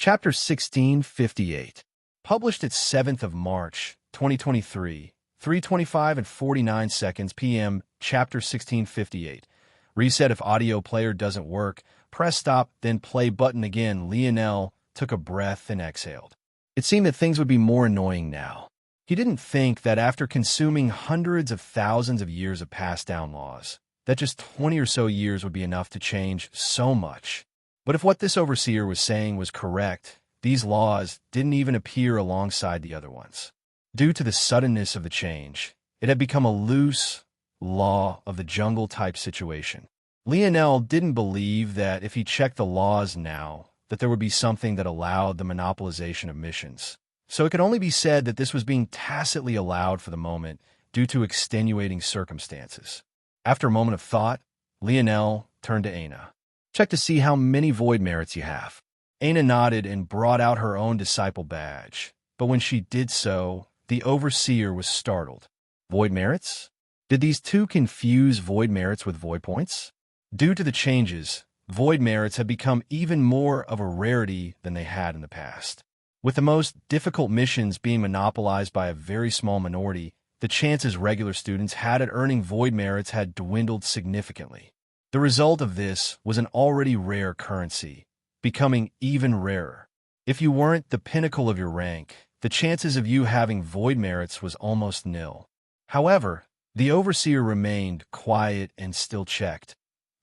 Chapter 1658. Published at 7th of March, 2023, 3:25 and 49 seconds p.m. Chapter 1658. Reset if audio player doesn't work. Press stop, then play button again. Lionel took a breath and exhaled. It seemed that things would be more annoying now. He didn't think that after consuming hundreds of thousands of years of passed-down laws, that just 20 or so years would be enough to change so much. But if what this overseer was saying was correct, these laws didn't even appear alongside the other ones. Due to the suddenness of the change, it had become a loose law of the jungle-type situation. Lionel didn't believe that if he checked the laws now, that there would be something that allowed the monopolization of missions. So it could only be said that this was being tacitly allowed for the moment due to extenuating circumstances. After a moment of thought, Lionel turned to Aina. Check to see how many void merits you have. Aina nodded and brought out her own disciple badge, but when she did so, the overseer was startled. Void merits? Did these two confuse void merits with void points? Due to the changes, void merits have become even more of a rarity than they had in the past. With the most difficult missions being monopolized by a very small minority, the chances regular students had at earning void merits had dwindled significantly. The result of this was an already rare currency, becoming even rarer. If you weren't the pinnacle of your rank, the chances of you having void merits was almost nil. However, the overseer remained quiet and still checked,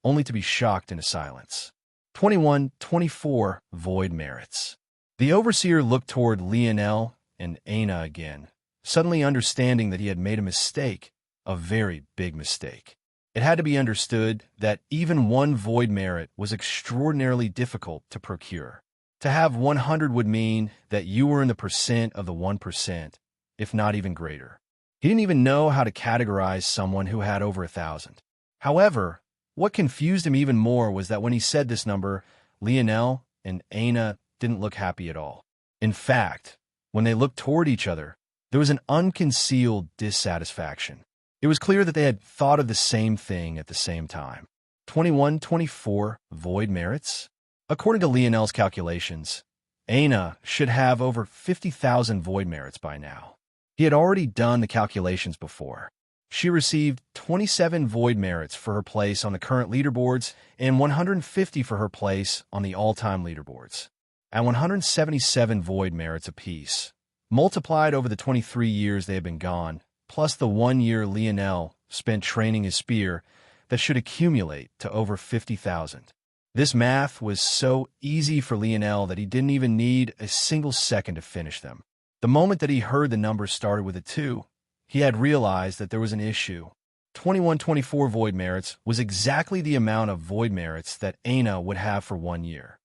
only to be shocked into silence. 24 void merits. The overseer looked toward Lionel and Aina again, suddenly understanding that he had made a mistake, a very big mistake. It had to be understood that even one void merit was extraordinarily difficult to procure. To have 100 would mean that you were in the percent of the 1%, if not even greater. He didn't even know how to categorize someone who had over 1,000. However, what confused him even more was that when he said this number, Lionel and Aina didn't look happy at all. In fact, when they looked toward each other, there was an unconcealed dissatisfaction. It was clear that they had thought of the same thing at the same time. 24 void merits? According to Lionel's calculations, Aina should have over 50,000 void merits by now. He had already done the calculations before. She received 27 void merits for her place on the current leaderboards and 150 for her place on the all-time leaderboards. At 177 void merits apiece, multiplied over the 23 years they had been gone, plus the 1 year Lionel spent training his spear, that should accumulate to over 50,000. This math was so easy for Lionel that he didn't even need a single second to finish them. The moment that he heard the numbers started with a 2, he had realized that there was an issue. 24 void merits was exactly the amount of void merits that Aina would have for 1 year.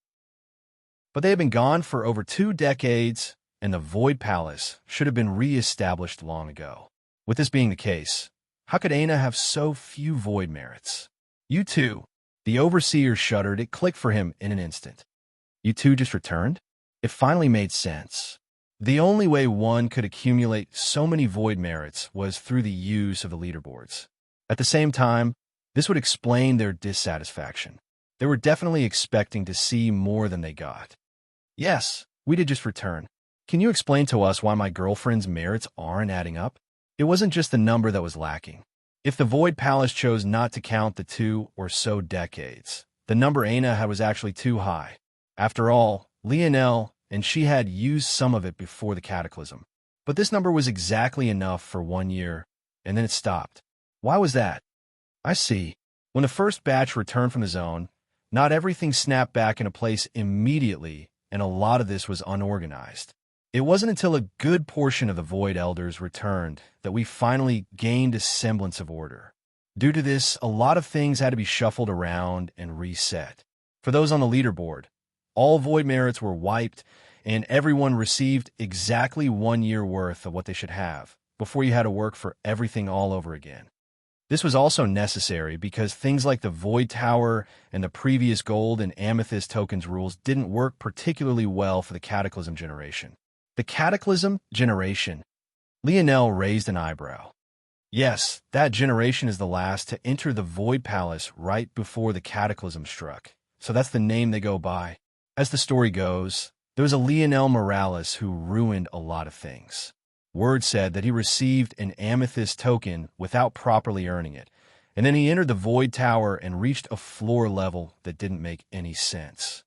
But they had been gone for over 2 decades, and the Void Palace should have been re-established long ago. With this being the case, how could Aina have so few void merits? You two. The overseer shuddered. It clicked for him in an instant. You two just returned? It finally made sense. The only way one could accumulate so many void merits was through the use of the leaderboards. At the same time, this would explain their dissatisfaction. They were definitely expecting to see more than they got. Yes, we did just return. Can you explain to us why my girlfriend's merits aren't adding up? It wasn't just the number that was lacking. If the Void Palace chose not to count the 2 or so decades, the number Aina had was actually too high. After all, Lionel and she had used some of it before the cataclysm. But this number was exactly enough for 1 year, and then it stopped. Why was that? I see. When the first batch returned from the zone, not everything snapped back into place immediately, and a lot of this was unorganized. It wasn't until a good portion of the Void Elders returned that we finally gained a semblance of order. Due to this, a lot of things had to be shuffled around and reset. For those on the leaderboard, all void merits were wiped, and everyone received exactly 1 year worth of what they should have, before you had to work for everything all over again. This was also necessary because things like the Void Tower and the previous gold and amethyst tokens rules didn't work particularly well for the Cataclysm generation. The Cataclysm generation? Lionel raised an eyebrow. Yes, that generation is the last to enter the Void Palace right before the Cataclysm struck, so that's the name they go by. As the story goes, There was a Lionel Morales who ruined a lot of things. Word said that he received an amethyst token without properly earning it, and then he entered the Void Tower and reached a floor level that didn't make any sense.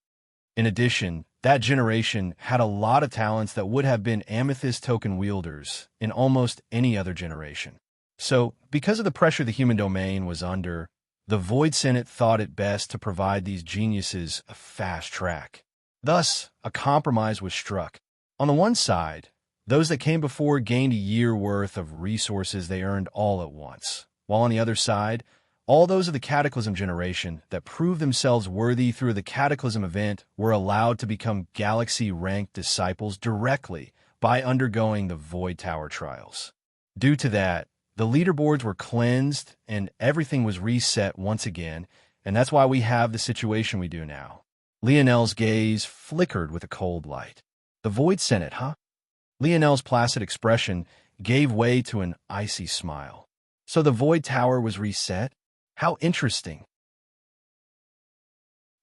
In addition, that generation had a lot of talents that would have been amethyst token wielders in almost any other generation. So, because of the pressure the human domain was under, the Void Senate thought it best to provide these geniuses a fast track. Thus, a compromise was struck. On the one side, those that came before gained a year worth of resources they earned all at once, while on the other side, all those of the Cataclysm generation that proved themselves worthy through the Cataclysm event were allowed to become Galaxy-ranked disciples directly by undergoing the Void Tower trials. Due to that, the leaderboards were cleansed and everything was reset once again, and that's why we have the situation we do now. Lionel's gaze flickered with a cold light. The Void Senate, huh? Lionel's placid expression gave way to an icy smile. So the Void Tower was reset? How interesting.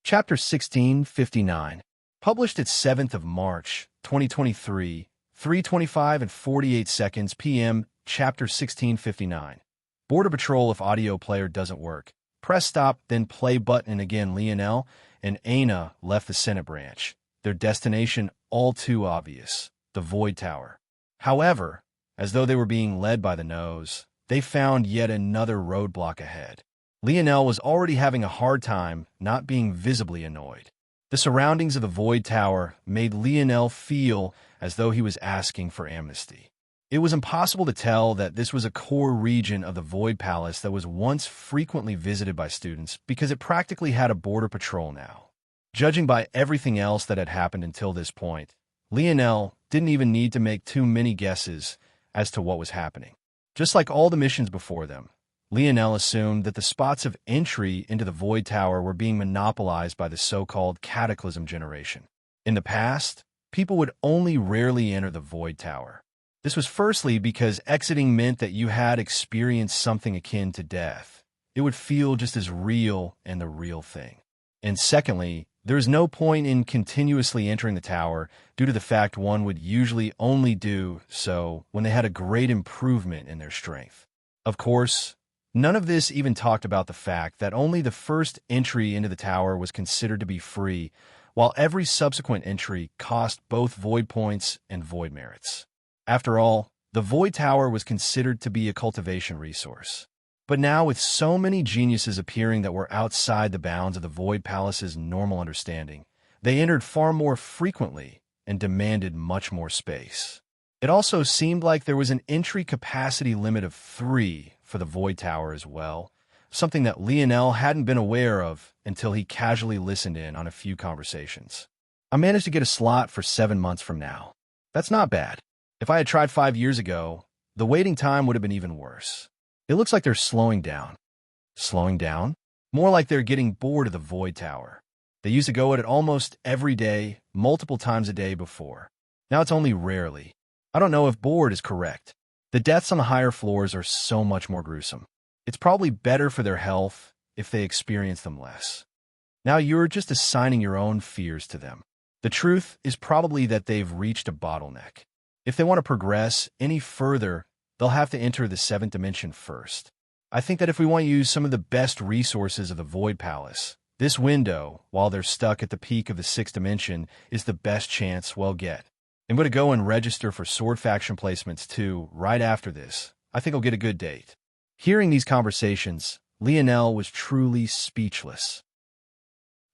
Chapter 1659. Published at 7th of March, 2023, 3:25 and 48 seconds p.m., Chapter 1659. Border Patrol if audio player doesn't work. Press stop, then play button again. Lionel and Aina left the Senate branch. Their destination all too obvious, the Void Tower. However, as though they were being led by the nose, they found yet another roadblock ahead. Lionel was already having a hard time not being visibly annoyed. The surroundings of the Void Tower made Lionel feel as though he was asking for amnesty. It was impossible to tell that this was a core region of the Void Palace that was once frequently visited by students because it practically had a border patrol now. Judging by everything else that had happened until this point, Lionel didn't even need to make too many guesses as to what was happening. Just like all the missions before them, Lionel assumed that the spots of entry into the Void Tower were being monopolized by the so-called Cataclysm generation. In the past, people would only rarely enter the Void Tower. This was firstly because exiting meant that you had experienced something akin to death. It would feel just as real and the real thing. And secondly, there is no point in continuously entering the tower due to the fact one would usually only do so when they had a great improvement in their strength. Of course, none of this even talked about the fact that only the first entry into the tower was considered to be free, while every subsequent entry cost both void points and void merits. After all, the Void Tower was considered to be a cultivation resource. But now with so many geniuses appearing that were outside the bounds of the Void Palace's normal understanding, they entered far more frequently and demanded much more space. It also seemed like there was an entry capacity limit of 3 for the Void Tower as well, something that Lionel hadn't been aware of until he casually listened in on a few conversations. I managed to get a slot for 7 months from now. That's not bad. If I had tried 5 years ago, the waiting time would have been even worse. It looks like they're slowing down. Slowing down? More like they're getting bored of the Void Tower. They used to go at it almost every day, multiple times a day before. Now it's only rarely. I don't know if bored is correct. The deaths on the higher floors are so much more gruesome. It's probably better for their health if they experience them less. Now you're just assigning your own fears to them. The truth is probably that they've reached a bottleneck. If they want to progress any further, they'll have to enter the 7th dimension first. I think that if we want to use some of the best resources of the Void Palace, this window, while they're stuck at the peak of the 6th dimension, is the best chance we'll get. I'm going to go and register for Sword Faction placements too right after this. I think I'll get a good date. Hearing these conversations, Lionel was truly speechless.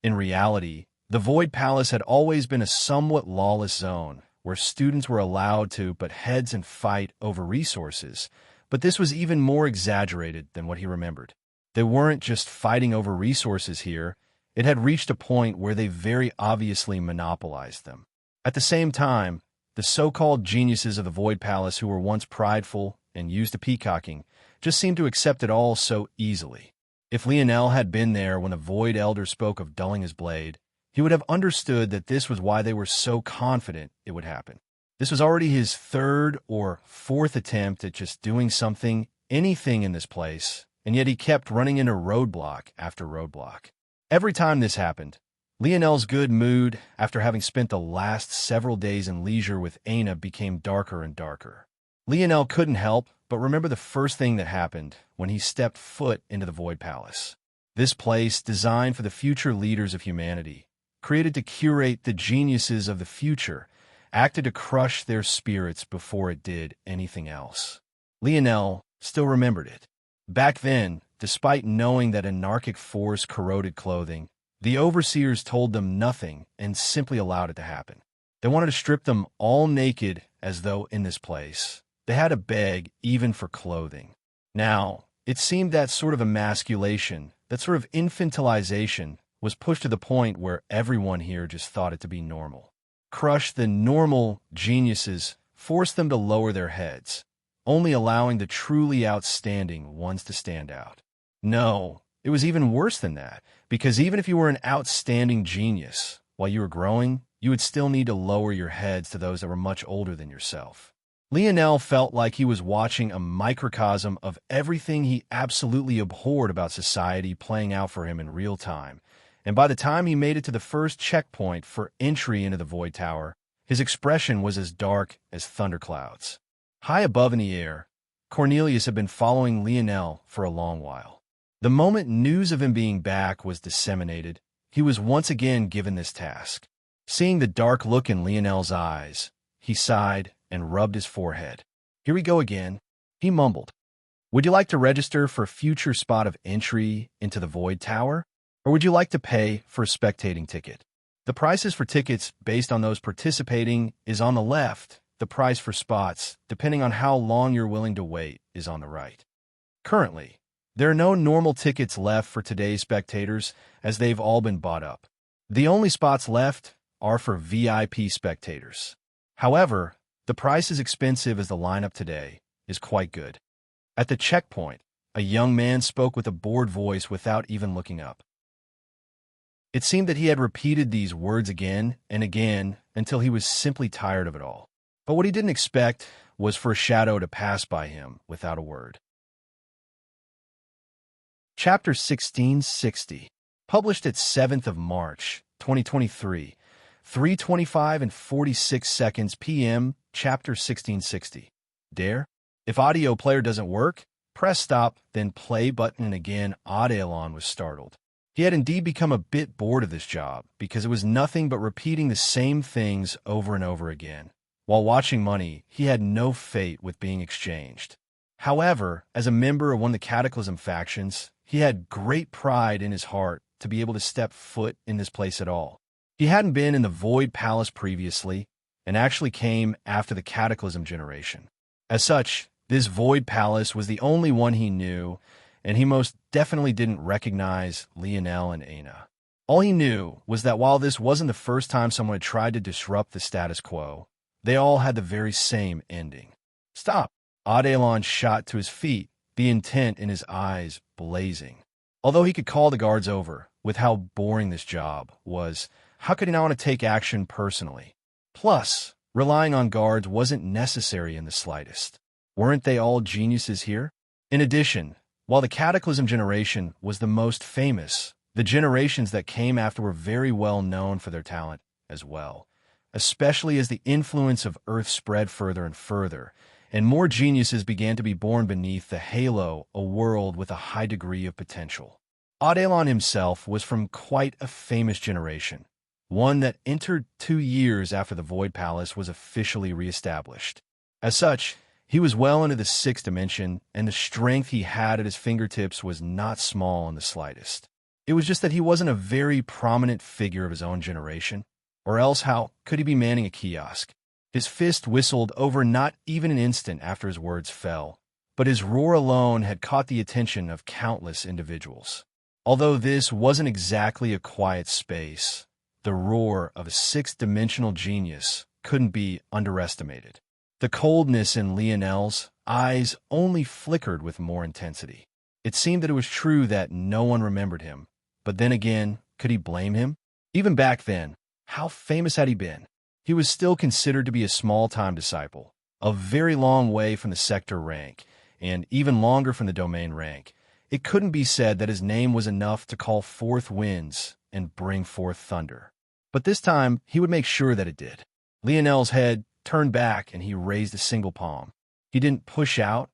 In reality, the Void Palace had always been a somewhat lawless zone, where students were allowed to butt heads and fight over resources, but this was even more exaggerated than what he remembered. They weren't just fighting over resources here, it had reached a point where they very obviously monopolized them. At the same time, the so-called geniuses of the Void Palace who were once prideful and used to peacocking just seemed to accept it all so easily. If Lionel had been there when the Void Elder spoke of dulling his blade, he would have understood that this was why they were so confident it would happen. This was already his 3rd or 4th attempt at just doing something, anything in this place, and yet he kept running into roadblock after roadblock. Every time this happened, Lionel's good mood, after having spent the last several days in leisure with Aina, became darker and darker. Lionel couldn't help but remember the first thing that happened when he stepped foot into the Void Palace. This place, designed for the future leaders of humanity, created to curate the geniuses of the future, acted to crush their spirits before it did anything else. Lionel still remembered it. Back then, despite knowing that anarchic force corroded clothing, the overseers told them nothing and simply allowed it to happen. They wanted to strip them all naked, as though in this place they had to beg even for clothing. Now, it seemed that sort of emasculation, that sort of infantilization, was pushed to the point where everyone here just thought it to be normal. Crush the normal geniuses, force them to lower their heads, only allowing the truly outstanding ones to stand out. No, it was even worse than that, because even if you were an outstanding genius, while you were growing, you would still need to lower your heads to those that were much older than yourself. Lionel felt like he was watching a microcosm of everything he absolutely abhorred about society playing out for him in real time, and by the time he made it to the first checkpoint for entry into the Void Tower, his expression was as dark as thunderclouds. High above in the air, Cornelius had been following Lionel for a long while. The moment news of him being back was disseminated, he was once again given this task. Seeing the dark look in Lionel's eyes, he sighed and rubbed his forehead. Here we go again, he mumbled. Would you like to register for a future spot of entry into the Void Tower? Or would you like to pay for a spectating ticket? The prices for tickets based on those participating is on the left. The price for spots, depending on how long you're willing to wait, is on the right. Currently, there are no normal tickets left for today's spectators, as they've all been bought up. The only spots left are for VIP spectators. However, the price is expensive, as the lineup today is quite good. At the checkpoint, a young man spoke with a bored voice without even looking up. It seemed that he had repeated these words again and again until he was simply tired of it all. But what he didn't expect was for a shadow to pass by him without a word. Chapter 1660, published at 7th of March, 2023, 3:25 and 46 seconds p.m., Chapter 1660. Dare? If audio player doesn't work, press stop, then play button, and again Audelon was startled. He had indeed become a bit bored of this job, because it was nothing but repeating the same things over and over again. While watching money, he had no fate with being exchanged. However, as a member of one of the Cataclysm factions, he had great pride in his heart to be able to step foot in this place at all. He hadn't been in the Void Palace previously, and actually came after the Cataclysm generation. As such, this Void Palace was the only one he knew, and he most definitely didn't recognize Lionel and Aina. All he knew was that while this wasn't the first time someone had tried to disrupt the status quo, they all had the very same ending. Stop! Audelon shot to his feet, the intent in his eyes blazing. Although he could call the guards over, with how boring this job was, how could he not want to take action personally? Plus, relying on guards wasn't necessary in the slightest. Weren't they all geniuses here? In addition, while the Cataclysm generation was the most famous, the generations that came after were very well known for their talent as well, especially as the influence of Earth spread further and further, and more geniuses began to be born beneath the halo, a world with a high degree of potential. Audelon himself was from quite a famous generation, one that entered 2 years after the Void Palace was officially reestablished. As such, he was well into the 6th dimension, and the strength he had at his fingertips was not small in the slightest. It was just that he wasn't a very prominent figure of his own generation, or else how could he be manning a kiosk? His fist whistled over not even an instant after his words fell, but his roar alone had caught the attention of countless individuals. Although this wasn't exactly a quiet space, the roar of a 6th-dimensional genius couldn't be underestimated. The coldness in Lionel's eyes only flickered with more intensity. It seemed that it was true that no one remembered him, but then again, could he blame him? Even back then, how famous had he been? He was still considered to be a small-time disciple, a very long way from the sector rank, and even longer from the domain rank. It couldn't be said that his name was enough to call forth winds and bring forth thunder. But this time, he would make sure that it did. Lionel's head turned back and he raised a single palm. He didn't push out,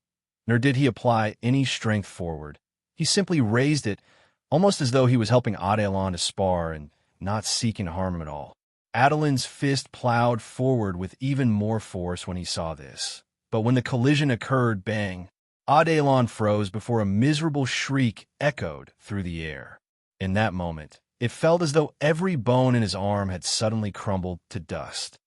nor did he apply any strength forward. He simply raised it, almost as though he was helping Adelon to spar and not seeking to harm him at all. Adelin's fist plowed forward with even more force when he saw this. But when the collision occurred, bang, Adelon froze before a miserable shriek echoed through the air. In that moment, it felt as though every bone in his arm had suddenly crumbled to dust.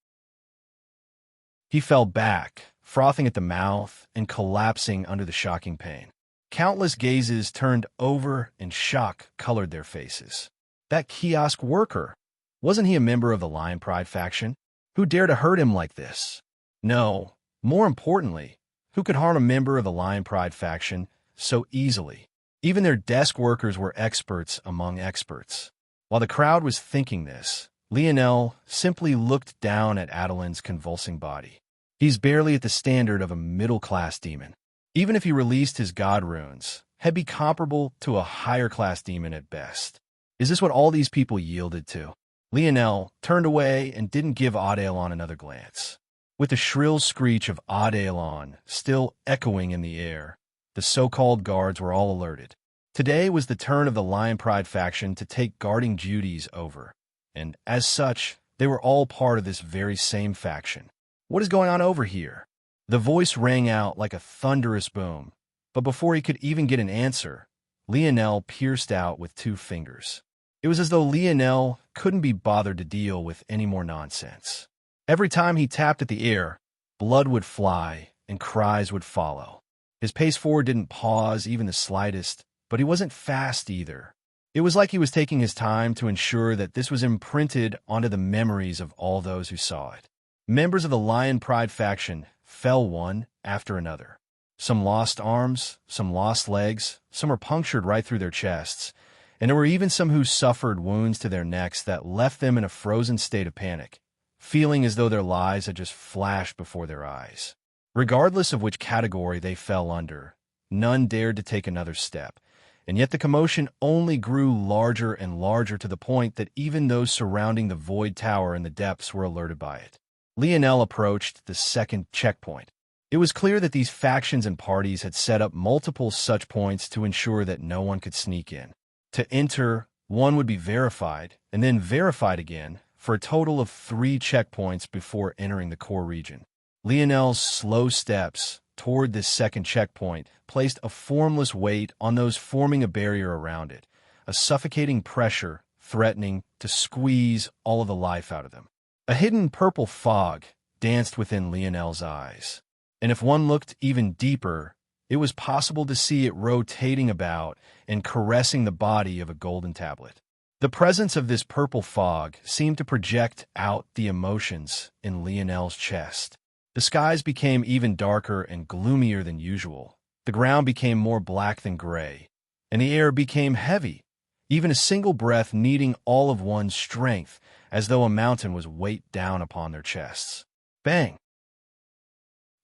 He fell back, frothing at the mouth and collapsing under the shocking pain. Countless gazes turned over and shock colored their faces. That kiosk worker! Wasn't he a member of the Lion Pride faction? Who dared to hurt him like this? No, more importantly, who could harm a member of the Lion Pride faction so easily? Even their desk workers were experts among experts. While the crowd was thinking this, Lionel simply looked down at Adelin's convulsing body. He's barely at the standard of a middle-class demon. Even if he released his god runes, he'd be comparable to a higher-class demon at best. Is this what all these people yielded to? Lionel turned away and didn't give Adelon another glance. With the shrill screech of Adelon still echoing in the air, the so-called guards were all alerted. Today was the turn of the Lion Pride faction to take guarding duties over, and as such, they were all part of this very same faction. What is going on over here? The voice rang out like a thunderous boom, but before he could even get an answer, Lionel pierced out with 2 fingers. It was as though Lionel couldn't be bothered to deal with any more nonsense. Every time he tapped at the air, blood would fly and cries would follow. His pace forward didn't pause even the slightest, but he wasn't fast either. It was like he was taking his time to ensure that this was imprinted onto the memories of all those who saw it. Members of the Lion Pride faction fell one after another. Some lost arms, some lost legs, some were punctured right through their chests, and there were even some who suffered wounds to their necks that left them in a frozen state of panic, feeling as though their lives had just flashed before their eyes. Regardless of which category they fell under, none dared to take another step, and yet the commotion only grew larger and larger to the point that even those surrounding the Void Tower in the depths were alerted by it. Lionel approached the second checkpoint. It was clear that these factions and parties had set up multiple such points to ensure that no one could sneak in. To enter, one would be verified, and then verified again, for a total of 3 checkpoints before entering the core region. Lionel's slow steps toward this second checkpoint placed a formless weight on those forming a barrier around it, a suffocating pressure threatening to squeeze all of the life out of them. A hidden purple fog danced within Lionel's eyes, and if one looked even deeper, it was possible to see it rotating about and caressing the body of a golden tablet. The presence of this purple fog seemed to project out the emotions in Lionel's chest. The skies became even darker and gloomier than usual. The ground became more black than gray, and the air became heavy, even a single breath needing all of one's strength, as though a mountain was weighed down upon their chests. Bang!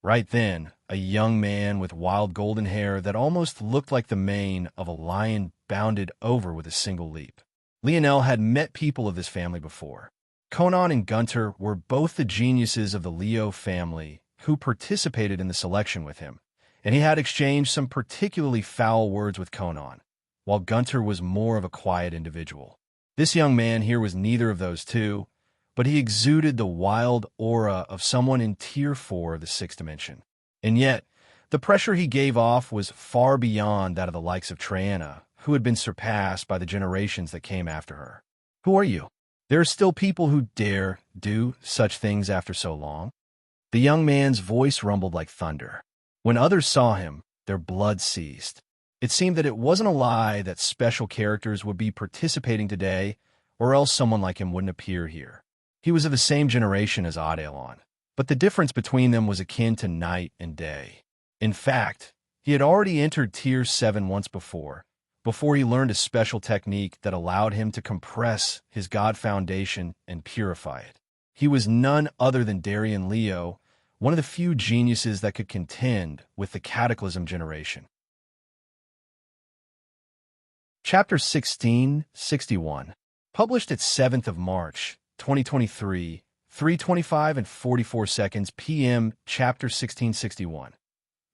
Right then, a young man with wild golden hair that almost looked like the mane of a lion bounded over with a single leap. Lionel had met people of this family before. Conan and Gunter were both the geniuses of the Leo family who participated in the selection with him, and he had exchanged some particularly foul words with Conan, while Gunter was more of a quiet individual. This young man here was neither of those two, but he exuded the wild aura of someone in Tier 4 of the 6th dimension. And yet, the pressure he gave off was far beyond that of the likes of Triana, who had been surpassed by the generations that came after her. Who are you? There are still people who dare do such things after so long. The young man's voice rumbled like thunder. When others saw him, their blood seized. It seemed that it wasn't a lie that special characters would be participating today, or else someone like him wouldn't appear here. He was of the same generation as Adelon, but the difference between them was akin to night and day. In fact, he had already entered Tier 7 once before he learned a special technique that allowed him to compress his God Foundation and purify it. He was none other than Darien Leo, one of the few geniuses that could contend with the Cataclysm generation. Chapter 1661. Published at 7th of March, 2023, 3:25 and 44 seconds p.m., Chapter 1661.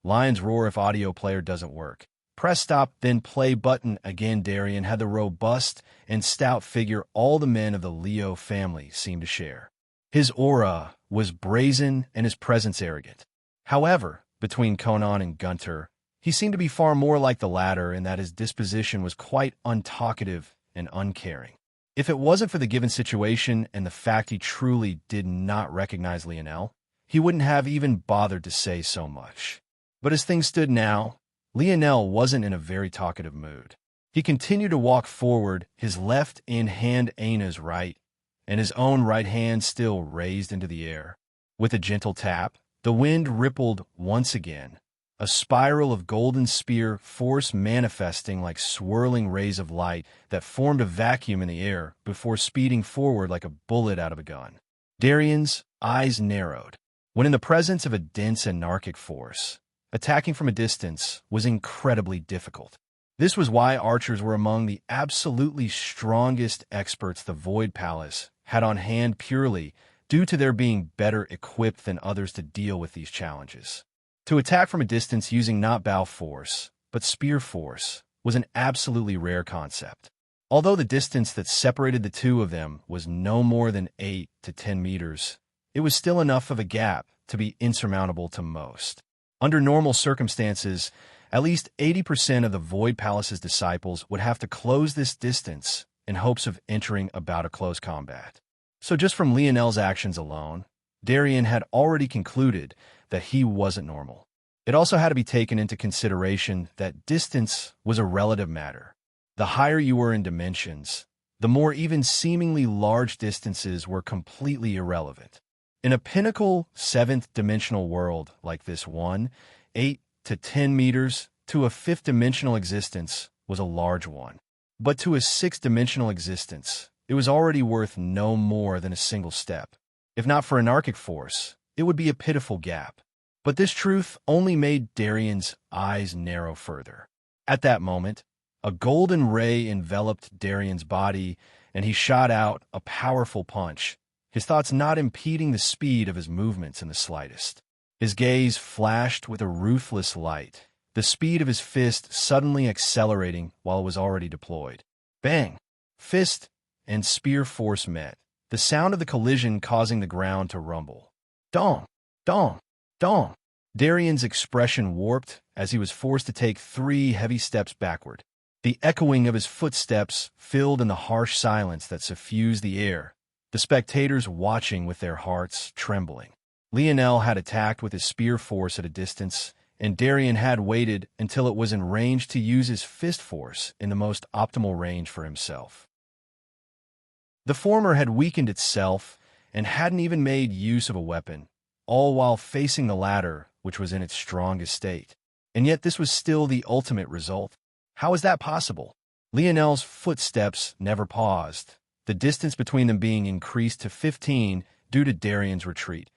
Lion's roar if audio player doesn't work. Press stop, then play button again. Darien had the robust and stout figure all the men of the Leo family seemed to share. His aura was brazen and his presence arrogant. However, between Conan and Gunter, he seemed to be far more like the latter in that his disposition was quite untalkative and uncaring. If it wasn't for the given situation and the fact he truly did not recognize Lionel, he wouldn't have even bothered to say so much. But as things stood now, Lionel wasn't in a very talkative mood. He continued to walk forward, his left hand Anna's right, and his own right hand still raised into the air. With a gentle tap, the wind rippled once again, a spiral of golden spear force manifesting like swirling rays of light that formed a vacuum in the air before speeding forward like a bullet out of a gun. Darien's eyes narrowed. When in the presence of a dense anarchic force, attacking from a distance was incredibly difficult. This was why archers were among the absolutely strongest experts the Void Palace had on hand purely due to their being better equipped than others to deal with these challenges. To attack from a distance using not bow force, but spear force, was an absolutely rare concept. Although the distance that separated the two of them was no more than 8 to 10 meters, it was still enough of a gap to be insurmountable to most. Under normal circumstances, at least 80% of the Void Palace's disciples would have to close this distance in hopes of entering a bout of close combat. So just from Lionel's actions alone, Darien had already concluded that he wasn't normal. It also had to be taken into consideration that distance was a relative matter. The higher you were in dimensions, the more even seemingly large distances were completely irrelevant. In a pinnacle 7th-dimensional world like this one, 8 to 10 meters to a 5th-dimensional existence was a large one. But to a 6th-dimensional existence, it was already worth no more than a single step. If not for anarchic force, it would be a pitiful gap. But this truth only made Darien's eyes narrow further. At that moment, a golden ray enveloped Darien's body, and he shot out a powerful punch, his thoughts not impeding the speed of his movements in the slightest. His gaze flashed with a ruthless light, the speed of his fist suddenly accelerating while it was already deployed. Bang! Fist and spear force met, the sound of the collision causing the ground to rumble. Dong! Dong! Dong! Darien's expression warped as he was forced to take 3 heavy steps backward. The echoing of his footsteps filled in the harsh silence that suffused the air, the spectators watching with their hearts trembling. Lionel had attacked with his spear force at a distance, and Darien had waited until it was in range to use his fist force in the most optimal range for himself. The former had weakened itself and hadn't even made use of a weapon, all while facing the latter, which was in its strongest state. And yet this was still the ultimate result. How is that possible? Lionel's footsteps never paused, the distance between them being increased to 15 due to Darien's retreat,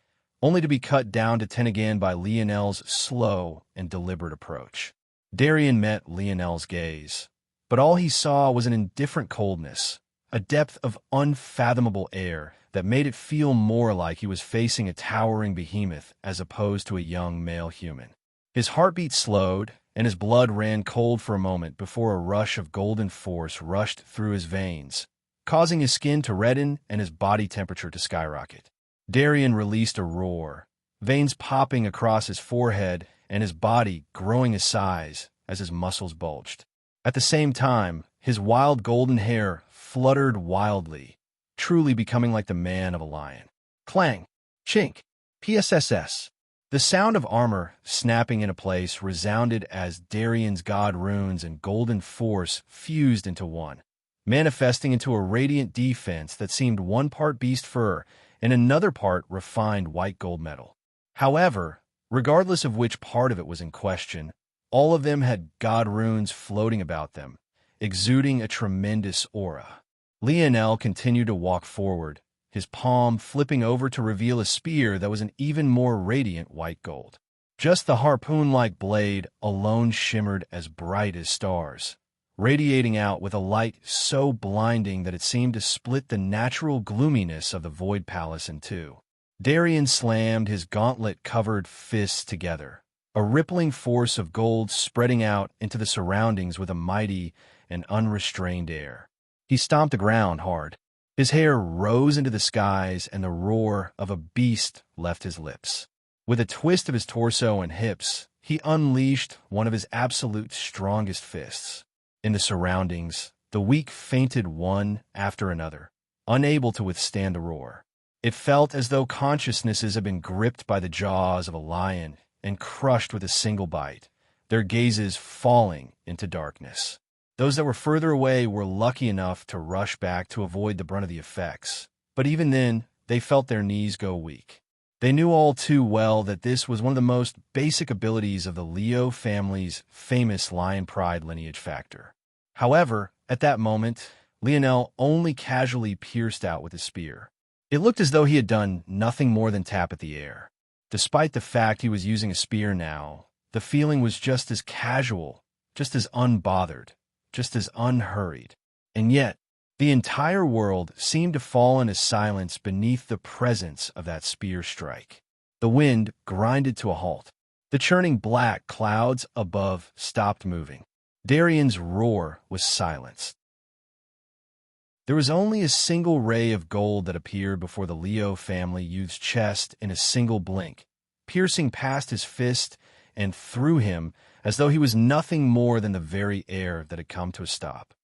only to be cut down to 10 again by Lionel's slow and deliberate approach. Darien met Lionel's gaze, but all he saw was an indifferent coldness, a depth of unfathomable air that made it feel more like he was facing a towering behemoth as opposed to a young male human. His heartbeat slowed, and his blood ran cold for a moment before a rush of golden force rushed through his veins, causing his skin to redden and his body temperature to skyrocket. Darien released a roar, veins popping across his forehead and his body growing in size as his muscles bulged. At the same time, his wild golden hair fluttered wildly, truly becoming like the man of a lion. Clang! Chink! PSSS! The sound of armor snapping into place resounded as Darien's god runes and golden force fused into one, manifesting into a radiant defense that seemed one part beast fur and another part refined white gold metal. However, regardless of which part of it was in question, all of them had god runes floating about them, exuding a tremendous aura. Lionel continued to walk forward, his palm flipping over to reveal a spear that was an even more radiant white gold. Just the harpoon-like blade alone shimmered as bright as stars, radiating out with a light so blinding that it seemed to split the natural gloominess of the Void Palace in two. Darien slammed his gauntlet-covered fists together, a rippling force of gold spreading out into the surroundings with a mighty and unrestrained air. He stomped the ground hard. His hair rose into the skies, and the roar of a beast left his lips. With a twist of his torso and hips, he unleashed one of his absolute strongest fists. In the surroundings, the weak fainted one after another, unable to withstand the roar. It felt as though consciousnesses had been gripped by the jaws of a lion and crushed with a single bite, their gazes falling into darkness. Those that were further away were lucky enough to rush back to avoid the brunt of the effects, but even then, they felt their knees go weak. They knew all too well that this was one of the most basic abilities of the Leo family's famous lion pride lineage factor. However, at that moment, Lionel only casually pierced out with his spear. It looked as though he had done nothing more than tap at the air. Despite the fact he was using a spear now, the feeling was just as casual, just as unbothered, just as unhurried. And yet, the entire world seemed to fall into silence beneath the presence of that spear strike. The wind grinded to a halt. The churning black clouds above stopped moving. Darien's roar was silenced. There was only a single ray of gold that appeared before the Leo family youth's chest in a single blink, piercing past his fist and through him as though he was nothing more than the very air that had come to a stop.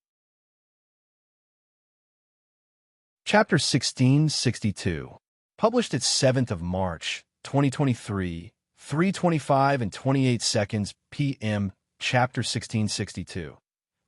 Chapter 1662, published at 7th of March, 2023, 3:25 and 28 seconds p.m. Chapter 1662.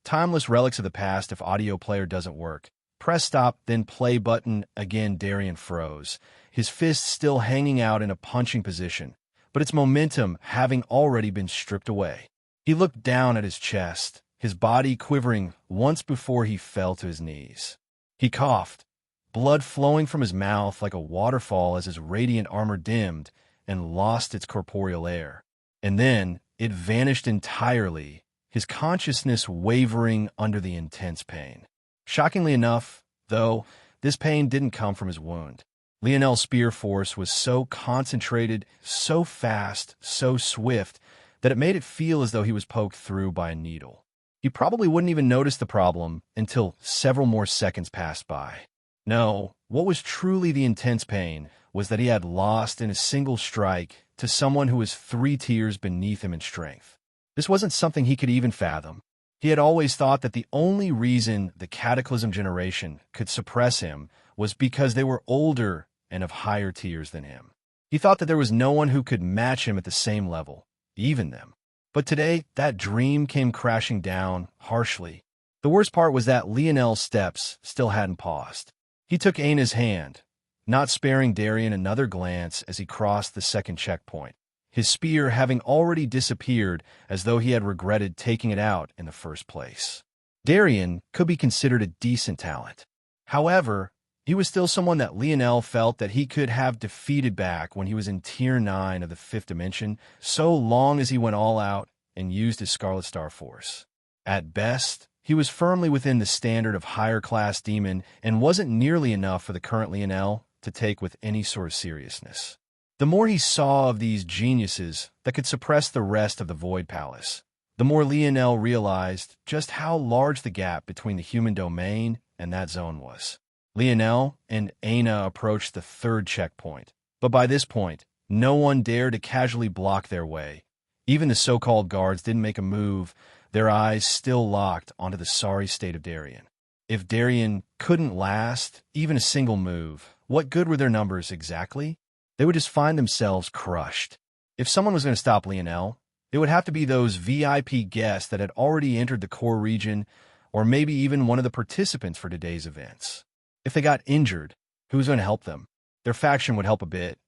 Timeless relics of the past. If audio player doesn't work, press stop, then play button. Again, Darien froze, his fist still hanging out in a punching position, but its momentum having already been stripped away. He looked down at his chest, his body quivering once before he fell to his knees. He coughed, blood flowing from his mouth like a waterfall as his radiant armor dimmed and lost its corporeal air. And then it vanished entirely, his consciousness wavering under the intense pain. Shockingly enough, though, this pain didn't come from his wound. Lionel's spear force was so concentrated, so fast, so swift, that it made it feel as though he was poked through by a needle. He probably wouldn't even notice the problem until several more seconds passed by. No, what was truly the intense pain was that he had lost in a single strike to someone who was 3 tiers beneath him in strength. This wasn't something he could even fathom. He had always thought that the only reason the Cataclysm generation could suppress him was because they were older and of higher tiers than him. He thought that there was no one who could match him at the same level, even them. But today, that dream came crashing down harshly. The worst part was that Lionel's steps still hadn't paused. He took Aina's hand, not sparing Darien another glance as he crossed the second checkpoint, his spear having already disappeared as though he had regretted taking it out in the first place. Darien could be considered a decent talent. However, he was still someone that Lionel felt that he could have defeated back when he was in Tier 9 of the 5th dimension, so long as he went all out and used his Scarlet Star Force. At best, he was firmly within the standard of higher-class demon and wasn't nearly enough for the current Lionel to take with any sort of seriousness. The more he saw of these geniuses that could suppress the rest of the Void Palace, the more Lionel realized just how large the gap between the human domain and that zone was. Lionel and Aina approached the 3rd checkpoint, but by this point, no one dared to casually block their way. Even the so-called guards didn't make a move, their eyes still locked onto the sorry state of Darien. If Darien couldn't last even a single move, what good were their numbers exactly? They would just find themselves crushed. If someone was going to stop Lionel, it would have to be those VIP guests that had already entered the core region, or maybe even one of the participants for today's events. If they got injured, who was going to help them? Their faction would help a bit,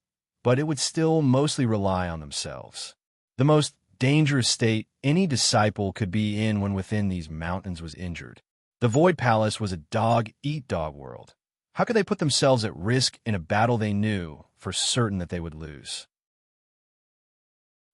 but it would still mostly rely on themselves. The most dangerous state any disciple could be in when within these mountains was injured. The Void Palace was a dog-eat-dog world. How could they put themselves at risk in a battle they knew for certain that they would lose?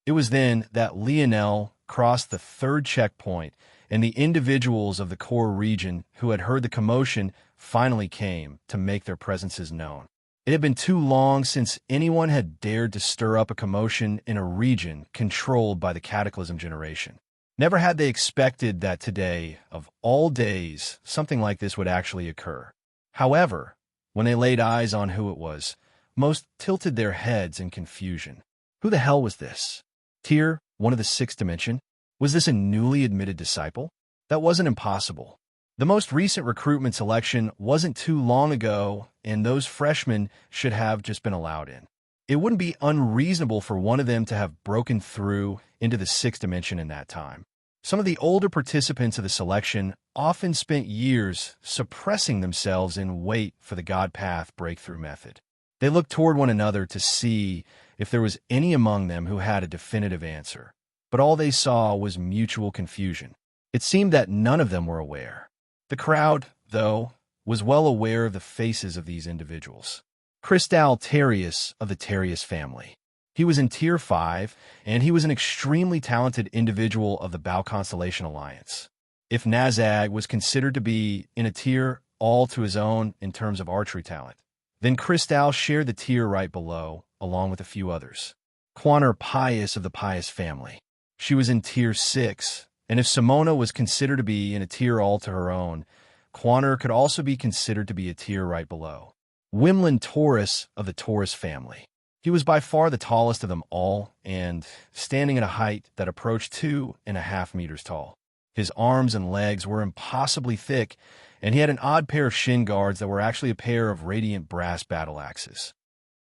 It was then that Lionel crossed the 3rd checkpoint and the individuals of the core region who had heard the commotion finally came to make their presences known. It had been too long since anyone had dared to stir up a commotion in a region controlled by the Cataclysm generation. Never had they expected that today, of all days, something like this would actually occur. However, when they laid eyes on who it was, most tilted their heads in confusion. Who the hell was this? Tyr, one of the sixth dimension? Was this a newly admitted disciple? That wasn't impossible. The most recent recruitment selection wasn't too long ago, and those freshmen should have just been allowed in. It wouldn't be unreasonable for one of them to have broken through into the sixth dimension in that time. Some of the older participants of the selection often spent years suppressing themselves in wait for the God Path breakthrough method. They looked toward one another to see if there was any among them who had a definitive answer, but all they saw was mutual confusion. It seemed that none of them were aware. The crowd, though, was well aware of the faces of these individuals. Cristal Terrius of the Terrius family. He was in Tier 5, and he was an extremely talented individual of the Bow Constellation Alliance. If Nazag was considered to be in a tier all to his own in terms of archery talent, then Cristal shared the tier right below, along with a few others. Quaner Pius of the Pius family. She was in Tier 6, and if Simona was considered to be in a tier all to her own, Quaner could also be considered to be a tier right below. Wimlin Taurus of the Taurus family. He was by far the tallest of them all, and standing at a height that approached 2.5 meters tall. His arms and legs were impossibly thick, and he had an odd pair of shin guards that were actually a pair of radiant brass battle axes.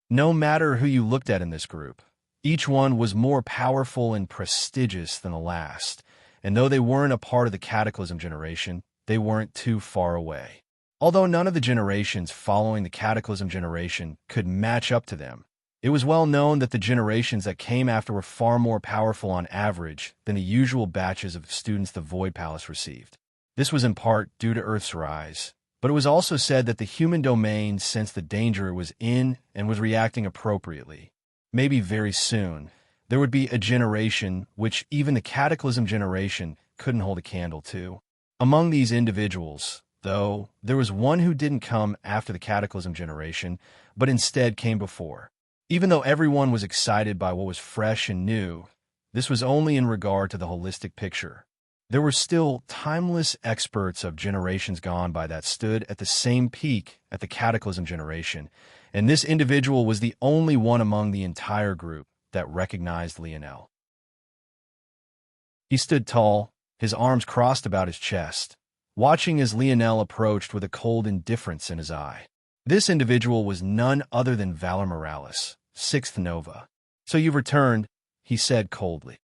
No matter who you looked at in this group, each one was more powerful and prestigious than the last, and though they weren't a part of the Cataclysm generation, they weren't too far away. Although none of the generations following the Cataclysm generation could match up to them, it was well known that the generations that came after were far more powerful on average than the usual batches of students the Void Palace received. This was in part due to Earth's rise, but it was also said that the human domain sensed the danger it was in and was reacting appropriately. Maybe very soon, there would be a generation which even the Cataclysm generation couldn't hold a candle to. Among these individuals, though, there was one who didn't come after the Cataclysm generation, but instead came before. Even though everyone was excited by what was fresh and new, this was only in regard to the holistic picture. There were still timeless experts of generations gone by that stood at the same peak at the Cataclysm generation, and this individual was the only one among the entire group that recognized Lionel. He stood tall, his arms crossed about his chest, watching as Lionel approached with a cold indifference in his eye. This individual was none other than Valor Morales, 6th Nova. "So you've returned," he said coldly.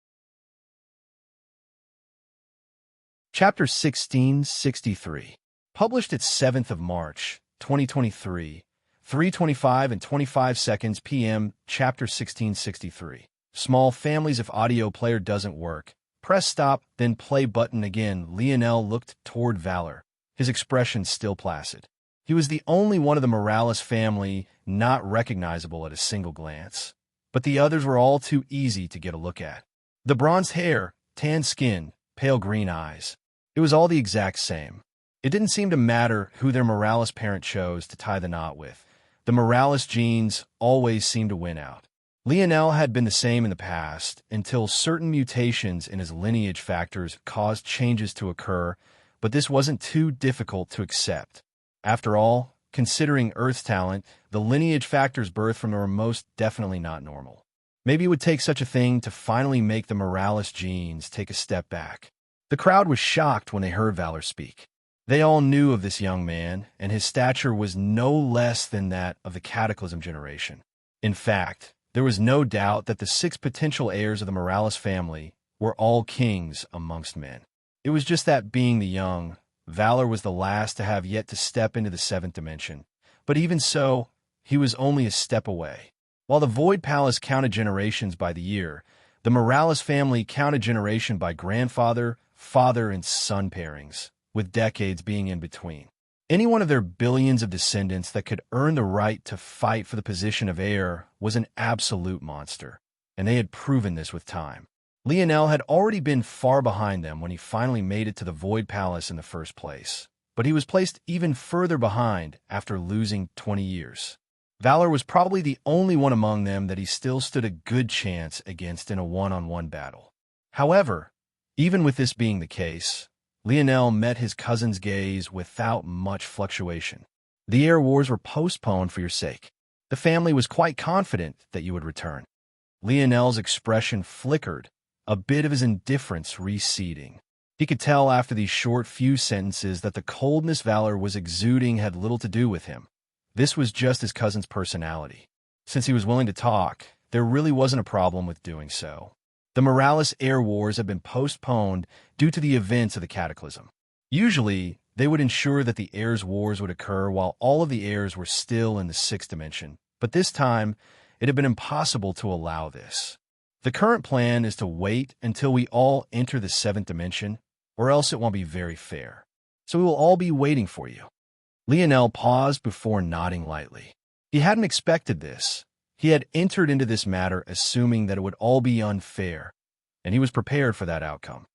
Chapter 1663. Published at 7th of March, 2023, 3:25 and 25 seconds p.m. Chapter 1663. Small families. If audio player doesn't work, press stop, then play button again. Lionel looked toward Valor, his expression still placid. He was the only one of the Morales family not recognizable at a single glance, but the others were all too easy to get a look at. The bronzed hair, tan skin, pale green eyes. It was all the exact same. It didn't seem to matter who their Morales parent chose to tie the knot with. The Morales genes always seemed to win out. Lionel had been the same in the past until certain mutations in his lineage factors caused changes to occur, but this wasn't too difficult to accept. After all, considering Earth's talent, the lineage factors birthed from her were most definitely not normal. Maybe it would take such a thing to finally make the Morales genes take a step back. The crowd was shocked when they heard Valor speak. They all knew of this young man, and his stature was no less than that of the Cataclysm generation. In fact, there was no doubt that the 6 potential heirs of the Morales family were all kings amongst men. It was just that being the young, Valor was the last to have yet to step into the 7th dimension. But even so, he was only a step away. While the Void Palace counted generations by the year, the Morales family counted generation by grandfather, father, and son pairings, with decades being in between. Any one of their billions of descendants that could earn the right to fight for the position of heir was an absolute monster, and they had proven this with time. Lionel had already been far behind them when he finally made it to the Void Palace in the first place, but he was placed even further behind after losing 20 years. Valor was probably the only one among them that he still stood a good chance against in a one-on-one battle. However, even with this being the case, Lionel met his cousin's gaze without much fluctuation. The air wars were postponed for your sake. The family was quite confident that you would return. Lionel's expression flickered, a bit of his indifference receding. He could tell after these short few sentences that the coldness Valor was exuding had little to do with him. This was just his cousin's personality. Since he was willing to talk, there really wasn't a problem with doing so. The Morales air wars had been postponed due to the events of the Cataclysm. Usually, they would ensure that the heirs' wars would occur while all of the heirs were still in the sixth dimension, but this time, it had been impossible to allow this. The current plan is to wait until we all enter the seventh dimension, or else it won't be very fair. So we will all be waiting for you. Lionel paused before nodding lightly. He hadn't expected this. He had entered into this matter assuming that it would all be unfair, and he was prepared for that outcome.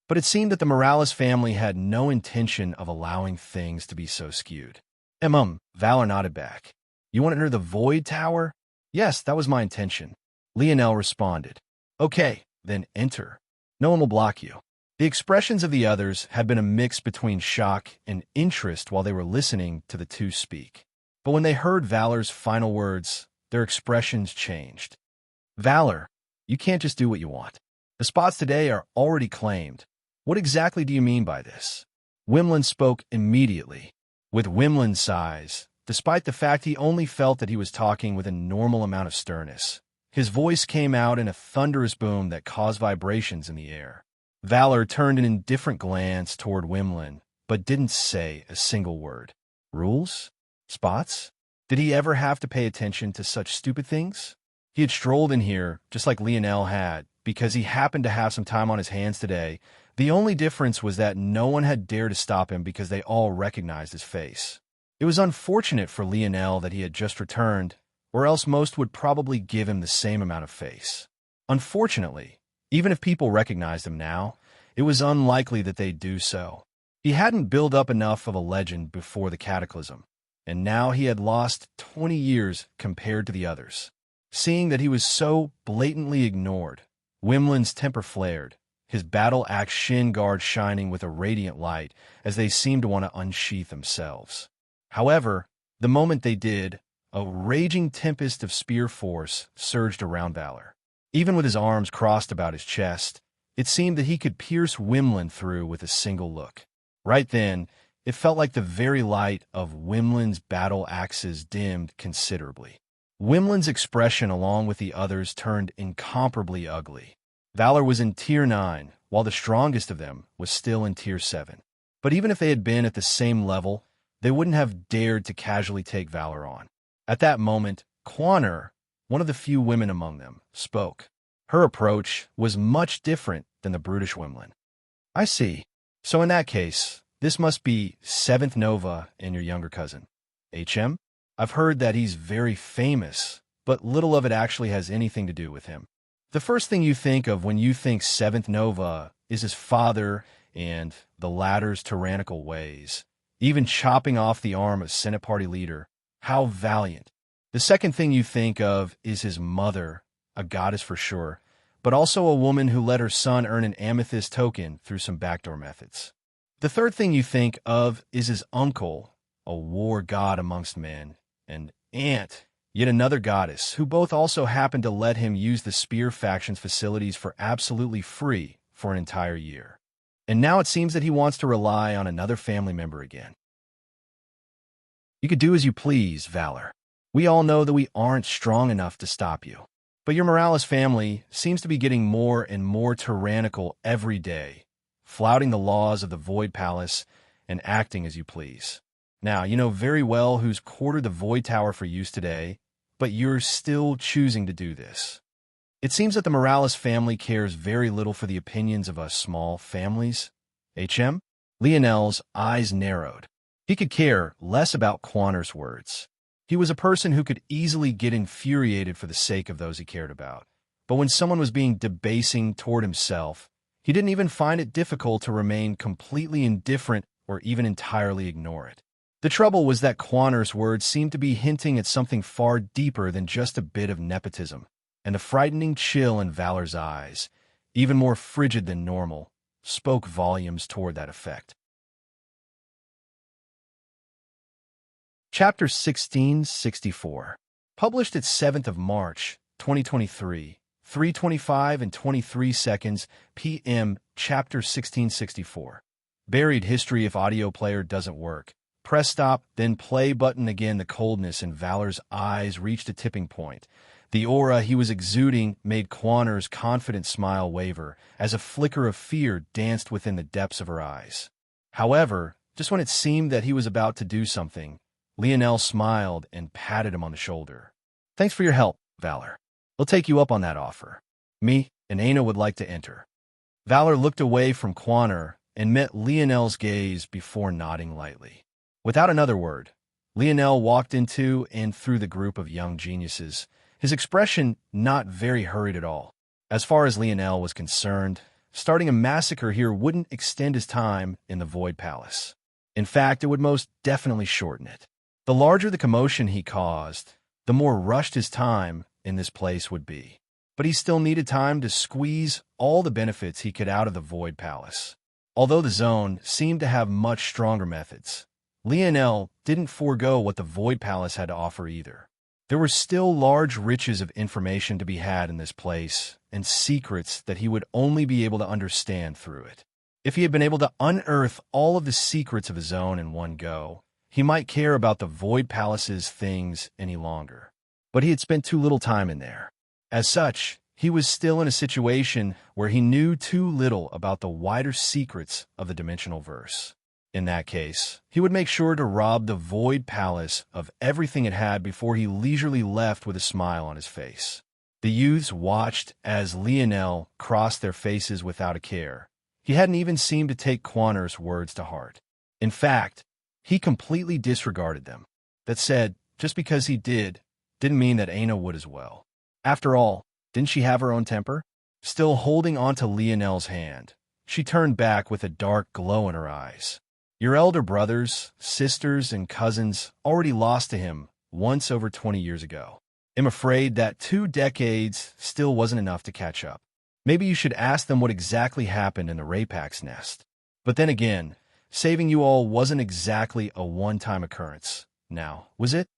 But it seemed that the Morales family had no intention of allowing things to be so skewed. Valor nodded back. You want to enter the Void Tower? Yes, that was my intention. Lionel responded. Okay, then enter. No one will block you. The expressions of the others had been a mix between shock and interest while they were listening to the two speak. But when they heard Valor's final words, their expressions changed. Valor, you can't just do what you want. The spots today are already claimed. What exactly do you mean by this? Wimlin spoke immediately. With Wimlin's size, despite the fact he only felt that he was talking with a normal amount of sternness, his voice came out in a thunderous boom that caused vibrations in the air. Valor turned an indifferent glance toward Wimlin, but didn't say a single word. Rules? Spots? Did he ever have to pay attention to such stupid things? He had strolled in here, just like Lionel had, because he happened to have some time on his hands today. The only difference was that no one had dared to stop him because they all recognized his face. It was unfortunate for Lionel that he had just returned, or else most would probably give him the same amount of face. Unfortunately, even if people recognized him now, it was unlikely that they'd do so. He hadn't built up enough of a legend before the Cataclysm, and now he had lost 20 years compared to the others. Seeing that he was so blatantly ignored, Wimlin's temper flared, his battle-axe shin guard shining with a radiant light as they seemed to want to unsheath themselves. However, the moment they did, a raging tempest of spear force surged around Valor. Even with his arms crossed about his chest, it seemed that he could pierce Wimlin through with a single look. Right then, it felt like the very light of Wimlin's battle axes dimmed considerably. Wimlin's expression along with the others turned incomparably ugly. Valor was in Tier 9, while the strongest of them was still in Tier 7. But even if they had been at the same level, they wouldn't have dared to casually take Valor on. At that moment, Quaner, one of the few women among them, spoke. Her approach was much different than the brutish Wimlin. I see. So in that case, this must be 7th Nova and your younger cousin. HM? I've heard that he's very famous, but little of it actually has anything to do with him. The first thing you think of when you think 7th Nova is his father and the latter's tyrannical ways, even chopping off the arm of Senate Party leader. How valiant. The second thing you think of is his mother, a goddess for sure, but also a woman who let her son earn an amethyst token through some backdoor methods. The third thing you think of is his uncle, a war god amongst men, and aunt, yet another goddess, who both also happened to let him use the Spear faction's facilities for absolutely free for an entire year. And now it seems that he wants to rely on another family member again. You could do as you please, Valor. We all know that we aren't strong enough to stop you. But your Morales family seems to be getting more and more tyrannical every day, flouting the laws of the Void Palace and acting as you please. Now, you know very well who's quartered the Void Tower for use today, but you're still choosing to do this. It seems that the Morales family cares very little for the opinions of us small families. HM? Lionel's eyes narrowed. He could care less about Quaner's words. He was a person who could easily get infuriated for the sake of those he cared about, but when someone was being debasing toward himself, he didn't even find it difficult to remain completely indifferent or even entirely ignore it. The trouble was that Quaner's words seemed to be hinting at something far deeper than just a bit of nepotism, and the frightening chill in Valor's eyes, even more frigid than normal, spoke volumes toward that effect. Chapter 1664. Published at 7th of March, 2023, 3:25 and 23 seconds p.m. Chapter 1664. Buried history. If audio player doesn't work, press stop, then play button again. The coldness in Valor's eyes reached a tipping point. The aura he was exuding made Quaner's confident smile waver as a flicker of fear danced within the depths of her eyes. However, just when it seemed that he was about to do something, Lionel smiled and patted him on the shoulder. "Thanks for your help, Valor. I'll take you up on that offer. Me and Aina would like to enter." Valor looked away from Quaner and met Lionel's gaze before nodding lightly. Without another word, Lionel walked into and through the group of young geniuses, his expression not very hurried at all. As far as Lionel was concerned, starting a massacre here wouldn't extend his time in the Void Palace. In fact, it would most definitely shorten it. The larger the commotion he caused, the more rushed his time in this place would be. But he still needed time to squeeze all the benefits he could out of the Void Palace. Although the zone seemed to have much stronger methods, Lionel didn't forego what the Void Palace had to offer either. There were still large riches of information to be had in this place, and secrets that he would only be able to understand through it. If he had been able to unearth all of the secrets of the zone in one go, he might care about the Void Palace's things any longer. But he had spent too little time in there. As such, he was still in a situation where he knew too little about the wider secrets of the dimensional verse. In that case, he would make sure to rob the Void Palace of everything it had before he leisurely left with a smile on his face. The youths watched as Lionel crossed their faces without a care. He hadn't even seemed to take Quaner's words to heart. In fact, he completely disregarded them. That said, just because he didn't mean that Aina would as well. After all, didn't she have her own temper? Still holding onto Lionel's hand, she turned back with a dark glow in her eyes. "Your elder brothers, sisters, and cousins already lost to him once over 20 years ago. I'm afraid that 2 decades still wasn't enough to catch up. Maybe you should ask them what exactly happened in the Rapak's nest. But then again, saving you all wasn't exactly a one-time occurrence. Now, was it?"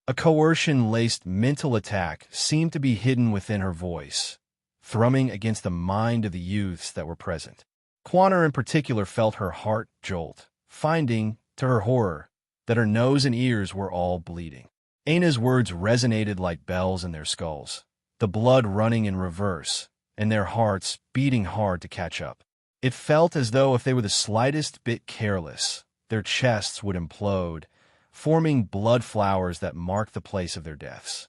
A coercion-laced mental attack seemed to be hidden within her voice, thrumming against the mind of the youths that were present. Quaner in particular felt her heart jolt, finding, to her horror, that her nose and ears were all bleeding. Aina's words resonated like bells in their skulls, the blood running in reverse, and their hearts beating hard to catch up. It felt as though if they were the slightest bit careless, their chests would implode, forming blood flowers that marked the place of their deaths.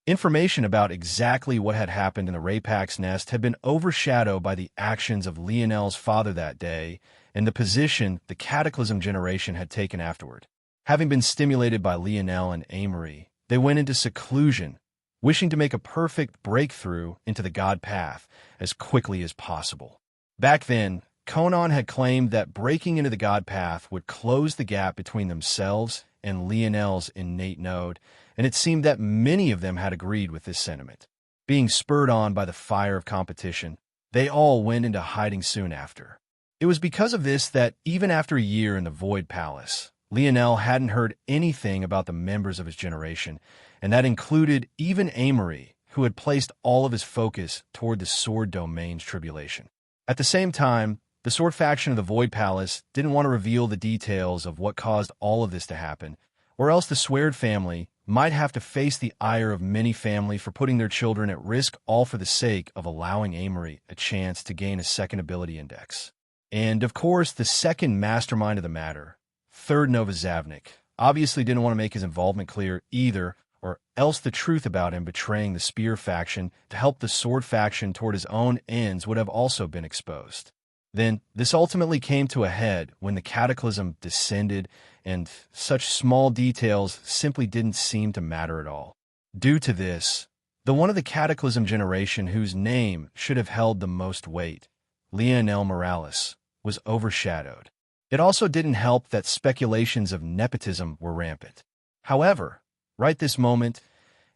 Information about exactly what had happened in the Rapak's nest had been overshadowed by the actions of Lionel's father that day and the position the Cataclysm generation had taken afterward. Having been stimulated by Lionel and Amory, they went into seclusion, wishing to make a perfect breakthrough into the God path as quickly as possible. Back then, Conan had claimed that breaking into the God path would close the gap between themselves and Lionel's innate node, and it seemed that many of them had agreed with this sentiment. Being spurred on by the fire of competition, they all went into hiding soon after. It was because of this that even after a year in the Void Palace, Lionel hadn't heard anything about the members of his generation, and that included even Amory, who had placed all of his focus toward the Sword Domain's tribulation. At the same time, the Sword faction of the Void Palace didn't want to reveal the details of what caused all of this to happen, or else the Sword family might have to face the ire of many families for putting their children at risk, all for the sake of allowing Amory a chance to gain a second ability index. And, of course, the second mastermind of the matter, Third Novozavnik, obviously didn't want to make his involvement clear either, or else the truth about him betraying the Spear faction to help the Sword faction toward his own ends would have also been exposed. Then, this ultimately came to a head when the Cataclysm descended, and such small details simply didn't seem to matter at all. Due to this, The one of the Cataclysm generation whose name should have held the most weight, Lionel Morales, was overshadowed. It also didn't help that speculations of nepotism were rampant. However, right this moment,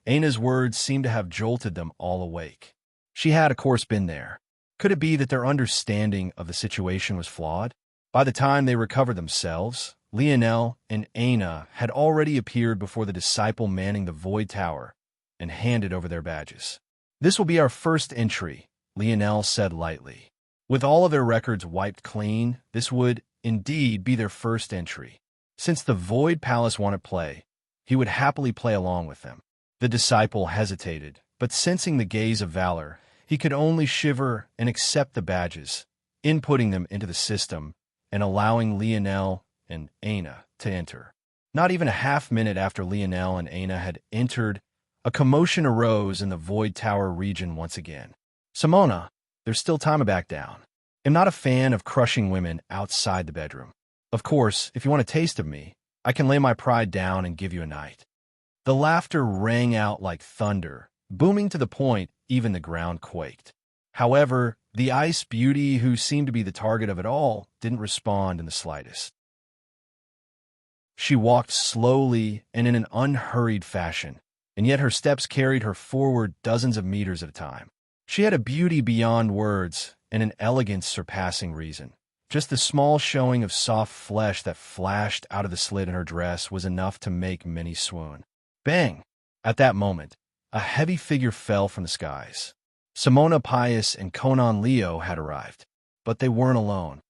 Aina's words seemed to have jolted them all awake. She had, of course, been there. Could it be that their understanding of the situation was flawed? By the time they recovered themselves, Lionel and Aina had already appeared before the disciple manning the Void Tower and handed over their badges. "This will be our first entry," Lionel said lightly. With all of their records wiped clean, this would, indeed, be their first entry. Since the Void Palace wanted play, he would happily play along with them. The disciple hesitated, but sensing the gaze of Valor, he could only shiver and accept the badges, inputting them into the system and allowing Lionel and Aina to enter. Not even a half-minute after Lionel and Aina had entered, a commotion arose in the Void Tower region once again. "Simona, there's still time to back down. I'm not a fan of crushing women outside the bedroom. Of course, if you want a taste of me, I can lay my pride down and give you a night." The laughter rang out like thunder, booming to the point even the ground quaked. However, the ice beauty who seemed to be the target of it all didn't respond in the slightest. She walked slowly and in an unhurried fashion, and yet her steps carried her forward dozens of meters at a time. She had a beauty beyond words and an elegance surpassing reason. Just the small showing of soft flesh that flashed out of the slit in her dress was enough to make many swoon. Bang! At that moment, a heavy figure fell from the skies. Simona Pius and Conan Leo had arrived, but they weren't alone.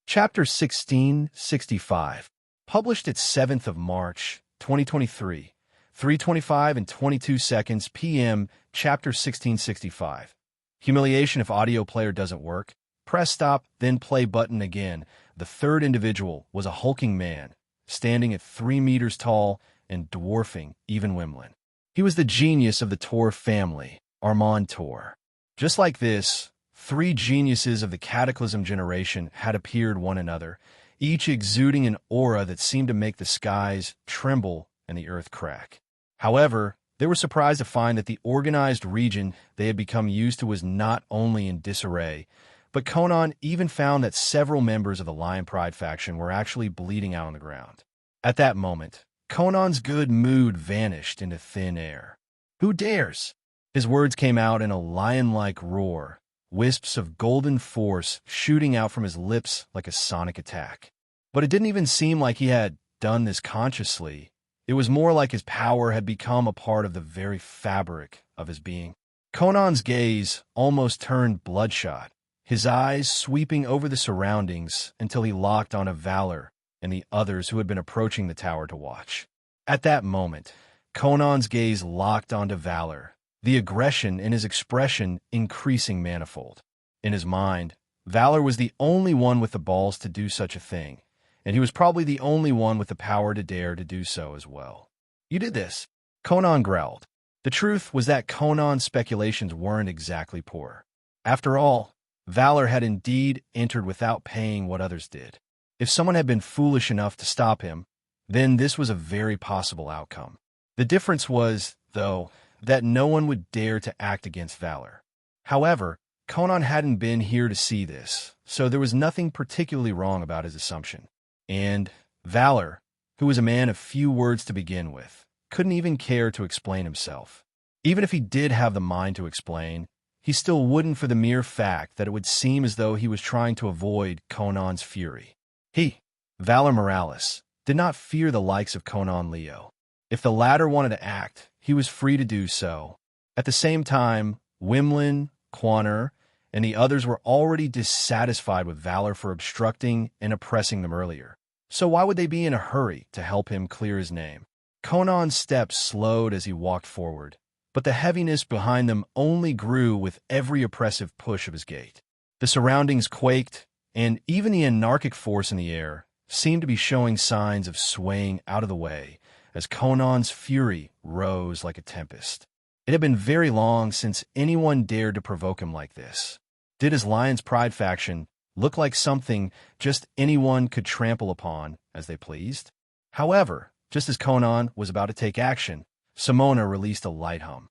Chapter 1665, published at 7th of March, 2023, 3:25 and 22 seconds p.m., Chapter 1665. Humiliation if audio player doesn't work. Press stop, then play button again. The third individual was a hulking man, standing at 3 meters tall and dwarfing even Wimlin. He was the genius of the Tor family, Armand Tor. Just like this, 3 geniuses of the Cataclysm generation had appeared one another, each exuding an aura that seemed to make the skies tremble and the earth crack. However, they were surprised to find that the organized region they had become used to was not only in disarray, but Conan even found that several members of the Lion Pride faction were actually bleeding out on the ground. At that moment, Conan's good mood vanished into thin air. "Who dares?" His words came out in a lion-like roar, wisps of golden force shooting out from his lips like a sonic attack. But it didn't even seem like he had done this consciously. It was more like his power had become a part of the very fabric of his being. Conan's gaze almost turned bloodshot, his eyes sweeping over the surroundings until he locked onto Valor and the others who had been approaching the tower to watch. At that moment, Conan's gaze locked onto Valor, the aggression in his expression increasing manifold. In his mind, Valor was the only one with the balls to do such a thing, and he was probably the only one with the power to dare to do so as well. "You did this," Conan growled. The truth was that Conan's speculations weren't exactly poor. After all, Valor had indeed entered without paying what others did. If someone had been foolish enough to stop him, then this was a very possible outcome. The difference was, though, that no one would dare to act against Valor. However, Conan hadn't been here to see this, so there was nothing particularly wrong about his assumption. And Valor, who was a man of few words to begin with, couldn't even care to explain himself. Even if he did have the mind to explain, he still wouldn't for the mere fact that it would seem as though he was trying to avoid Conan's fury. He, Valor Morales, did not fear the likes of Conan Leo. If the latter wanted to act, he was free to do so. At the same time, Wimlin, Quaner, and the others were already dissatisfied with Valor for obstructing and oppressing them earlier. So why would they be in a hurry to help him clear his name? Conan's steps slowed as he walked forward, but the heaviness behind them only grew with every oppressive push of his gait. The surroundings quaked, and even the anarchic force in the air seemed to be showing signs of swaying out of the way as Conan's fury rose like a tempest. It had been very long since anyone dared to provoke him like this. Did his Lion's Pride faction look like something just anyone could trample upon as they pleased? However, Just as Conan was about to take action, Simona released a light hum.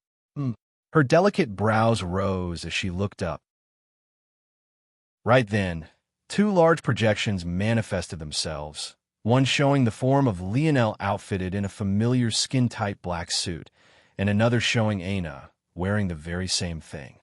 Her delicate brows rose as she looked up. Right then, two large projections manifested themselves, one showing the form of Lionel outfitted in a familiar skin-tight black suit, and another showing Aina, wearing the very same thing.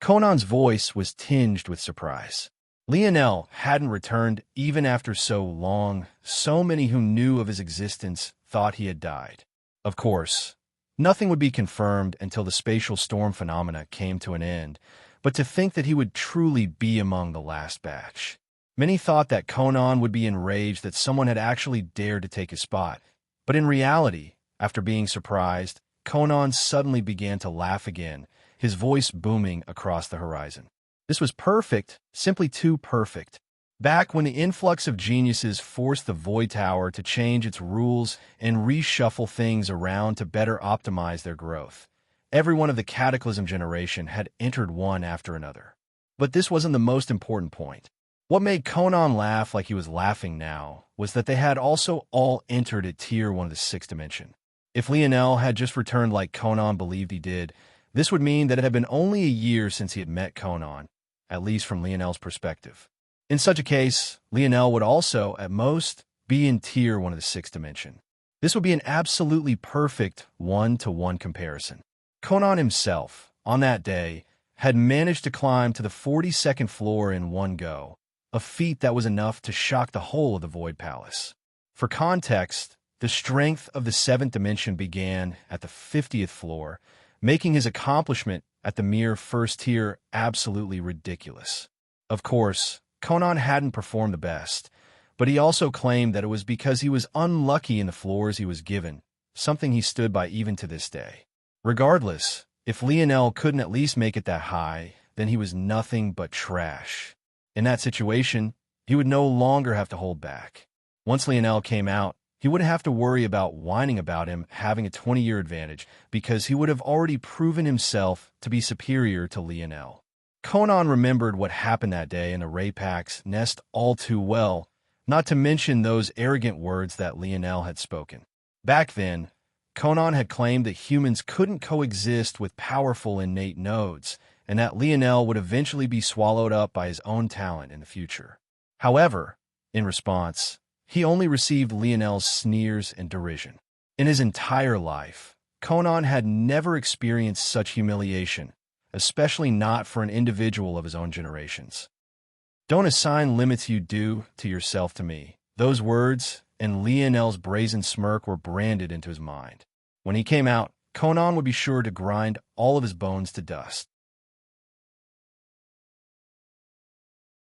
Conan's voice was tinged with surprise. Lionel hadn't returned even after so long. So many who knew of his existence thought he had died. Of course, nothing would be confirmed until the spatial storm phenomena came to an end, but to think that he would truly be among the last batch. Many thought that Conan would be enraged that someone had actually dared to take his spot, but in reality, after being surprised, Conan suddenly began to laugh again, his voice booming across the horizon. This was perfect, simply too perfect. Back when the influx of geniuses forced the Void Tower to change its rules and reshuffle things around to better optimize their growth, everyone of the Cataclysm generation had entered one after another. But this wasn't the most important point. What made Conan laugh like he was laughing now was that they had also all entered at Tier 1 of the 6th dimension. If Lionel had just returned like Conan believed he did, this would mean that it had been only a year since he had met Conan, at least from Lionel's perspective. In such a case, Lionel would also, at most, be in Tier 1 of the 6th dimension. This would be an absolutely perfect one-to-one comparison. Conan himself, on that day, had managed to climb to the 42nd floor in one go, a feat that was enough to shock the whole of the Void Palace. For context, the strength of the 7th dimension began at the 50th floor, making his accomplishment at the mere first tier absolutely ridiculous. Of course, Conan hadn't performed the best, but he also claimed that it was because he was unlucky in the floors he was given, something he stood by even to this day. Regardless, if Lionel couldn't at least make it that high, then he was nothing but trash. In that situation, he would no longer have to hold back. Once Lionel came out, he wouldn't have to worry about whining about him having a 20-year advantage because he would have already proven himself to be superior to Lionel. Conan remembered what happened that day in the Raypack's nest all too well, not to mention those arrogant words that Lionel had spoken. Back then, Conan had claimed that humans couldn't coexist with powerful innate nodes, and that Lionel would eventually be swallowed up by his own talent in the future. However, in response, he only received Lionel's sneers and derision. In his entire life, Conan had never experienced such humiliation, especially not for an individual of his own generations. "Don't assign limits you do to yourself to me." Those words and Lionel's brazen smirk were branded into his mind. When he came out, Conan would be sure to grind all of his bones to dust.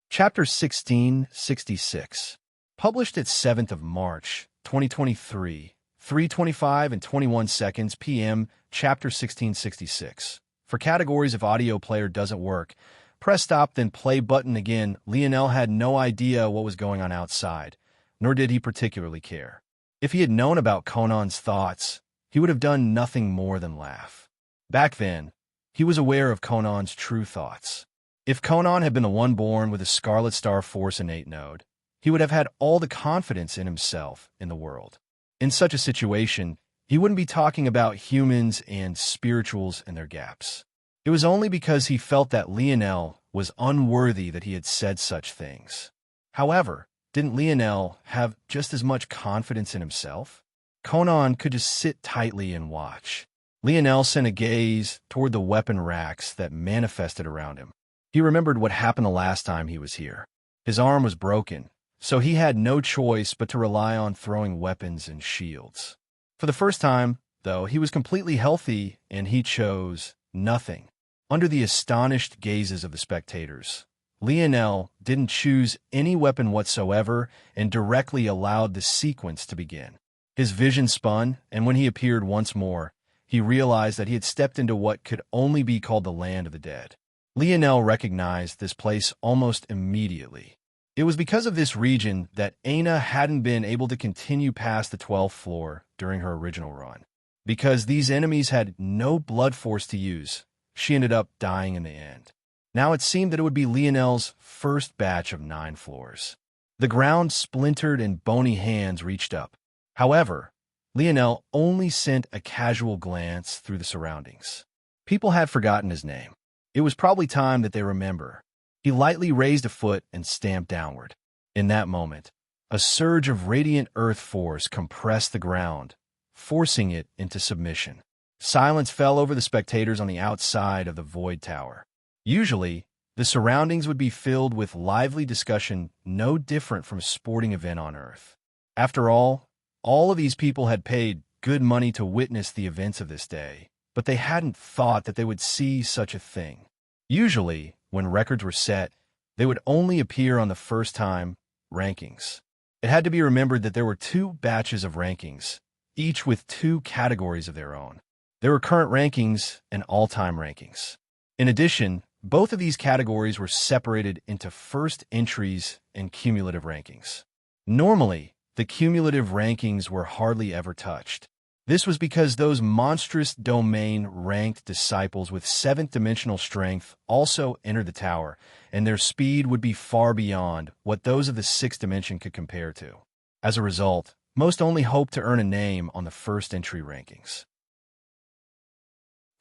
Chapter 1666. Published at 7th of March, 2023, 3:25 and 21 seconds p.m., Chapter 1666. For categories if audio player doesn't work, press stop then play button again. Lionel had no idea what was going on outside, nor did he particularly care. If he had known about Conan's thoughts, he would have done nothing more than laugh. Back then, he was aware of Conan's true thoughts. If Conan had been the one born with a Scarlet Star Force innate node, he would have had all the confidence in himself in the world. In such a situation, he wouldn't be talking about humans and spirituals and their gaps. It was only because he felt that Lionel was unworthy that he had said such things. However, didn't Lionel have just as much confidence in himself? Conan could just sit tightly and watch. Lionel sent a gaze toward the weapon racks that manifested around him. He remembered what happened the last time he was here. His arm was broken, so he had no choice but to rely on throwing weapons and shields. For the first time, though, he was completely healthy, and he chose nothing. Under the astonished gazes of the spectators, Lionel didn't choose any weapon whatsoever and directly allowed the sequence to begin. His vision spun, and when he appeared once more, he realized that he had stepped into what could only be called the land of the dead. Lionel recognized this place almost immediately. It was because of this region that Aina hadn't been able to continue past the 12th floor during her original run. Because these enemies had no blood force to use, she ended up dying in the end. Now it seemed that it would be Lionel's first batch of 9 floors. The ground splintered and bony hands reached up. However, Lionel only sent a casual glance through the surroundings. People had forgotten his name. It was probably time that they remember. He lightly raised a foot and stamped downward. In that moment, a surge of radiant earth force compressed the ground, forcing it into submission. Silence fell over the spectators on the outside of the void tower. Usually, the surroundings would be filled with lively discussion no different from a sporting event on Earth. After all of these people had paid good money to witness the events of this day, but they hadn't thought that they would see such a thing. Usually, when records were set, they would only appear on the first-time rankings. It had to be remembered that there were two batches of rankings, each with two categories of their own. There were current rankings and all-time rankings. In addition, both of these categories were separated into first entries and cumulative rankings. Normally, the cumulative rankings were hardly ever touched. This was because those monstrous domain-ranked disciples with seventh-dimensional strength also entered the tower, and their speed would be far beyond what those of the sixth dimension could compare to. As a result, most only hoped to earn a name on the first entry rankings.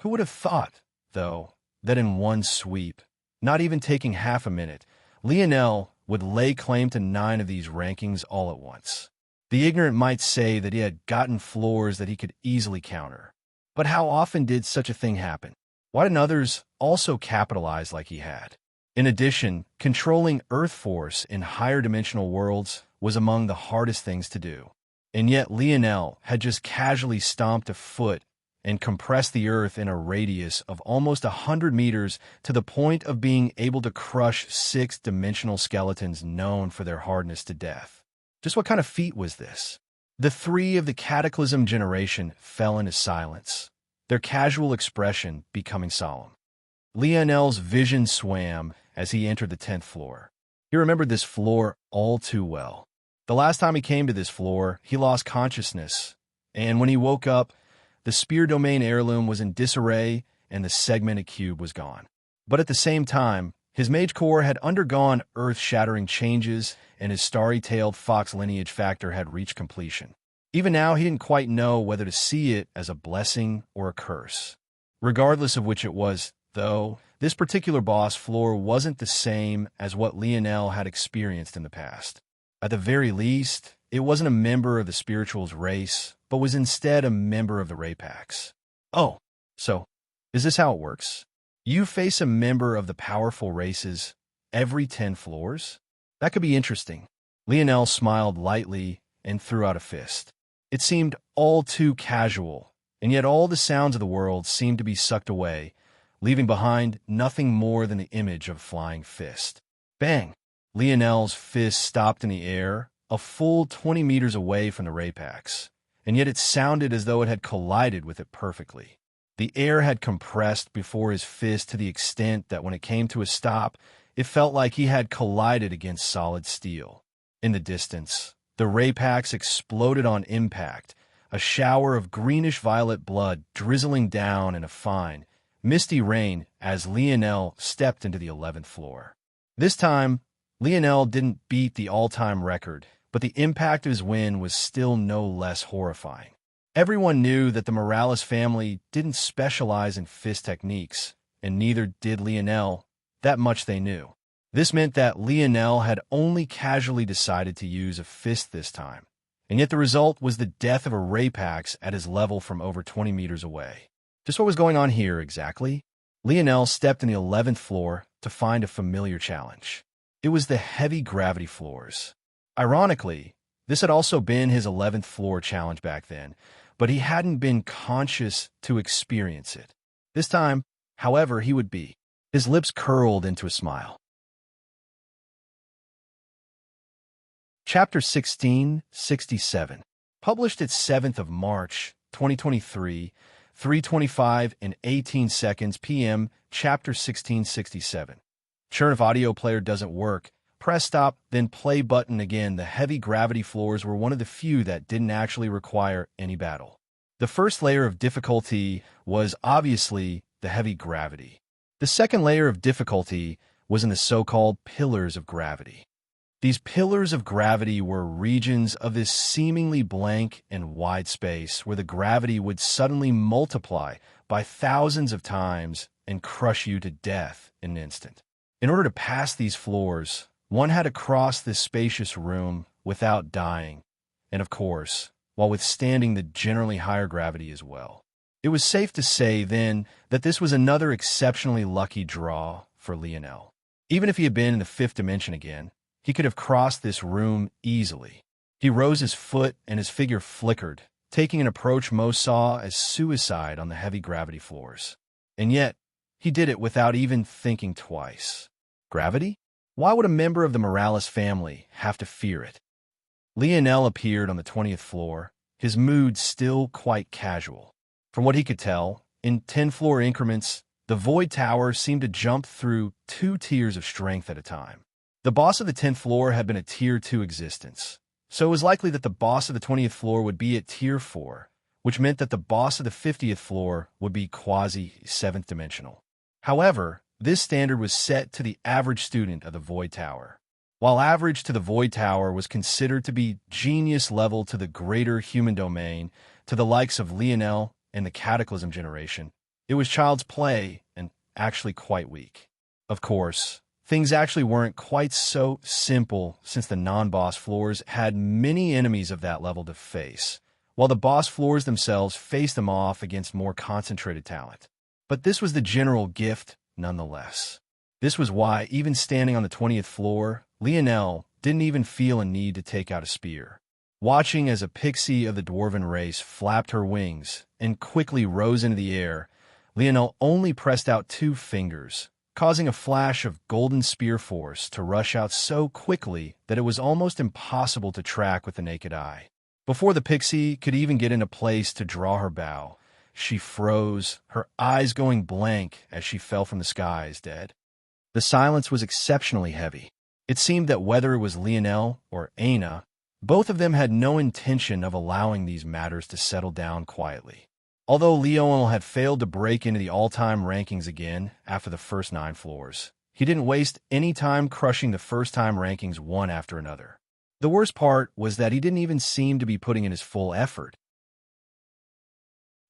Who would have thought, though, that in one sweep, not even taking half a minute, Lionel would lay claim to 9 of these rankings all at once? The ignorant might say that he had gotten floors that he could easily counter. But how often did such a thing happen? Why didn't others also capitalize like he had? In addition, controlling Earth force in higher dimensional worlds was among the hardest things to do. And yet Lionel had just casually stomped a foot and compressed the Earth in a radius of almost 100 meters to the point of being able to crush sixth-dimensional skeletons known for their hardness to death. Just what kind of feat was this? The 3 of the Cataclysm generation fell into silence, their casual expression becoming solemn. Lionel's vision swam as he entered the 10th floor. He remembered this floor all too well. The last time he came to this floor, he lost consciousness, and when he woke up, the Spear Domain heirloom was in disarray and the segmented cube was gone. But at the same time, his mage core had undergone earth-shattering changes and his starry-tailed fox lineage factor had reached completion. Even now, he didn't quite know whether to see it as a blessing or a curse. Regardless of which it was, though, this particular boss floor wasn't the same as what Lionel had experienced in the past. At the very least, it wasn't a member of the spirituals race, but was instead a member of the Rapax. Oh, so, is this how it works? You face a member of the powerful races every 10 floors? That could be interesting. Lionel smiled lightly and threw out a fist. It seemed all too casual, and yet all the sounds of the world seemed to be sucked away, leaving behind nothing more than the image of a flying fist. Bang! Lionel's fist stopped in the air, a full 20 meters away from the Rapax, and yet it sounded as though it had collided with it perfectly. The air had compressed before his fist to the extent that when it came to a stop, it felt like he had collided against solid steel. In the distance, the Rapax exploded on impact, a shower of greenish-violet blood drizzling down in a fine, misty rain as Lionel stepped into the 11th floor. This time, Lionel didn't beat the all-time record, but the impact of his win was still no less horrifying. Everyone knew that the Morales family didn't specialize in fist techniques, and neither did Lionel. That much they knew. This meant that Lionel had only casually decided to use a fist this time, and yet the result was the death of a Rapax at his level from over 20 meters away. Just what was going on here exactly? Lionel stepped in the 11th floor to find a familiar challenge. It was the heavy gravity floors. Ironically, this had also been his 11th floor challenge back then, but he hadn't been conscious to experience it. This time, however, he would be. His lips curled into a smile. Chapter 1667. Published at 7th of March, 2023, 3:25 and 18 seconds p.m., Chapter 1667. Sure, if audio player doesn't work, press stop, then play button again. The heavy gravity floors were one of the few that didn't actually require any battle. The first layer of difficulty was obviously the heavy gravity. The second layer of difficulty was in the so-called pillars of gravity. These pillars of gravity were regions of this seemingly blank and wide space where the gravity would suddenly multiply by thousands of times and crush you to death in an instant. In order to pass these floors, one had to cross this spacious room without dying, and of course, while withstanding the generally higher gravity as well. It was safe to say, then, that this was another exceptionally lucky draw for Lionel. Even if he had been in the fifth dimension again, he could have crossed this room easily. He rose his foot and his figure flickered, taking an approach most saw as suicide on the heavy gravity floors. And yet, he did it without even thinking twice. Gravity? Why would a member of the Morales family have to fear it? Lionel appeared on the 20th floor, his mood still quite casual. From what he could tell, in 10-floor increments, the Void Tower seemed to jump through 2 tiers of strength at a time. The boss of the 10th floor had been a Tier 2 existence, so it was likely that the boss of the 20th floor would be at Tier 4, which meant that the boss of the 50th floor would be quasi-7th dimensional. However, this standard was set to the average student of the Void Tower. While average to the Void Tower was considered to be genius level to the greater human domain, to the likes of Lionel and the Cataclysm generation, it was child's play and actually quite weak. Of course, things actually weren't quite so simple since the non-boss floors had many enemies of that level to face, while the boss floors themselves faced them off against more concentrated talent. But this was the general gift nonetheless. This was why, even standing on the 20th floor, Lionel didn't even feel a need to take out a spear. Watching as a pixie of the dwarven race flapped her wings and quickly rose into the air, Lionel only pressed out 2 fingers, causing a flash of golden spear force to rush out so quickly that it was almost impossible to track with the naked eye. Before the pixie could even get into place to draw her bow, she froze, her eyes going blank as she fell from the skies dead. The silence was exceptionally heavy. It seemed that whether it was Lionel or Aina, both of them had no intention of allowing these matters to settle down quietly. Although Lionel had failed to break into the all-time rankings again after the first 9 floors, he didn't waste any time crushing the first-time rankings one after another. The worst part was that he didn't even seem to be putting in his full effort.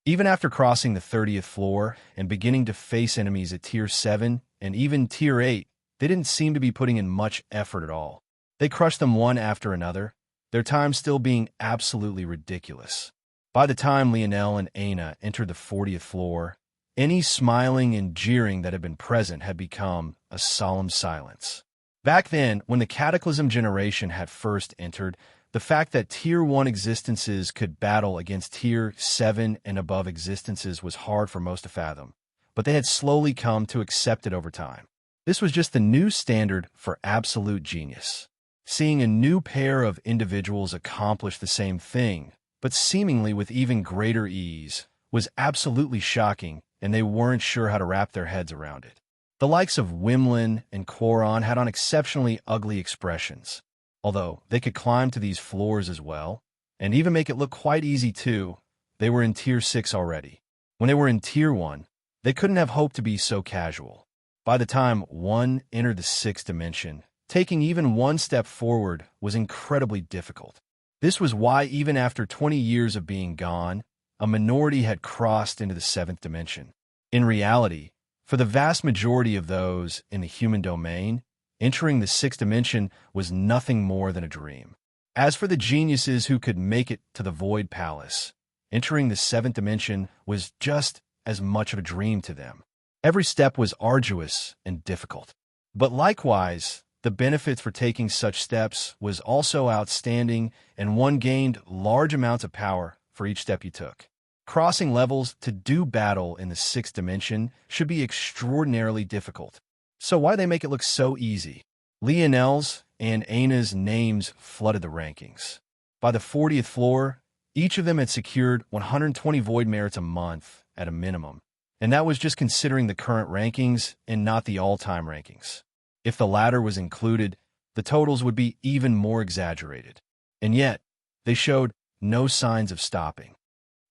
Even after crossing the 30th floor and beginning to face enemies at Tier 7 and even Tier 8, they didn't seem to be putting in much effort at all. They crushed them one after another, their time still being absolutely ridiculous. By the time Lionel and Aina entered the 40th floor, any smiling and jeering that had been present had become a solemn silence. Back then, when the Cataclysm generation had first entered, the fact that Tier 1 existences could battle against Tier 7 and above existences was hard for most to fathom, but they had slowly come to accept it over time. This was just the new standard for absolute genius. Seeing a new pair of individuals accomplish the same thing, but seemingly with even greater ease, was absolutely shocking, and they weren't sure how to wrap their heads around it. The likes of Wimlin and Quoron had on exceptionally ugly expressions, although they could climb to these floors as well, and even make it look quite easy too. They were in Tier 6 already. When they were in Tier 1, they couldn't have hoped to be so casual. By the time one entered the 6th dimension, taking even one step forward was incredibly difficult. This was why even after 20 years of being gone, a minority had crossed into the 7th dimension. In reality, for the vast majority of those in the human domain, entering the 6th dimension was nothing more than a dream. As for the geniuses who could make it to the Void Palace, entering the 7th dimension was just as much of a dream to them. Every step was arduous and difficult. But likewise, the benefits for taking such steps was also outstanding, and one gained large amounts of power for each step you took. Crossing levels to do battle in the 6th dimension should be extraordinarily difficult. So why they make it look so easy? Lionel's and Aina's names flooded the rankings. By the 40th floor, each of them had secured 120 void merits a month at a minimum, and that was just considering the current rankings and not the all-time rankings. If the latter was included, the totals would be even more exaggerated. And yet, they showed no signs of stopping.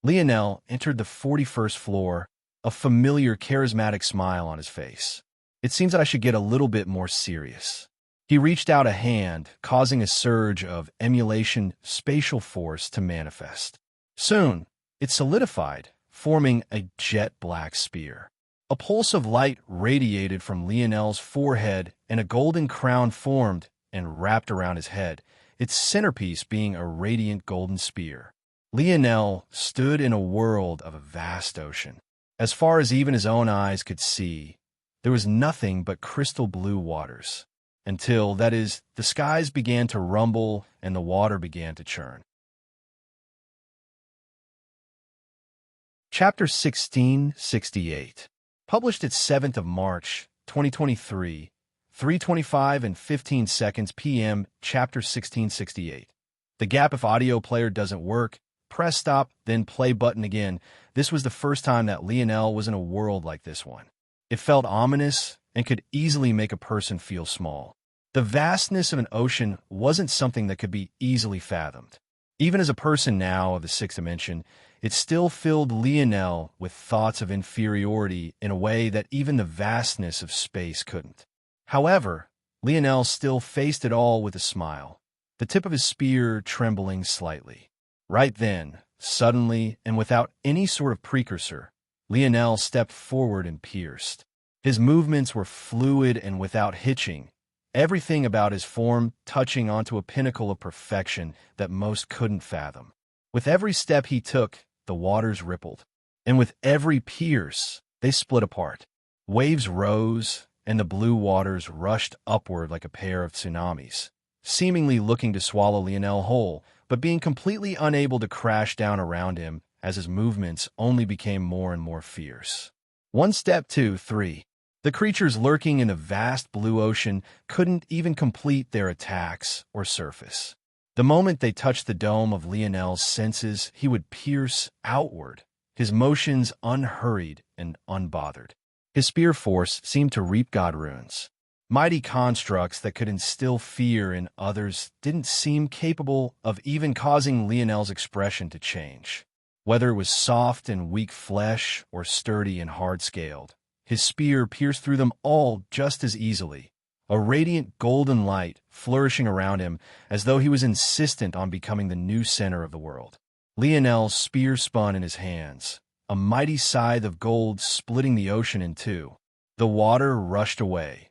Lionel entered the 41st floor, a familiar charismatic smile on his face. It seems that I should get a little bit more serious. He reached out a hand, causing a surge of emulation spatial force to manifest. Soon, it solidified, forming a jet-black spear. A pulse of light radiated from Lionel's forehead, and a golden crown formed and wrapped around his head, its centerpiece being a radiant golden spear. Lionel stood in a world of a vast ocean. As far as even his own eyes could see, there was nothing but crystal blue waters. Until, that is, the skies began to rumble and the water began to churn. Chapter 1668. Published at 7th of March, 2023, 3:25 and 15 seconds p.m. Chapter 1668. The gap if audio player doesn't work, press stop, then play button again. This was the first time that Lionel was in a world like this one. It felt ominous and could easily make a person feel small. The vastness of an ocean wasn't something that could be easily fathomed. Even as a person now of the sixth dimension, it still filled Lionel with thoughts of inferiority in a way that even the vastness of space couldn't. However, Lionel still faced it all with a smile, the tip of his spear trembling slightly. Right then, suddenly, and without any sort of precursor, Lionel stepped forward and pierced. His movements were fluid and without hitching, everything about his form touching onto a pinnacle of perfection that most couldn't fathom. With every step he took, the waters rippled, and with every pierce, they split apart. Waves rose, and the blue waters rushed upward like a pair of tsunamis, seemingly looking to swallow Lionel whole, but being completely unable to crash down around him as his movements only became more and more fierce. 1 step, 2, 3. The creatures lurking in the vast blue ocean couldn't even complete their attacks or surface. The moment they touched the dome of Lionel's senses, he would pierce outward, his motions unhurried and unbothered. His spear force seemed to reap god runes. Mighty constructs that could instill fear in others didn't seem capable of even causing Lionel's expression to change. Whether it was soft and weak flesh or sturdy and hard-scaled, his spear pierced through them all just as easily, a radiant golden light flourishing around him as though he was insistent on becoming the new center of the world. Lionel's spear spun in his hands, a mighty scythe of gold splitting the ocean in two. The water rushed away,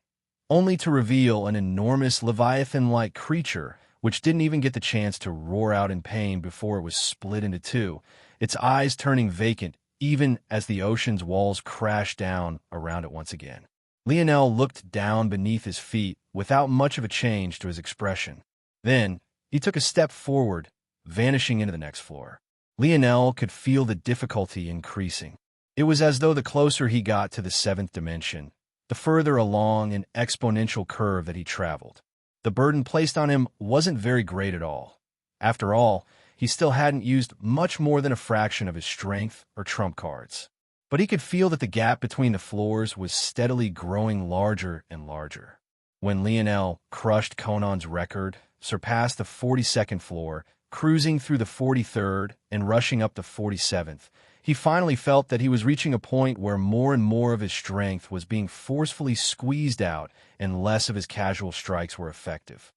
only to reveal an enormous leviathan-like creature which didn't even get the chance to roar out in pain before it was split into two, its eyes turning vacant even as the ocean's walls crashed down around it once again. Lionel looked down beneath his feet without much of a change to his expression. Then, he took a step forward, vanishing into the next floor. Lionel could feel the difficulty increasing. It was as though the closer he got to the seventh dimension, the further along an exponential curve that he traveled. The burden placed on him wasn't very great at all. After all, he still hadn't used much more than a fraction of his strength or trump cards. But he could feel that the gap between the floors was steadily growing larger and larger. When Lionel crushed Conan's record, surpassed the 42nd floor, cruising through the 43rd and rushing up the 47th, he finally felt that he was reaching a point where more and more of his strength was being forcefully squeezed out and less of his casual strikes were effective.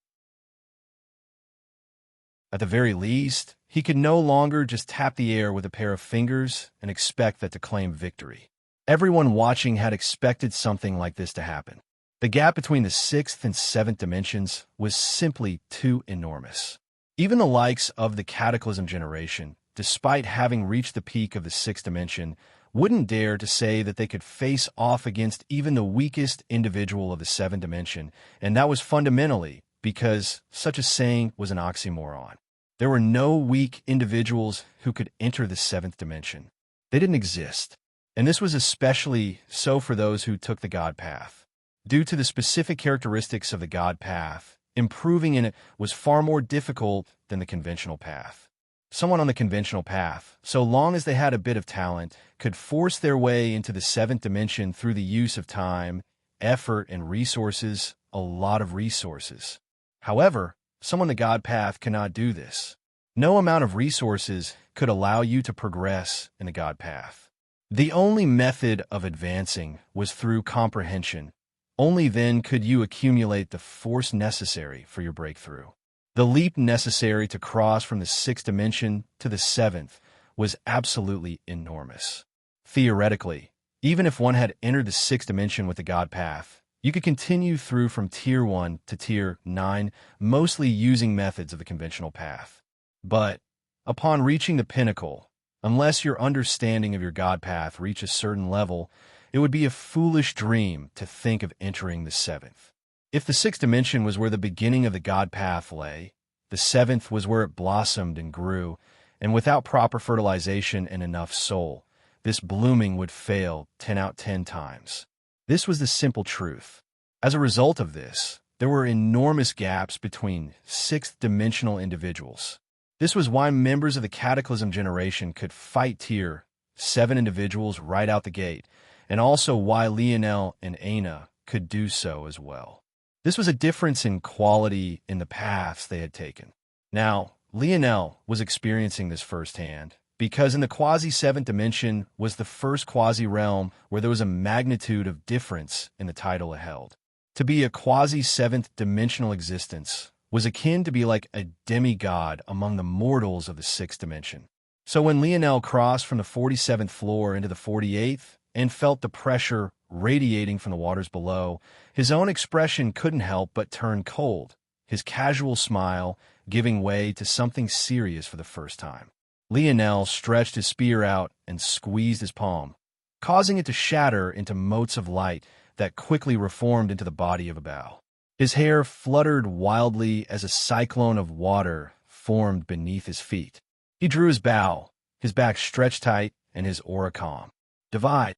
At the very least, he could no longer just tap the air with a pair of fingers and expect that to claim victory. Everyone watching had expected something like this to happen. The gap between the sixth and seventh dimensions was simply too enormous. Even the likes of the Cataclysm generation, despite having reached the peak of the sixth dimension, wouldn't dare to say that they could face off against even the weakest individual of the seventh dimension, and that was fundamentally because such a saying was an oxymoron. There were no weak individuals who could enter the seventh dimension. They didn't exist. And this was especially so for those who took the God path. Due to the specific characteristics of the God path, improving in it was far more difficult than the conventional path. Someone on the conventional path, so long as they had a bit of talent, could force their way into the seventh dimension through the use of time, effort, and resources, a lot of resources. However, someone on the God path cannot do this. No amount of resources could allow you to progress in the God path. The only method of advancing was through comprehension, Only then could you accumulate the force necessary for your breakthrough. The leap necessary to cross from the sixth dimension to the seventh was absolutely enormous. Theoretically, even if one had entered the sixth dimension with the God Path, you could continue through from Tier 1 to Tier 9, mostly using methods of the conventional path. But, upon reaching the pinnacle, unless your understanding of your God Path reached a certain level, it would be a foolish dream to think of entering the seventh. If the sixth dimension was where the beginning of the God Path lay, the seventh was where it blossomed and grew, and without proper fertilization and enough soul, this blooming would fail 10 out 10 times. This was the simple truth. As a result of this, there were enormous gaps between sixth-dimensional individuals. This was why members of the Cataclysm generation could fight Tier 7 individuals right out the gate, and also why Lionel and Aina could do so as well. This was a difference in quality in the paths they had taken. Now, Lionel was experiencing this firsthand, because in the quasi-seventh dimension was the first quasi-realm where there was a magnitude of difference in the title it held. To be a quasi-seventh dimensional existence was akin to be like a demigod among the mortals of the sixth dimension. So when Lionel crossed from the 47th floor into the 48th and felt the pressure radiating from the waters below, his own expression couldn't help but turn cold, his casual smile giving way to something serious for the first time. Lionel stretched his spear out and squeezed his palm, causing it to shatter into motes of light that quickly reformed into the body of a bow. His hair fluttered wildly as a cyclone of water formed beneath his feet. He drew his bow, his back stretched tight, and his aura calm. Divide.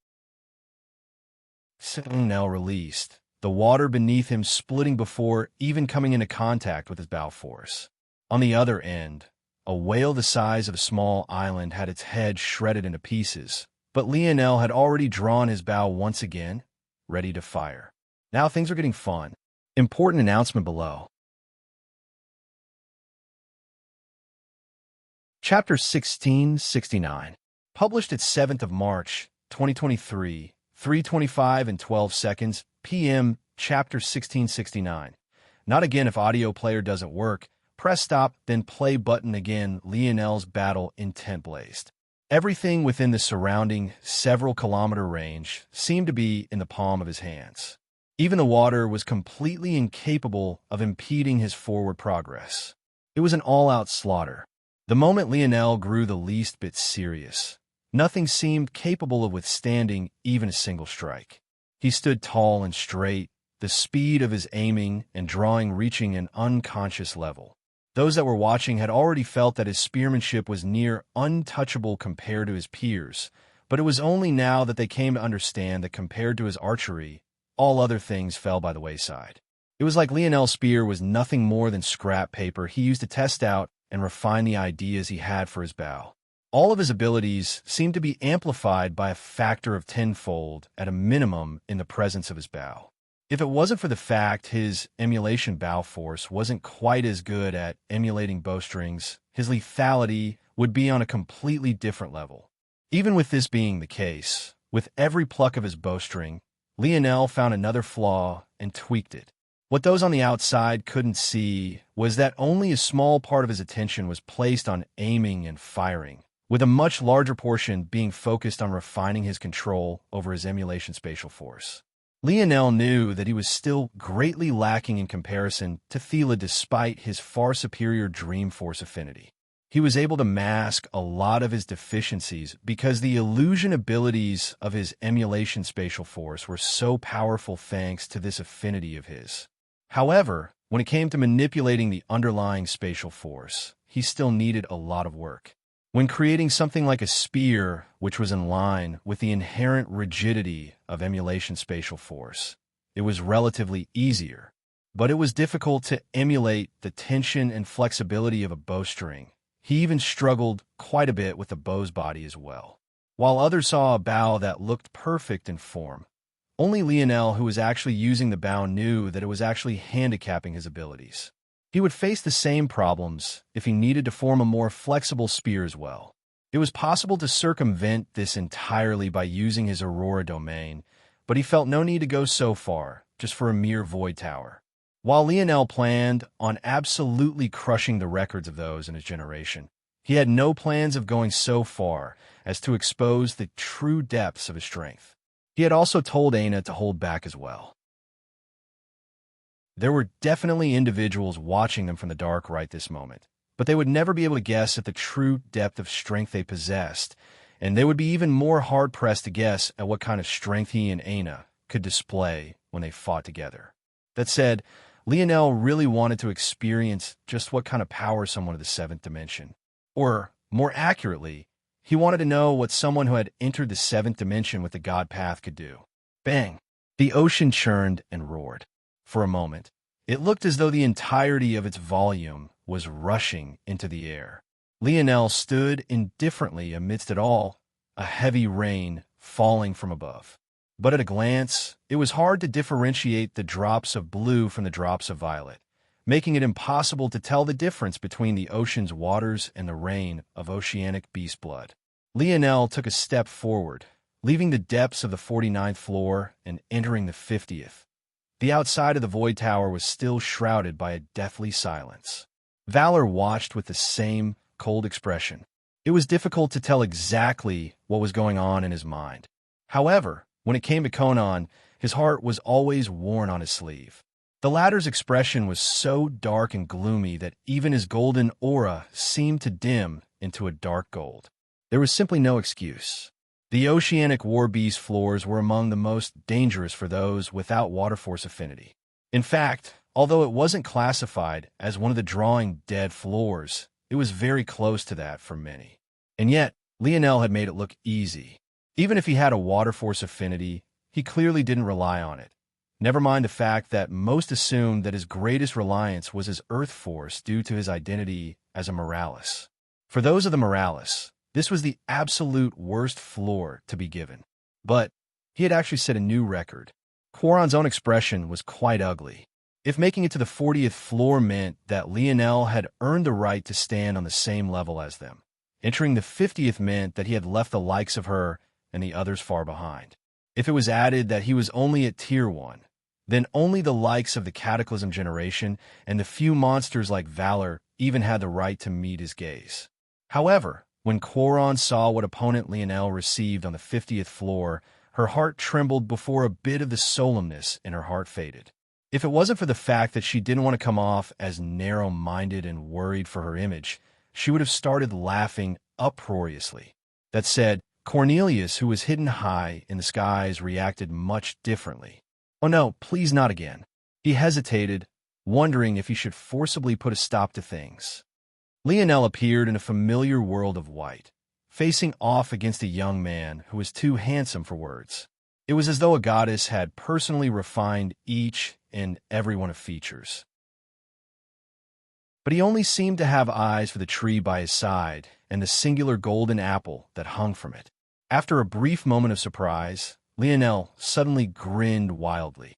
Lionel released, the water beneath him splitting before even coming into contact with his bow force. On the other end, a whale the size of a small island had its head shredded into pieces, but Lionel had already drawn his bow once again, ready to fire. Now things are getting fun. Important announcement below. Chapter 1669. Published at 7th of March, 2023, 3:25 and 12 seconds, p.m., Chapter 1669. Not again if audio player doesn't work. Press stop, then play button again. Lionel's battle intent blazed. Everything within the surrounding several-kilometer range seemed to be in the palm of his hands. Even the water was completely incapable of impeding his forward progress. It was an all-out slaughter. The moment Lionel grew the least bit serious, nothing seemed capable of withstanding even a single strike. He stood tall and straight, the speed of his aiming and drawing reaching an unconscious level. Those that were watching had already felt that his spearmanship was near untouchable compared to his peers, but it was only now that they came to understand that compared to his archery, all other things fell by the wayside. It was like Lionel's spear was nothing more than scrap paper he used to test out and refine the ideas he had for his bow. All of his abilities seemed to be amplified by a factor of tenfold at a minimum in the presence of his bow. If it wasn't for the fact his emulation bow force wasn't quite as good at emulating bowstrings, his lethality would be on a completely different level. Even with this being the case, with every pluck of his bowstring, Lionel found another flaw and tweaked it. What those on the outside couldn't see was that only a small part of his attention was placed on aiming and firing, with a much larger portion being focused on refining his control over his emulation spatial force. Lionel knew that he was still greatly lacking in comparison to Thela despite his far superior dream force affinity. He was able to mask a lot of his deficiencies because the illusion abilities of his emulation spatial force were so powerful thanks to this affinity of his. However, when it came to manipulating the underlying spatial force, he still needed a lot of work. When creating something like a spear, which was in line with the inherent rigidity of emulation spatial force, it was relatively easier, but it was difficult to emulate the tension and flexibility of a bowstring. He even struggled quite a bit with the bow's body as well. While others saw a bow that looked perfect in form, only Lionel, who was actually using the bow, knew that it was actually handicapping his abilities. He would face the same problems if he needed to form a more flexible spear as well. It was possible to circumvent this entirely by using his Aurora domain, but he felt no need to go so far, just for a mere void tower. While Lionel planned on absolutely crushing the records of those in his generation, he had no plans of going so far as to expose the true depths of his strength. He had also told Aina to hold back as well. There were definitely individuals watching them from the dark right this moment, but they would never be able to guess at the true depth of strength they possessed, and they would be even more hard-pressed to guess at what kind of strength he and Aina could display when they fought together. That said, Lionel really wanted to experience just what kind of power someone of the seventh dimension. Or, more accurately, he wanted to know what someone who had entered the seventh dimension with the God Path could do. Bang! The ocean churned and roared. For a moment, it looked as though the entirety of its volume was rushing into the air. Lionel stood indifferently amidst it all, a heavy rain falling from above. But at a glance, it was hard to differentiate the drops of blue from the drops of violet, making it impossible to tell the difference between the ocean's waters and the rain of oceanic beast blood. Lionel took a step forward, leaving the depths of the 49th floor and entering the 50th. The outside of the void tower was still shrouded by a deathly silence. Valor watched with the same cold expression. It was difficult to tell exactly what was going on in his mind. However, when it came to Conan, his heart was always worn on his sleeve. The latter's expression was so dark and gloomy that even his golden aura seemed to dim into a dark gold. There was simply no excuse. The oceanic war beast floors were among the most dangerous for those without water force affinity. In fact, although it wasn't classified as one of the drawing dead floors, it was very close to that for many. And yet, Lionel had made it look easy. Even if he had a water force affinity, he clearly didn't rely on it. Never mind the fact that most assumed that his greatest reliance was his earth force due to his identity as a Moralis. For those of the Moralis, this was the absolute worst floor to be given. But he had actually set a new record. Quaron's own expression was quite ugly. If making it to the 40th floor meant that Lionel had earned the right to stand on the same level as them, entering the 50th meant that he had left the likes of her and the others far behind. If it was added that he was only at Tier 1, then only the likes of the Cataclysm generation and the few monsters like Valor even had the right to meet his gaze. However, when Quaron saw what opponent Lionel received on the 50th floor, her heart trembled before a bit of the solemnness in her heart faded. If it wasn't for the fact that she didn't want to come off as narrow-minded and worried for her image, she would have started laughing uproariously. That said, Cornelius, who was hidden high in the skies, reacted much differently. Oh no, please not again. He hesitated, wondering if he should forcibly put a stop to things. Lionel appeared in a familiar world of white, facing off against a young man who was too handsome for words. It was as though a goddess had personally refined each and every one of features. But he only seemed to have eyes for the tree by his side and the singular golden apple that hung from it. After a brief moment of surprise, Lionel suddenly grinned wildly.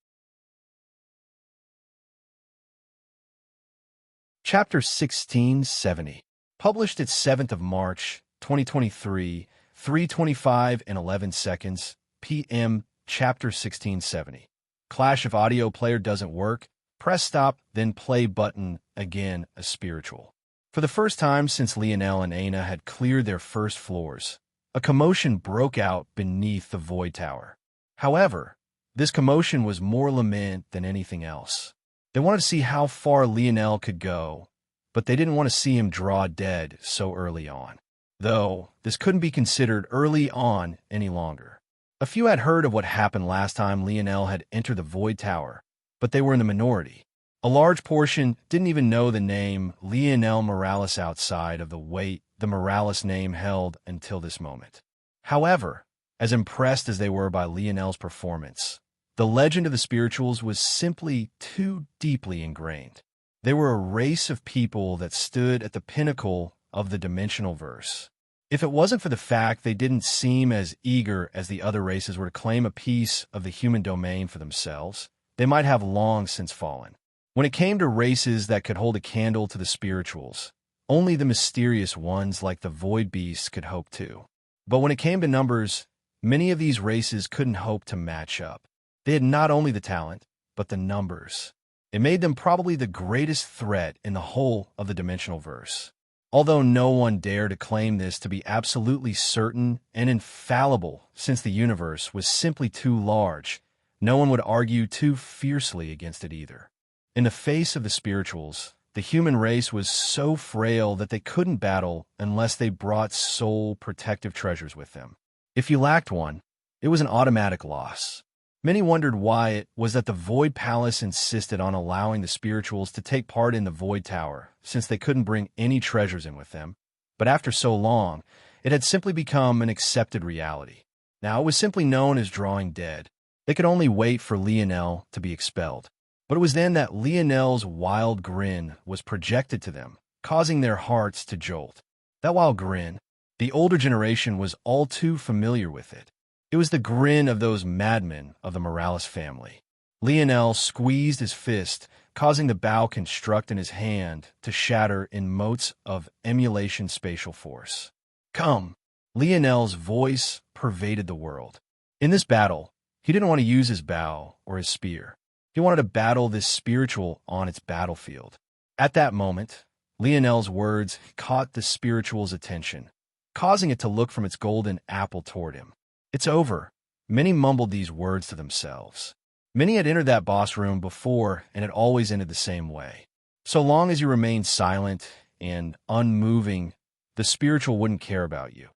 Chapter 1670, published at 7th of March, 2023, 3:25 and 11 seconds, p.m., Chapter 1670. Clash of audio player doesn't work. Press stop, then play button, again, a spiritual. For the first time since Lionel and Aina had cleared their first floors, a commotion broke out beneath the Void Tower. However, this commotion was more lament than anything else. They wanted to see how far Lionel could go, but they didn't want to see him draw dead so early on. Though, this couldn't be considered early on any longer. A few had heard of what happened last time Lionel had entered the Void Tower, but they were in the minority. A large portion didn't even know the name Lionel Moralis outside of the weight the Moralis name held until this moment. However, as impressed as they were by Lionel's performance, the legend of the spirituals was simply too deeply ingrained. They were a race of people that stood at the pinnacle of the dimensional verse. If it wasn't for the fact they didn't seem as eager as the other races were to claim a piece of the human domain for themselves, they might have long since fallen. When it came to races that could hold a candle to the spirituals, only the mysterious ones like the void beasts could hope to. But when it came to numbers, many of these races couldn't hope to match up. They had not only the talent, but the numbers. It made them probably the greatest threat in the whole of the dimensional verse. Although no one dared to claim this to be absolutely certain and infallible, since the universe was simply too large, no one would argue too fiercely against it either. In the face of the spirituals, the human race was so frail that they couldn't battle unless they brought soul protective treasures with them. If you lacked one, it was an automatic loss. Many wondered why it was that the Void Palace insisted on allowing the spirituals to take part in the Void Tower, since they couldn't bring any treasures in with them. But after so long, it had simply become an accepted reality. Now it was simply known as drawing dead. They could only wait for Lionel to be expelled. But it was then that Lionel's wild grin was projected to them, causing their hearts to jolt. That wild grin, the older generation was all too familiar with it. It was the grin of those madmen of the Morales family. Lionel squeezed his fist, causing the bow construct in his hand to shatter in motes of emulation spatial force. Come! Lionel's voice pervaded the world. In this battle, he didn't want to use his bow or his spear. He wanted to battle this spiritual on its battlefield. At that moment, Lionel's words caught the spiritual's attention, causing it to look from its golden apple toward him. It's over. Many mumbled these words to themselves. Many had entered that boss room before, and it always ended the same way. So long as you remained silent and unmoving, the spiritual wouldn't care about you.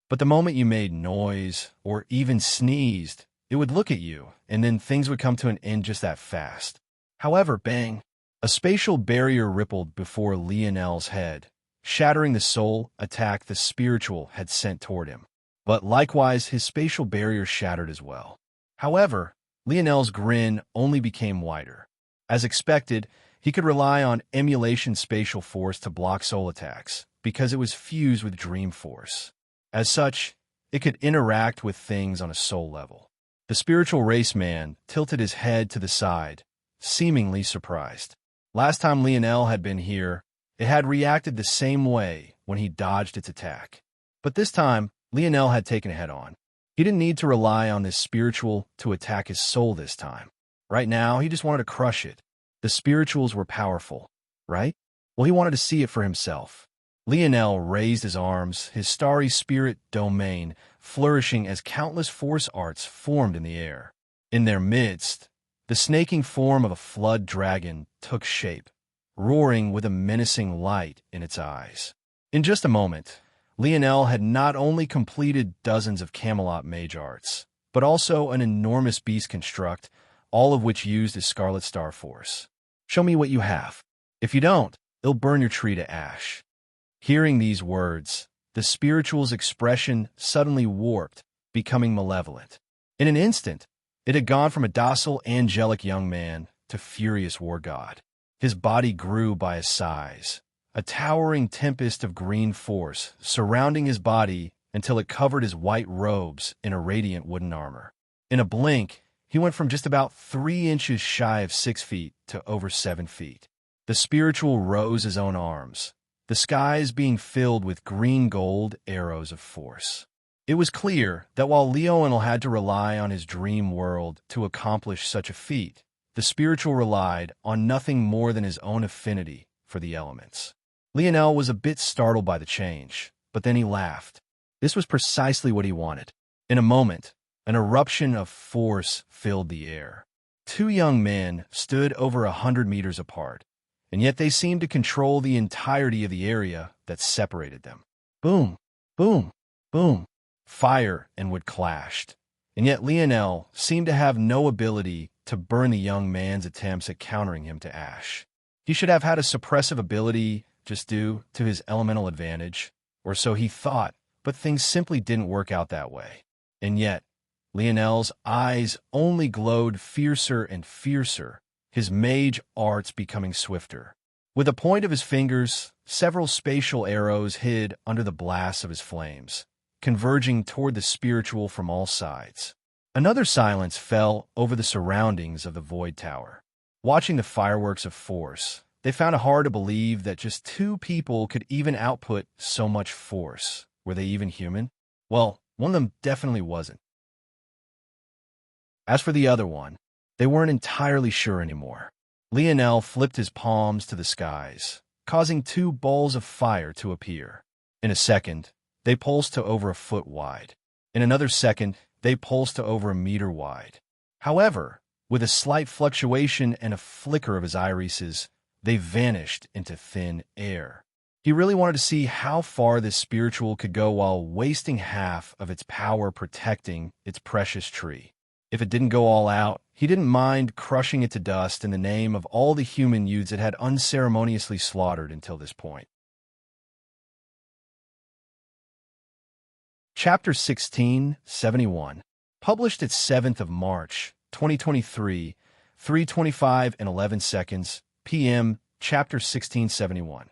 But the moment you made noise or even sneezed, it would look at you, and then things would come to an end just that fast. However, bang! A spatial barrier rippled before Lionel's head, shattering the soul attack the spiritual had sent toward him. But likewise, his spatial barrier shattered as well. However, Lionel's grin only became wider. As expected, he could rely on emulation spatial force to block soul attacks, because it was fused with dream force. As such, it could interact with things on a soul level. The spiritual race man tilted his head to the side, seemingly surprised. Last time Lionel had been here, it had reacted the same way when he dodged its attack. But this time, Lionel had taken it head-on. He didn't need to rely on this spiritual to attack his soul this time. Right now, he just wanted to crush it. The spirituals were powerful, right? Well, he wanted to see it for himself. Lionel raised his arms, his starry spirit domain flourishing as countless force arts formed in the air. In their midst, the snaking form of a flood dragon took shape, roaring with a menacing light in its eyes. In just a moment, Lionel had not only completed dozens of Camelot mage arts, but also an enormous beast construct, all of which used his Scarlet Star Force. Show me what you have. If you don't, it'll burn your tree to ash. Hearing these words, the spiritual's expression suddenly warped, becoming malevolent. In an instant, it had gone from a docile, angelic young man to furious war god. His body grew by his size, a towering tempest of green force surrounding his body until it covered his white robes in a radiant wooden armor. In a blink, he went from just about 3 inches shy of 6 feet to over 7 feet. The spiritual rose his own arms, the skies being filled with green-gold arrows of force. It was clear that while Lionel had to rely on his dream world to accomplish such a feat, the spiritual relied on nothing more than his own affinity for the elements. Lionel was a bit startled by the change, but then he laughed. This was precisely what he wanted. In a moment, an eruption of force filled the air. 2 young men stood over 100 meters apart, and yet they seemed to control the entirety of the area that separated them. Boom, boom, boom. Fire and wood clashed, and yet Lionel seemed to have no ability to burn the young man's attempts at countering him to ash. He should have had a suppressive ability just due to his elemental advantage, or so he thought, but things simply didn't work out that way. And yet, Lionel's eyes only glowed fiercer and fiercer, his mage arts becoming swifter. With the point of his fingers, several spatial arrows hid under the blasts of his flames, converging toward the spiritual from all sides. Another silence fell over the surroundings of the Void Tower. Watching the fireworks of force, they found it hard to believe that just 2 people could even output so much force. Were they even human? Well, one of them definitely wasn't. As for the other one, They weren't entirely sure anymore. Lionel flipped his palms to the skies, causing two balls of fire to appear. In a second, they pulsed to over a foot wide. In another second, they pulsed to over a meter wide. However, with a slight fluctuation and a flicker of his irises, they vanished into thin air. He really wanted to see how far this spiritual could go while wasting half of its power protecting its precious tree. If it didn't go all out, he didn't mind crushing it to dust in the name of all the human youths it had unceremoniously slaughtered until this point. Chapter 1671, published at 7th of March, 2023, 3:25 and 11 seconds, p.m., Chapter 1671.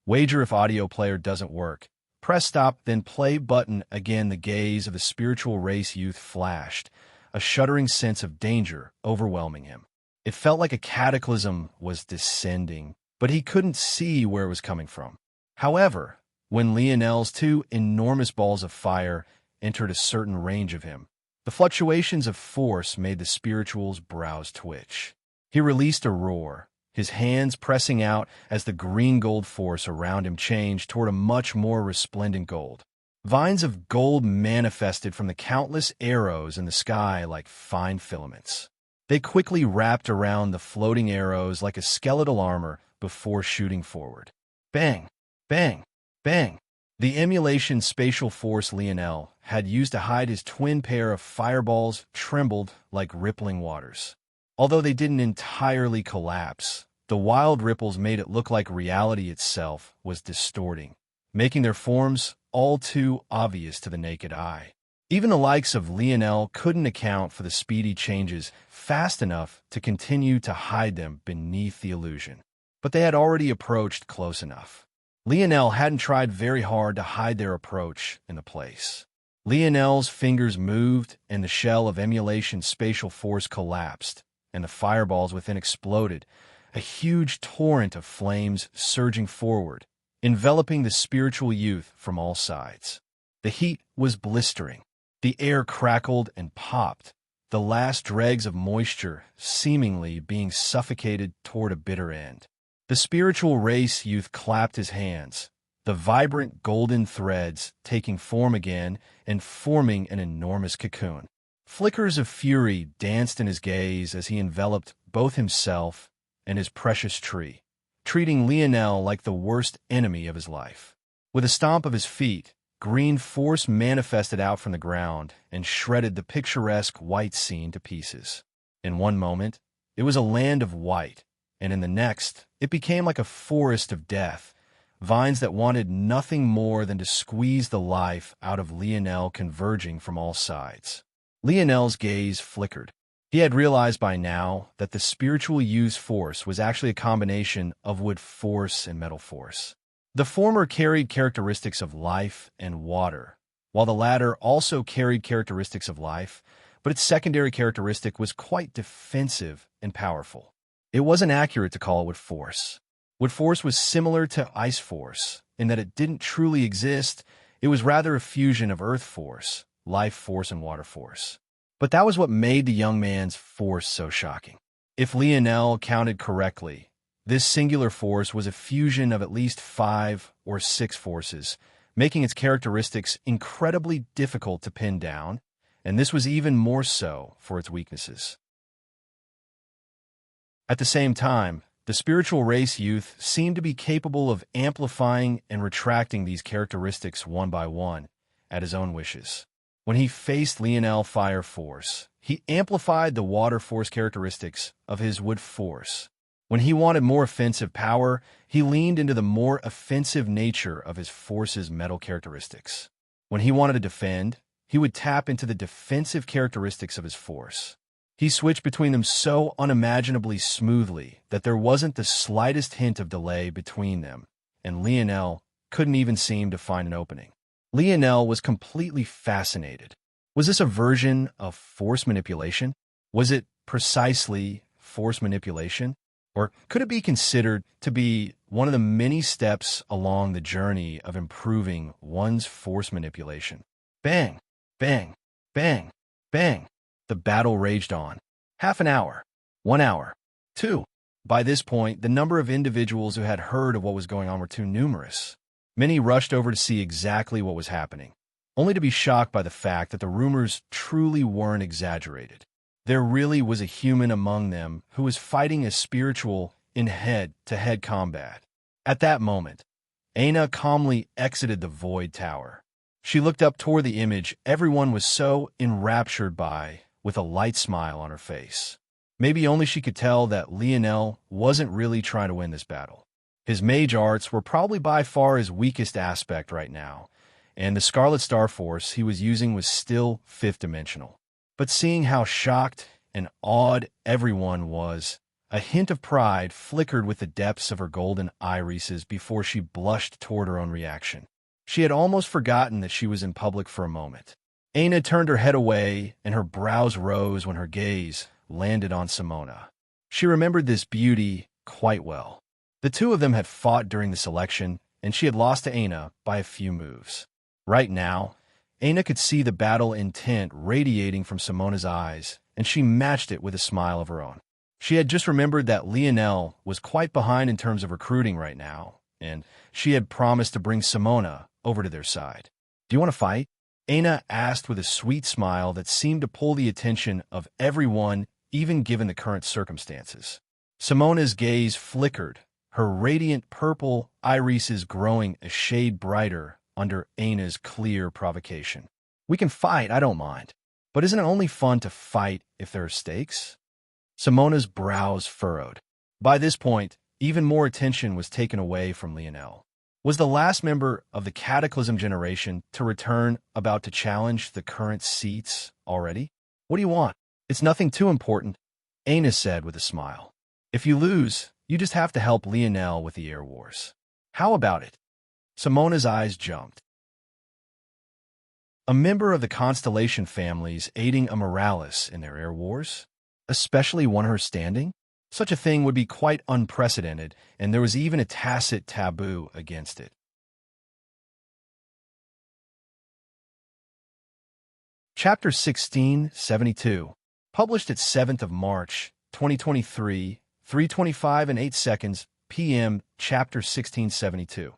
Wager if audio player doesn't work. Press stop, then play button. Again, the gaze of the spiritual race youth flashed, a shuddering sense of danger overwhelming him. It felt like a cataclysm was descending, but he couldn't see where it was coming from. However, when Lionel's two enormous balls of fire entered a certain range of him, the fluctuations of force made the spiritual's brows twitch. He released a roar, his hands pressing out as the green-gold force around him changed toward a much more resplendent gold. Vines of gold manifested from the countless arrows in the sky like fine filaments. They quickly wrapped around the floating arrows like a skeletal armor before shooting forward. Bang! Bang! Bang! The emulation spatial force Lionel had used to hide his twin pair of fireballs trembled like rippling waters. Although they didn't entirely collapse, the wild ripples made it look like reality itself was distorting, making their forms all too obvious to the naked eye. Even the likes of Lionel couldn't account for the speedy changes fast enough to continue to hide them beneath the illusion. But they had already approached close enough. Lionel hadn't tried very hard to hide their approach in the place. Lionel's fingers moved, and the shell of emulation spatial force collapsed, and the fireballs within exploded, a huge torrent of flames surging forward, enveloping the spiritual youth from all sides. The heat was blistering. The air crackled and popped, the last dregs of moisture seemingly being suffocated toward a bitter end. The spiritual race youth clapped his hands, the vibrant golden threads taking form again and forming an enormous cocoon. Flickers of fury danced in his gaze as he enveloped both himself and his precious tree, treating Lionel like the worst enemy of his life. With a stomp of his feet, green force manifested out from the ground and shredded the picturesque white scene to pieces. In one moment, it was a land of white, and in the next, it became like a forest of death, vines that wanted nothing more than to squeeze the life out of Lionel converging from all sides. Lionel's gaze flickered. He had realized by now that the spiritual youth's force was actually a combination of wood force and metal force. The former carried characteristics of life and water, while the latter also carried characteristics of life, but its secondary characteristic was quite defensive and powerful. It wasn't accurate to call it wood force. Wood force was similar to ice force in that it didn't truly exist. It was rather a fusion of earth force, life force, and water force. But that was what made the young man's force so shocking. If Lionel counted correctly, this singular force was a fusion of at least 5 or 6 forces, making its characteristics incredibly difficult to pin down, and this was even more so for its weaknesses. At the same time, the spiritual race youth seemed to be capable of amplifying and retracting these characteristics one by one at his own wishes. When he faced Lionel Fire Force, he amplified the water force characteristics of his wood force. When he wanted more offensive power, he leaned into the more offensive nature of his force's metal characteristics. When he wanted to defend, he would tap into the defensive characteristics of his force. He switched between them so unimaginably smoothly that there wasn't the slightest hint of delay between them, and Lionel couldn't even seem to find an opening. Lionel was completely fascinated. Was this a version of force manipulation? Was it precisely force manipulation? Or could it be considered to be one of the many steps along the journey of improving one's force manipulation? Bang, bang, bang, bang. The battle raged on. Half an hour, 1 hour. 2. By this point, the number of individuals who had heard of what was going on were too numerous. Many rushed over to see exactly what was happening, only to be shocked by the fact that the rumors truly weren't exaggerated. There really was a human among them who was fighting a spiritual in head-to-head combat. At that moment, Aina calmly exited the Void Tower. She looked up toward the image everyone was so enraptured by, with a light smile on her face. Maybe only she could tell that Lionel wasn't really trying to win this battle. His mage arts were probably by far his weakest aspect right now, and the Scarlet Star Force he was using was still fifth-dimensional. But seeing how shocked and awed everyone was, a hint of pride flickered with the depths of her golden irises before she blushed toward her own reaction. She had almost forgotten that she was in public for a moment. Aina turned her head away, and her brows rose when her gaze landed on Simona. She remembered this beauty quite well. The two of them had fought during the selection, and she had lost to Aina by a few moves. Right now, Aina could see the battle intent radiating from Simona's eyes, and she matched it with a smile of her own. She had just remembered that Lionel was quite behind in terms of recruiting right now, and she had promised to bring Simona over to their side. "Do you want to fight?" Aina asked with a sweet smile that seemed to pull the attention of everyone, even given the current circumstances. Simona's gaze flickered, her radiant purple irises growing a shade brighter under Aina's clear provocation. "We can fight, I don't mind. But isn't it only fun to fight if there are stakes?" Simona's brows furrowed. By this point, even more attention was taken away from Lionel. Was the last member of the Cataclysm generation to return about to challenge the current seats already? "What do you want?" "It's nothing too important," Aina said with a smile. "If you lose, you just have to help Lionel with the Air Wars." "How about it?" Simona's eyes jumped. A member of the Constellation families aiding a Morales in their Air Wars? Especially one her standing? Such a thing would be quite unprecedented, and there was even a tacit taboo against it. Chapter 1672, published at 7th of March, 2023, 3:25 and 8 seconds p.m. Chapter 1672.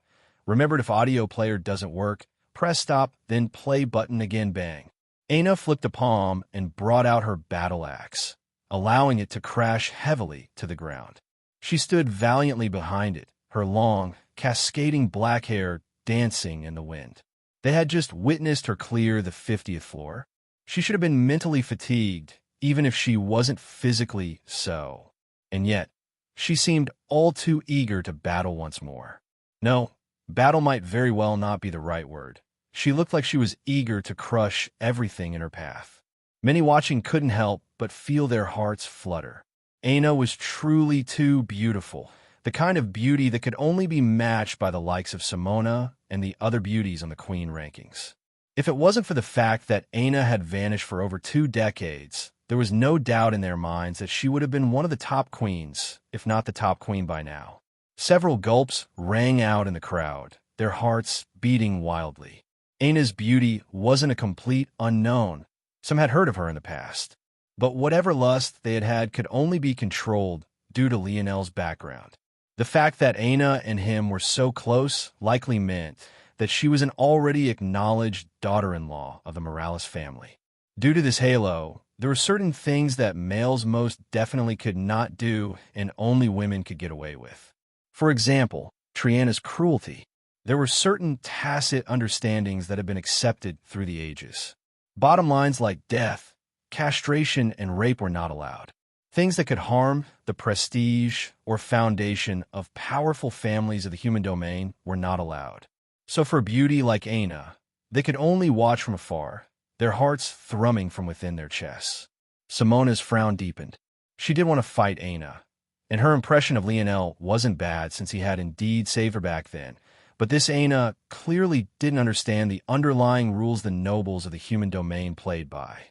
Remembered if audio player doesn't work, press stop, then play button again bang. Aina flipped a palm and brought out her battle axe, allowing it to crash heavily to the ground. She stood valiantly behind it, her long, cascading black hair dancing in the wind. They had just witnessed her clear the 50th floor. She should have been mentally fatigued, even if she wasn't physically so. And yet, she seemed all too eager to battle once more. No, battle might very well not be the right word. She looked like she was eager to crush everything in her path. Many watching couldn't help but feel their hearts flutter. Aina was truly too beautiful, the kind of beauty that could only be matched by the likes of Simona and the other beauties on the Queen rankings. If it wasn't for the fact that Aina had vanished for over 2 decades, there was no doubt in their minds that she would have been one of the top queens, if not the top queen by now. Several gulps rang out in the crowd, their hearts beating wildly. Aina's beauty wasn't a complete unknown. Some had heard of her in the past. But whatever lust they had had could only be controlled due to Lionel's background. The fact that Aina and him were so close likely meant that she was an already acknowledged daughter-in-law of the Morales family. Due to this halo, there were certain things that males most definitely could not do and only women could get away with. For example, Triana's cruelty. There were certain tacit understandings that had been accepted through the ages. Bottom lines like death, castration, and rape were not allowed. Things that could harm the prestige or foundation of powerful families of the human domain were not allowed. So for a beauty like Aina, they could only watch from afar, their hearts thrumming from within their chests. Simona's frown deepened. She did want to fight Aina, and her impression of Lionel wasn't bad since he had indeed saved her back then. But this Aina clearly didn't understand the underlying rules the nobles of the human domain played by.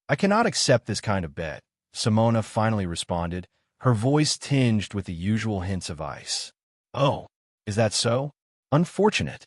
"I cannot accept this kind of bet," Simona finally responded, her voice tinged with the usual hints of ice. "Oh, is that so? Unfortunate."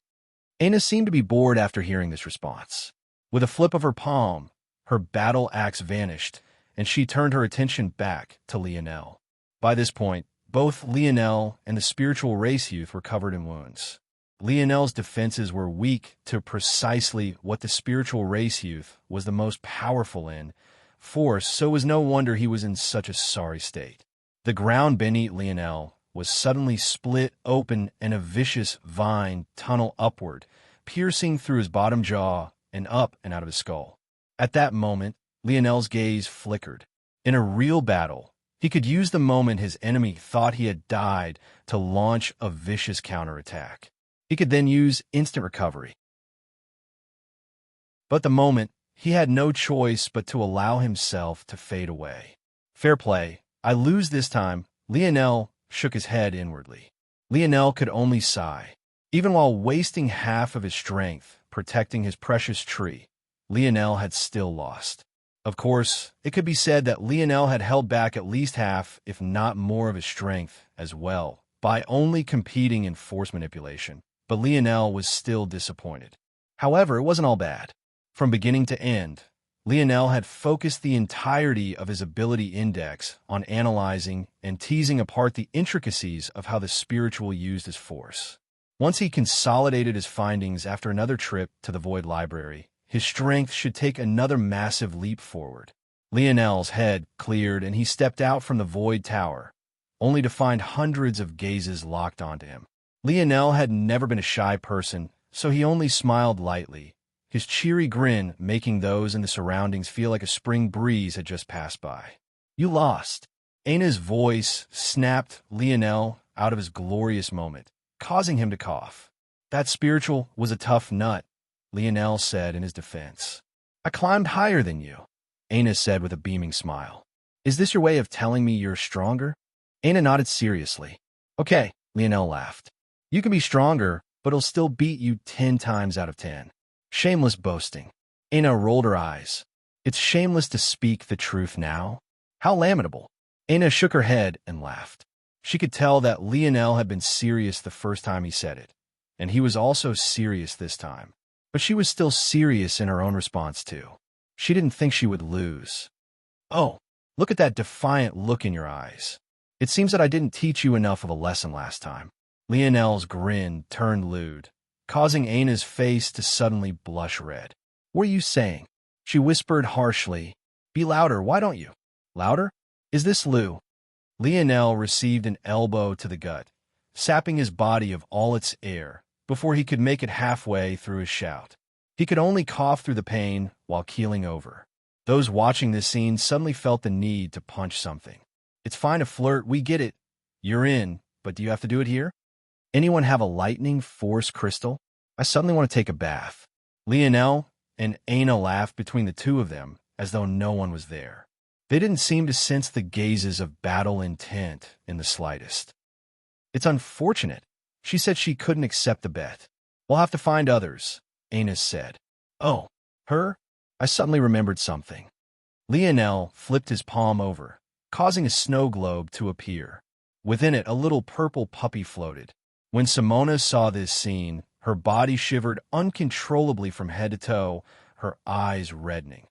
Aina seemed to be bored after hearing this response. With a flip of her palm, her battle axe vanished, and she turned her attention back to Lionel. By this point, both Lionel and the spiritual race youth were covered in wounds. Lionel's defenses were weak to precisely what the spiritual race youth was the most powerful in, force, so it was no wonder he was in such a sorry state. The ground beneath Lionel was suddenly split open and a vicious vine tunnel upward, piercing through his bottom jaw and up and out of his skull. At that moment, Lionel's gaze flickered. In a real battle, he could use the moment his enemy thought he had died to launch a vicious counterattack. He could then use instant recovery. But the moment, he had no choice but to allow himself to fade away. Fair play. I lose this time. Lionel shook his head inwardly. Lionel could only sigh. Even while wasting half of his strength protecting his precious tree, Lionel had still lost. Of course, it could be said that Lionel had held back at least half, if not more of his strength as well, by only competing in force manipulation. But Lionel was still disappointed. However, it wasn't all bad. From beginning to end, Lionel had focused the entirety of his ability index on analyzing and teasing apart the intricacies of how the spiritual used his force. Once he consolidated his findings after another trip to the Void Library, his strength should take another massive leap forward. Lionel's head cleared and he stepped out from the Void Tower, only to find hundreds of gazes locked onto him. Lionel had never been a shy person, so he only smiled lightly, his cheery grin making those in the surroundings feel like a spring breeze had just passed by. "You lost." Ana's voice snapped Lionel out of his glorious moment, causing him to cough. "That spiritual was a tough nut," Lionel said in his defense. "I climbed higher than you," Ana said with a beaming smile. "Is this your way of telling me you're stronger?" Ana nodded seriously. "Okay," Lionel laughed. "You can be stronger, but it'll still beat you 10 times out of 10. Shameless boasting." Ana rolled her eyes. "It's shameless to speak the truth now? How lamentable." Ana shook her head and laughed. She could tell that Lionel had been serious the first time he said it, and he was also serious this time. But she was still serious in her own response too. She didn't think she would lose. "Oh, look at that defiant look in your eyes. It seems that I didn't teach you enough of a lesson last time." Lionel's grin turned lewd, causing Ana's face to suddenly blush red. "What are you saying?" She whispered harshly. "Be louder, why don't you?" "Louder? Is this Lou?" Lionel received an elbow to the gut, sapping his body of all its air before he could make it halfway through his shout. He could only cough through the pain while keeling over. Those watching this scene suddenly felt the need to punch something. "It's fine to flirt, we get it. You're in, but do you have to do it here? Anyone have a lightning force crystal? I suddenly want to take a bath." Lionel and Ana laughed between the two of them as though no one was there. They didn't seem to sense the gazes of battle intent in the slightest. "It's unfortunate." She said she couldn't accept the bet. "We'll have to find others," Ana said. "Oh, her?" I suddenly remembered something. Lionel flipped his palm over, causing a snow globe to appear. Within it, a little purple puppy floated. When Simona saw this scene, her body shivered uncontrollably from head to toe, her eyes reddening.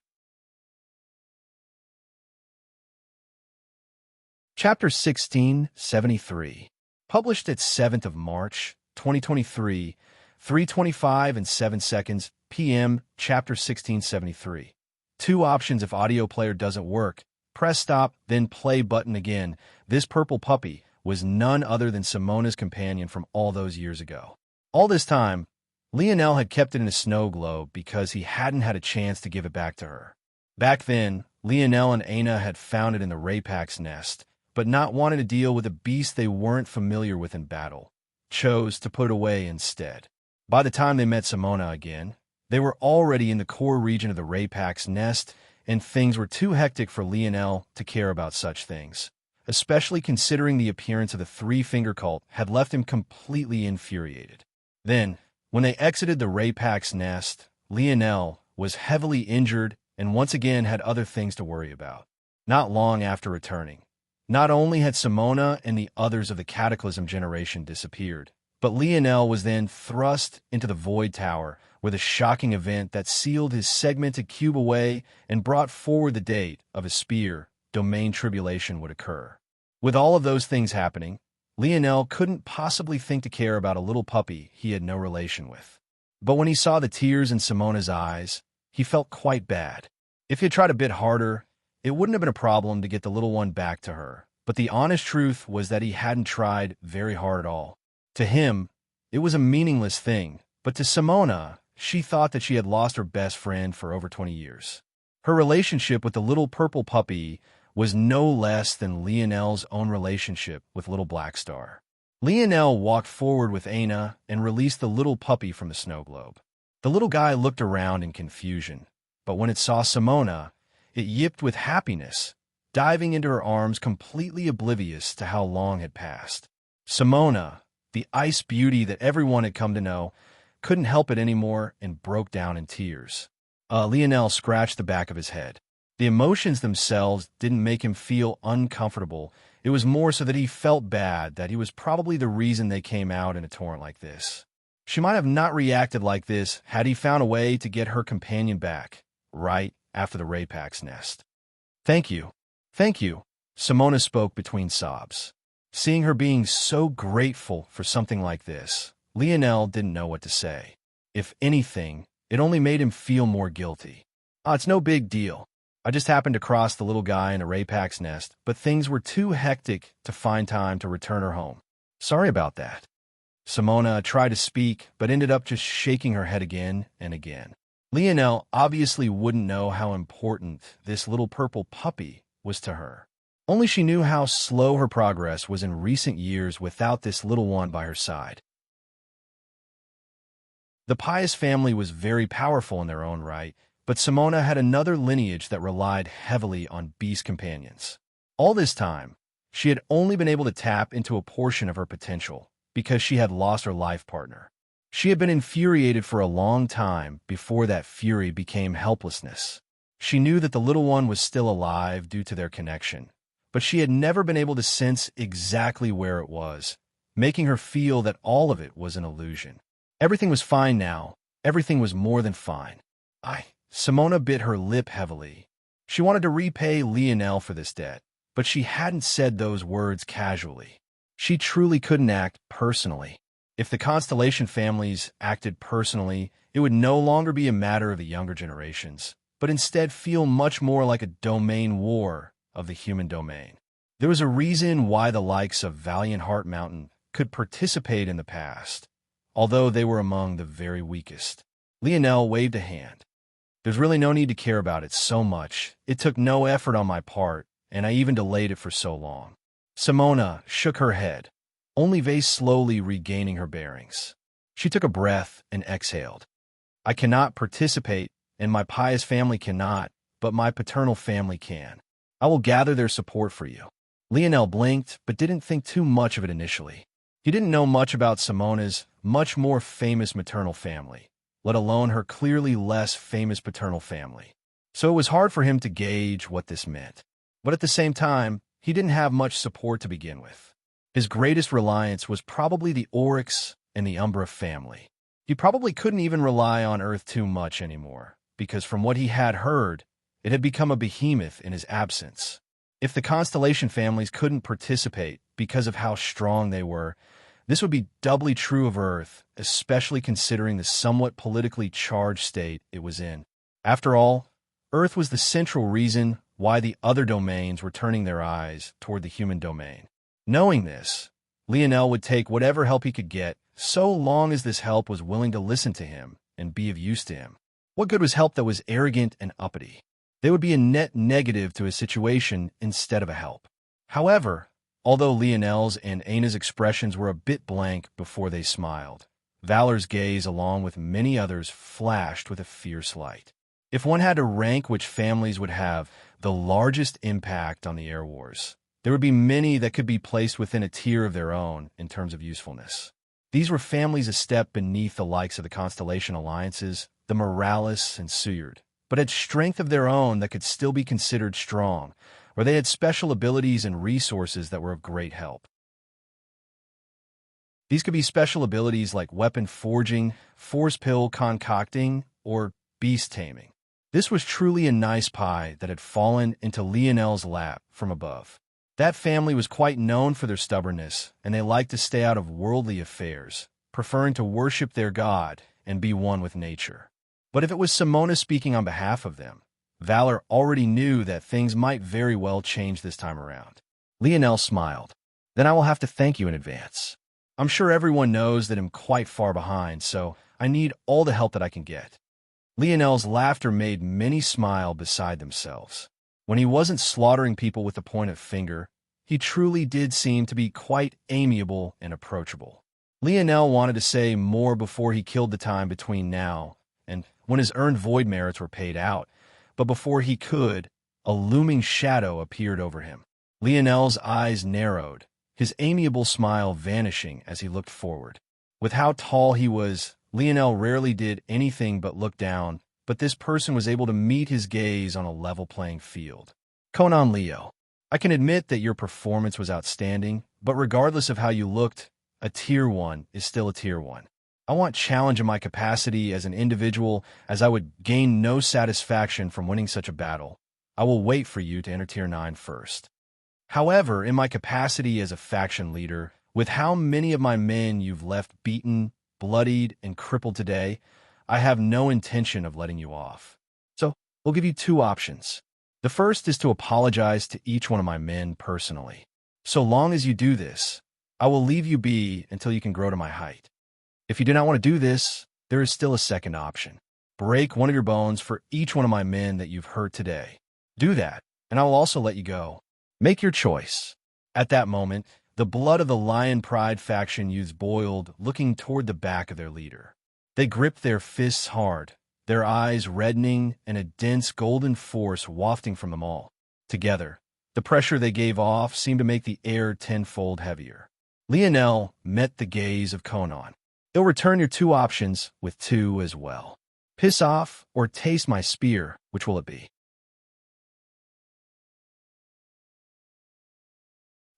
Chapter 1673. Published at 7th of March, 2023, 3:25 and 7 seconds p.m. Chapter 1673. 2 options if audio player doesn't work. Press stop, then play button again. This purple puppy was none other than Simona's companion from all those years ago. All this time, Lionel had kept it in a snow globe because he hadn't had a chance to give it back to her. Back then, Lionel and Ana had found it in the Rapak's nest, but not wanting to deal with a beast they weren't familiar with in battle, chose to put it away instead. By the time they met Simona again, they were already in the core region of the Rapak's nest, and things were too hectic for Lionel to care about such things, especially considering the appearance of the Three-Finger Cult had left him completely infuriated. Then, when they exited the Rapak's nest, Lionel was heavily injured and once again had other things to worry about. Not long after returning, not only had Simona and the others of the Cataclysm generation disappeared, But Lionel was then thrust into the Void Tower with a shocking event that sealed his segmented cube away and brought forward the date of his spear domain tribulation would occur. With all of those things happening, Lionel couldn't possibly think to care about a little puppy he had no relation with. But when he saw the tears in Simona's eyes, he felt quite bad. If he had tried a bit harder, it wouldn't have been a problem to get the little one back to her. But the honest truth was that he hadn't tried very hard at all. To him, it was a meaningless thing, but to Simona, she thought that she had lost her best friend for over 20 years. Her relationship with the little purple puppy was no less than Lionel's own relationship with little Black Star. Lionel walked forward with Aina and released the little puppy from the snow globe. The little guy looked around in confusion, but when it saw Simona, it yipped with happiness, diving into her arms completely oblivious to how long had passed. Simona, the ice beauty that everyone had come to know, couldn't help it anymore and broke down in tears. Lionel scratched the back of his head. The emotions themselves didn't make him feel uncomfortable. It was more so that he felt bad, that he was probably the reason they came out in a torrent like this. She might have not reacted like this had he found a way to get her companion back, right after the Raypack's nest. Thank you. Thank you, Simona spoke between sobs. Seeing her being so grateful for something like this, Lionel didn't know what to say. If anything, it only made him feel more guilty. It's no big deal. I just happened to cross the little guy in a Raypack's nest, but things were too hectic to find time to return her home. Sorry about that. Simona tried to speak, but ended up just shaking her head again and again. Lionel obviously wouldn't know how important this little purple puppy was to her. Only she knew how slow her progress was in recent years without this little one by her side. The Pious family was very powerful in their own right, but Simona had another lineage that relied heavily on beast companions. All this time, she had only been able to tap into a portion of her potential because she had lost her life partner. She had been infuriated for a long time before that fury became helplessness. She knew that the little one was still alive due to their connection, but she had never been able to sense exactly where it was, making her feel that all of it was an illusion. Everything was fine now. Everything was more than fine. Simona bit her lip heavily. She wanted to repay Lionel for this debt, but she hadn't said those words casually. She truly couldn't act personally. If the Constellation families acted personally, it would no longer be a matter of the younger generations, but instead feel much more like a domain war of the human domain. There was a reason why the likes of Valiant Heart Mountain could participate in the past, although they were among the very weakest. Lionel waved a hand. There's really no need to care about it so much. It took no effort on my part, and I even delayed it for so long. Simona shook her head, only very slowly regaining her bearings. She took a breath and exhaled. I cannot participate, and my Pious family cannot, but my paternal family can. I will gather their support for you. Lionel blinked, but didn't think too much of it initially. He didn't know much about Simona's much more famous maternal family, let alone her clearly less famous paternal family. So it was hard for him to gauge what this meant. But at the same time, he didn't have much support to begin with. His greatest reliance was probably the Oryx and the Umbra family. He probably couldn't even rely on Earth too much anymore, because from what he had heard, it had become a behemoth in his absence. If the Constellation families couldn't participate because of how strong they were, this would be doubly true of Earth, especially considering the somewhat politically charged state it was in. After all, Earth was the central reason why the other domains were turning their eyes toward the human domain. Knowing this, Lionel would take whatever help he could get, so long as this help was willing to listen to him and be of use to him. What good was help that was arrogant and uppity? They would be a net negative to his situation instead of a help. However, although Lionel's and Aina's expressions were a bit blank before they smiled, Valor's gaze, along with many others, flashed with a fierce light. If one had to rank which families would have the largest impact on the Air Wars, there would be many that could be placed within a tier of their own in terms of usefulness. These were families a step beneath the likes of the Constellation Alliances, the Morales, and Seward, but had strength of their own that could still be considered strong, where they had special abilities and resources that were of great help. These could be special abilities like weapon forging, force pill concocting, or beast taming. This was truly a nice pie that had fallen into Lionel's lap from above. That family was quite known for their stubbornness, and they liked to stay out of worldly affairs, preferring to worship their god and be one with nature. But if it was Simona speaking on behalf of them, Valor already knew that things might very well change this time around. Lionel smiled. Then I will have to thank you in advance. I'm sure everyone knows that I'm quite far behind, so I need all the help that I can get. Lionel's laughter made many smile beside themselves. When he wasn't slaughtering people with the point of finger, he truly did seem to be quite amiable and approachable. Lionel wanted to say more before he killed the time between now and when his earned void merits were paid out, but before he could, a looming shadow appeared over him. Lionel's eyes narrowed, his amiable smile vanishing as he looked forward. With how tall he was, Lionel rarely did anything but look down, but this person was able to meet his gaze on a level playing field. Conan Leo, I can admit that your performance was outstanding, but regardless of how you looked, a Tier 1 is still a Tier 1. I want challenge in my capacity as an individual, as I would gain no satisfaction from winning such a battle. I will wait for you to enter Tier 9 first. However, in my capacity as a faction leader, with how many of my men you've left beaten, bloodied, and crippled today, I have no intention of letting you off. So, we'll give you two options. The first is to apologize to each one of my men personally. So long as you do this, I will leave you be until you can grow to my height. If you do not want to do this, there is still a second option. Break one of your bones for each one of my men that you've hurt today. Do that, and I will also let you go. Make your choice. At that moment, the blood of the Lion Pride faction youths boiled, looking toward the back of their leader. They gripped their fists hard, their eyes reddening and a dense golden force wafting from them all. Together, the pressure they gave off seemed to make the air tenfold heavier. Lionel met the gaze of Conan. They'll return your two options with two as well. Piss off or taste my spear, which will it be?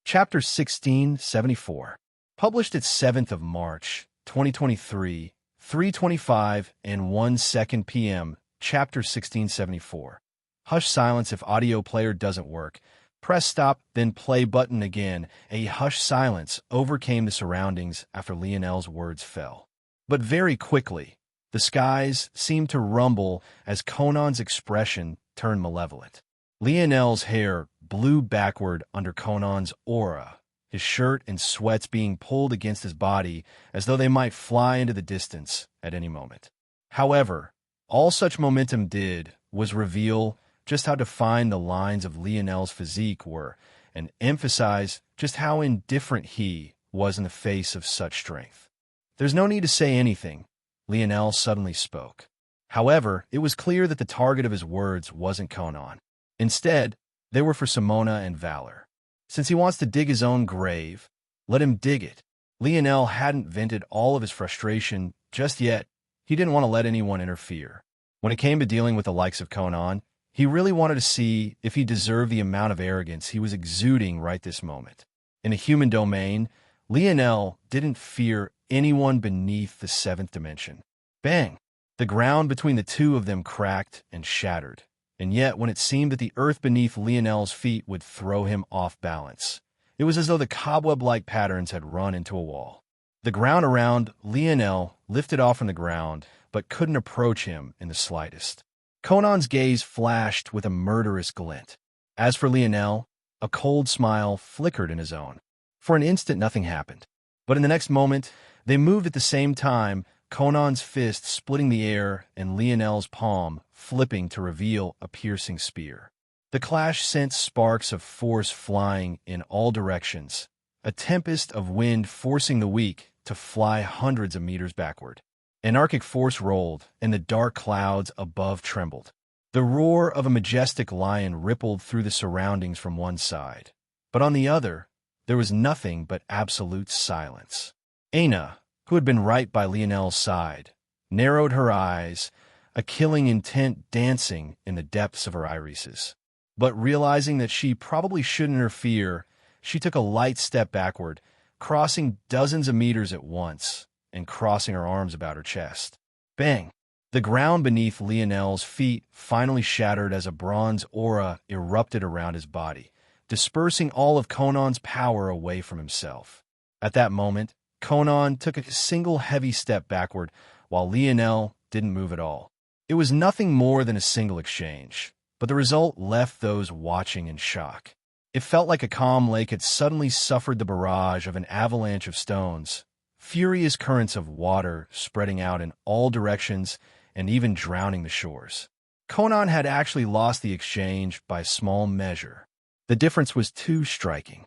Chapter 1674. Published at 7th of March, 2023, 3:25 and 1 second p.m. Chapter 1674. Hush silence if audio player doesn't work. Press stop, then play button again. A hushed silence overcame the surroundings after Lionel's words fell. But very quickly, the skies seemed to rumble as Conan's expression turned malevolent. Lionel's hair blew backward under Conan's aura, his shirt and sweats being pulled against his body as though they might fly into the distance at any moment. However, all such momentum did was reveal just how defined the lines of Lionel's physique were, and emphasize just how indifferent he was in the face of such strength. There's no need to say anything, Lionel suddenly spoke. However, it was clear that the target of his words wasn't Conan. Instead, they were for Simona and Valor. Since he wants to dig his own grave, let him dig it. Lionel hadn't vented all of his frustration just yet. He didn't want to let anyone interfere. When it came to dealing with the likes of Conan, he really wanted to see if he deserved the amount of arrogance he was exuding right this moment. In a human domain, Lionel didn't fear anyone beneath the seventh dimension. Bang! The ground between the two of them cracked and shattered. And yet, when it seemed that the earth beneath Lionel's feet would throw him off balance, it was as though the cobweb-like patterns had run into a wall. The ground around Lionel lifted off from the ground, but couldn't approach him in the slightest. Conan's gaze flashed with a murderous glint. As for Lionel, a cold smile flickered in his own. For an instant, nothing happened. But in the next moment, they moved at the same time, Conan's fist splitting the air and Lionel's palm flipping to reveal a piercing spear. The clash sent sparks of force flying in all directions, a tempest of wind forcing the weak to fly hundreds of meters backward. Anarchic force rolled, and the dark clouds above trembled. The roar of a majestic lion rippled through the surroundings from one side, but on the other, there was nothing but absolute silence. Aina, who had been right by Lionel's side, narrowed her eyes, a killing intent dancing in the depths of her irises. But realizing that she probably shouldn't interfere, she took a light step backward, crossing dozens of meters at once and crossing her arms about her chest. Bang! The ground beneath Lionel's feet finally shattered as a bronze aura erupted around his body, dispersing all of Conan's power away from himself. At that moment, Conan took a single heavy step backward, while Lionel didn't move at all. It was nothing more than a single exchange, but the result left those watching in shock. It felt like a calm lake had suddenly suffered the barrage of an avalanche of stones, furious currents of water spreading out in all directions and even drowning the shores. Conan had actually lost the exchange by a small measure. The difference was too striking.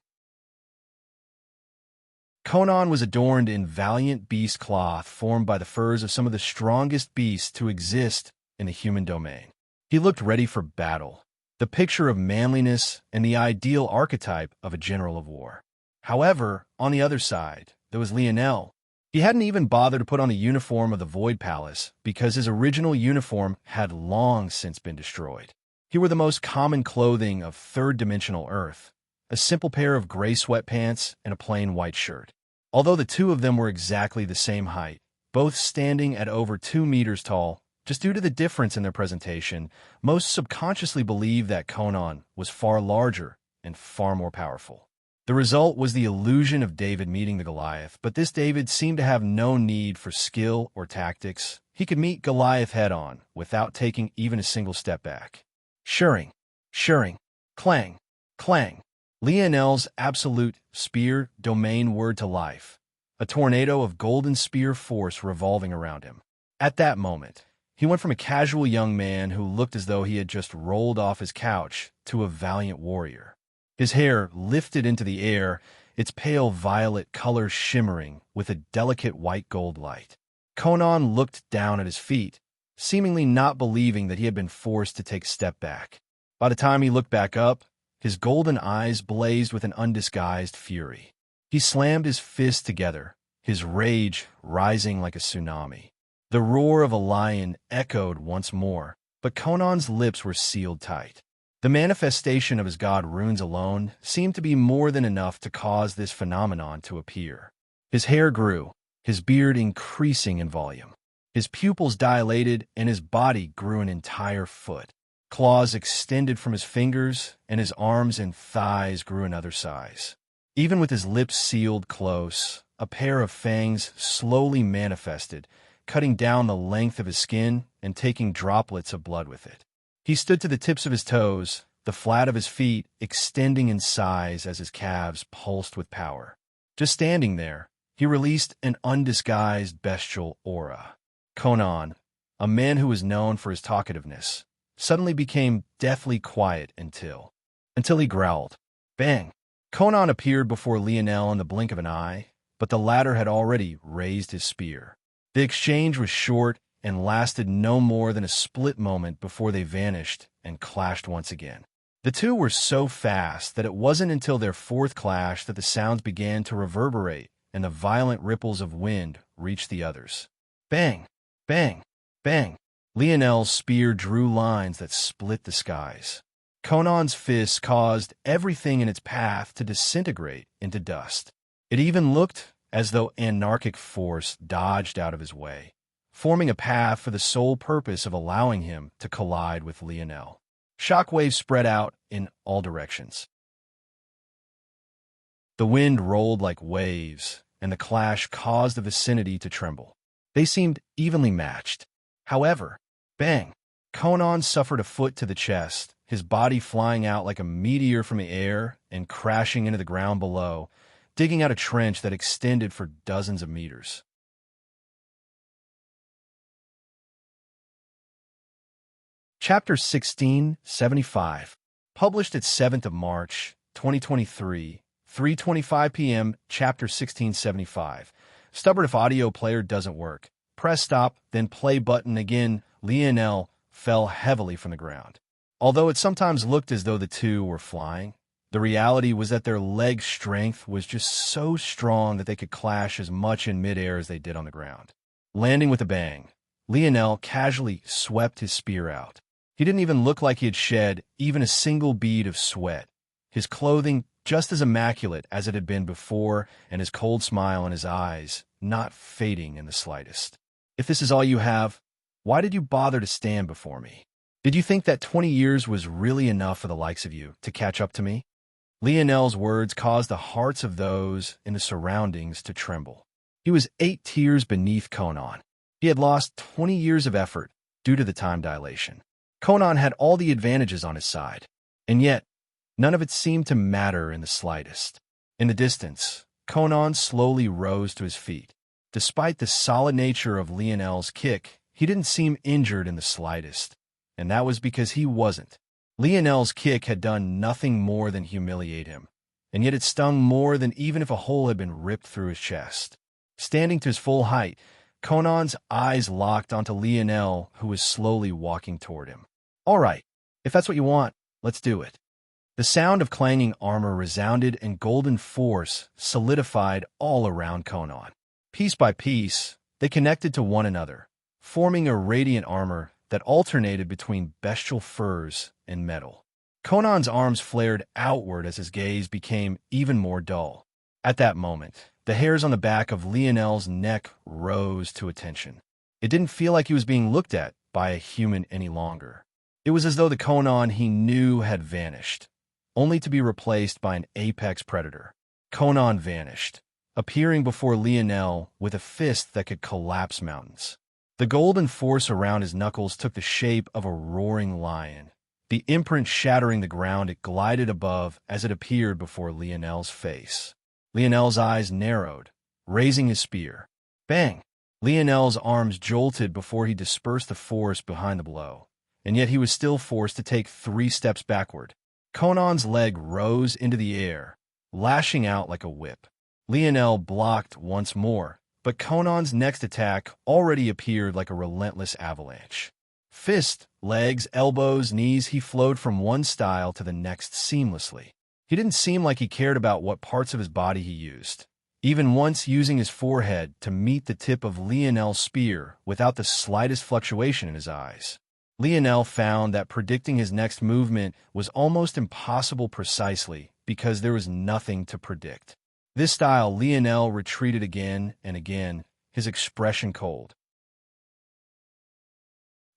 Conan was adorned in valiant beast cloth formed by the furs of some of the strongest beasts to exist in the human domain. He looked ready for battle, the picture of manliness and the ideal archetype of a general of war. However, on the other side, there was Lionel. He hadn't even bothered to put on a uniform of the Void Palace because his original uniform had long since been destroyed. He wore the most common clothing of third-dimensional Earth, a simple pair of gray sweatpants and a plain white shirt. Although the two of them were exactly the same height, both standing at over 2 meters tall, just due to the difference in their presentation, most subconsciously believed that Conan was far larger and far more powerful. The result was the illusion of David meeting the Goliath, but this David seemed to have no need for skill or tactics. He could meet Goliath head-on without taking even a single step back. Shirring, clang, clang. Lionel's absolute spear domain word to life, a tornado of golden spear force revolving around him. At that moment, he went from a casual young man who looked as though he had just rolled off his couch to a valiant warrior. His hair lifted into the air, its pale violet color shimmering with a delicate white gold light. Conan looked down at his feet, seemingly not believing that he had been forced to take a step back. By the time he looked back up, his golden eyes blazed with an undisguised fury. He slammed his fists together, his rage rising like a tsunami. The roar of a lion echoed once more, but Conan's lips were sealed tight. The manifestation of his god runes alone seemed to be more than enough to cause this phenomenon to appear. His hair grew, his beard increasing in volume. His pupils dilated, and his body grew an entire foot. Claws extended from his fingers, and his arms and thighs grew another size. Even with his lips sealed close, a pair of fangs slowly manifested, cutting down the length of his skin and taking droplets of blood with it. He stood to the tips of his toes, the flat of his feet extending in size as his calves pulsed with power. Just standing there, he released an undisguised bestial aura. Conan, a man who was known for his talkativeness, suddenly became deathly quiet until he growled. Bang! Conan appeared before Lionel in the blink of an eye, but the latter had already raised his spear. The exchange was short and lasted no more than a split moment before they vanished and clashed once again. The two were so fast that it wasn't until their fourth clash that the sounds began to reverberate and the violent ripples of wind reached the others. Bang! Bang! Bang! Lionel's spear drew lines that split the skies. Conan's fists caused everything in its path to disintegrate into dust. It even looked as though anarchic force dodged out of his way, forming a path for the sole purpose of allowing him to collide with Lionel. Shockwaves spread out in all directions. The wind rolled like waves, and the clash caused the vicinity to tremble. They seemed evenly matched. However, bang! Conan suffered a foot to the chest, his body flying out like a meteor from the air and crashing into the ground below, digging out a trench that extended for dozens of meters. Chapter 1675, published at 7th of March, 2023, 3:25 p.m., Chapter 1675. Stubborn if audio player doesn't work. Press stop, then play button again. Lionel fell heavily from the ground. Although it sometimes looked as though the two were flying, the reality was that their leg strength was just so strong that they could clash as much in midair as they did on the ground. Landing with a bang, Lionel casually swept his spear out. He didn't even look like he had shed even a single bead of sweat. His clothing just as immaculate as it had been before, and his cold smile in his eyes not fading in the slightest. "If this is all you have, why did you bother to stand before me? Did you think that 20 years was really enough for the likes of you to catch up to me?" Lionel's words caused the hearts of those in the surroundings to tremble. He was 8 tiers beneath Conan. He had lost 20 years of effort due to the time dilation. Conan had all the advantages on his side, and yet none of it seemed to matter in the slightest. In the distance, Conan slowly rose to his feet. Despite the solid nature of Lionel's kick, he didn't seem injured in the slightest, and that was because he wasn't. Lionel's kick had done nothing more than humiliate him, and yet it stung more than even if a hole had been ripped through his chest. Standing to his full height, Conan's eyes locked onto Lionel, who was slowly walking toward him. "All right, if that's what you want, let's do it." The sound of clanging armor resounded, and golden force solidified all around Conan. Piece by piece, they connected to one another, forming a radiant armor that alternated between bestial furs and metal. Conan's arms flared outward as his gaze became even more dull. At that moment, the hairs on the back of Lionel's neck rose to attention. It didn't feel like he was being looked at by a human any longer. It was as though the Conan he knew had vanished, only to be replaced by an apex predator. Conan vanished, appearing before Lionel with a fist that could collapse mountains. The golden force around his knuckles took the shape of a roaring lion. The imprint shattering the ground, it glided above as it appeared before Lionel's face. Lionel's eyes narrowed, raising his spear. Bang! Lionel's arms jolted before he dispersed the force behind the blow, and yet he was still forced to take 3 steps backward. Conan's leg rose into the air, lashing out like a whip. Lionel blocked once more, but Conan's next attack already appeared like a relentless avalanche. Fist, legs, elbows, knees, he flowed from one style to the next seamlessly. He didn't seem like he cared about what parts of his body he used, even once using his forehead to meet the tip of Lionel's spear without the slightest fluctuation in his eyes. Lionel found that predicting his next movement was almost impossible precisely because there was nothing to predict. This style, Lionel retreated again and again, his expression cold.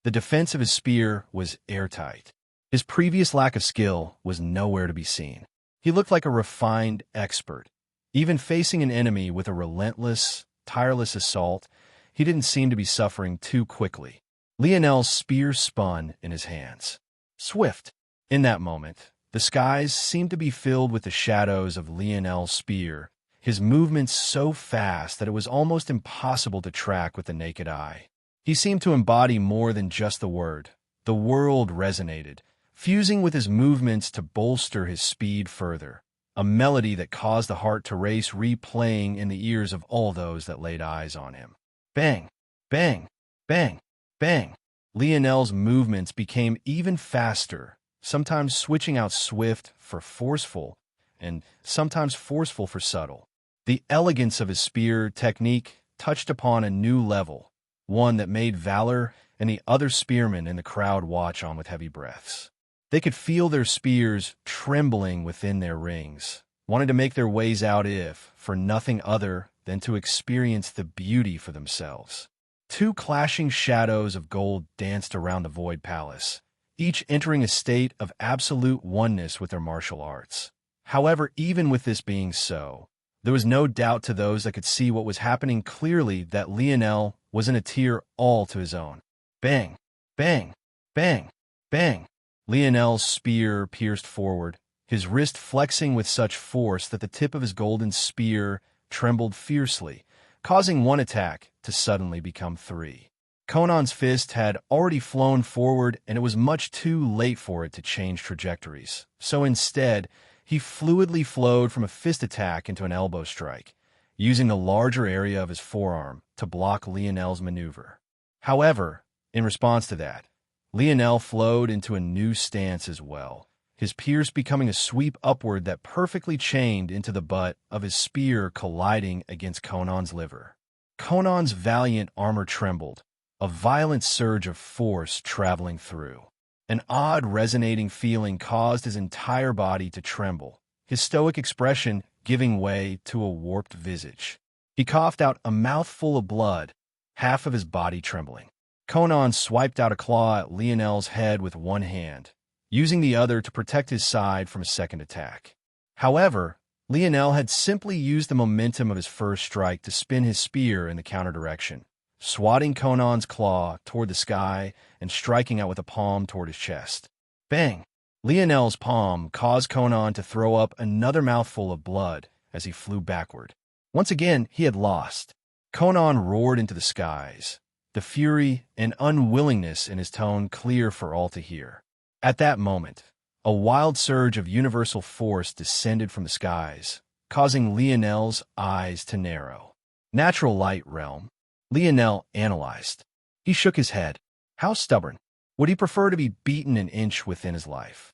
The defense of his spear was airtight. His previous lack of skill was nowhere to be seen. He looked like a refined expert. Even facing an enemy with a relentless, tireless assault, he didn't seem to be suffering too quickly. Lionel's spear spun in his hands. Swift. In that moment, the skies seemed to be filled with the shadows of Lionel's spear, his movements so fast that it was almost impossible to track with the naked eye. He seemed to embody more than just the word. The world resonated, fusing with his movements to bolster his speed further, a melody that caused the heart to race, replaying in the ears of all those that laid eyes on him. Bang! Bang! Bang! Bang! Lionel's movements became even faster, sometimes switching out swift for forceful, and sometimes forceful for subtle. The elegance of his spear technique touched upon a new level, one that made Valor and the other spearmen in the crowd watch on with heavy breaths. They could feel their spears trembling within their rings, wanting to make their ways out if, for nothing other than to experience the beauty for themselves. 2 clashing shadows of gold danced around the Void Palace, each entering a state of absolute oneness with their martial arts. However, even with this being so, there was no doubt to those that could see what was happening clearly that Lionel was in a tier all to his own. Bang! Bang! Bang! Bang! Lionel's spear pierced forward, his wrist flexing with such force that the tip of his golden spear trembled fiercely, causing one attack to suddenly become 3. Conan's fist had already flown forward, and it was much too late for it to change trajectories. So instead, he fluidly flowed from a fist attack into an elbow strike, using the larger area of his forearm to block Lionel's maneuver. However, in response to that, Lionel flowed into a new stance as well, his pierce becoming a sweep upward that perfectly chained into the butt of his spear, colliding against Conan's liver. Conan's valiant armor trembled, a violent surge of force traveling through. An odd resonating feeling caused his entire body to tremble, his stoic expression giving way to a warped visage. He coughed out a mouthful of blood, half of his body trembling. Conan swiped out a claw at Lionel's head with one hand, using the other to protect his side from a second attack. However, Lionel had simply used the momentum of his first strike to spin his spear in the counter direction, swatting Conan's claw toward the sky and striking out with a palm toward his chest. Bang! Lionel's palm caused Conan to throw up another mouthful of blood as he flew backward. Once again, he had lost. Conan roared into the skies, the fury and unwillingness in his tone clear for all to hear. At that moment, a wild surge of universal force descended from the skies, causing Lionel's eyes to narrow. Natural light realm, Lionel analyzed. He shook his head. How stubborn. Would he prefer to be beaten an inch within his life?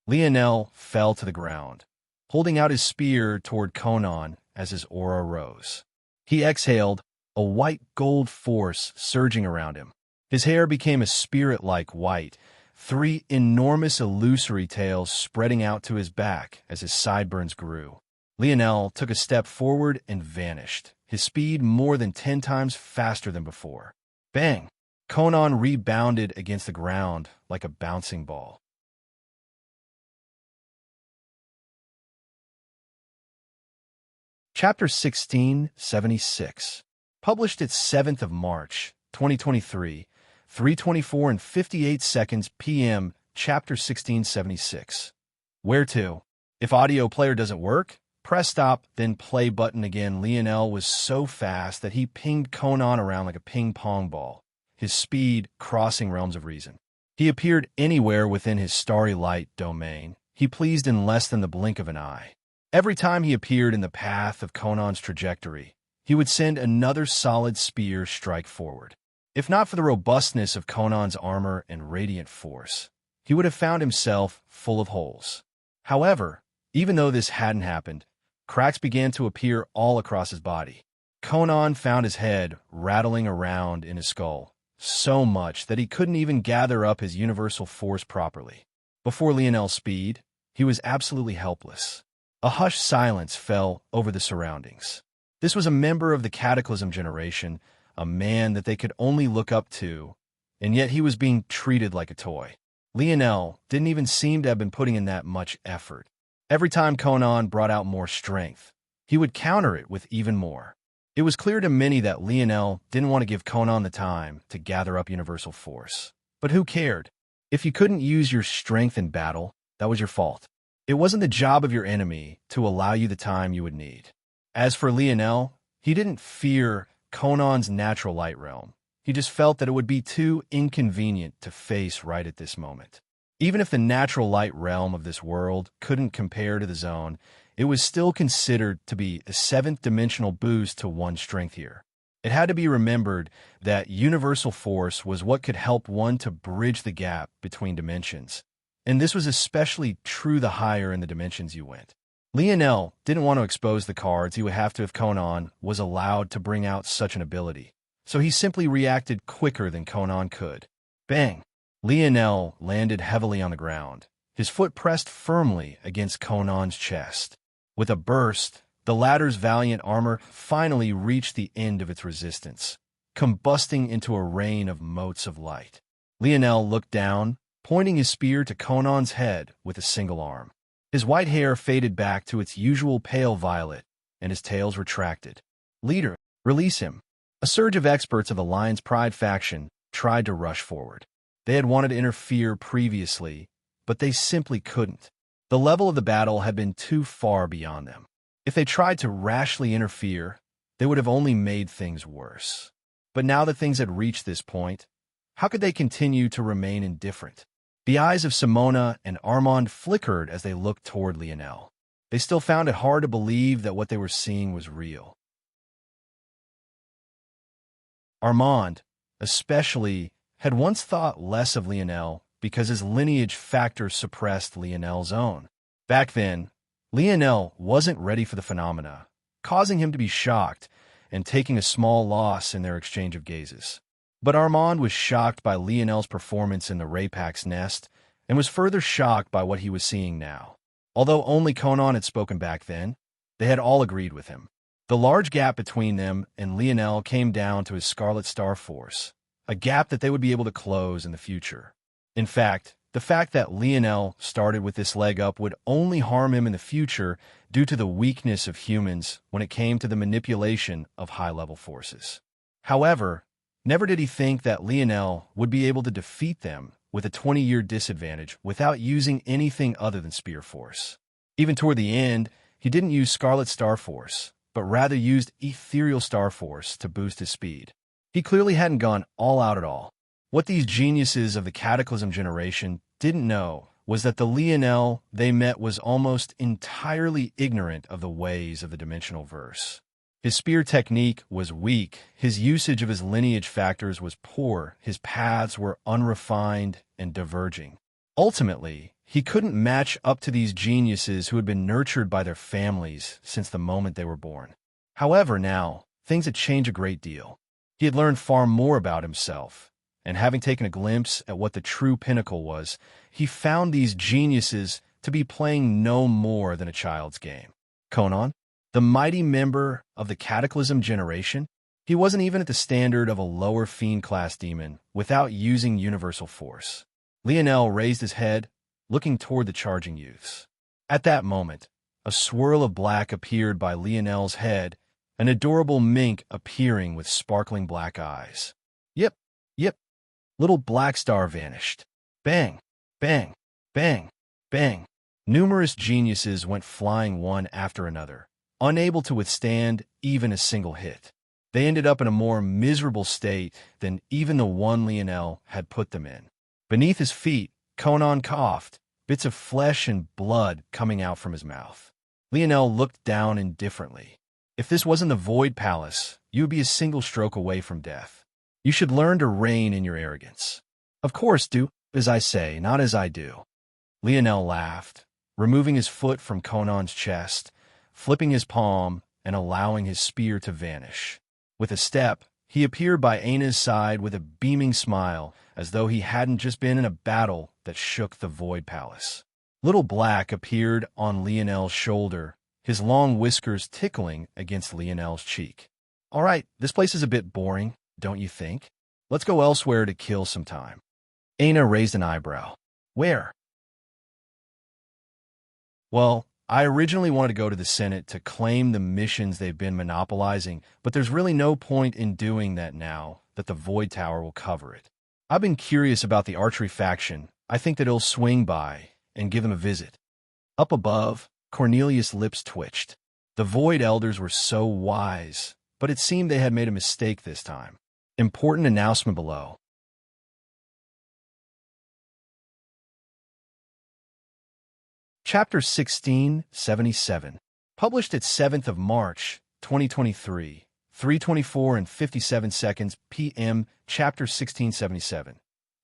Lionel fell to the ground, holding out his spear toward Conan as his aura rose. He exhaled, a white gold force surging around him. His hair became a spirit-like white, 3 enormous illusory tails spreading out to his back as his sideburns grew. Lionel took a step forward and vanished, his speed more than 10 times faster than before. Bang! Conan rebounded against the ground like a bouncing ball. Chapter 1676. Published its 7th of March, 2023, 3:24 and 58 seconds p.m. Chapter 1676. Where to? If audio player doesn't work, press stop, then play button again. Lionel was so fast that he pinged Conan around like a ping-pong ball, his speed crossing realms of reason. He appeared anywhere within his starry light domain. He pleased in less than the blink of an eye. Every time he appeared in the path of Conan's trajectory, he would send another solid spear strike forward. If not for the robustness of Conan's armor and radiant force, he would have found himself full of holes. However, even though this hadn't happened, cracks began to appear all across his body. Conan found his head rattling around in his skull, so much that he couldn't even gather up his universal force properly. Before Lionel's speed, he was absolutely helpless. A hushed silence fell over the surroundings. This was a member of the Cataclysm generation, a man that they could only look up to, and yet he was being treated like a toy. Lionel didn't even seem to have been putting in that much effort. Every time Conan brought out more strength, he would counter it with even more. It was clear to many that Lionel didn't want to give Conan the time to gather up universal force. But who cared? If you couldn't use your strength in battle, that was your fault. It wasn't the job of your enemy to allow you the time you would need. As for Lionel, he didn't fear Conan's natural light realm. He just felt that it would be too inconvenient to face right at this moment. Even if the natural light realm of this world couldn't compare to the zone, it was still considered to be a 7th-dimensional boost to one's strength here. It had to be remembered that universal force was what could help one to bridge the gap between dimensions, and this was especially true the higher in the dimensions you went. Lionel didn't want to expose the cards he would have to if Conan was allowed to bring out such an ability, so he simply reacted quicker than Conan could. Bang! Lionel landed heavily on the ground, his foot pressed firmly against Conan's chest. With a burst, the latter's valiant armor finally reached the end of its resistance, combusting into a rain of motes of light. Lionel looked down, pointing his spear to Conan's head with a single arm. His white hair faded back to its usual pale violet, and his tails retracted. Leader, release him. A surge of experts of the Lion's Pride faction tried to rush forward. They had wanted to interfere previously, but they simply couldn't. The level of the battle had been too far beyond them. If they tried to rashly interfere, they would have only made things worse. But now that things had reached this point, how could they continue to remain indifferent? The eyes of Simona and Armand flickered as they looked toward Lionel. They still found it hard to believe that what they were seeing was real. Armand, especially, had once thought less of Lionel because his lineage factor suppressed Lionel's own. Back then, Lionel wasn't ready for the phenomena, causing him to be shocked and taking a small loss in their exchange of gazes. But Armand was shocked by Lionel's performance in the Rapak's nest and was further shocked by what he was seeing now. Although only Conan had spoken back then, they had all agreed with him. The large gap between them and Lionel came down to his Scarlet Star Force, a gap that they would be able to close in the future. In fact, the fact that Lionel started with this leg up would only harm him in the future due to the weakness of humans when it came to the manipulation of high-level forces. However, never did he think that Lionel would be able to defeat them with a 20-year disadvantage without using anything other than Spear Force. Even toward the end, he didn't use Scarlet Star Force, but rather used Ethereal Star Force to boost his speed. He clearly hadn't gone all out at all. What these geniuses of the Cataclysm generation didn't know was that the Lionel they met was almost entirely ignorant of the ways of the dimensional verse. His spear technique was weak, his usage of his lineage factors was poor, his paths were unrefined and diverging. Ultimately, he couldn't match up to these geniuses who had been nurtured by their families since the moment they were born. However, now, things had changed a great deal. He had learned far more about himself, and having taken a glimpse at what the true pinnacle was, he found these geniuses to be playing no more than a child's game. Conan, the mighty member of the Cataclysm generation, he wasn't even at the standard of a lower fiend-class demon without using universal force. Lionel raised his head, looking toward the charging youths. At that moment, a swirl of black appeared by Lionel's head, an adorable mink appearing with sparkling black eyes. Yip, yip. Little Black Star vanished. Bang, bang, bang, bang. Numerous geniuses went flying one after another, unable to withstand even a single hit. They ended up in a more miserable state than even the one Lionel had put them in. Beneath his feet, Conan coughed, bits of flesh and blood coming out from his mouth. Lionel looked down indifferently. If this wasn't the Void Palace, you would be a single stroke away from death. You should learn to rein in your arrogance. Of course, do as I say, not as I do. Lionel laughed, removing his foot from Conan's chest, flipping his palm, and allowing his spear to vanish. With a step, he appeared by Aina's side with a beaming smile, as though he hadn't just been in a battle that shook the Void Palace. Little Black appeared on Lionel's shoulder, his long whiskers tickling against Lionel's cheek. All right, this place is a bit boring, don't you think? Let's go elsewhere to kill some time. Aina raised an eyebrow. Where? Well, I originally wanted to go to the Senate to claim the missions they've been monopolizing, but there's really no point in doing that now that the Void Tower will cover it. I've been curious about the archery faction. I think that it'll swing by and give them a visit. Up above, Cornelius' lips twitched. The Void Elders were so wise, but it seemed they had made a mistake this time. Important announcement below. Chapter 1677. Published at 7th of March, 2023, 3:24 and 57 seconds p.m. Chapter 1677.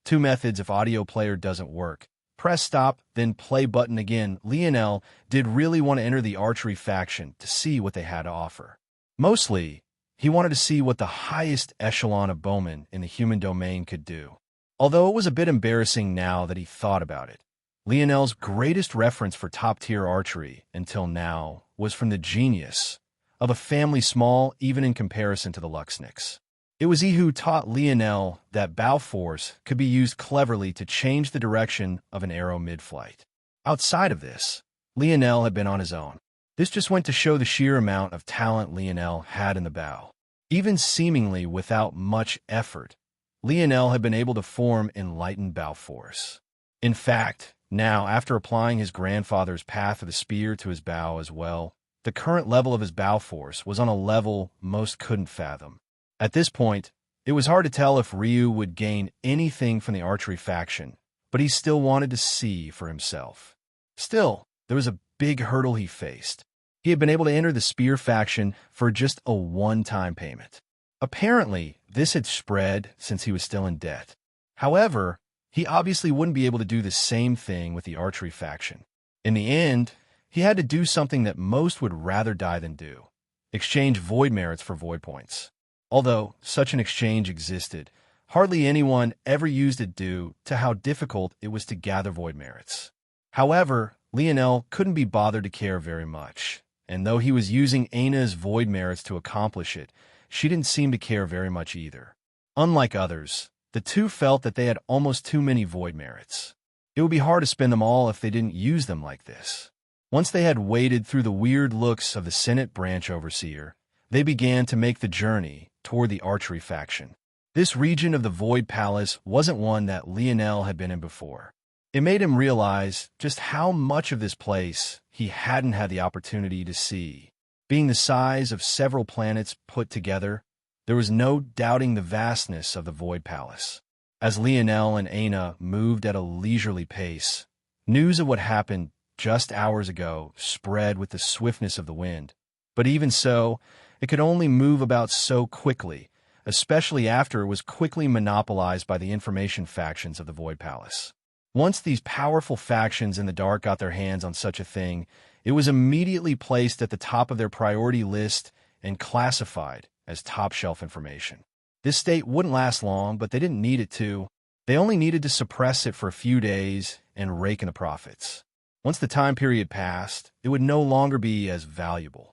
Two methods if audio player doesn't work. Press stop, then play button again. Lionel did really want to enter the archery faction to see what they had to offer. Mostly, he wanted to see what the highest echelon of bowmen in the human domain could do. Although it was a bit embarrassing now that he thought about it. Lionel's greatest reference for top-tier archery until now was from the genius of a family small even in comparison to the Luxniks. It was he who taught Lionel that bow force could be used cleverly to change the direction of an arrow mid-flight. Outside of this, Lionel had been on his own. This just went to show the sheer amount of talent Lionel had in the bow. Even seemingly without much effort, Lionel had been able to form enlightened bow force. In fact, now, after applying his grandfather's path of the spear to his bow as well, the current level of his bow force was on a level most couldn't fathom. At this point, it was hard to tell if Ryu would gain anything from the archery faction, but he still wanted to see for himself. Still, there was a big hurdle he faced. He had been able to enter the spear faction for just a one-time payment. Apparently, this had spread since he was still in debt. However, he obviously wouldn't be able to do the same thing with the archery faction. In the end, he had to do something that most would rather die than do. Exchange void merits for void points. Although such an exchange existed, Hardly anyone ever used it due to how difficult it was to gather void merits. However, Lionel couldn't be bothered to care very much, and though he was using Aina's void merits to accomplish it, she didn't seem to care very much either. Unlike others, the two felt that they had almost too many void merits. It would be hard to spend them all if they didn't use them like this. Once they had waded through the weird looks of the Senate branch overseer, they began to make the journey toward the archery faction. This region of the Void Palace wasn't one that Lionel had been in before. It made him realize just how much of this place he hadn't had the opportunity to see. Being the size of several planets put together, there was no doubting the vastness of the Void Palace. As Lionel and Aina moved at a leisurely pace, news of what happened just hours ago spread with the swiftness of the wind. But even so, it could only move about so quickly, especially after it was quickly monopolized by the information factions of the Void Palace. Once these powerful factions in the dark got their hands on such a thing, it was immediately placed at the top of their priority list and classified as top-shelf information. This state wouldn't last long, but they didn't need it to. They only needed to suppress it for a few days and rake in the profits. Once the time period passed, it would no longer be as valuable.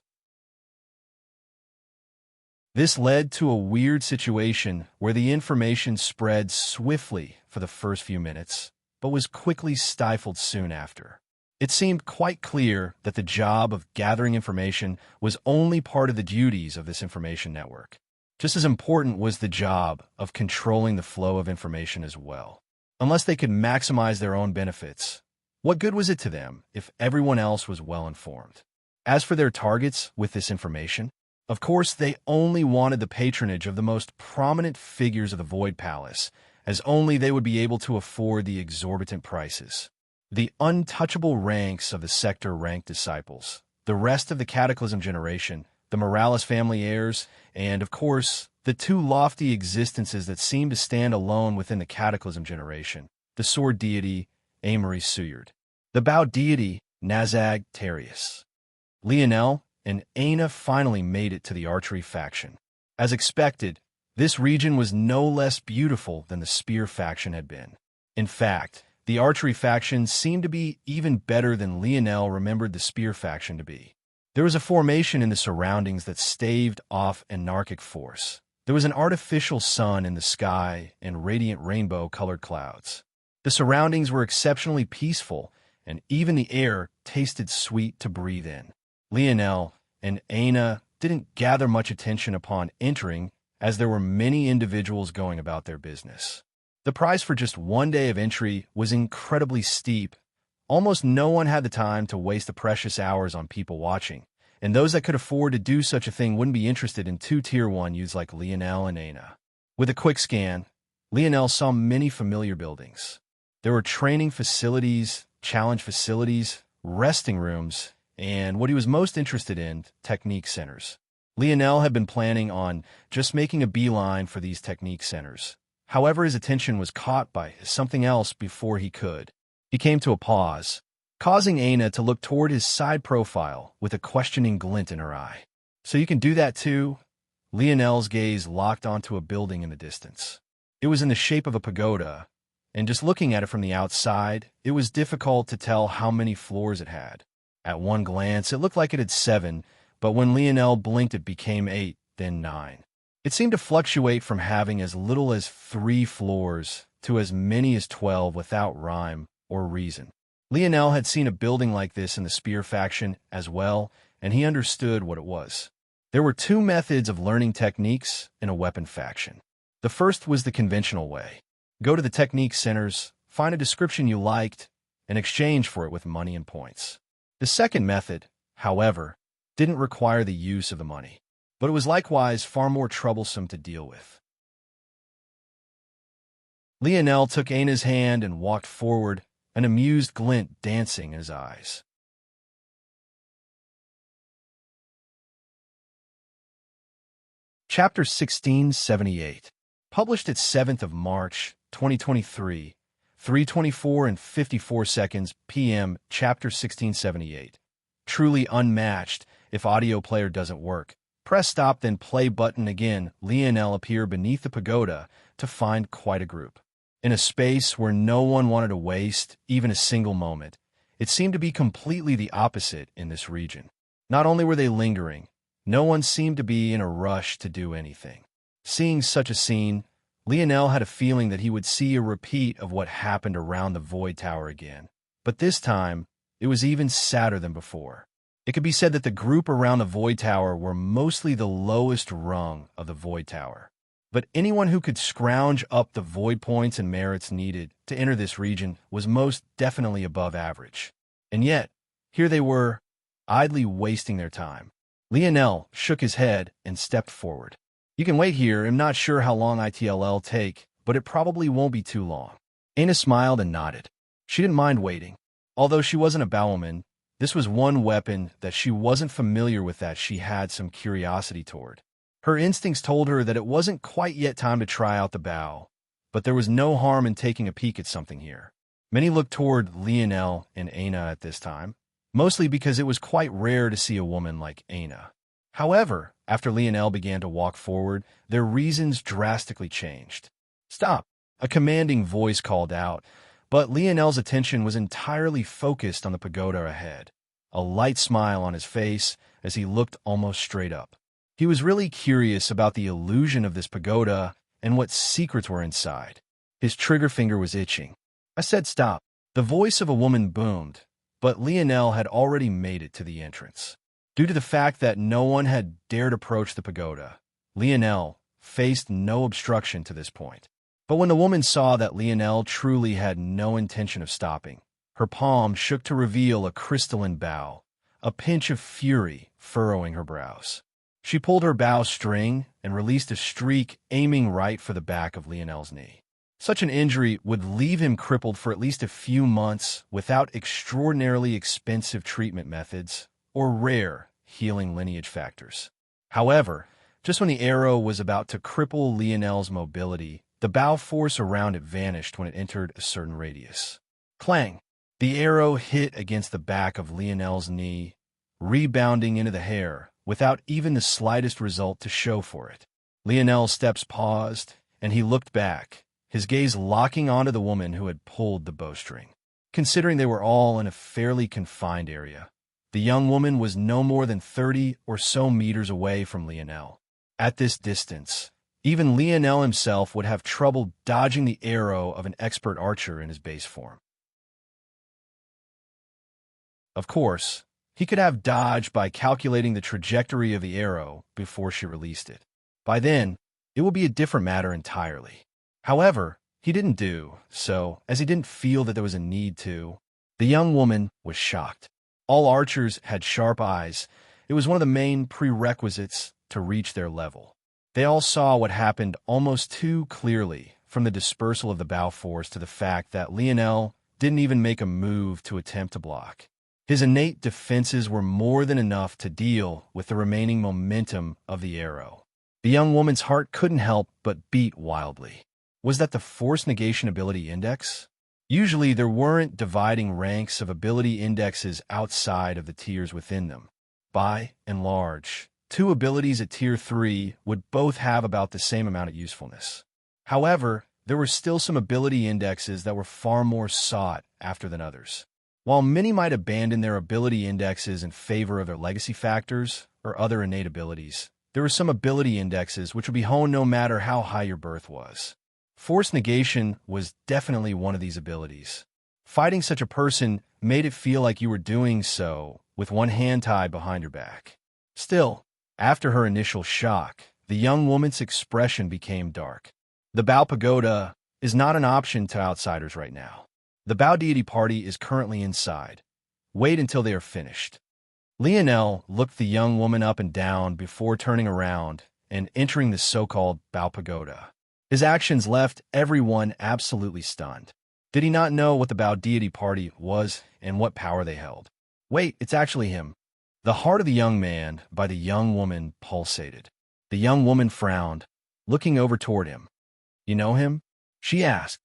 This led to a weird situation where the information spread swiftly for the first few minutes, but was quickly stifled soon after. It seemed quite clear that the job of gathering information was only part of the duties of this information network. Just as important was the job of controlling the flow of information as well. Unless they could maximize their own benefits, what good was it to them if everyone else was well informed? As for their targets with this information, of course they only wanted the patronage of the most prominent figures of the Void Palace, as only they would be able to afford the exorbitant prices. The untouchable ranks of the sector-ranked disciples, the rest of the Cataclysm generation, the Morales family heirs, and, of course, the two lofty existences that seemed to stand alone within the Cataclysm generation, the Sword Deity, Amory Suyard, the Bow Deity, Nazag Terius. Lionel and Aina finally made it to the archery faction. As expected, this region was no less beautiful than the spear faction had been. In fact, the archery faction seemed to be even better than Lionel remembered the spear faction to be. There was a formation in the surroundings that staved off anarchic force. There was an artificial sun in the sky and radiant rainbow-colored clouds. The surroundings were exceptionally peaceful, and even the air tasted sweet to breathe in. Lionel and Aina didn't gather much attention upon entering, as there were many individuals going about their business. The price for just one day of entry was incredibly steep. Almost no one had the time to waste the precious hours on people watching, and those that could afford to do such a thing wouldn't be interested in two Tier 1 youths like Lionel and Aina. With a quick scan, Lionel saw many familiar buildings. There were training facilities, challenge facilities, resting rooms, and what he was most interested in, technique centers. Lionel had been planning on just making a beeline for these technique centers. However, his attention was caught by something else before he could. He came to a pause, causing Aina to look toward his side profile with a questioning glint in her eye. "So you can do that too?" Lionel's gaze locked onto a building in the distance. It was in the shape of a pagoda, and just looking at it from the outside, it was difficult to tell how many floors it had. At one glance, it looked like it had 7, but when Lionel blinked it became 8, then 9. It seemed to fluctuate from having as little as 3 floors to as many as 12 without rhyme or reason. Lionel had seen a building like this in the Spear faction as well, and he understood what it was. There were 2 methods of learning techniques in a weapon faction. The first was the conventional way. Go to the technique centers, find a description you liked, and exchange for it with money and points. The second method, however, didn't require the use of the money, but it was likewise far more troublesome to deal with. Lionel took Aina's hand and walked forward, an amused glint dancing in his eyes. Chapter 1678. Published at 7th of March, 2023, 3:24 and 54 seconds p.m. Chapter 1678. Truly unmatched. If audio player doesn't work, press stop then play button again. Lionel appeared beneath the pagoda, to find quite a group. In a space where no one wanted to waste even a single moment, it seemed to be completely the opposite in this region. Not only were they lingering, no one seemed to be in a rush to do anything. Seeing such a scene, Lionel had a feeling that he would see a repeat of what happened around the Void Tower again. But this time, it was even sadder than before. It could be said that the group around the Void Tower were mostly the lowest rung of the Void Tower. But anyone who could scrounge up the void points and merits needed to enter this region was most definitely above average. And yet, here they were, idly wasting their time. Lionel shook his head and stepped forward. "You can wait here. I'm not sure how long it'll take, but it probably won't be too long." Aina smiled and nodded. She didn't mind waiting. Although she wasn't a bowwoman, this was one weapon that she wasn't familiar with that she had some curiosity toward. Her instincts told her that it wasn't quite yet time to try out the bow, but there was no harm in taking a peek at something here. Many looked toward Lionel and Aina at this time, mostly because it was quite rare to see a woman like Aina. However, after Lionel began to walk forward, their reasons drastically changed. "Stop!" a commanding voice called out, but Lionel's attention was entirely focused on the pagoda ahead, a light smile on his face as he looked almost straight up. He was really curious about the illusion of this pagoda and what secrets were inside. His trigger finger was itching. "I said stop." The voice of a woman boomed, but Lionel had already made it to the entrance. Due to the fact that no one had dared approach the pagoda, Lionel faced no obstruction to this point. But when the woman saw that Lionel truly had no intention of stopping, her palm shook to reveal a crystalline bow, a pinch of fury furrowing her brows. She pulled her bow string and released a streak aiming right for the back of Lionel's knee. Such an injury would leave him crippled for at least a few months without extraordinarily expensive treatment methods or rare healing lineage factors. However, just when the arrow was about to cripple Lionel's mobility, the bow force around it vanished when it entered a certain radius. Clang! The arrow hit against the back of Lionel's knee, rebounding into the hair, without even the slightest result to show for it. Lionel's steps paused, and he looked back, his gaze locking onto the woman who had pulled the bowstring. Considering they were all in a fairly confined area, the young woman was no more than 30 or so meters away from Lionel. At this distance, even Lionel himself would have trouble dodging the arrow of an expert archer in his base form. Of course, he could have dodged by calculating the trajectory of the arrow before she released it. By then, it would be a different matter entirely. However, he didn't do so, as he didn't feel that there was a need to. The young woman was shocked. All archers had sharp eyes. It was one of the main prerequisites to reach their level. They all saw what happened almost too clearly, from the dispersal of the bow force to the fact that Lionel didn't even make a move to attempt to block. His innate defenses were more than enough to deal with the remaining momentum of the arrow. The young woman's heart couldn't help but beat wildly. Was that the Force Negation Ability Index? Usually there weren't dividing ranks of ability indexes outside of the tiers within them. By and large, two abilities at Tier 3 would both have about the same amount of usefulness. However, there were still some ability indexes that were far more sought after than others. While many might abandon their ability indexes in favor of their legacy factors or other innate abilities, there were some ability indexes which would be honed no matter how high your birth was. Force Negation was definitely one of these abilities. Fighting such a person made it feel like you were doing so with one hand tied behind your back. Still, after her initial shock, the young woman's expression became dark. The Bow Pagoda is not an option to outsiders right now. The Bow Deity Party is currently inside. Wait until they are finished. Lionel looked the young woman up and down before turning around and entering the so-called Bow Pagoda. His actions left everyone absolutely stunned. Did he not know what the Bow Deity Party was and what power they held? Wait, it's actually him. The heart of the young man by the young woman pulsated. The young woman frowned, looking over toward him. "You know him?" she asked.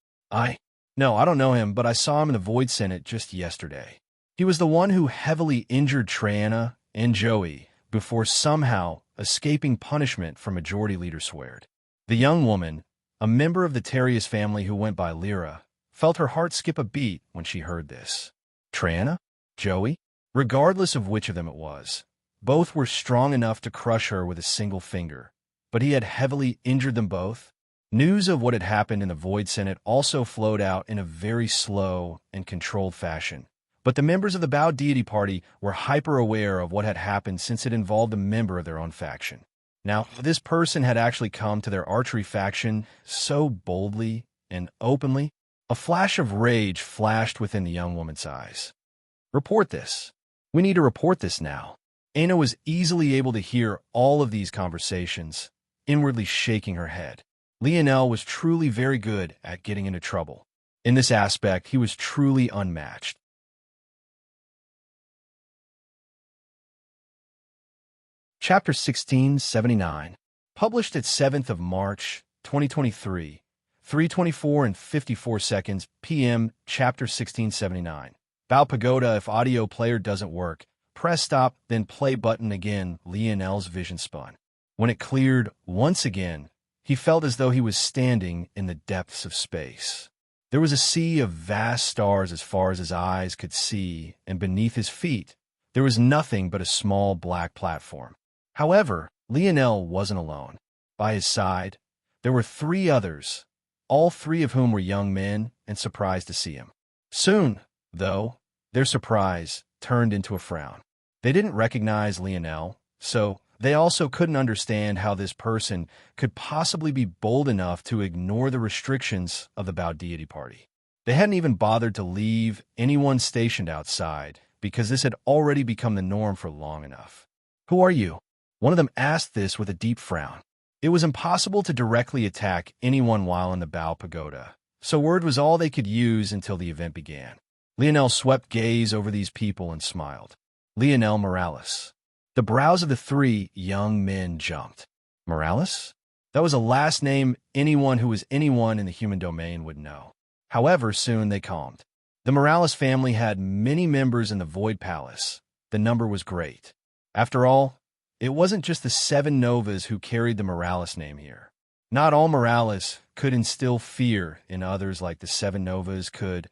No, I don't know him, but I saw him in the Void Senate just yesterday. He was the one who heavily injured Triana and Joey before somehow escaping punishment from Majority Leader Sweared." The young woman, a member of the Terrius family who went by Lyra, felt her heart skip a beat when she heard this. Triana? Joey? Regardless of which of them it was, both were strong enough to crush her with a single finger, but he had heavily injured them both. News of what had happened in the Void Senate also flowed out in a very slow and controlled fashion, but the members of the Bao Deity Party were hyper-aware of what had happened since it involved a member of their own faction. Now, this person had actually come to their archery faction so boldly and openly. A flash of rage flashed within the young woman's eyes. Report this. We need to report this now. Aina was easily able to hear all of these conversations, inwardly shaking her head. Lionel was truly very good at getting into trouble. In this aspect, he was truly unmatched. Chapter 1679, published at 7th of March, 2023, 3:24 and 54 seconds p.m. Chapter 1679. Bao Pagoda. If audio player doesn't work, press stop, then play button again. Lionel's vision spun. When it cleared once again, he felt as though he was standing in the depths of space. There was a sea of vast stars as far as his eyes could see, and beneath his feet, there was nothing but a small black platform. However, Lionel wasn't alone. By his side, there were 3 others, all 3 of whom were young men and surprised to see him. Soon, though, their surprise turned into a frown. They didn't recognize Lionel, so they also couldn't understand how this person could possibly be bold enough to ignore the restrictions of the Bao Deity Party. They hadn't even bothered to leave anyone stationed outside, because this had already become the norm for long enough. "Who are you?" One of them asked this with a deep frown. It was impossible to directly attack anyone while in the Bao Pagoda, so word was all they could use until the event began. Lionel swept gaze over these people and smiled. Lionel Morales. The brows of the 3 young men jumped. Morales? That was a last name anyone who was anyone in the human domain would know. However, soon they calmed. The Morales family had many members in the Void Palace. The number was great. After all, it wasn't just the 7 Novas who carried the Morales name here. Not all Morales could instill fear in others like the 7 Novas could,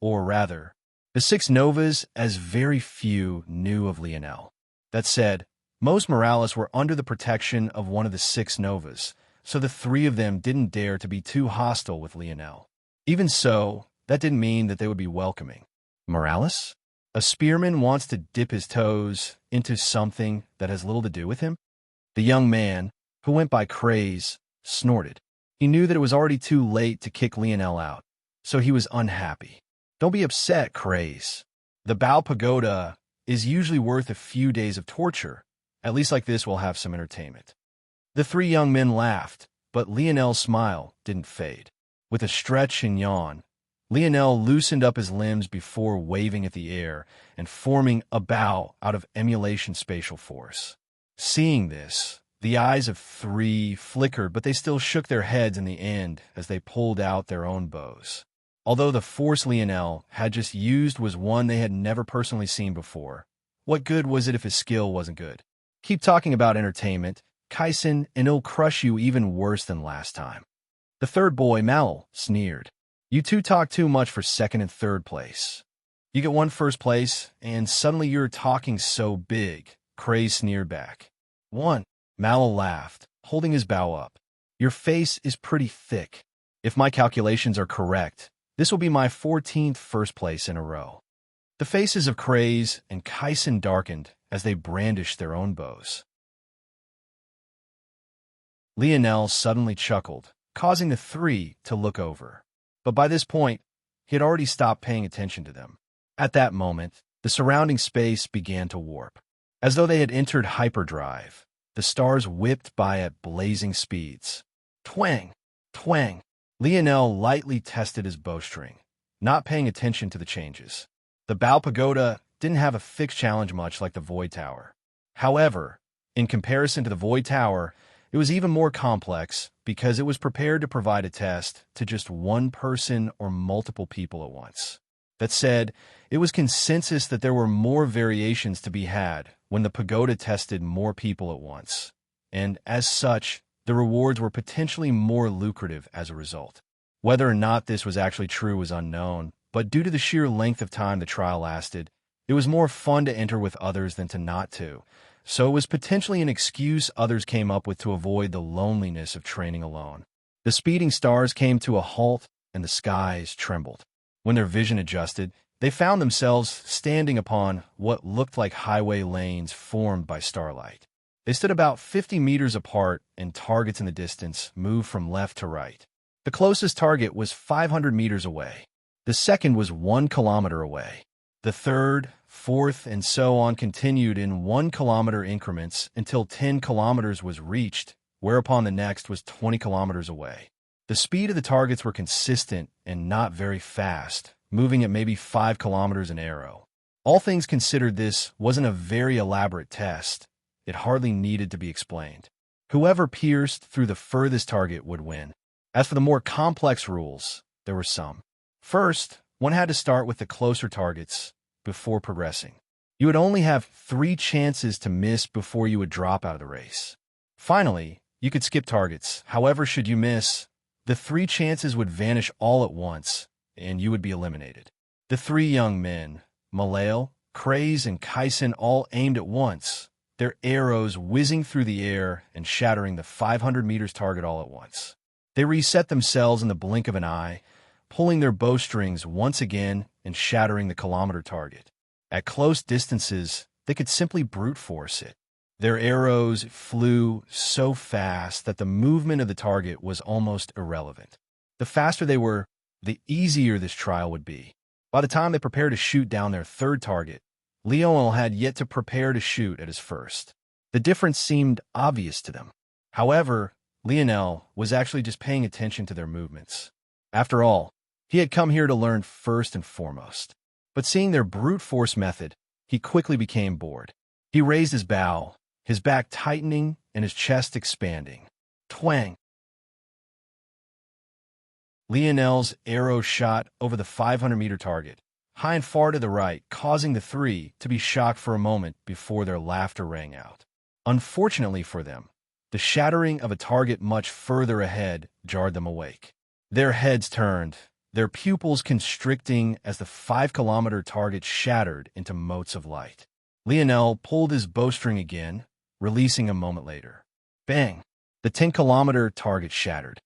or rather, the 6 Novas, as very few knew of Lionel. That said, most Morales were under the protection of one of the 6 Novas, so the 3 of them didn't dare to be too hostile with Lionel. Even so, that didn't mean that they would be welcoming. Morales? A spearman wants to dip his toes into something that has little to do with him? The young man, who went by Craze, snorted. He knew that it was already too late to kick Lionel out, so he was unhappy. Don't be upset, Craze. The Bao Pagoda is usually worth a few days of torture. At least like this we'll have some entertainment. The 3 young men laughed, but Lionel's smile didn't fade. With a stretch and yawn, Lionel loosened up his limbs before waving at the air and forming a bow out of emulation spatial force. Seeing this, the eyes of 3 flickered, but they still shook their heads in the end as they pulled out their own bows. Although the force Lionel had just used was one they had never personally seen before, what good was it if his skill wasn't good? Keep talking about entertainment, Kaisen, and it'll crush you even worse than last time. The 3rd boy, Mal, sneered. You 2 talk too much for 2nd and 3rd place. You get 1 first place, and suddenly you're talking so big, Craze sneered back. 1. Mal laughed, holding his bow up. Your face is pretty thick. If my calculations are correct, this will be my 14th first place in a row. The faces of Craze and Kaisen darkened as they brandished their own bows. Lionel suddenly chuckled, causing the 3 to look over. But by this point, he had already stopped paying attention to them. At that moment, the surrounding space began to warp. As though they had entered hyperdrive, the stars whipped by at blazing speeds. Twang! Twang! Lionel lightly tested his bowstring, not paying attention to the changes. The Bao Pagoda didn't have a fixed challenge much like the Void Tower. However, in comparison to the Void Tower, it was even more complex because it was prepared to provide a test to just 1 person or multiple people at once. That said, it was consensus that there were more variations to be had when the pagoda tested more people at once, and as such, the rewards were potentially more lucrative as a result. Whether or not this was actually true was unknown, but due to the sheer length of time the trial lasted, it was more fun to enter with others than to not to, so it was potentially an excuse others came up with to avoid the loneliness of training alone. The speeding stars came to a halt, and the skies trembled. When their vision adjusted, they found themselves standing upon what looked like highway lanes formed by starlight. They stood about 50 meters apart, and targets in the distance moved from left to right. The closest target was 500 meters away. The second was 1 kilometer away. The third, fourth, and so on continued in 1 kilometer increments until 10 kilometers was reached, whereupon the next was 20 kilometers away. The speed of the targets were consistent and not very fast, moving at maybe 5 kilometers an arrow. All things considered, this wasn't a very elaborate test. It hardly needed to be explained. Whoever pierced through the furthest target would win. As for the more complex rules, there were some. First, one had to start with the closer targets before progressing. You would only have 3 chances to miss before you would drop out of the race. Finally, you could skip targets. However, should you miss, the 3 chances would vanish all at once, and you would be eliminated. The 3 young men, Malail, Craze, and Kaisen, all aimed at once, their arrows whizzing through the air and shattering the 500 meters target all at once. They reset themselves in the blink of an eye, pulling their bowstrings once again and shattering the kilometer target. At close distances, they could simply brute force it. Their arrows flew so fast that the movement of the target was almost irrelevant. The faster they were, the easier this trial would be. By the time they prepared to shoot down their third target, Lionel had yet to prepare to shoot at his first. The difference seemed obvious to them. However, Lionel was actually just paying attention to their movements. After all, he had come here to learn first and foremost. But seeing their brute force method, he quickly became bored. He raised his bow, his back tightening and his chest expanding. Twang! Lionel's arrow shot over the 500-meter target, high and far to the right, causing the 3 to be shocked for a moment before their laughter rang out. Unfortunately for them, the shattering of a target much further ahead jarred them awake. Their heads turned, their pupils constricting as the 5-kilometer target shattered into motes of light. Lionel pulled his bowstring again, releasing a moment later. Bang! The 10-kilometer target shattered.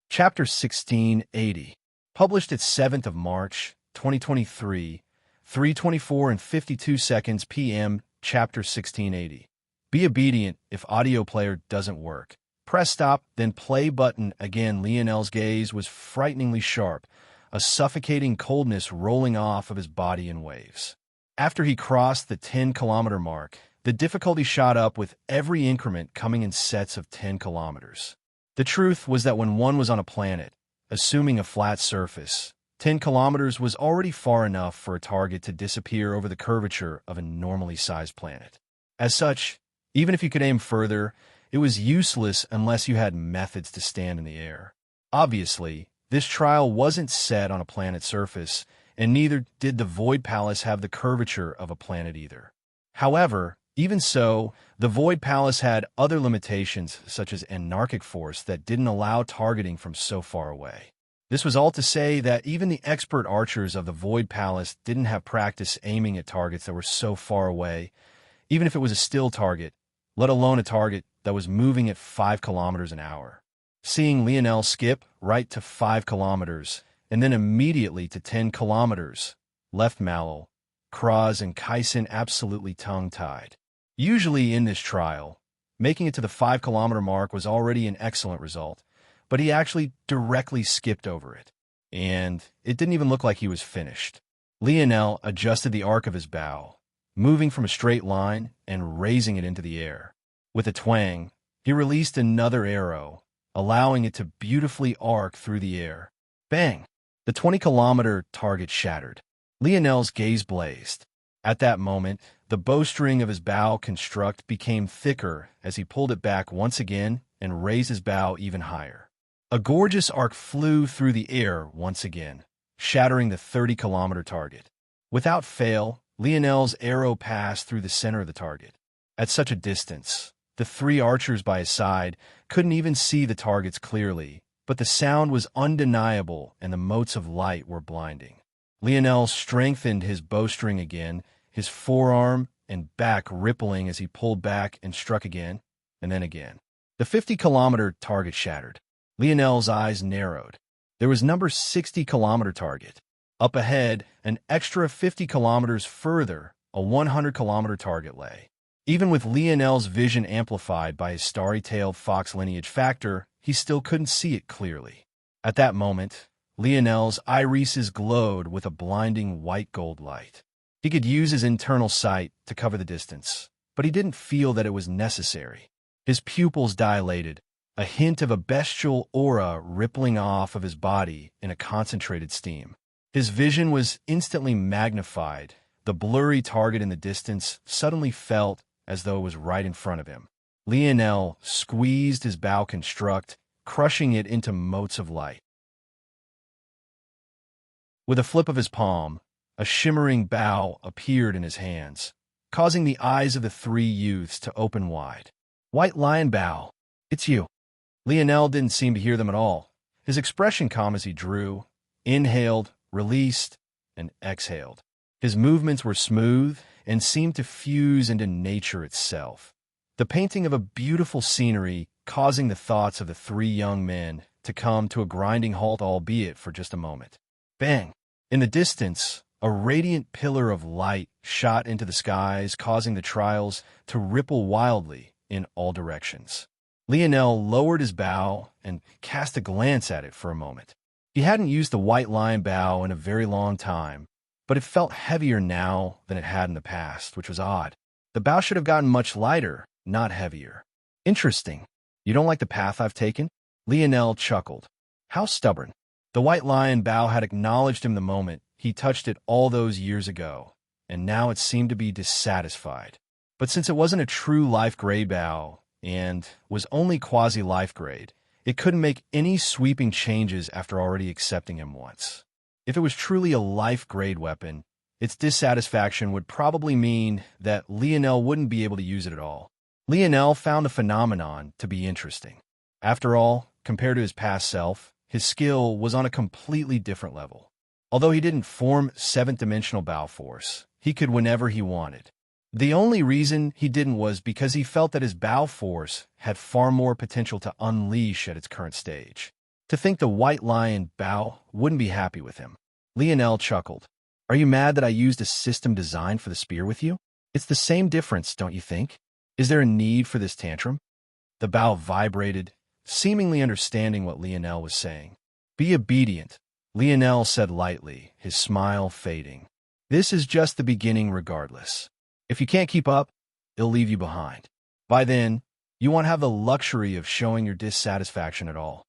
Chapter 1680, published at 7th of March, 2023, 3:24 and 52 seconds p.m. Chapter 1680. Be obedient if audio player doesn't work. Press stop, then play button again. Lionel's gaze was frighteningly sharp, a suffocating coldness rolling off of his body in waves. After he crossed the 10-kilometer mark, the difficulty shot up with every increment coming in sets of 10 kilometers. The truth was that when one was on a planet, assuming a flat surface, 10 kilometers was already far enough for a target to disappear over the curvature of a normally sized planet. As such, even if you could aim further, it was useless unless you had methods to stand in the air. Obviously, this trial wasn't set on a planet surface, and neither did the Void Palace have the curvature of a planet either. However, even so, the Void Palace had other limitations, such as anarchic force, that didn't allow targeting from so far away. This was all to say that even the expert archers of the Void Palace didn't have practice aiming at targets that were so far away, even if it was a still target, let alone a target that was moving at 5 kilometers an hour. Seeing Lionel skip right to 5 kilometers and then immediately to 10 kilometers left Malil, Kraz, and Kaisen absolutely tongue-tied. Usually in this trial, making it to the 5-kilometer mark was already an excellent result, but he actually directly skipped over it, and it didn't even look like he was finished. Lionel adjusted the arc of his bow, moving from a straight line and raising it into the air. With a twang, he released another arrow, allowing it to beautifully arc through the air. Bang! The 20-kilometer target shattered. Lionel's gaze blazed. At that moment, the bowstring of his bow construct became thicker as he pulled it back once again and raised his bow even higher. A gorgeous arc flew through the air once again, shattering the 30-kilometer target. Without fail, Lionel's arrow passed through the center of the target. At such a distance, the three archers by his side couldn't even see the targets clearly, but the sound was undeniable and the motes of light were blinding. Lionel strengthened his bowstring again, his forearm and back rippling as he pulled back and struck again, and then again. The 50-kilometer target shattered. Lionel's eyes narrowed. There was number 60-kilometer target. Up ahead, an extra 50 kilometers further, a 100-kilometer target lay. Even with Lionel's vision amplified by his starry-tailed fox lineage factor, he still couldn't see it clearly. At that moment, Lionel's irises glowed with a blinding white-gold light. He could use his internal sight to cover the distance, but he didn't feel that it was necessary. His pupils dilated, a hint of a bestial aura rippling off of his body in a concentrated steam. His vision was instantly magnified. The blurry target in the distance suddenly felt as though it was right in front of him. Lionel squeezed his bow construct, crushing it into motes of light. With a flip of his palm, a shimmering bow appeared in his hands, causing the eyes of the three youths to open wide. "White Lion Bow, it's you." Lionel didn't seem to hear them at all. His expression calm as he drew, inhaled, released, and exhaled. His movements were smooth and seemed to fuse into nature itself. The painting of a beautiful scenery causing the thoughts of the three young men to come to a grinding halt, albeit for just a moment. Bang! In the distance, a radiant pillar of light shot into the skies, causing the trials to ripple wildly in all directions. Lionel lowered his bow and cast a glance at it for a moment. He hadn't used the White Lion bow in a very long time, but it felt heavier now than it had in the past, which was odd. The bow should have gotten much lighter, not heavier. Interesting. You don't like the path I've taken? Lionel chuckled. How stubborn. The White Lion bow had acknowledged him the moment he touched it all those years ago, and now it seemed to be dissatisfied. But since it wasn't a true life-grade bow, and was only quasi-life grade, it couldn't make any sweeping changes after already accepting him once. If it was truly a life-grade weapon, its dissatisfaction would probably mean that Lionel wouldn't be able to use it at all. Lionel found the phenomenon to be interesting. After all, compared to his past self, his skill was on a completely different level. Although he didn't form 7th-dimensional bow force, he could whenever he wanted. The only reason he didn't was because he felt that his bow force had far more potential to unleash at its current stage. To think the White Lion bow wouldn't be happy with him. Lionel chuckled. Are you mad that I used a system designed for the spear with you? It's the same difference, don't you think? Is there a need for this tantrum? The bow vibrated, seemingly understanding what Lionel was saying. Be obedient, Lionel said lightly, his smile fading. This is just the beginning regardless. If you can't keep up, it'll leave you behind. By then, you won't have the luxury of showing your dissatisfaction at all.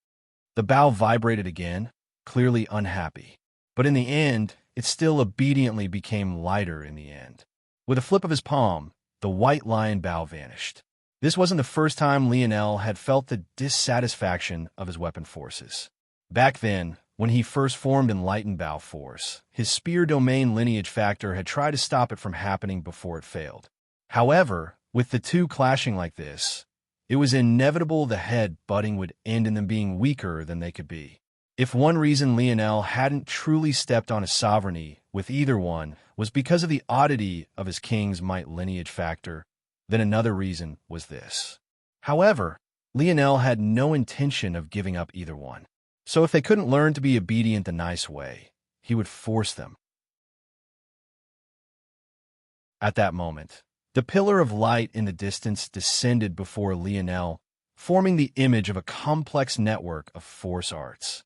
The bow vibrated again, clearly unhappy. But in the end, it still obediently became lighter in the end. With a flip of his palm, the White Lion bow vanished. This wasn't the first time Lionel had felt the dissatisfaction of his weapon forces. Back then, when he first formed Enlightened Bow Force, his spear domain lineage factor had tried to stop it from happening before it failed. However, with the two clashing like this, it was inevitable the head butting would end in them being weaker than they could be. If one reason Lionel hadn't truly stepped on his sovereignty with either one was because of the oddity of his king's might lineage factor, then another reason was this. However, Lionel had no intention of giving up either one. So if they couldn't learn to be obedient the nice way, he would force them. At that moment, the pillar of light in the distance descended before Lionel, forming the image of a complex network of force arts.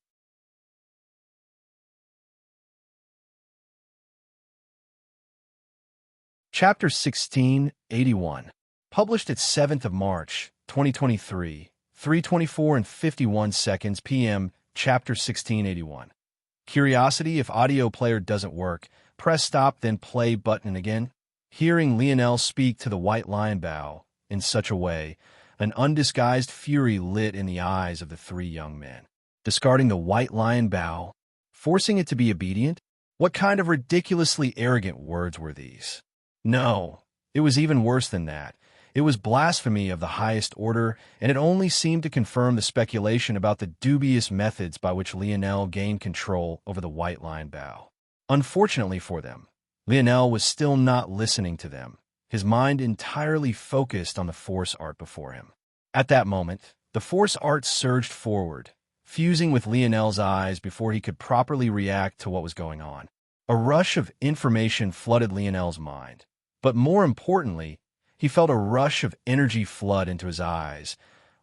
Chapter 1681, published at 7th of March, 2023, 3:24 and 51 seconds p.m., Chapter 1681. Curiosity: if audio player doesn't work, press stop then play button again. Hearing Lionel speak to the White Lion bow in such a way, an undisguised fury lit in the eyes of the three young men. Discarding the White Lion bow, forcing it to be obedient, What kind of ridiculously arrogant words were these? No, it was even worse than that. It was blasphemy of the highest order, and it only seemed to confirm the speculation about the dubious methods by which Lionel gained control over the White Lion Bow. Unfortunately for them, Lionel was still not listening to them, his mind entirely focused on the force art before him. At that moment, the force art surged forward, fusing with Lionel's eyes before he could properly react to what was going on. A rush of information flooded Lionel's mind, but more importantly, he felt a rush of energy flood into his eyes,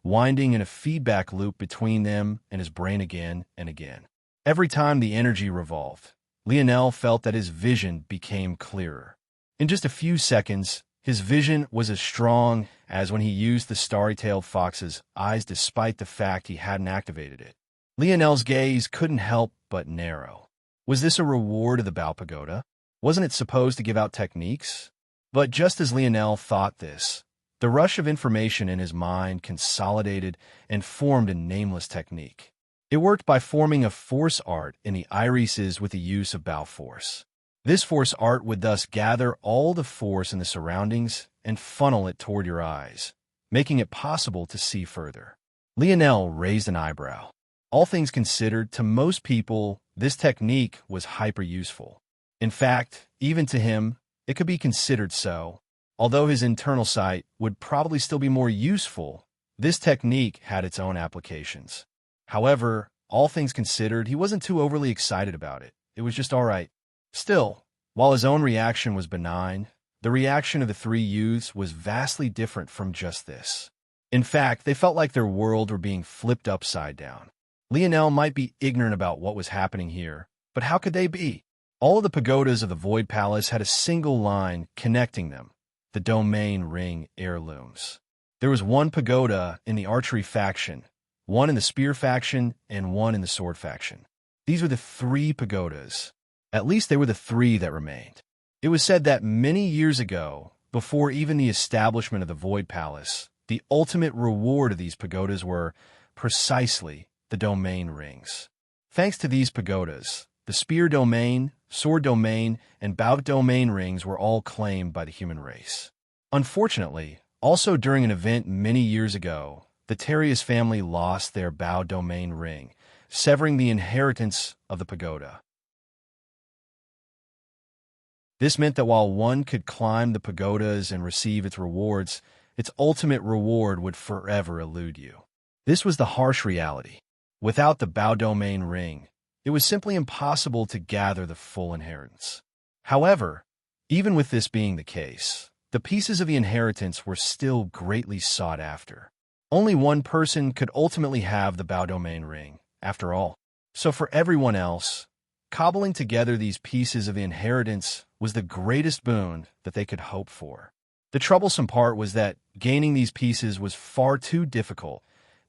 winding in a feedback loop between them and his brain again and again. Every time the energy revolved, Lionel felt that his vision became clearer. In just a few seconds, his vision was as strong as when he used the starry-tailed fox's eyes despite the fact he hadn't activated it. Lionel's gaze couldn't help but narrow. Was this a reward of the Bao Pagoda? Wasn't it supposed to give out techniques? But just as Lionel thought this, the rush of information in his mind consolidated and formed a nameless technique. It worked by forming a force art in the irises with the use of Bao force. This force art would thus gather all the force in the surroundings and funnel it toward your eyes, making it possible to see further. Lionel raised an eyebrow. All things considered, to most people, this technique was hyper-useful. In fact, even to him, it could be considered so. Although his internal sight would probably still be more useful, this technique had its own applications. However, all things considered, he wasn't too overly excited about it. It was just all right. Still, while his own reaction was benign, the reaction of the three youths was vastly different from just this. In fact, they felt like their world were being flipped upside down. Lionel might be ignorant about what was happening here, but how could they be? All of the pagodas of the Void Palace had a single line connecting them, the Domain Ring heirlooms. There was one pagoda in the archery faction, one in the spear faction, and one in the sword faction. These were the three pagodas. At least they were the three that remained. It was said that many years ago, before even the establishment of the Void Palace, the ultimate reward of these pagodas were, precisely, the domain rings. Thanks to these pagodas, the spear domain, sword domain, and Bao domain rings were all claimed by the human race. Unfortunately, also during an event many years ago, the Terrius family lost their Bao domain ring, severing the inheritance of the pagoda. This meant that while one could climb the pagodas and receive its rewards, its ultimate reward would forever elude you. This was the harsh reality. Without the Bao domain ring, it was simply impossible to gather the full inheritance. However, even with this being the case, the pieces of the inheritance were still greatly sought after. Only one person could ultimately have the Bao domain ring, after all. So for everyone else, cobbling together these pieces of the inheritance was the greatest boon that they could hope for. The troublesome part was that gaining these pieces was far too difficult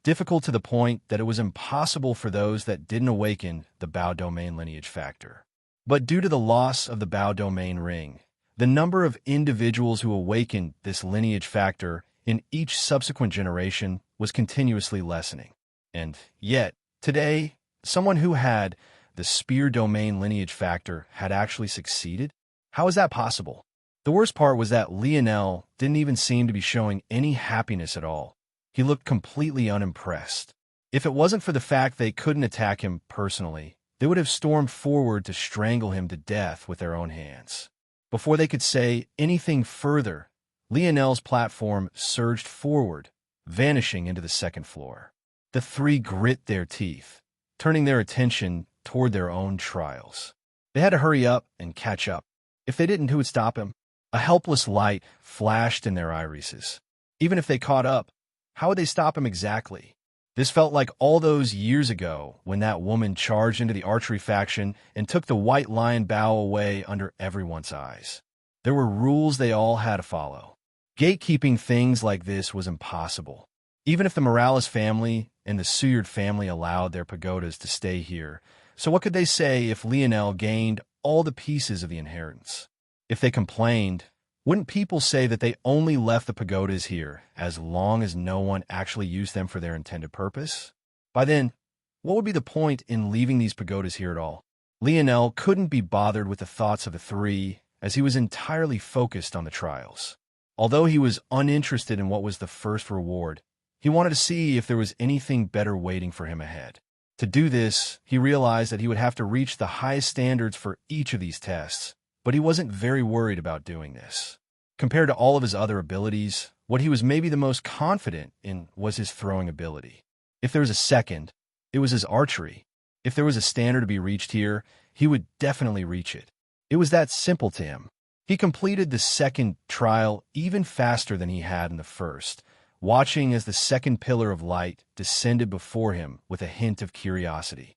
to the point that it was impossible for those that didn't awaken the Bao domain lineage factor. But due to the loss of the Bao domain ring, the number of individuals who awakened this lineage factor in each subsequent generation was continuously lessening. And yet, today, someone who had the spear domain lineage factor had actually succeeded? How is that possible? The worst part was that Lionel didn't even seem to be showing any happiness at all. He looked completely unimpressed. If it wasn't for the fact they couldn't attack him personally, they would have stormed forward to strangle him to death with their own hands. Before they could say anything further, Lionel's platform surged forward, vanishing into the second floor. The three grit their teeth, turning their attention toward their own trials. They had to hurry up and catch up. If they didn't, who would stop him? A helpless light flashed in their irises. Even if they caught up, how would they stop him exactly? This felt like all those years ago when that woman charged into the archery faction and took the White Lion Bow away under everyone's eyes. There were rules they all had to follow. Gatekeeping things like this was impossible. Even if the Morales family and the Suyard family allowed their pagodas to stay here, so what could they say if Lionel gained all the pieces of the inheritance? If they complained, wouldn't people say that they only left the pagodas here as long as no one actually used them for their intended purpose? By then, what would be the point in leaving these pagodas here at all? Lionel couldn't be bothered with the thoughts of the three, as he was entirely focused on the trials. Although he was uninterested in what was the first reward, he wanted to see if there was anything better waiting for him ahead. To do this, he realized that he would have to reach the highest standards for each of these tests, but he wasn't very worried about doing this. Compared to all of his other abilities, what he was maybe the most confident in was his throwing ability. If there was a second, it was his archery. If there was a standard to be reached here, he would definitely reach it. It was that simple to him. He completed the second trial even faster than he had in the first, watching as the second pillar of light descended before him with a hint of curiosity.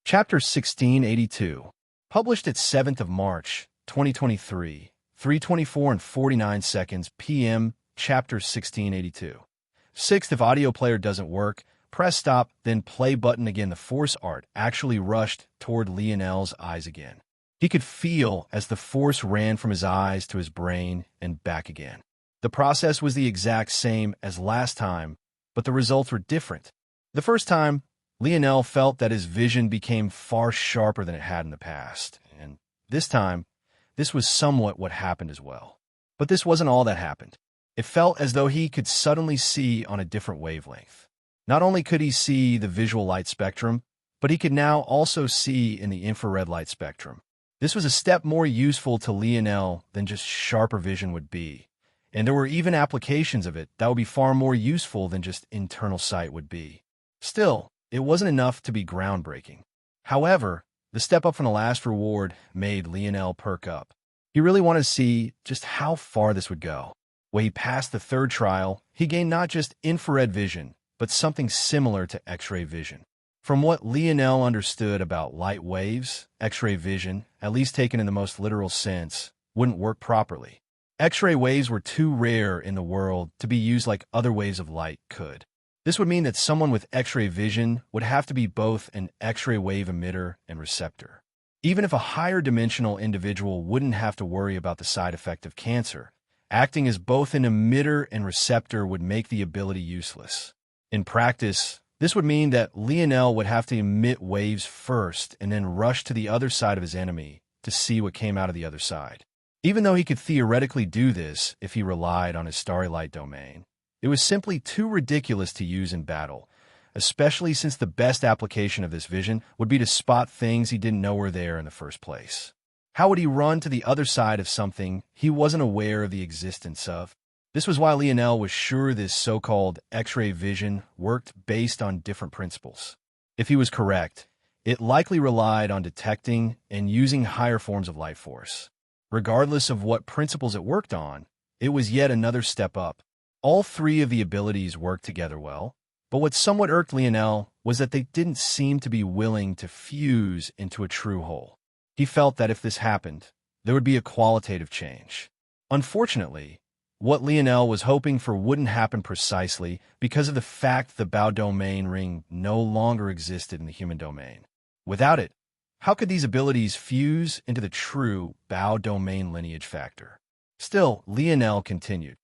Chapter 1682, published at 7th of March, 2023, 3:24 and 49 seconds p.m. Chapter 1682. 6th, if audio player doesn't work, press stop, then play button again. The force art actually rushed toward Lionel's eyes again. He could feel as the force ran from his eyes to his brain and back again. The process was the exact same as last time, but the results were different. The first time, Lionel felt that his vision became far sharper than it had in the past, and this time, this was somewhat what happened as well. But this wasn't all that happened. It felt as though he could suddenly see on a different wavelength. Not only could he see the visual light spectrum, but he could now also see in the infrared light spectrum. This was a step more useful to Lionel than just sharper vision would be, and there were even applications of it that would be far more useful than just internal sight would be. Still, it wasn't enough to be groundbreaking. However, the step up from the last reward made Lionel perk up. He really wanted to see just how far this would go. When he passed the third trial, he gained not just infrared vision, but something similar to X-ray vision. From what Lionel understood about light waves, X-ray vision, at least taken in the most literal sense, wouldn't work properly. X-ray waves were too rare in the world to be used like other waves of light could. This would mean that someone with X-ray vision would have to be both an X-ray wave emitter and receptor. Even if a higher dimensional individual wouldn't have to worry about the side effect of cancer, acting as both an emitter and receptor would make the ability useless. In practice, this would mean that Lionel would have to emit waves first and then rush to the other side of his enemy to see what came out of the other side. Even though he could theoretically do this if he relied on his starry light domain, it was simply too ridiculous to use in battle, especially since the best application of this vision would be to spot things he didn't know were there in the first place. How would he run to the other side of something he wasn't aware of the existence of? This was why Lionel was sure this so-called X-ray vision worked based on different principles. If he was correct, it likely relied on detecting and using higher forms of life force. Regardless of what principles it worked on, it was yet another step up. All three of the abilities worked together well, but what somewhat irked Lionel was that they didn't seem to be willing to fuse into a true whole. He felt that if this happened, there would be a qualitative change. Unfortunately, what Lionel was hoping for wouldn't happen precisely because of the fact the Bao domain ring no longer existed in the human domain. Without it, how could these abilities fuse into the true Bao domain lineage factor? Still, Lionel continued.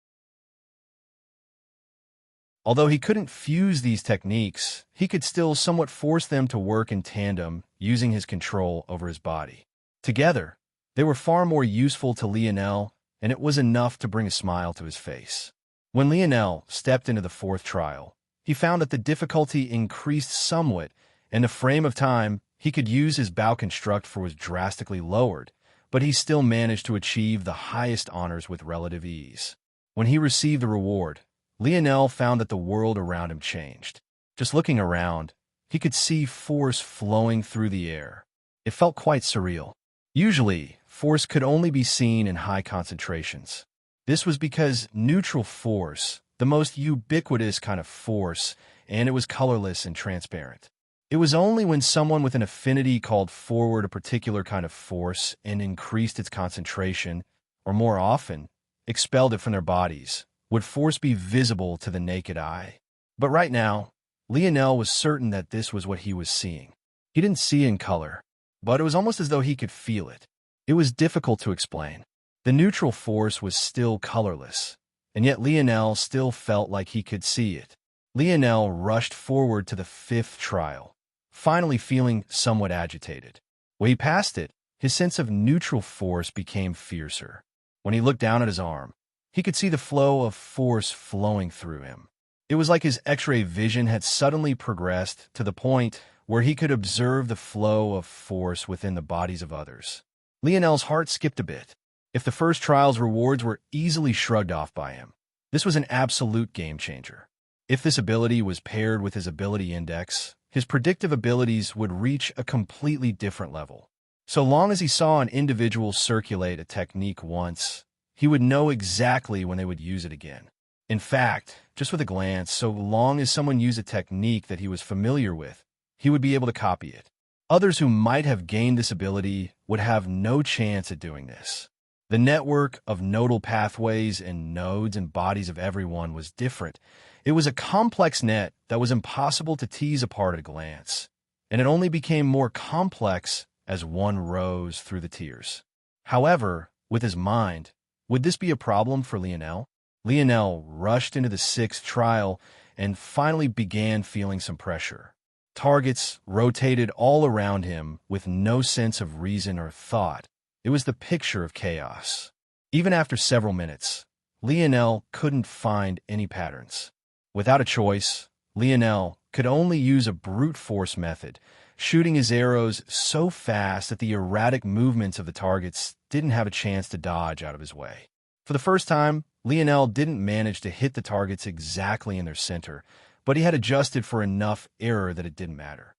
Although he couldn't fuse these techniques, he could still somewhat force them to work in tandem using his control over his body. Together, they were far more useful to Lionel, and it was enough to bring a smile to his face. When Lionel stepped into the fourth trial, he found that the difficulty increased somewhat, and the frame of time he could use his Bao construct for was drastically lowered, but he still managed to achieve the highest honors with relative ease. When he received the reward, Lionel found that the world around him changed. Just looking around, he could see force flowing through the air. It felt quite surreal. Usually, force could only be seen in high concentrations. This was because neutral force, the most ubiquitous kind of force, and it was colorless and transparent. It was only when someone with an affinity called forward a particular kind of force and increased its concentration, or more often, expelled it from their bodies, would force be visible to the naked eye. But right now, Lionel was certain that this was what he was seeing. He didn't see in color, but it was almost as though he could feel it. It was difficult to explain. The neutral force was still colorless, and yet Lionel still felt like he could see it. Lionel rushed forward to the fifth trial, finally feeling somewhat agitated. When he passed it, his sense of neutral force became fiercer. When he looked down at his arm, he could see the flow of force flowing through him. It was like his X-ray vision had suddenly progressed to the point where he could observe the flow of force within the bodies of others. Lionel's heart skipped a bit. If the first trial's rewards were easily shrugged off by him, this was an absolute game-changer. If this ability was paired with his ability index, his predictive abilities would reach a completely different level. So long as he saw an individual circulate a technique once, he would know exactly when they would use it again. In fact, just with a glance, so long as someone used a technique that he was familiar with, he would be able to copy it. Others who might have gained this ability would have no chance at doing this. The network of nodal pathways and nodes and bodies of everyone was different. It was a complex net that was impossible to tease apart at a glance, and it only became more complex as one rose through the tiers. However, with his mind, would this be a problem for Lionel? Lionel rushed into the sixth trial and finally began feeling some pressure. Targets rotated all around him with no sense of reason or thought. It was the picture of chaos. Even after several minutes, Lionel couldn't find any patterns. Without a choice, Lionel could only use a brute force method, shooting his arrows so fast that the erratic movements of the targets didn't have a chance to dodge out of his way. For the first time, Lionel didn't manage to hit the targets exactly in their center, but he had adjusted for enough error that it didn't matter.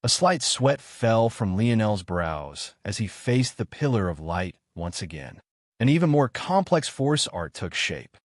A slight sweat fell from Lionel's brows as he faced the pillar of light once again. An even more complex force art took shape.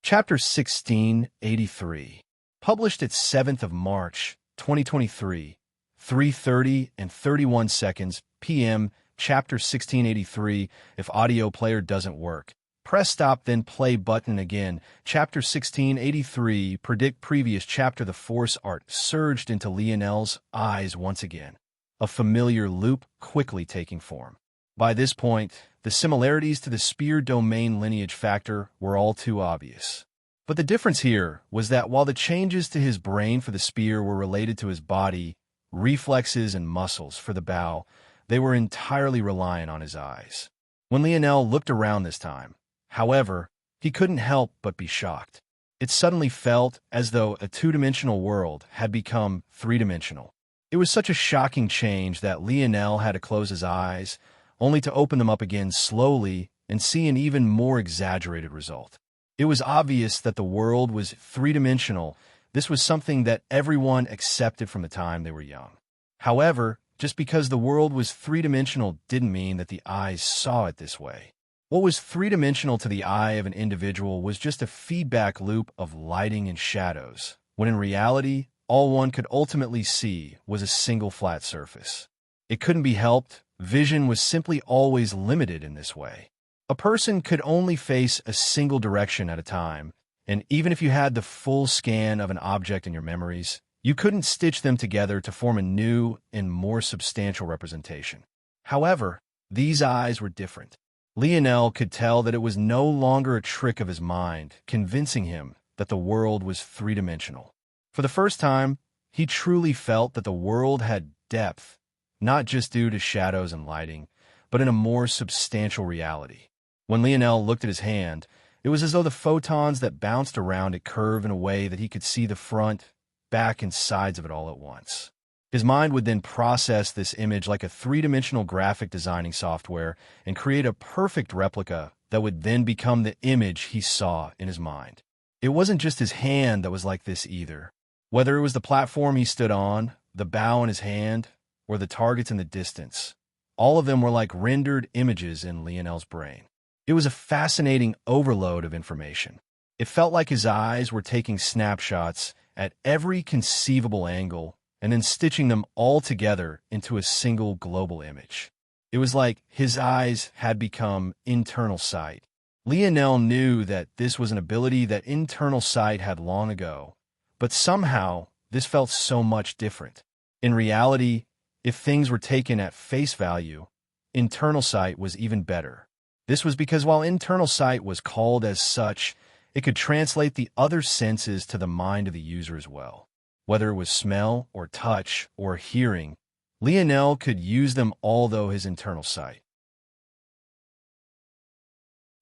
Chapter 1683, published at 7th of March, 2023, 3:30 and 31 seconds p.m. Chapter 1683. If audio player doesn't work, press stop then play button again. Chapter 1683. Predict previous chapter. The force art surged into Lionel's eyes once again, a familiar loop quickly taking form. By this point, the similarities to the spear domain lineage factor were all too obvious. But the difference here was that while the changes to his brain for the spear were related to his body, reflexes, and muscles for the bow, they were entirely reliant on his eyes. When Lionel looked around this time, however, he couldn't help but be shocked. It suddenly felt as though a two-dimensional world had become three-dimensional. It was such a shocking change that Lionel had to close his eyes, only to open them up again slowly and see an even more exaggerated result. It was obvious that the world was three-dimensional. This was something that everyone accepted from the time they were young. However, just because the world was three-dimensional didn't mean that the eyes saw it this way. What was three-dimensional to the eye of an individual was just a feedback loop of lighting and shadows, when in reality, all one could ultimately see was a single flat surface. It couldn't be helped. Vision was simply always limited in this way. A person could only face a single direction at a time, and even if you had the full scan of an object in your memories, you couldn't stitch them together to form a new and more substantial representation. However, these eyes were different. Lionel could tell that it was no longer a trick of his mind, convincing him that the world was three-dimensional. For the first time, he truly felt that the world had depth, not just due to shadows and lighting, but in a more substantial reality. When Lionel looked at his hand, it was as though the photons that bounced around it curved in a way that he could see the front, back, and sides of it all at once. His mind would then process this image like a three-dimensional graphic designing software and create a perfect replica that would then become the image he saw in his mind. It wasn't just his hand that was like this either. Whether it was the platform he stood on, the bow in his hand, or the targets in the distance, all of them were like rendered images in Lionel's brain. It was a fascinating overload of information. It felt like his eyes were taking snapshots at every conceivable angle and then stitching them all together into a single global image. It was like his eyes had become internal sight. Lionel knew that this was an ability that internal sight had long ago, but somehow this felt so much different. In reality, if things were taken at face value, internal sight was even better. This was because while internal sight was called as such, it could translate the other senses to the mind of the user as well. Whether it was smell or touch or hearing, Lionel could use them all through his internal sight.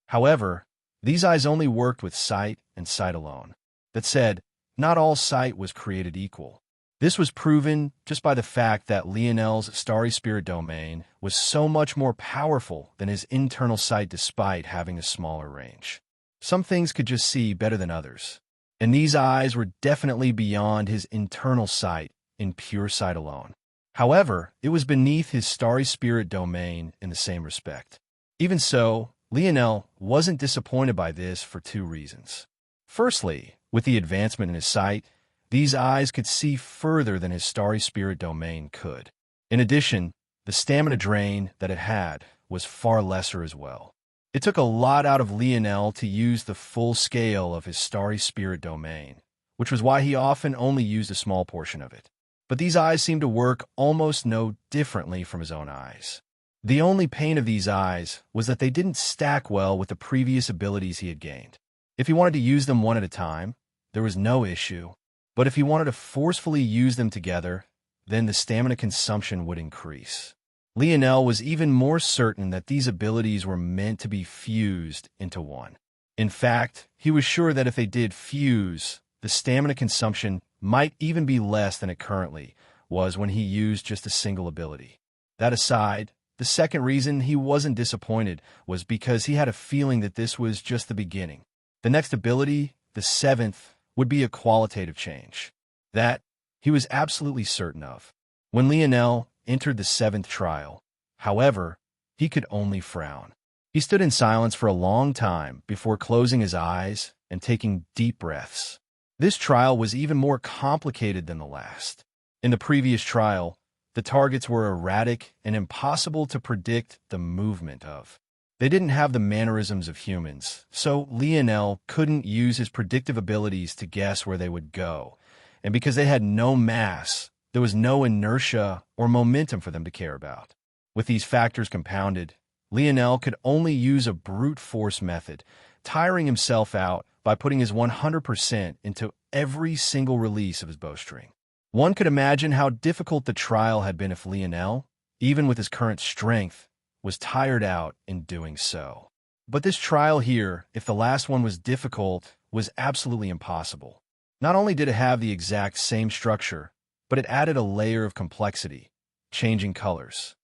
However, these eyes only worked with sight and sight alone. That said, not all sight was created equal. This was proven just by the fact that Lionel's starry spirit domain was so much more powerful than his internal sight despite having a smaller range. Some things could just see better than others, and these eyes were definitely beyond his internal sight in pure sight alone. However, it was beneath his starry spirit domain in the same respect. Even so, Lionel wasn't disappointed by this for two reasons. Firstly, with the advancement in his sight, these eyes could see further than his starry spirit domain could. In addition, the stamina drain that it had was far lesser as well. It took a lot out of Lionel to use the full scale of his starry spirit domain, which was why he often only used a small portion of it. But these eyes seemed to work almost no differently from his own eyes. The only pain of these eyes was that they didn't stack well with the previous abilities he had gained. If he wanted to use them one at a time, there was no issue. But if he wanted to forcefully use them together, then the stamina consumption would increase. Lionel was even more certain that these abilities were meant to be fused into one. In fact, he was sure that if they did fuse, the stamina consumption might even be less than it currently was when he used just a single ability. That aside, the second reason he wasn't disappointed was because he had a feeling that this was just the beginning. The next ability, the seventh, would be a qualitative change. That he was absolutely certain of. When Lionel entered the seventh trial, however, he could only frown. He stood in silence for a long time before closing his eyes and taking deep breaths. This trial was even more complicated than the last. In the previous trial, the targets were erratic and impossible to predict the movement of. They didn't have the mannerisms of humans, so Lionel couldn't use his predictive abilities to guess where they would go. And because they had no mass, there was no inertia or momentum for them to care about. With these factors compounded, Lionel could only use a brute force method, tiring himself out by putting his 100% into every single release of his bowstring. One could imagine how difficult the trial had been if Lionel, even with his current strength, was tired out in doing so. But this trial here, if the last one was difficult, was absolutely impossible. Not only did it have the exact same structure, but it added a layer of complexity, changing colors.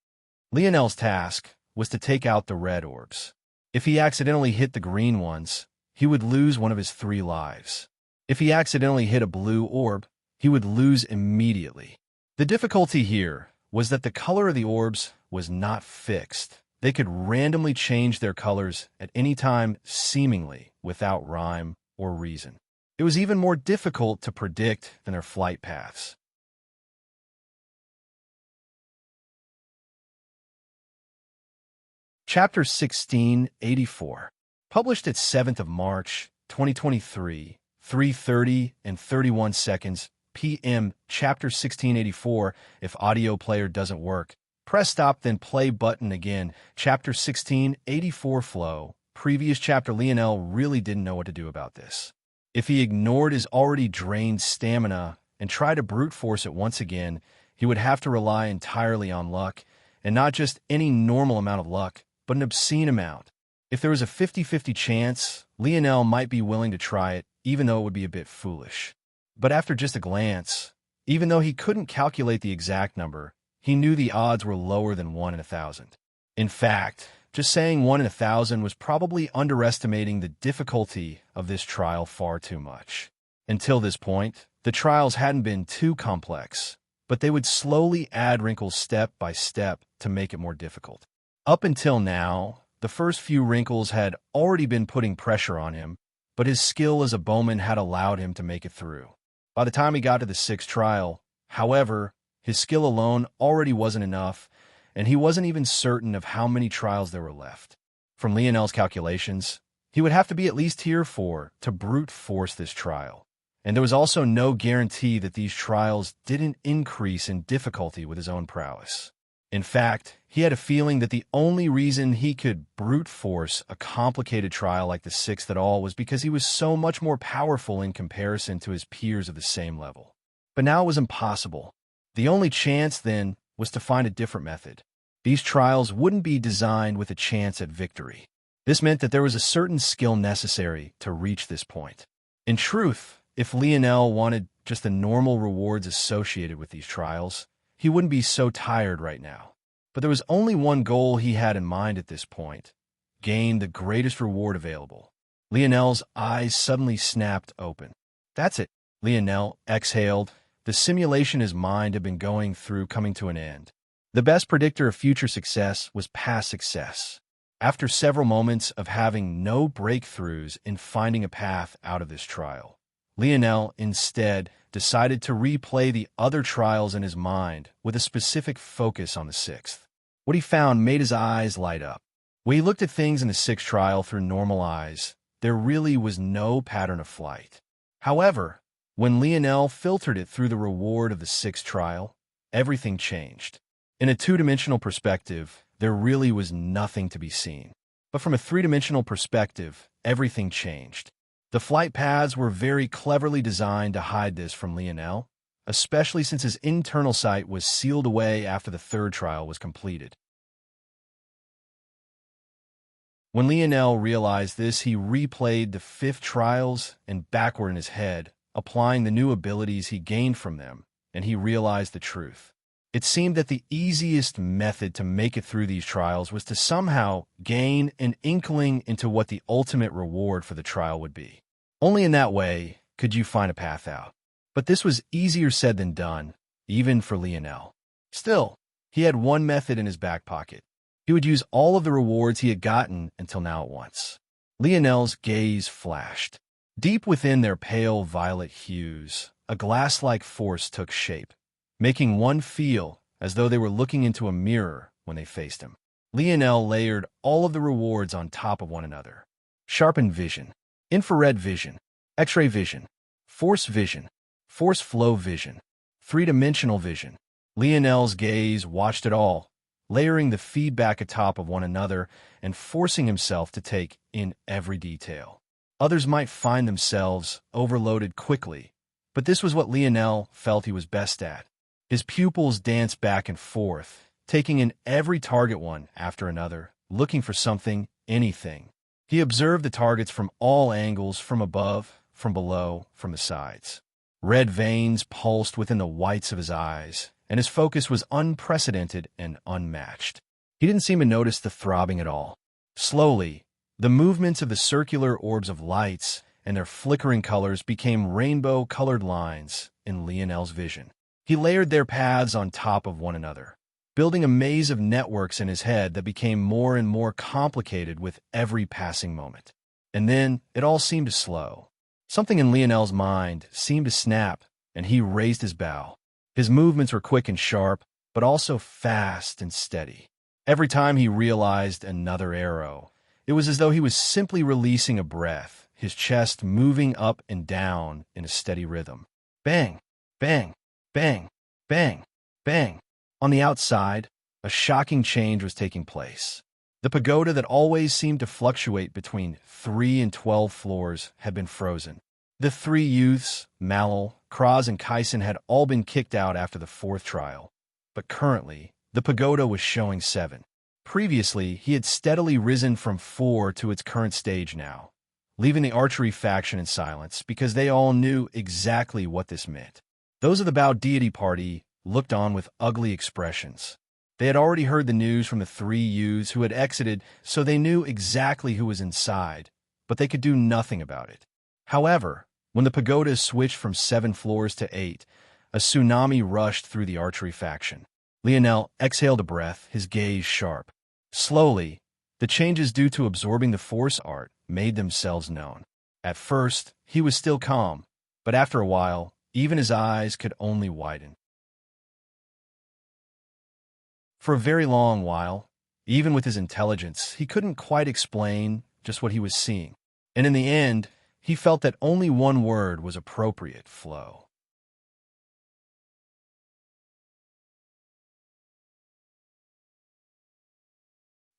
Lionel's task was to take out the red orbs. If he accidentally hit the green ones, he would lose one of his 3 lives. If he accidentally hit a blue orb, he would lose immediately. The difficulty here was that the color of the orbs was not fixed. They could randomly change their colors at any time, seemingly without rhyme or reason. It was even more difficult to predict than their flight paths. Chapter 1684, published at 7th of March, 2023, 3:30 and 31 seconds p.m. Chapter 1684. If audio player doesn't work, press stop then play button again. Chapter 1684 flow. Previous chapter. Lionel really didn't know what to do about this. If he ignored his already drained stamina and tried to brute force it once again, he would have to rely entirely on luck, and not just any normal amount of luck, but an obscene amount. If there was a 50-50 chance, Lionel might be willing to try it, even though it would be a bit foolish. But after just a glance, even though he couldn't calculate the exact number, he knew the odds were lower than 1 in 1,000. In fact, just saying 1 in 1,000 was probably underestimating the difficulty of this trial far too much. Until this point, the trials hadn't been too complex, but they would slowly add wrinkles step by step to make it more difficult. Up until now, the first few wrinkles had already been putting pressure on him, but his skill as a bowman had allowed him to make it through. By the time he got to the 6th trial, however, his skill alone already wasn't enough, and he wasn't even certain of how many trials there were left. From Lionel's calculations, he would have to be at least tier 4 to brute force this trial, and there was also no guarantee that these trials didn't increase in difficulty with his own prowess. In fact, he had a feeling that the only reason he could brute force a complicated trial like the sixth at all was because he was so much more powerful in comparison to his peers of the same level. But now it was impossible. The only chance, then, was to find a different method. These trials wouldn't be designed with a chance at victory. This meant that there was a certain skill necessary to reach this point. In truth, if Lionel wanted just the normal rewards associated with these trials, he wouldn't be so tired right now. But there was only one goal he had in mind at this point: gain the greatest reward available. Lionel's eyes suddenly snapped open. That's it, Lionel exhaled. The simulation his mind had been going through coming to an end. The best predictor of future success was past success. After several moments of having no breakthroughs in finding a path out of this trial, Lionel instead decided to replay the other trials in his mind with a specific focus on the sixth. What he found made his eyes light up. When he looked at things in the sixth trial through normal eyes, there really was no pattern of flight. However, when Lionel filtered it through the reward of the sixth trial, everything changed. In a two-dimensional perspective, there really was nothing to be seen. But from a three-dimensional perspective, everything changed. The flight paths were very cleverly designed to hide this from Lionel, especially since his internal sight was sealed away after the third trial was completed. When Lionel realized this, he replayed the fifth trials and backward in his head, applying the new abilities he gained from them, and he realized the truth. It seemed that the easiest method to make it through these trials was to somehow gain an inkling into what the ultimate reward for the trial would be. Only in that way could you find a path out. But this was easier said than done, even for Lionel. Still, he had one method in his back pocket. He would use all of the rewards he had gotten until now at once. Lionel's gaze flashed. Deep within their pale violet hues, a glass-like force took shape, making one feel as though they were looking into a mirror when they faced him. Lionel layered all of the rewards on top of one another. Sharpened vision, infrared vision, X-ray vision, force flow vision, three-dimensional vision. Lionel's gaze watched it all, layering the feedback atop of one another and forcing himself to take in every detail. Others might find themselves overloaded quickly, but this was what Lionel felt he was best at. His pupils danced back and forth, taking in every target one after another, looking for something, anything. He observed the targets from all angles, from above, from below, from the sides. Red veins pulsed within the whites of his eyes, and his focus was unprecedented and unmatched. He didn't seem to notice the throbbing at all. Slowly, the movements of the circular orbs of lights and their flickering colors became rainbow-colored lines in Lionel's vision. He layered their paths on top of one another, building a maze of networks in his head that became more and more complicated with every passing moment. And then it all seemed to slow. Something in Lionel's mind seemed to snap, and he raised his bow. His movements were quick and sharp, but also fast and steady. Every time he realized another arrow, it was as though he was simply releasing a breath, his chest moving up and down in a steady rhythm. Bang, bang, bang, bang, bang. On the outside, a shocking change was taking place. The pagoda that always seemed to fluctuate between 3 and 12 floors had been frozen. The three youths, Malol, Kraz, and Kaisen, had all been kicked out after the fourth trial, but currently, the pagoda was showing 7. Previously, he had steadily risen from 4 to its current stage now, leaving the archery faction in silence because they all knew exactly what this meant. Those of the Bao deity party looked on with ugly expressions. They had already heard the news from the 3 youths who had exited, so they knew exactly who was inside, but they could do nothing about it. However, when the pagoda switched from 7 floors to 8, a tsunami rushed through the archery faction. Lionel exhaled a breath, his gaze sharp. Slowly, the changes due to absorbing the force art made themselves known. At first, he was still calm, but after a while, even his eyes could only widen. For a very long while, even with his intelligence, he couldn't quite explain just what he was seeing. And in the end, he felt that only one word was appropriate: flow.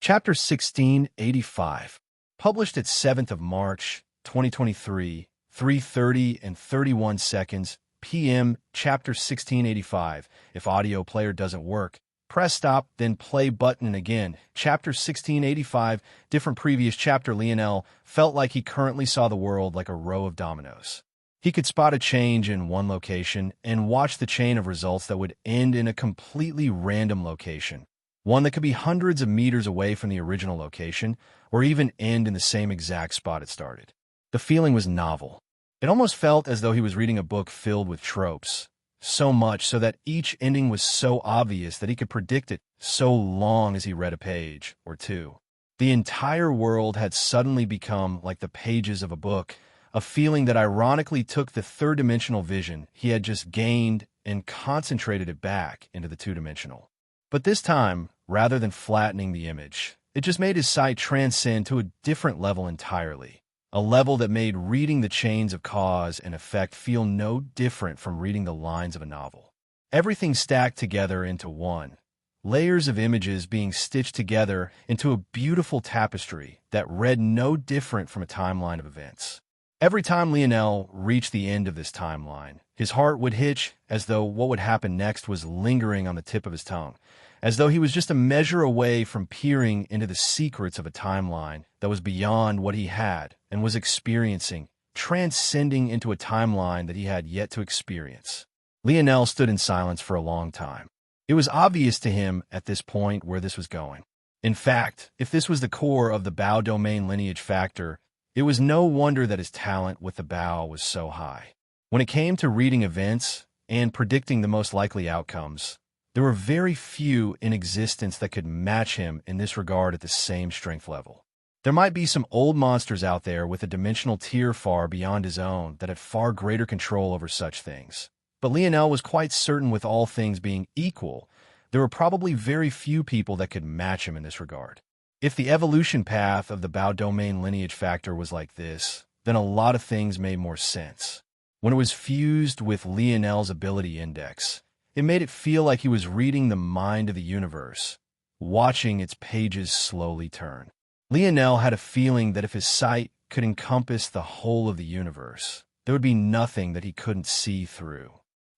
Chapter 1685. Published at 7th of March, 2023, 3:30 and 31 seconds p.m. Chapter 1685. If audio player doesn't work, press stop, then play button again. Chapter 1685. Different previous chapter. Lionel felt like he currently saw the world like a row of dominoes. He could spot a change in one location and watch the chain of results that would end in a completely random location. One that could be hundreds of meters away from the original location, or even end in the same exact spot it started. The feeling was novel. It almost felt as though he was reading a book filled with tropes, so much so that each ending was so obvious that he could predict it so long as he read a page or two. The entire world had suddenly become like the pages of a book, a feeling that ironically took the third-dimensional vision he had just gained and concentrated it back into the two-dimensional. But this time, rather than flattening the image, it just made his sight transcend to a different level entirely, a level that made reading the chains of cause and effect feel no different from reading the lines of a novel. Everything stacked together into one, layers of images being stitched together into a beautiful tapestry that read no different from a timeline of events. Every time Lionel reached the end of this timeline, his heart would hitch as though what would happen next was lingering on the tip of his tongue, as though he was just a measure away from peering into the secrets of a timeline that was beyond what he had and was experiencing, transcending into a timeline that he had yet to experience. Lionel stood in silence for a long time. It was obvious to him at this point where this was going. In fact, if this was the core of the Bao domain lineage factor, it was no wonder that his talent with the Bao was so high. When it came to reading events and predicting the most likely outcomes, there were very few in existence that could match him in this regard at the same strength level. There might be some old monsters out there with a dimensional tier far beyond his own that had far greater control over such things. But Lionel was quite certain, with all things being equal, there were probably very few people that could match him in this regard. If the evolution path of the Bao domain lineage factor was like this, then a lot of things made more sense. When it was fused with Lionel's ability index, it made it feel like he was reading the mind of the universe, watching its pages slowly turn. Lionel had a feeling that if his sight could encompass the whole of the universe, there would be nothing that he couldn't see through.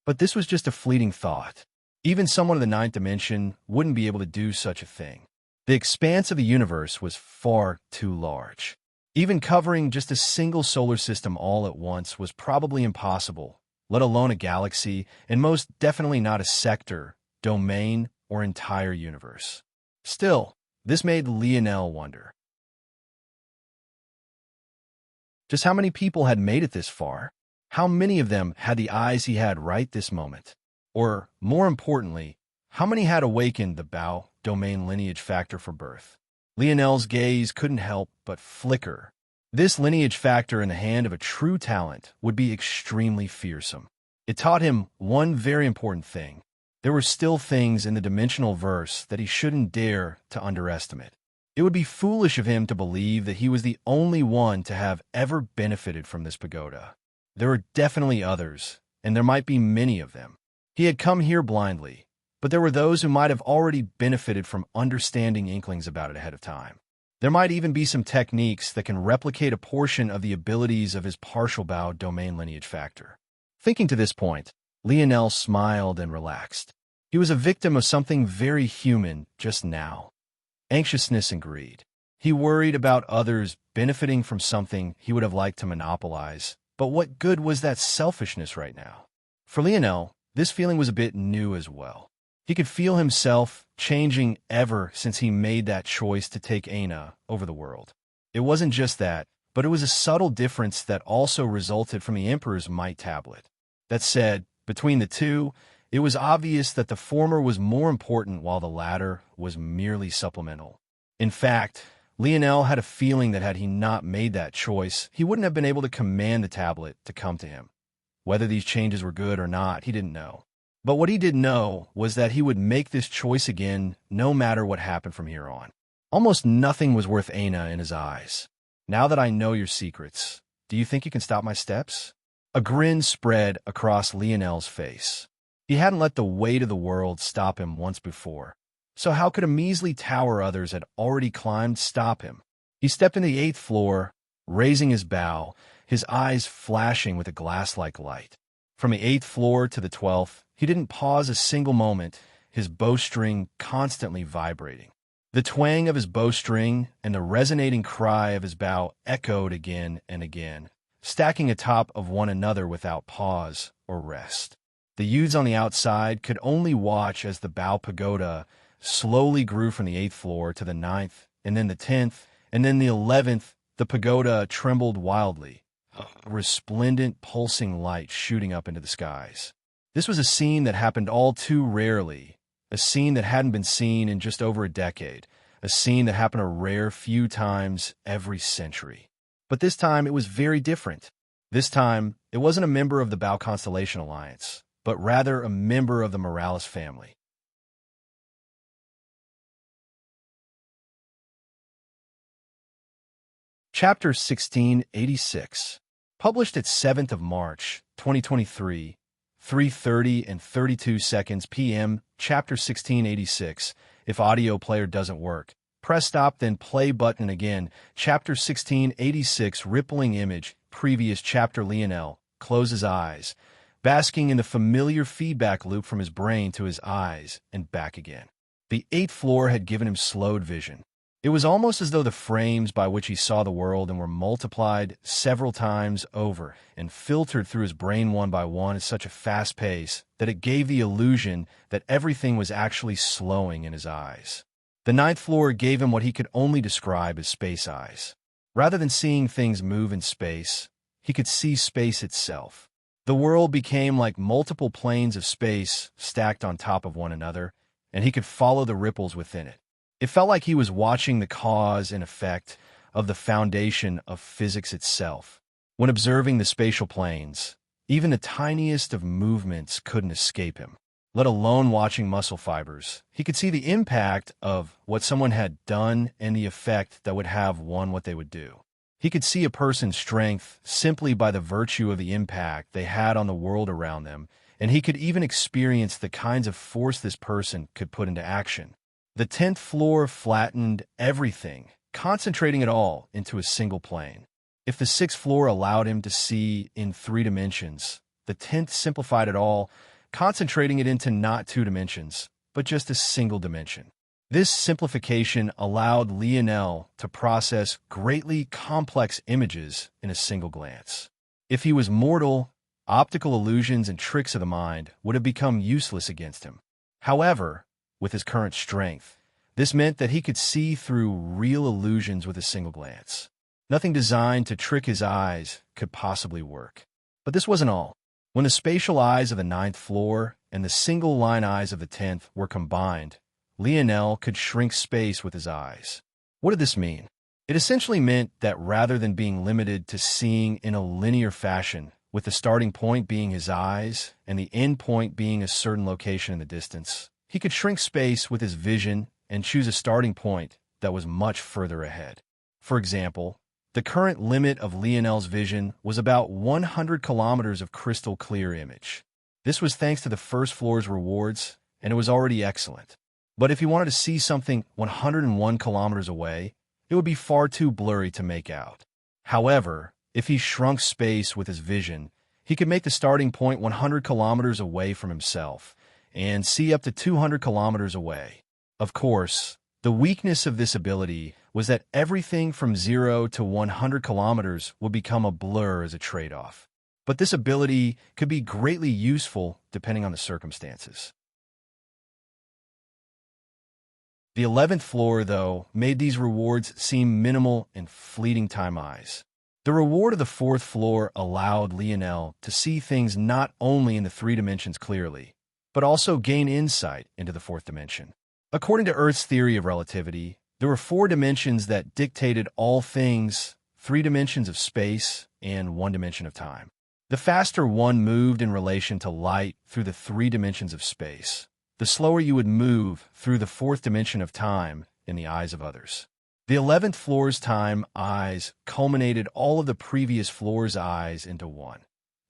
But this was just a fleeting thought. Even someone in the ninth dimension wouldn't be able to do such a thing. The expanse of the universe was far too large. Even covering just a single solar system all at once was probably impossible, let alone a galaxy, and most definitely not a sector, domain, or entire universe. Still, this made Lionel wonder just how many people had made it this far. How many of them had the eyes he had right this moment? Or, more importantly, how many had awakened the Bao domain lineage factor for birth? Lionel's gaze couldn't help but flicker. This lineage factor in the hand of a true talent would be extremely fearsome. It taught him one very important thing. There were still things in the dimensional verse that he shouldn't dare to underestimate. It would be foolish of him to believe that he was the only one to have ever benefited from this pagoda. There were definitely others, and there might be many of them. He had come here blindly, but there were those who might have already benefited from understanding inklings about it ahead of time. There might even be some techniques that can replicate a portion of the abilities of his partial Bao domain lineage factor. Thinking to this point, Lionel smiled and relaxed. He was a victim of something very human just now: anxiousness and greed. He worried about others benefiting from something he would have liked to monopolize, but what good was that selfishness right now? For Lionel, this feeling was a bit new as well. He could feel himself changing ever since he made that choice to take Aina over the world. It wasn't just that, but it was a subtle difference that also resulted from the Emperor's Might tablet. That said, between the two, it was obvious that the former was more important while the latter was merely supplemental. In fact, Lionel had a feeling that had he not made that choice, he wouldn't have been able to command the tablet to come to him. Whether these changes were good or not, he didn't know. But what he did know was that he would make this choice again no matter what happened from here on. Almost nothing was worth Aina in his eyes. Now that I know your secrets, do you think you can stop my steps? A grin spread across Lionel's face. He hadn't let the weight of the world stop him once before. So how could a measly tower others had already climbed stop him? He stepped into the 8th floor, raising his bow, his eyes flashing with a glass-like light. From the 8th floor to the 12th, he didn't pause a single moment, his bowstring constantly vibrating. The twang of his bowstring and the resonating cry of his bow echoed again and again, stacking atop of one another without pause or rest. The youths on the outside could only watch as the bow pagoda slowly grew from the 8th floor to the 9th, and then the 10th, and then the 11th. The pagoda trembled wildly, a resplendent, pulsing light shooting up into the skies. This was a scene that happened all too rarely, a scene that hadn't been seen in just over a decade, a scene that happened a rare few times every century. But this time it was very different. This time, it wasn't a member of the Bow Constellation Alliance, but rather a member of the Morales family. Chapter 1686. Published at 7th of March, 2023, 3:30 and 32 seconds p.m. Chapter 1686. If audio player doesn't work, press stop then play button again. Chapter 1686. Rippling image. Previous chapter. Lionel closes eyes, basking in the familiar feedback loop from his brain to his eyes and back again. The 8th floor had given him slowed vision. It was almost as though the frames by which he saw the world and were multiplied several times over and filtered through his brain one by one at such a fast pace that it gave the illusion that everything was actually slowing in his eyes. The 9th floor gave him what he could only describe as space eyes. Rather than seeing things move in space, he could see space itself. The world became like multiple planes of space stacked on top of one another, and he could follow the ripples within it. It felt like he was watching the cause and effect of the foundation of physics itself. When observing the spatial planes, even the tiniest of movements couldn't escape him, let alone watching muscle fibers. He could see the impact of what someone had done and the effect that would have on what they would do. He could see a person's strength simply by the virtue of the impact they had on the world around them, and he could even experience the kinds of force this person could put into action. The 10th floor flattened everything, concentrating it all into a single plane. If the 6th floor allowed him to see in 3 dimensions, the 10th simplified it all, concentrating it into not 2 dimensions, but just a single dimension. This simplification allowed Lionel to process greatly complex images in a single glance. If he was mortal, optical illusions and tricks of the mind would have become useless against him. However, with his current strength, this meant that he could see through real illusions with a single glance. Nothing designed to trick his eyes could possibly work. But this wasn't all. When the spatial eyes of the 9th floor and the single-line eyes of the 10th were combined, Lionel could shrink space with his eyes. What did this mean? It essentially meant that rather than being limited to seeing in a linear fashion, with the starting point being his eyes and the end point being a certain location in the distance, he could shrink space with his vision and choose a starting point that was much further ahead. For example, the current limit of Lionel's vision was about 100 kilometers of crystal clear image. This was thanks to the first floor's rewards, and it was already excellent. But if he wanted to see something 101 kilometers away, it would be far too blurry to make out. However, if he shrunk space with his vision, he could make the starting point 100 kilometers away from himself and see up to 200 kilometers away. Of course, the weakness of this ability was that everything from 0 to 100 kilometers would become a blur as a trade-off. But this ability could be greatly useful depending on the circumstances. The 11th floor, though, made these rewards seem minimal and fleeting time eyes. The reward of the 4th floor allowed Lionel to see things not only in the 3 dimensions clearly, but also gain insight into the 4th dimension. According to Earth's theory of relativity, there were 4 dimensions that dictated all things, 3 dimensions of space and 1 dimension of time. The faster one moved in relation to light through the 3 dimensions of space, the slower you would move through the 4th dimension of time in the eyes of others. The 11th floor's time eyes culminated all of the previous floor's eyes into one,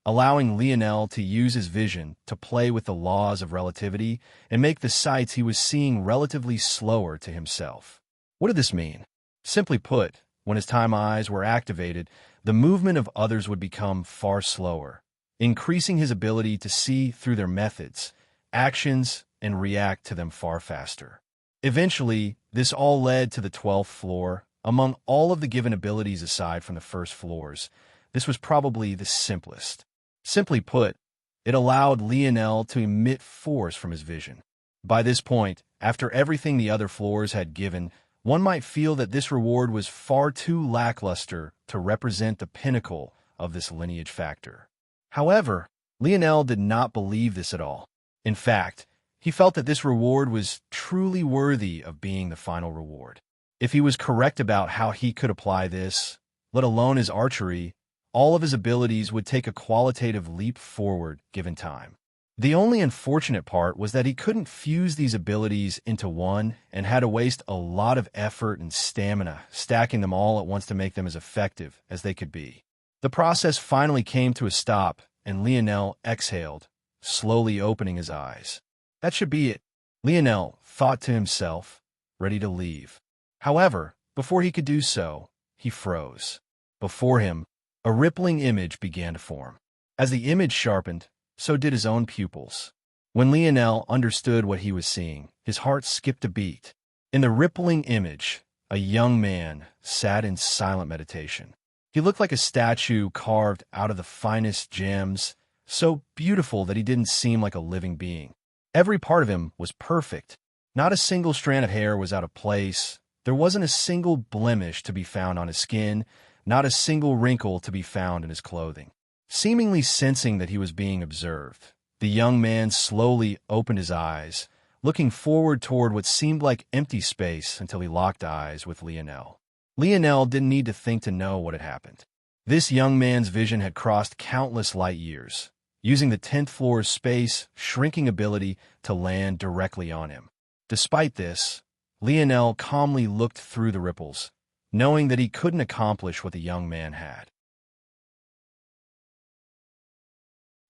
allowing Lionel to use his vision to play with the laws of relativity and make the sights he was seeing relatively slower to himself. What did this mean? Simply put, when his time eyes were activated, the movement of others would become far slower, increasing his ability to see through their methods, actions, and react to them far faster. Eventually, this all led to the 12th floor. Among all of the given abilities aside from the first floors, this was probably the simplest. Simply put, it allowed Lionel to emit force from his vision. By this point, after everything the other floors had given, one might feel that this reward was far too lackluster to represent the pinnacle of this lineage factor. However, Lionel did not believe this at all. In fact, he felt that this reward was truly worthy of being the final reward. If he was correct about how he could apply this, let alone his archery, all of his abilities would take a qualitative leap forward given time. The only unfortunate part was that he couldn't fuse these abilities into one and had to waste a lot of effort and stamina stacking them all at once to make them as effective as they could be. The process finally came to a stop, and Lionel exhaled, slowly opening his eyes. That should be it, Lionel thought to himself, ready to leave. However, before he could do so, he froze. Before him, a rippling image began to form. As the image sharpened, so did his own pupils. When Lionel understood what he was seeing, his heart skipped a beat. In the rippling image, a young man sat in silent meditation. He looked like a statue carved out of the finest gems, so beautiful that he didn't seem like a living being. Every part of him was perfect. Not a single strand of hair was out of place. There wasn't a single blemish to be found on his skin, not a single wrinkle to be found in his clothing. Seemingly sensing that he was being observed, the young man slowly opened his eyes, looking forward toward what seemed like empty space until he locked eyes with Lionel. Lionel didn't need to think to know what had happened. This young man's vision had crossed countless light years, using the 10th floor's space-shrinking ability to land directly on him. Despite this, Lionel calmly looked through the ripples, knowing that he couldn't accomplish what the young man had.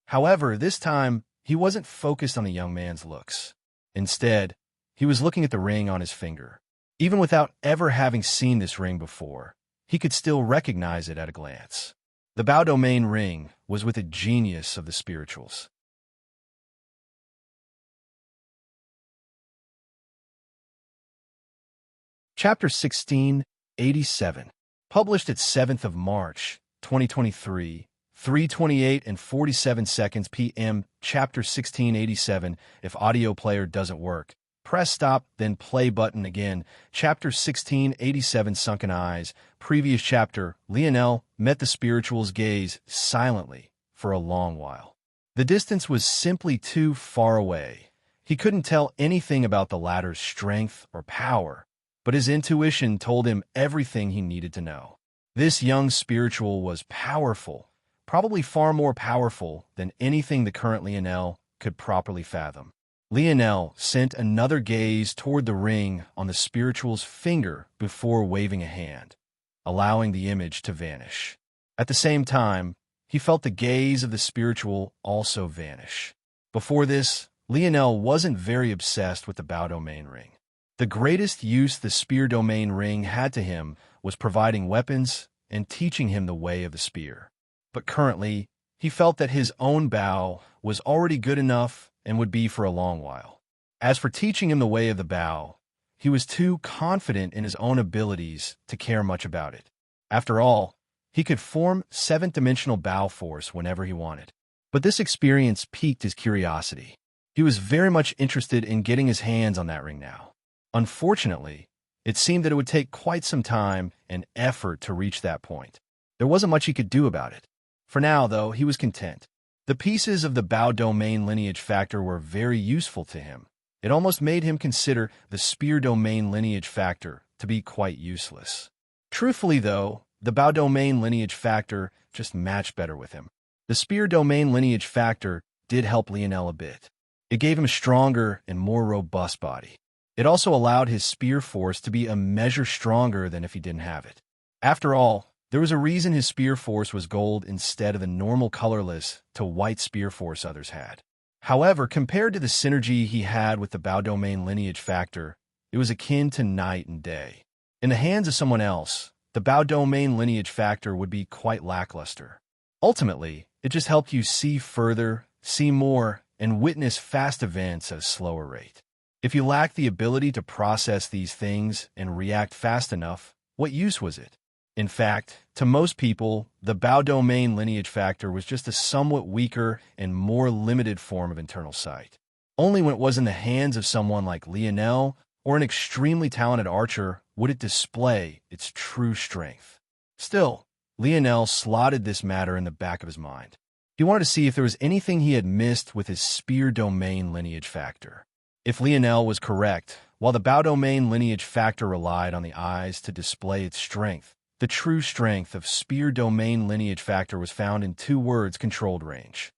However, this time, he wasn't focused on the young man's looks. Instead, he was looking at the ring on his finger. Even without ever having seen this ring before, he could still recognize it at a glance. The Bao Domain ring was with a genius of the spirituals. Chapter 1687, published at 7th of March, 2023, 3:28 and 47 seconds p.m. Chapter 1687. If audio player doesn't work, press stop, then play button again. Chapter 1687, Sunken Eyes. Previous chapter, Lionel met the spiritual's gaze silently for a long while. The distance was simply too far away. He couldn't tell anything about the latter's strength or power, but his intuition told him everything he needed to know. This young spiritual was powerful, probably far more powerful than anything the current Lionel could properly fathom. Lionel sent another gaze toward the ring on the spiritual's finger before waving a hand, allowing the image to vanish. At the same time, he felt the gaze of the spiritual also vanish. Before this, Lionel wasn't very obsessed with the Bao Domain ring. The greatest use the spear domain ring had to him was providing weapons and teaching him the way of the spear. But currently, he felt that his own Bao was already good enough and would be for a long while. As for teaching him the way of the Bao, he was too confident in his own abilities to care much about it. After all, he could form 7th-dimensional Bao force whenever he wanted. But this experience piqued his curiosity. He was very much interested in getting his hands on that ring now. Unfortunately, it seemed that it would take quite some time and effort to reach that point. There wasn't much he could do about it. For now, though, he was content. The pieces of the Bao Domain lineage factor were very useful to him. It almost made him consider the Spear Domain lineage factor to be quite useless. Truthfully, though, the Bao Domain lineage factor just matched better with him. The Spear Domain lineage factor did help Lionel a bit. It gave him a stronger and more robust body. It also allowed his spear force to be a measure stronger than if he didn't have it. After all, There was a reason his spear force was gold instead of the normal colorless to white spear force others had. However, compared to the synergy he had with the Bao domain lineage factor, it was akin to night and day. In the hands of someone else, the Bao domain lineage factor would be quite lackluster. Ultimately, it just helped you see further, see more, and witness fast events at a slower rate. If you lacked the ability to process these things and react fast enough, what use was it? In fact, to most people, the Bao domain lineage factor was just a somewhat weaker and more limited form of internal sight. Only when it was in the hands of someone like Lionel or an extremely talented archer would it display its true strength. Still, Lionel slotted this matter in the back of his mind. He wanted to see if there was anything he had missed with his spear domain lineage factor. If Lionel was correct, while the Bao domain lineage factor relied on the eyes to display its strength, the true strength of spear domain lineage factor was found in two words: controlled range.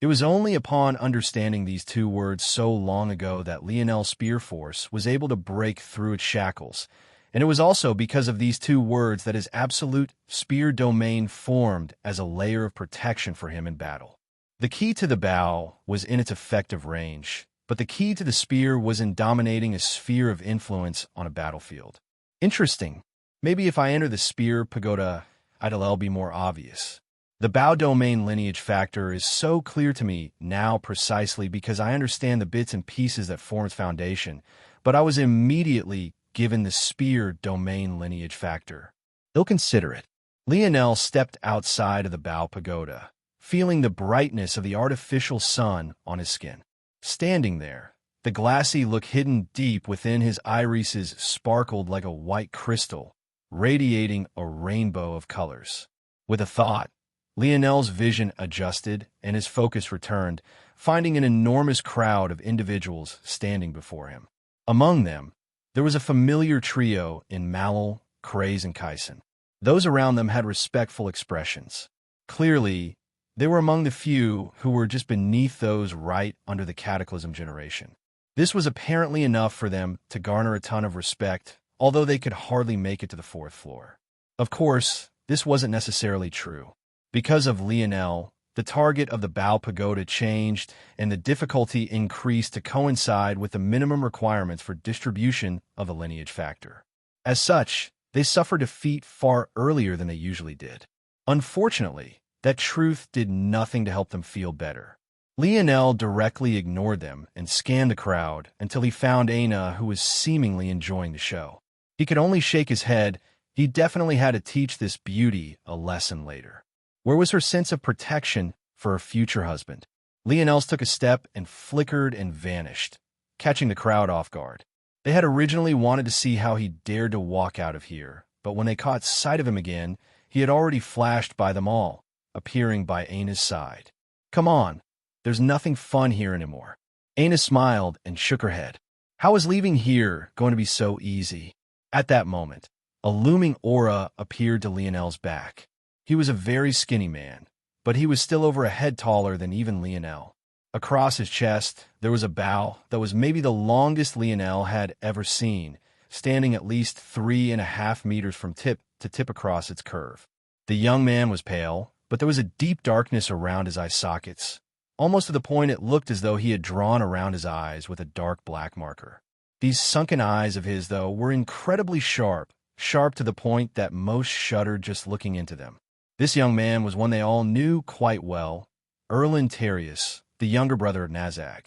It was only upon understanding these two words so long ago that Lionel's spear force was able to break through its shackles, and it was also because of these two words that his absolute spear domain formed as a layer of protection for him in battle. The key to the Bao was in its effective range, but the key to the spear was in dominating a sphere of influence on a battlefield. Interesting. Maybe if I enter the spear pagoda, it'll be more obvious. The Bao domain lineage factor is so clear to me now precisely because I understand the bits and pieces that form its foundation, but I was immediately given the spear domain lineage factor. They'll consider it. Lionel stepped outside of the Bao pagoda, feeling the brightness of the artificial sun on his skin. Standing there, the glassy look hidden deep within his irises sparkled like a white crystal, radiating a rainbow of colors. With a thought, Lionel's vision adjusted and his focus returned, finding an enormous crowd of individuals standing before him. Among them, there was a familiar trio in Malil, Kraze, and Kaisen. Those around them had respectful expressions. Clearly, they were among the few who were just beneath those right under the Cataclysm generation. This was apparently enough for them to garner a ton of respect, although they could hardly make it to the fourth floor. Of course, this wasn't necessarily true. Because of Lionel, the target of the Bao pagoda changed and the difficulty increased to coincide with the minimum requirements for distribution of the lineage factor. As such, they suffered defeat far earlier than they usually did. Unfortunately, that truth did nothing to help them feel better. Lionel directly ignored them and scanned the crowd until he found Aina, who was seemingly enjoying the show. He could only shake his head. He definitely had to teach this beauty a lesson later. Where was her sense of protection for her future husband? Lionel took a step and flickered and vanished, catching the crowd off guard. They had originally wanted to see how he dared to walk out of here, but when they caught sight of him again, he had already flashed by them all, appearing by Aina's side. Come on, there's nothing fun here anymore. Aina smiled and shook her head. How is leaving here going to be so easy? At that moment, a looming aura appeared to Lionel's back. He was a very skinny man, but he was still over a head taller than even Lionel. Across his chest, there was a Bao that was maybe the longest Lionel had ever seen, standing at least 3.5 meters from tip to tip across its curve. The young man was pale, but there was a deep darkness around his eye sockets, almost to the point it looked as though he had drawn around his eyes with a dark black marker. These sunken eyes of his, though, were incredibly sharp to the point that most shuddered just looking into them. This young man was one they all knew quite well, Erlin Terrius, the younger brother of Nazag.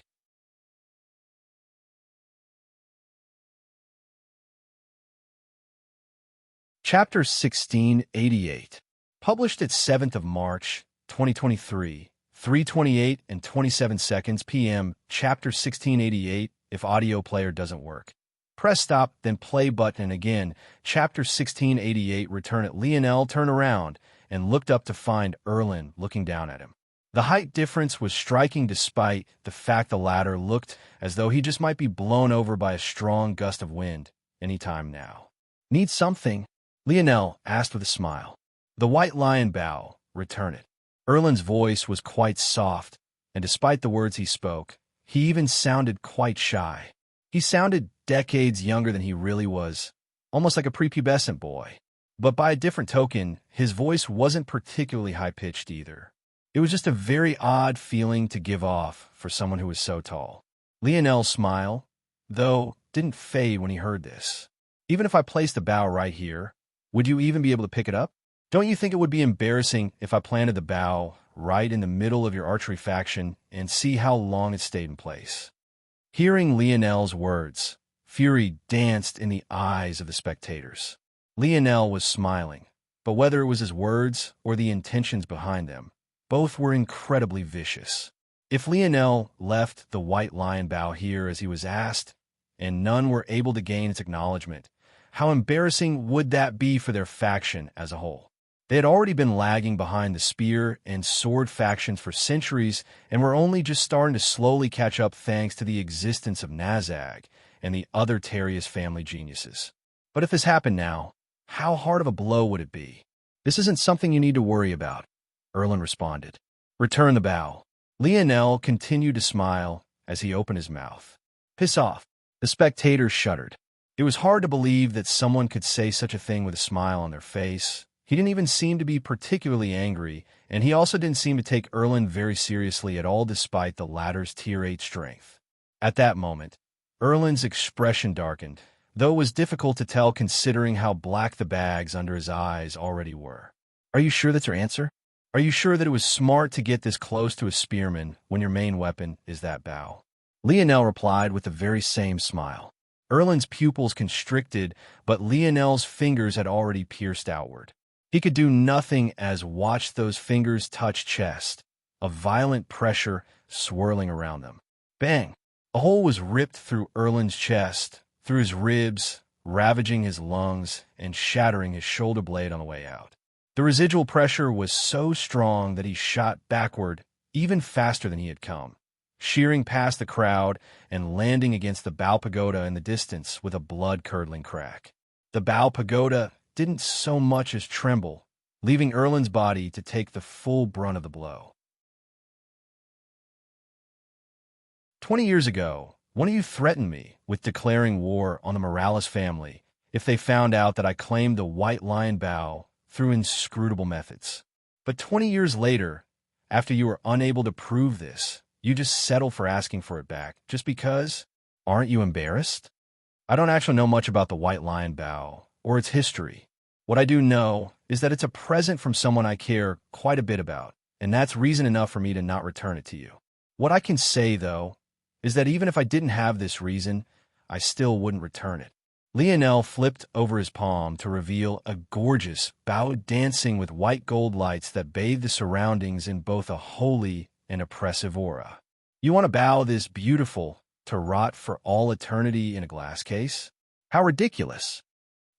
Chapter 1688. Published at 7th of March, 2023, 3:28 and 27 seconds p.m. Chapter 1688. If audio player doesn't work, press stop, then play button, and again. Chapter 1688. Return it. Lionel turned around and looked up to find Erlin looking down at him. The height difference was striking despite the fact the latter looked as though he just might be blown over by a strong gust of wind any time now. Need something? Lionel asked with a smile. The white lion Bao, return it. Erlin's voice was quite soft, and despite the words he spoke, he even sounded quite shy. He sounded decades younger than he really was. almost like a prepubescent boy. But by a different token, his voice wasn't particularly high-pitched either. It was just a very odd feeling to give off for someone who was so tall. Lionel's smile, though, didn't fade when he heard this. Even if I placed the bow right here, would you even be able to pick it up? Don't you think it would be embarrassing if I planted the bow right in the middle of your archery faction and see how long it stayed in place? Hearing Lionel's words, fury danced in the eyes of the spectators. Lionel was smiling, but whether it was his words or the intentions behind them, both were incredibly vicious. If Lionel left the white lion bow here as he was asked, and none were able to gain its acknowledgement, how embarrassing would that be for their faction as a whole? They had already been lagging behind the spear and sword factions for centuries and were only just starting to slowly catch up thanks to the existence of Nazag and the other Terrius family geniuses. But if this happened now, how hard of a blow would it be? This isn't something you need to worry about, Erlin responded. Return the bow. Lionel continued to smile as he opened his mouth. Piss off. The spectators shuddered. It was hard to believe that someone could say such a thing with a smile on their face. He didn't even seem to be particularly angry, and he also didn't seem to take Erlin very seriously at all despite the latter's tier 8 strength. At that moment, Erlin's expression darkened, though it was difficult to tell considering how black the bags under his eyes already were. Are you sure that's your answer? Are you sure that it was smart to get this close to a spearman when your main weapon is that bow? Lionel replied with the very same smile. Erlin's pupils constricted, but Lionel's fingers had already pierced outward. He could do nothing as watch those fingers touch chest, a violent pressure swirling around them. Bang! A hole was ripped through Erlin's chest, through his ribs, ravaging his lungs and shattering his shoulder blade on the way out. The residual pressure was so strong that he shot backward even faster than he had come, shearing past the crowd and landing against the bow pagoda in the distance with a blood-curdling crack. The bow pagoda didn't so much as tremble, leaving Erlin's body to take the full brunt of the blow. 20 years ago, one of you threatened me with declaring war on the Morales family if they found out that I claimed the White Lion bow through inscrutable methods. But 20 years later, after you were unable to prove this, you just settle for asking for it back, just because? Aren't you embarrassed? I don't actually know much about the White Lion bow or its history. What I do know is that it's a present from someone I care quite a bit about, and that's reason enough for me to not return it to you. What I can say, though, is that even if I didn't have this reason, I still wouldn't return it. Lionel flipped over his palm to reveal a gorgeous bow dancing with white gold lights that bathed the surroundings in both a holy and oppressive aura. You want a bow this beautiful to rot for all eternity in a glass case? How ridiculous!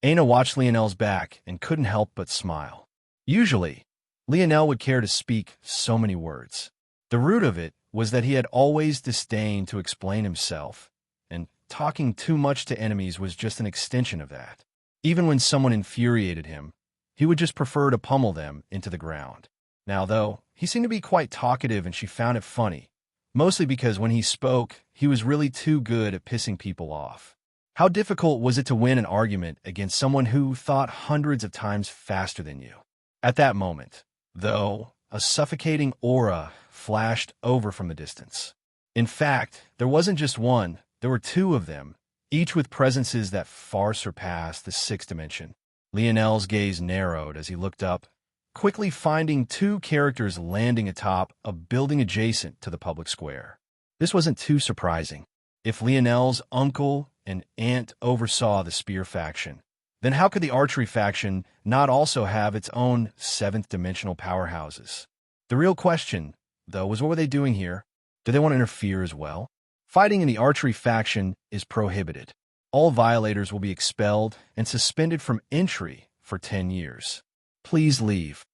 Aina watched Lionel's back and couldn't help but smile. Usually, Lionel would care to speak so many words. The root of it was that he had always disdained to explain himself, and talking too much to enemies was just an extension of that. Even when someone infuriated him, he would just prefer to pummel them into the ground. Now, though, he seemed to be quite talkative and she found it funny, mostly because when he spoke, he was really too good at pissing people off. How difficult was it to win an argument against someone who thought hundreds of times faster than you? At that moment, though, a suffocating aura flashed over from the distance. In fact, there wasn't just one, there were two of them, each with presences that far surpassed the sixth dimension. Lionel's gaze narrowed as he looked up, quickly finding two characters landing atop a building adjacent to the public square. This wasn't too surprising. If Lionel's uncle and aunt oversaw the spear faction, then how could the archery faction not also have its own seventh-dimensional powerhouses? The real question, though, was what were they doing here? Do they want to interfere as well? Fighting in the archery faction is prohibited. All violators will be expelled and suspended from entry for 10 years. Please leave.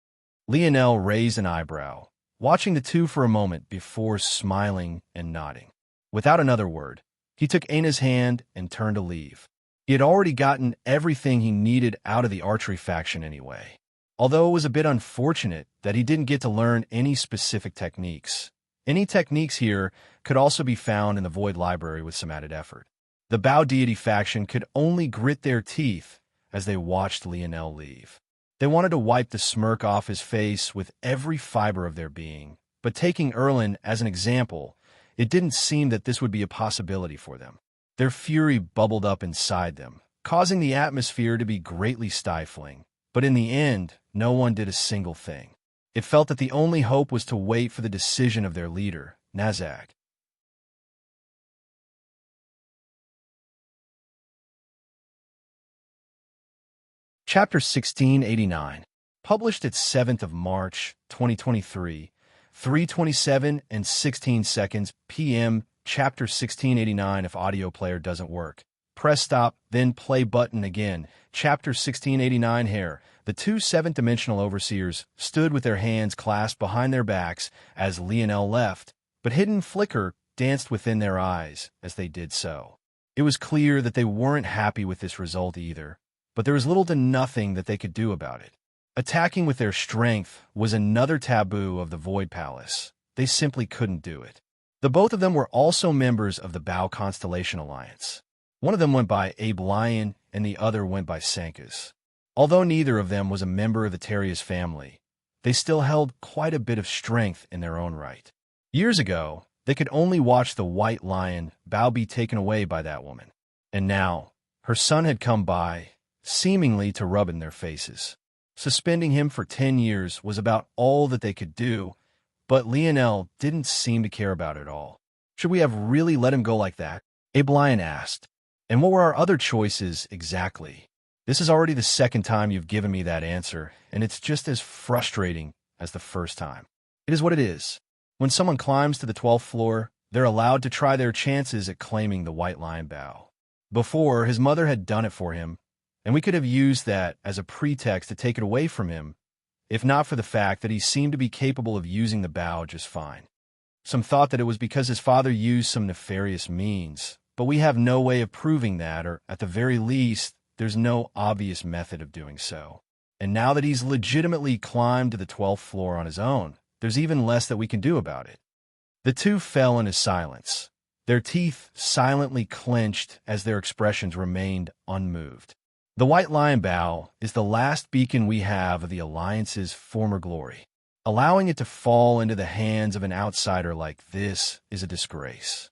Lionel raised an eyebrow, watching the two for a moment before smiling and nodding. Without another word, he took Aina's hand and turned to leave. He had already gotten everything he needed out of the archery faction anyway, although it was a bit unfortunate that he didn't get to learn any specific techniques. Any techniques here could also be found in the Void Library with some added effort. The Bow Deity faction could only grit their teeth as they watched Lionel leave. They wanted to wipe the smirk off his face with every fiber of their being, but taking Erlin as an example, it didn't seem that this would be a possibility for them. Their fury bubbled up inside them, causing the atmosphere to be greatly stifling. But in the end, no one did a single thing. It felt that the only hope was to wait for the decision of their leader, Nazak. Chapter 1689, published at 7th of March, 2023, 3:27 and 16 seconds p.m. Chapter 1689. If audio player doesn't work, press stop, then play button again. Chapter 1689. Here, the two seventh-dimensional overseers stood with their hands clasped behind their backs as Lionel left, but hidden flicker danced within their eyes as they did so. It was clear that they weren't happy with this result either, but there was little to nothing that they could do about it. Attacking with their strength was another taboo of the Void Palace. They simply couldn't do it. The both of them were also members of the Bao Constellation Alliance. One of them went by Abe Lion, and the other went by Sankas. Although neither of them was a member of the Terrius family, they still held quite a bit of strength in their own right. Years ago, they could only watch the White Lion Bao be taken away by that woman. And now, her son had come by, seemingly to rub in their faces. Suspending him for 10 years was about all that they could do, but Lionel didn't seem to care about it all. Should we have really let him go like that? Abe Lion asked. And what were our other choices exactly? This is already the second time you've given me that answer, and it's just as frustrating as the first time. It is what it is. When someone climbs to the 12th floor, they're allowed to try their chances at claiming the White Lion Bao. Before, his mother had done it for him, and we could have used that as a pretext to take it away from him, if not for the fact that he seemed to be capable of using the Bao just fine. Some thought that it was because his father used some nefarious means, but we have no way of proving that, or at the very least, there's no obvious method of doing so. And now that he's legitimately climbed to the 12th floor on his own, there's even less that we can do about it. The two fell into silence, their teeth silently clenched as their expressions remained unmoved. The White Lion Bao is the last beacon we have of the Alliance's former glory. Allowing it to fall into the hands of an outsider like this is a disgrace.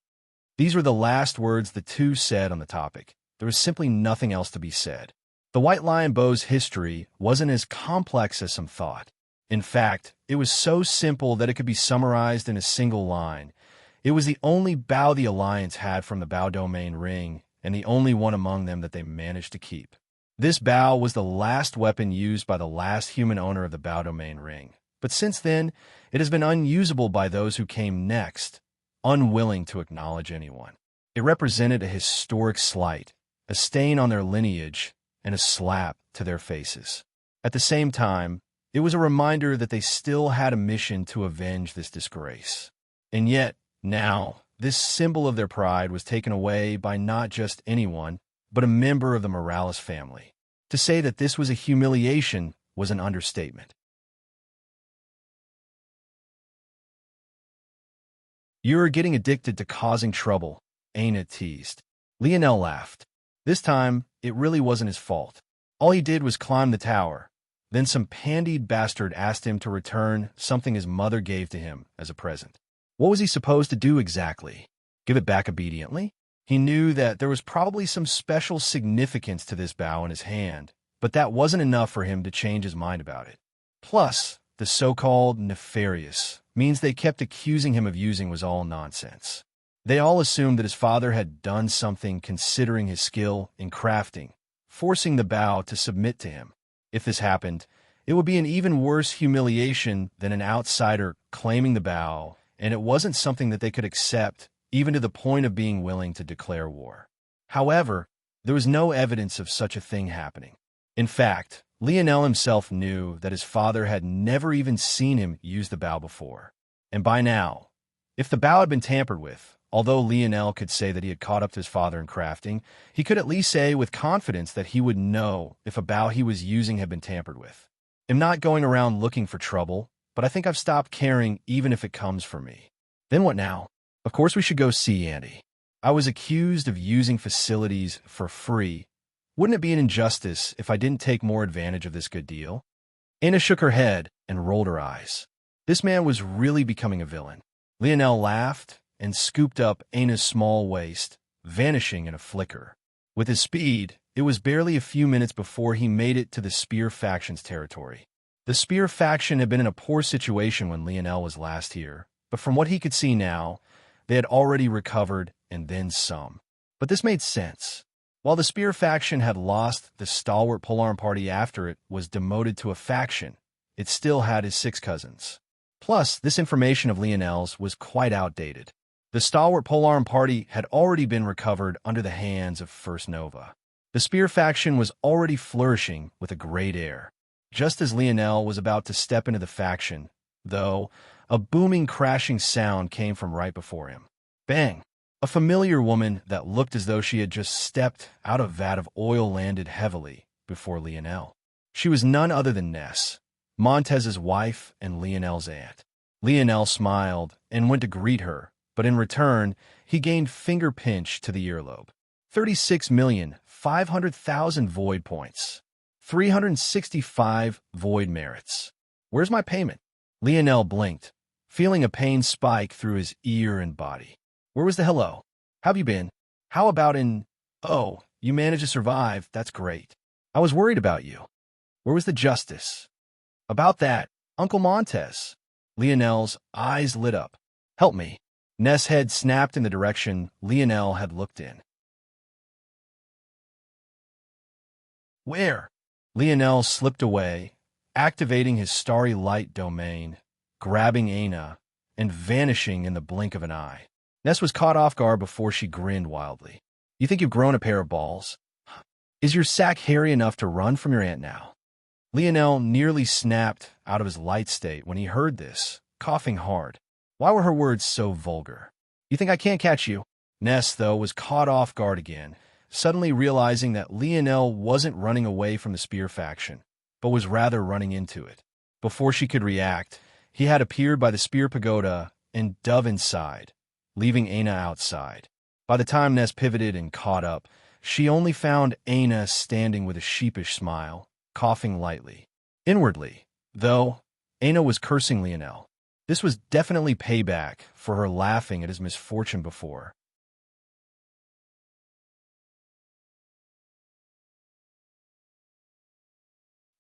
These were the last words the two said on the topic. There was simply nothing else to be said. The White Lion Bao's history wasn't as complex as some thought. In fact, it was so simple that it could be summarized in a single line. It was the only Bao the Alliance had from the Bao Domain Ring, and the only one among them that they managed to keep. This Bao was the last weapon used by the last human owner of the Bao Domain Ring. But since then, it has been unusable by those who came next, unwilling to acknowledge anyone. It represented a historic slight, a stain on their lineage, and a slap to their faces. At the same time, it was a reminder that they still had a mission to avenge this disgrace. And yet, now, this symbol of their pride was taken away by not just anyone, but a member of the Morales family. To say that this was a humiliation was an understatement. "You're getting addicted to causing trouble, ain't it?" teased. Lionel laughed. This time, it really wasn't his fault. All he did was climb the tower. Then some pandied bastard asked him to return something his mother gave to him as a present. What was he supposed to do exactly? Give it back obediently? He knew that there was probably some special significance to this Bao in his hand, but that wasn't enough for him to change his mind about it. Plus, the so-called nefarious means they kept accusing him of using was all nonsense. They all assumed that his father had done something considering his skill in crafting, forcing the Bao to submit to him. If this happened, it would be an even worse humiliation than an outsider claiming the Bao, and it wasn't something that they could accept, even to the point of being willing to declare war. However, there was no evidence of such a thing happening. In fact, Lionel himself knew that his father had never even seen him use the Bao before. And by now, if the Bao had been tampered with, although Lionel could say that he had caught up to his father in crafting, he could at least say with confidence that he would know if a Bao he was using had been tampered with. I'm not going around looking for trouble, but I think I've stopped caring even if it comes from me. Then what now? Of course we should go see Andy. I was accused of using facilities for free, Wouldn't it be an injustice if I didn't take more advantage of this good deal? Anna shook her head and rolled her eyes. This man was really becoming a villain. Lionel laughed and scooped up Anna's small waist, vanishing in a flicker. With his speed, it was barely a few minutes before he made it to the Spear faction's territory. The Spear faction had been in a poor situation when Lionel was last here, but from what he could see now, they had already recovered and then some. But this made sense. While the Spear faction had lost the stalwart polearm party after it was demoted to a faction, it still had his 6 cousins. Plus, this information of Lionel's was quite outdated. The stalwart polearm party had already been recovered under the hands of First Nova. The Spear faction was already flourishing with a great air. Just as Lionel was about to step into the faction, though, a booming crashing sound came from right before him. Bang! A familiar woman that looked as though she had just stepped out of a vat of oil landed heavily before Lionel. She was none other than Ness, Montez's wife and Lionel's aunt. Lionel smiled and went to greet her, but in return, he gained finger pinch to the earlobe. 36,500,000 void points. 365 void merits. Where's my payment? Lionel blinked, feeling a pain spike through his ear and body. Where was the hello? How've you been? How about Oh, you managed to survive. That's great. I was worried about you. Where was the justice? About that, Uncle Montez. Lionel's eyes lit up. Help me. Ness' head snapped in the direction Lionel had looked in. Where? Lionel slipped away, activating his starry light domain, grabbing Aina, and vanishing in the blink of an eye. Ness was caught off guard before she grinned wildly. You think you've grown a pair of balls? Is your sack hairy enough to run from your aunt now? Lionel nearly snapped out of his light state when he heard this, coughing hard. Why were her words so vulgar? You think I can't catch you? Ness, though, was caught off guard again, suddenly realizing that Lionel wasn't running away from the Spear faction, but was rather running into it. Before she could react, he had appeared by the Spear pagoda and dove inside, leaving Aina outside. By the time Ness pivoted and caught up, she only found Aina standing with a sheepish smile, coughing lightly. Inwardly, though, Aina was cursing Lionel. This was definitely payback for her laughing at his misfortune before.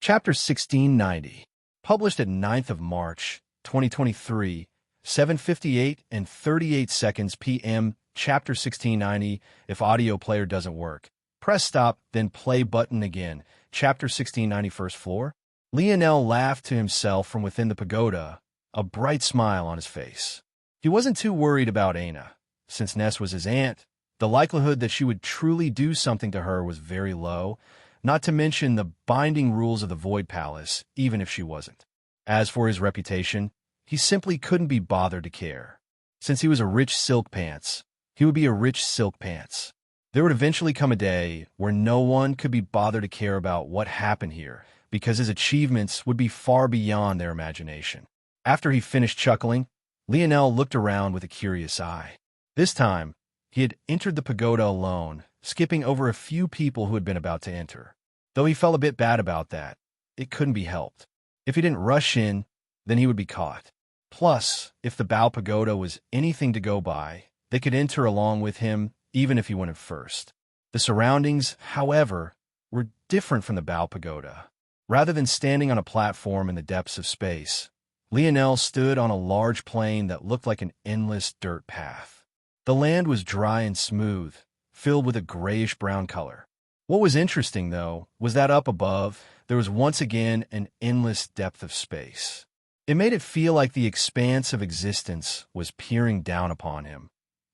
Chapter 1690, published at 9th of March, 2023, 7:58 and 38 seconds p.m. Chapter 1690. If audio player doesn't work, press stop, then play button again. Chapter 1690, first floor. Lionel laughed to himself from within the pagoda, a bright smile on his face. He wasn't too worried about Aina. Since Ness was his aunt, the likelihood that she would truly do something to her was very low, not to mention the binding rules of the Void Palace, even if she wasn't. As for his reputation, he simply couldn't be bothered to care. Since he was a rich silk pants, he would be a rich silk pants. There would eventually come a day where no one could be bothered to care about what happened here, because his achievements would be far beyond their imagination. After he finished chuckling, Lionel looked around with a curious eye. This time, he had entered the pagoda alone, skipping over a few people who had been about to enter. Though he felt a bit bad about that, it couldn't be helped. If he didn't rush in, then he would be caught. Plus, if the Bow Pagoda was anything to go by, they could enter along with him even if he went in first. The surroundings, however, were different from the Bow Pagoda. Rather than standing on a platform in the depths of space, Lionel stood on a large plain that looked like an endless dirt path. The land was dry and smooth, filled with a grayish-brown color. What was interesting, though, was that up above, there was once again an endless depth of space. It made it feel like the expanse of existence was peering down upon him,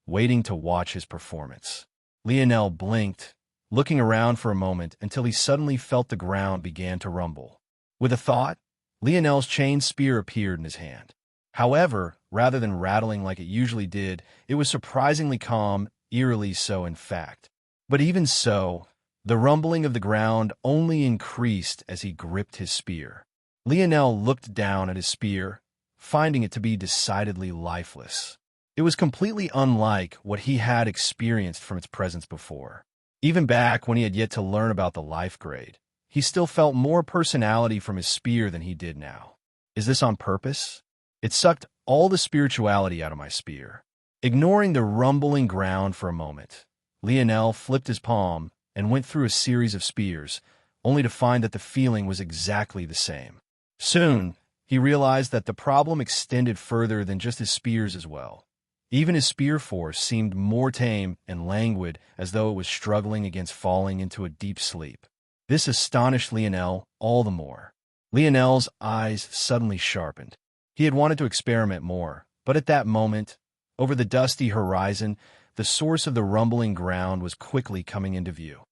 waiting to watch his performance. Lionel blinked, looking around for a moment until he suddenly felt the ground began to rumble. With a thought, Lionel's chain spear appeared in his hand. However, rather than rattling like it usually did, it was surprisingly calm, eerily so in fact. But even so, the rumbling of the ground only increased as he gripped his spear. Lionel looked down at his spear, finding it to be decidedly lifeless. It was completely unlike what he had experienced from its presence before. Even back when he had yet to learn about the life grade, he still felt more personality from his spear than he did now. Is this on purpose? It sucked all the spirituality out of my spear. Ignoring the rumbling ground for a moment, Lionel flipped his palm and went through a series of spears, only to find that the feeling was exactly the same. Soon, he realized that the problem extended further than just his spears as well. Even his spear force seemed more tame and languid, as though it was struggling against falling into a deep sleep. This astonished Lionel all the more. Lionel's eyes suddenly sharpened. He had wanted to experiment more, but at that moment, over the dusty horizon, the source of the rumbling ground was quickly coming into view.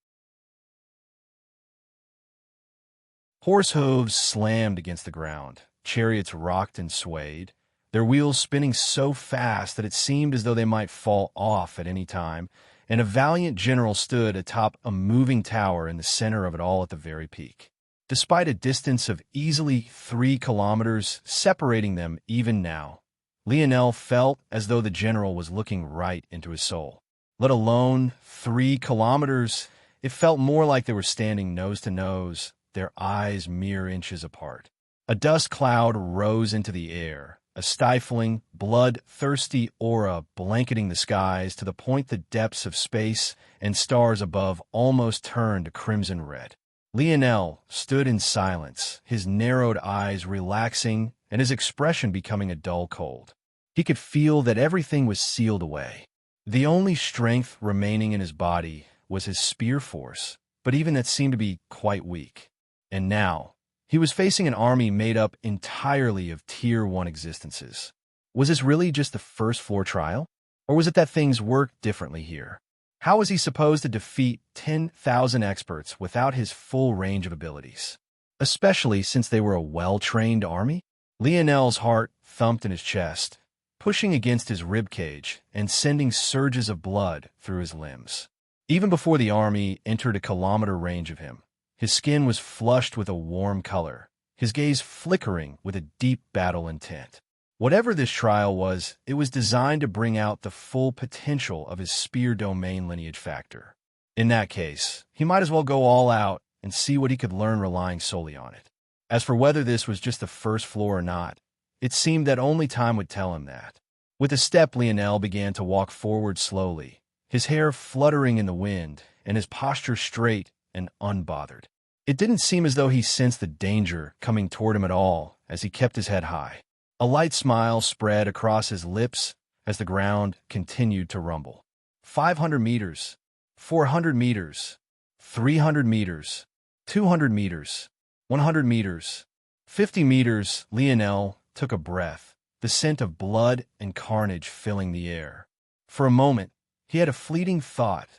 Horse hooves slammed against the ground, chariots rocked and swayed, their wheels spinning so fast that it seemed as though they might fall off at any time, and a valiant general stood atop a moving tower in the center of it all at the very peak. Despite a distance of easily 3 kilometers separating them even now, Lionel felt as though the general was looking right into his soul. Let alone 3 kilometers, it felt more like they were standing nose to nose, their eyes mere inches apart. A dust cloud rose into the air, a stifling, blood-thirsty aura blanketing the skies to the point the depths of space and stars above almost turned to crimson red. Lionel stood in silence, his narrowed eyes relaxing and his expression becoming a dull cold. He could feel that everything was sealed away. The only strength remaining in his body was his spear force, but even that seemed to be quite weak. And now, he was facing an army made up entirely of Tier 1 existences. Was this really just the first floor trial? Or was it that things worked differently here? How was he supposed to defeat 10,000 experts without his full range of abilities? Especially since they were a well-trained army? Lionel's heart thumped in his chest, pushing against his ribcage and sending surges of blood through his limbs. Even before the army entered a kilometer range of him, his skin was flushed with a warm color, his gaze flickering with a deep battle intent. Whatever this trial was, it was designed to bring out the full potential of his spear domain lineage factor. In that case, he might as well go all out and see what he could learn relying solely on it. As for whether this was just the first floor or not, it seemed that only time would tell him that. With a step, Lionel began to walk forward slowly, his hair fluttering in the wind and his posture straight and unbothered. It didn't seem as though he sensed the danger coming toward him at all as he kept his head high. A light smile spread across his lips as the ground continued to rumble. 500 meters, 400 meters, 300 meters, 200 meters, 100 meters, 50 meters. Lionel took a breath, the scent of blood and carnage filling the air. For a moment, he had a fleeting thought.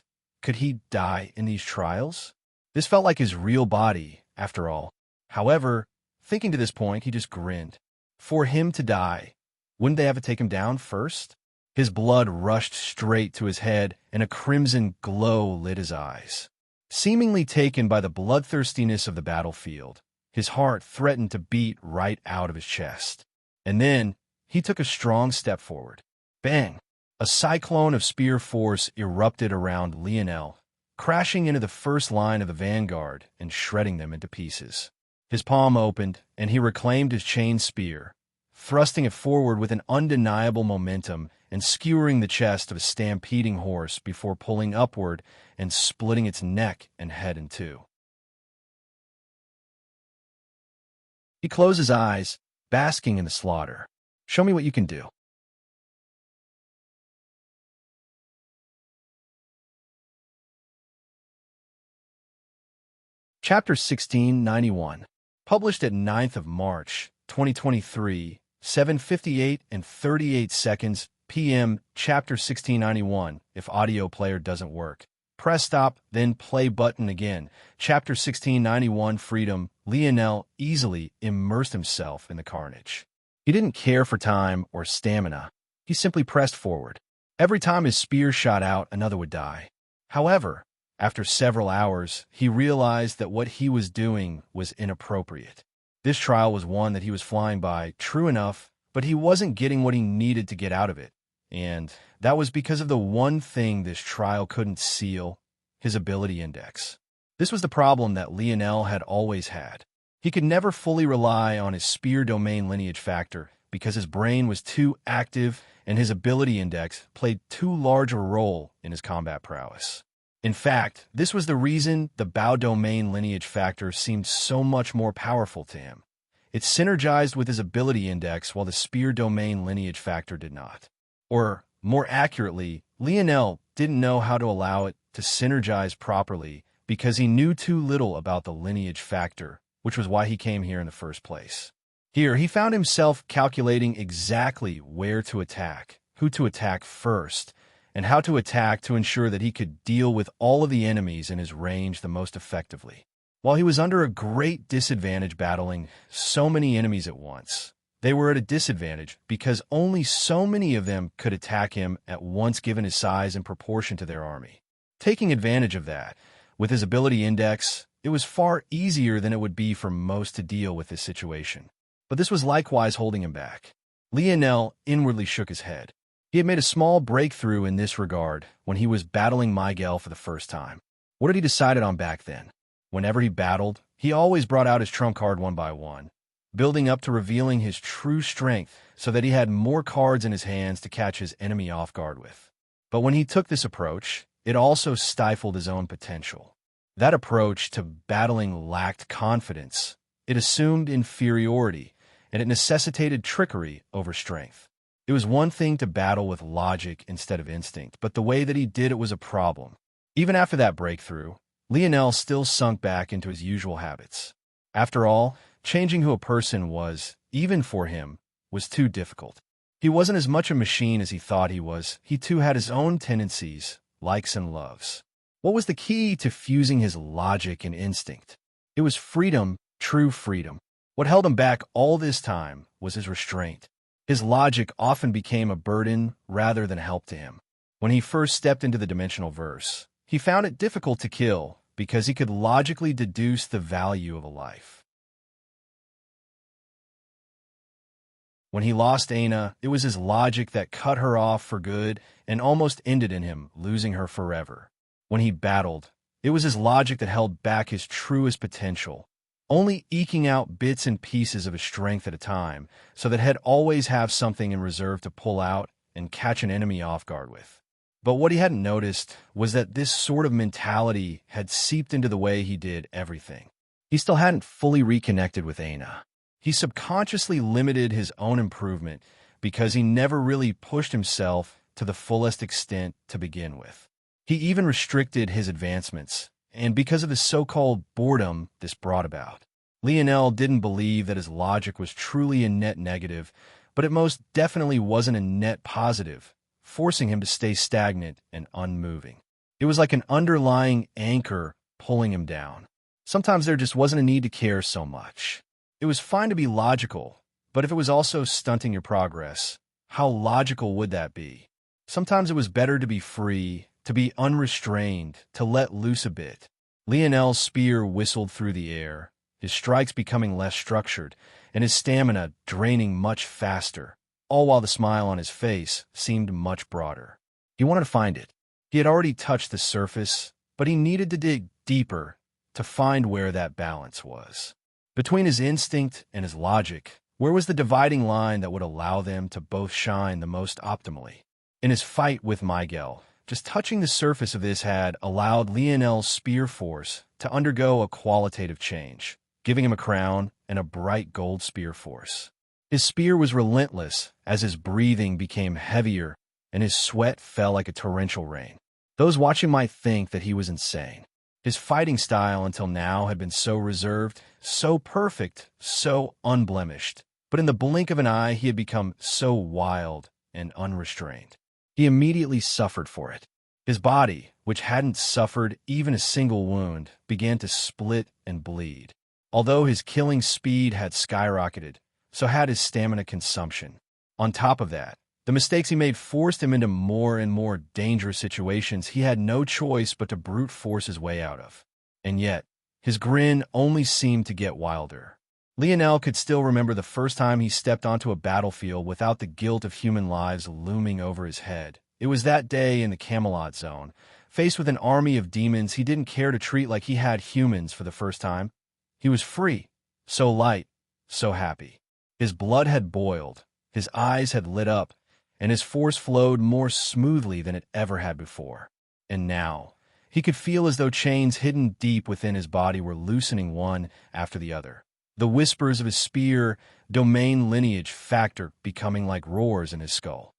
Could he die in these trials? This felt like his real body, after all. However, thinking to this point, he just grinned. For him to die, wouldn't they have to take him down first? His blood rushed straight to his head, and a crimson glow lit his eyes. Seemingly taken by the bloodthirstiness of the battlefield, his heart threatened to beat right out of his chest. And then, he took a strong step forward. Bang! A cyclone of spear force erupted around Lionel, crashing into the first line of the vanguard and shredding them into pieces. His palm opened, and he reclaimed his chain spear, thrusting it forward with an undeniable momentum and skewering the chest of a stampeding horse before pulling upward and splitting its neck and head in two. He closed his eyes, basking in the slaughter. Show me what you can do. Chapter 1691. Published at 9th of March, 2023, 7:58 and 38 seconds p.m. Chapter 1691. If audio player doesn't work, press stop, then play button again. Chapter 1691. Freedom. Lionel easily immersed himself in the carnage. He didn't care for time or stamina. He simply pressed forward. Every time his spear shot out, another would die. However, after several hours, he realized that what he was doing was inappropriate. This trial was one that he was flying by, true enough, but he wasn't getting what he needed to get out of it. And that was because of the one thing this trial couldn't seal: his ability index. This was the problem that Lionel had always had. He could never fully rely on his spear domain lineage factor because his brain was too active and his ability index played too large a role in his combat prowess. In fact, this was the reason the bow domain lineage factor seemed so much more powerful to him. It synergized with his ability index while the spear domain lineage factor did not. Or, more accurately, Lionel didn't know how to allow it to synergize properly because he knew too little about the lineage factor, which was why he came here in the first place. Here, he found himself calculating exactly where to attack, who to attack first, and how to attack to ensure that he could deal with all of the enemies in his range the most effectively. While he was under a great disadvantage battling so many enemies at once, they were at a disadvantage because only so many of them could attack him at once given his size in proportion to their army. Taking advantage of that, with his ability index, it was far easier than it would be for most to deal with this situation. But this was likewise holding him back. Lionel inwardly shook his head. He had made a small breakthrough in this regard when he was battling Miguel for the first time. What had he decided on back then? Whenever he battled, he always brought out his trump card one by one, building up to revealing his true strength so that he had more cards in his hands to catch his enemy off guard with. But when he took this approach, it also stifled his own potential. That approach to battling lacked confidence. It assumed inferiority, and it necessitated trickery over strength. It was one thing to battle with logic instead of instinct, but the way that he did it was a problem. Even after that breakthrough, Lionel still sunk back into his usual habits. After all, changing who a person was, even for him, was too difficult. He wasn't as much a machine as he thought he was. He too had his own tendencies, likes and loves. What was the key to fusing his logic and instinct? It was freedom, true freedom. What held him back all this time was his restraint. His logic often became a burden rather than help to him. When he first stepped into the dimensional verse, he found it difficult to kill because he could logically deduce the value of a life. When he lost Aina, it was his logic that cut her off for good and almost ended in him losing her forever. When he battled, it was his logic that held back his truest potential, only eking out bits and pieces of his strength at a time so that he'd always have something in reserve to pull out and catch an enemy off guard with. But what he hadn't noticed was that this sort of mentality had seeped into the way he did everything. He still hadn't fully reconnected with Aina. He subconsciously limited his own improvement because he never really pushed himself to the fullest extent to begin with. He even restricted his advancements, and because of the so-called boredom this brought about. Lionel didn't believe that his logic was truly a net negative, but it most definitely wasn't a net positive, forcing him to stay stagnant and unmoving. It was like an underlying anchor pulling him down. Sometimes there just wasn't a need to care so much. It was fine to be logical, but if it was also stunting your progress, how logical would that be? Sometimes it was better to be free, to be unrestrained, to let loose a bit. Lionel's spear whistled through the air, his strikes becoming less structured, and his stamina draining much faster, all while the smile on his face seemed much broader. He wanted to find it. He had already touched the surface, but he needed to dig deeper to find where that balance was. Between his instinct and his logic, where was the dividing line that would allow them to both shine the most optimally? In his fight with Miguel, just touching the surface of this had allowed Lionel's spear force to undergo a qualitative change, giving him a crown and a bright gold spear force. His spear was relentless as his breathing became heavier and his sweat fell like a torrential rain. Those watching might think that he was insane. His fighting style until now had been so reserved, so perfect, so unblemished. But in the blink of an eye, he had become so wild and unrestrained. He immediately suffered for it. His body, which hadn't suffered even a single wound, began to split and bleed. Although his killing speed had skyrocketed, so had his stamina consumption. On top of that, the mistakes he made forced him into more and more dangerous situations he had no choice but to brute force his way out of. And yet, his grin only seemed to get wilder. Lionel could still remember the first time he stepped onto a battlefield without the guilt of human lives looming over his head. It was that day in the Camelot Zone, Faced with an army of demons he didn't care to treat like he had humans for the first time, he was free, so light, so happy. His blood had boiled, his eyes had lit up, and his force flowed more smoothly than it ever had before. And now, he could feel as though chains hidden deep within his body were loosening one after the other. The whispers of his spear domain lineage factor becoming like roars in his skull.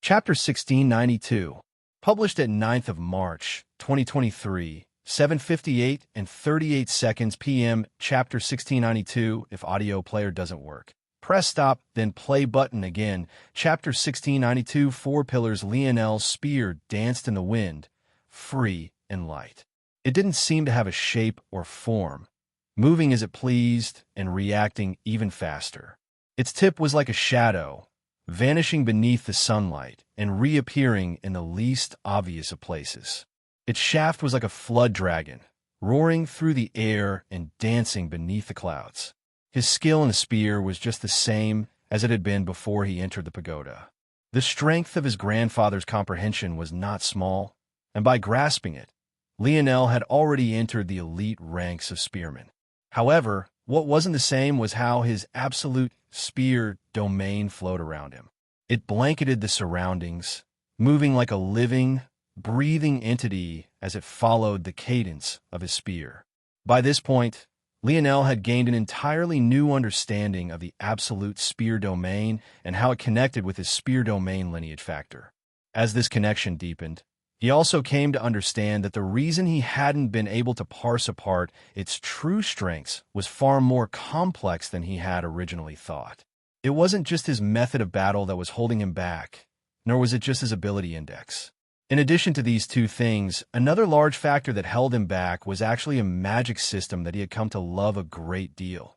Chapter 1692, published at 9th of March, 2023, 7:58 and 38 seconds p.m. Chapter 1692, if audio player doesn't work. Press stop, then play button again. Chapter 1692, Four Pillars. Lionel's spear danced in the wind, free and light. It didn't seem to have a shape or form, moving as it pleased and reacting even faster. Its tip was like a shadow, vanishing beneath the sunlight and reappearing in the least obvious of places. Its shaft was like a flood dragon, roaring through the air and dancing beneath the clouds. His skill in the spear was just the same as it had been before he entered the pagoda. The strength of his grandfather's comprehension was not small, and by grasping it, Lionel had already entered the elite ranks of spearmen. However, what wasn't the same was how his absolute spear domain flowed around him. It blanketed the surroundings, moving like a living, breathing entity as it followed the cadence of his spear. By this point, Lionel had gained an entirely new understanding of the absolute spear domain and how it connected with his spear domain lineage factor. As this connection deepened, he also came to understand that the reason he hadn't been able to parse apart its true strengths was far more complex than he had originally thought. It wasn't just his method of battle that was holding him back, nor was it just his ability index. In addition to these two things, another large factor that held him back was actually a magic system that he had come to love a great deal: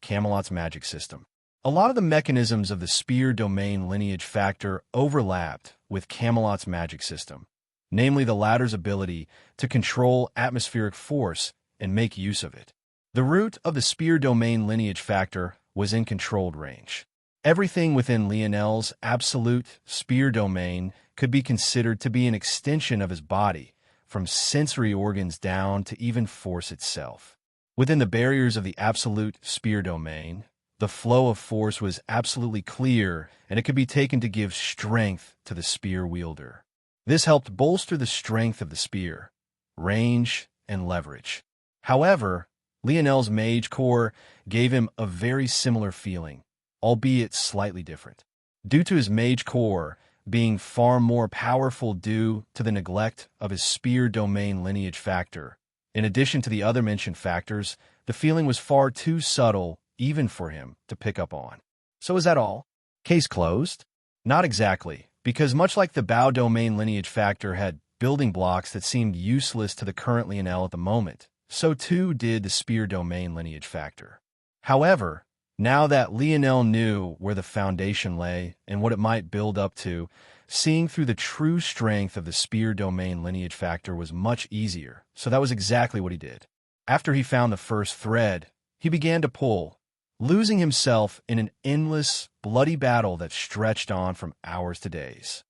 Camelot's magic system. A lot of the mechanisms of the spear domain lineage factor overlapped with Camelot's magic system, namely the latter's ability to control atmospheric force and make use of it. The root of the spear domain lineage factor was in controlled range. Everything within Lionel's absolute spear domain could be considered to be an extension of his body, from sensory organs down to even force itself. Within the barriers of the absolute spear domain, the flow of force was absolutely clear, and it could be taken to give strength to the spear wielder. This helped bolster the strength of the spear, range, and leverage. However, Lionel's mage core gave him a very similar feeling, albeit slightly different. Due to his mage core being far more powerful due to the neglect of his spear domain lineage factor, in addition to the other mentioned factors, the feeling was far too subtle even for him to pick up on. So is that all? Case closed? Not exactly, because much like the bow domain lineage factor had building blocks that seemed useless to the current Lionel at the moment, so too did the spear domain lineage factor. However, now that Lionel knew where the foundation lay and what it might build up to, seeing through the true strength of the spear domain lineage factor was much easier, so that was exactly what he did. After he found the first thread, he began to pull, losing himself in an endless, bloody battle that stretched on from hours to days.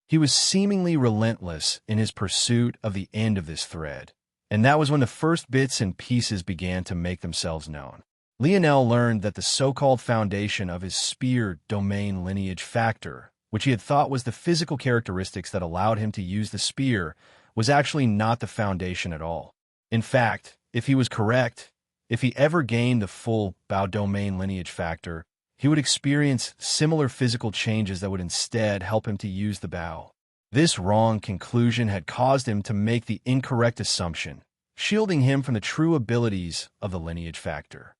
He was seemingly relentless in his pursuit of the end of this thread, and that was when the first bits and pieces began to make themselves known. Lionel learned that the so-called foundation of his spear domain lineage factor, which he had thought was the physical characteristics that allowed him to use the spear, was actually not the foundation at all. In fact, if he was correct, if he ever gained the full bow domain lineage factor, he would experience similar physical changes that would instead help him to use the bow. This wrong conclusion had caused him to make the incorrect assumption, shielding him from the true abilities of the lineage factor.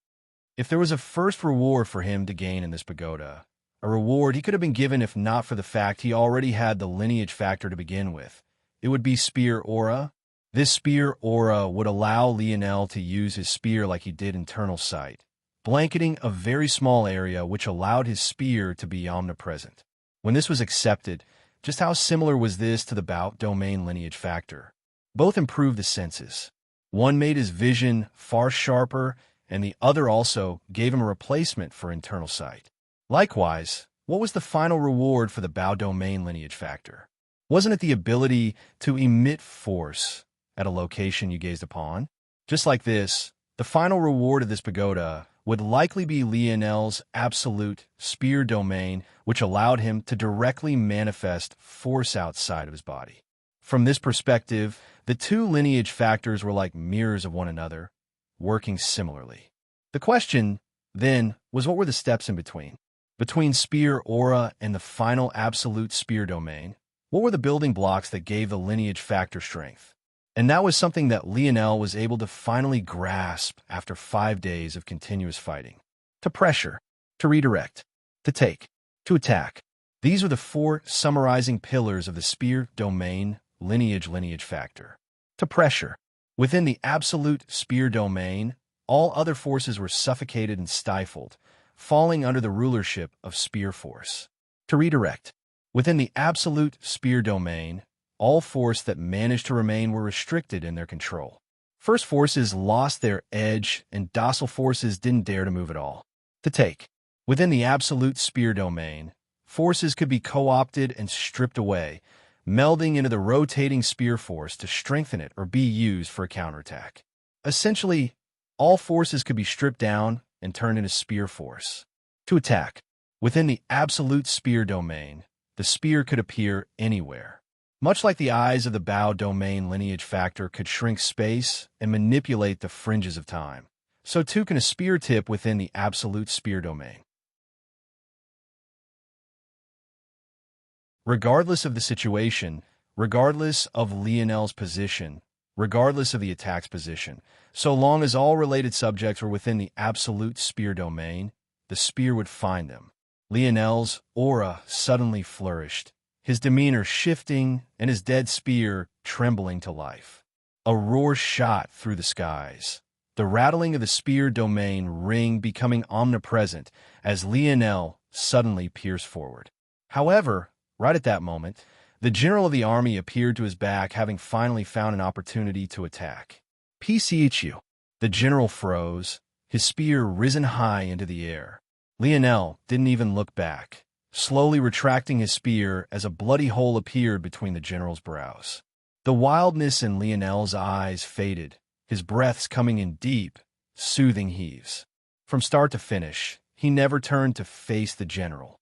If there was a first reward for him to gain in this pagoda, a reward he could have been given if not for the fact he already had the lineage factor to begin with, it would be spear aura. This spear aura would allow Lionel to use his spear like he did internal sight, blanketing a very small area which allowed his spear to be omnipresent. When this was accepted, just how similar was this to the bow domain lineage factor? Both improved the senses. One made his vision far sharper, and the other also gave him a replacement for internal sight. Likewise, what was the final reward for the Bao domain lineage factor? Wasn't it the ability to emit force at a location you gazed upon? Just like this, the final reward of this pagoda would likely be Lionel's absolute spear domain, which allowed him to directly manifest force outside of his body. From this perspective, the two lineage factors were like mirrors of one another, working similarly. The question, then, was what were the steps in between? Between spear aura and the final absolute spear domain, what were the building blocks that gave the lineage factor strength? And that was something that Lionel was able to finally grasp after 5 days of continuous fighting. To pressure, to redirect, to take, to attack. These were the 4 summarizing pillars of the spear domain lineage factor. To pressure. Within the absolute spear domain, all other forces were suffocated and stifled, falling under the rulership of spear force. To redirect. Within the absolute spear domain, all force that managed to remain were restricted in their control. First forces lost their edge, and docile forces didn't dare to move at all. To take. Within the absolute spear domain, forces could be co-opted and stripped away, melding into the rotating spear force to strengthen it or be used for a counterattack. Essentially, all forces could be stripped down and turned into spear force. To attack. Within the absolute spear domain, the spear could appear anywhere. Much like the eyes of the Bao domain lineage factor could shrink space and manipulate the fringes of time, so too can a spear tip within the absolute spear domain. Regardless of the situation, regardless of Lionel's position, regardless of the attack's position, so long as all related subjects were within the absolute spear domain, the spear would find them. Lionel's aura suddenly flourished, his demeanor shifting and his dead spear trembling to life. A roar shot through the skies, the rattling of the spear domain ring becoming omnipresent as Lionel suddenly pierced forward. However, right at that moment, the general of the army appeared to his back, having finally found an opportunity to attack. PCHU. The general froze, his spear risen high into the air. Lionel didn't even look back, slowly retracting his spear as a bloody hole appeared between the general's brows. The wildness in Lionel's eyes faded, his breaths coming in deep, soothing heaves. From start to finish, he never turned to face the general.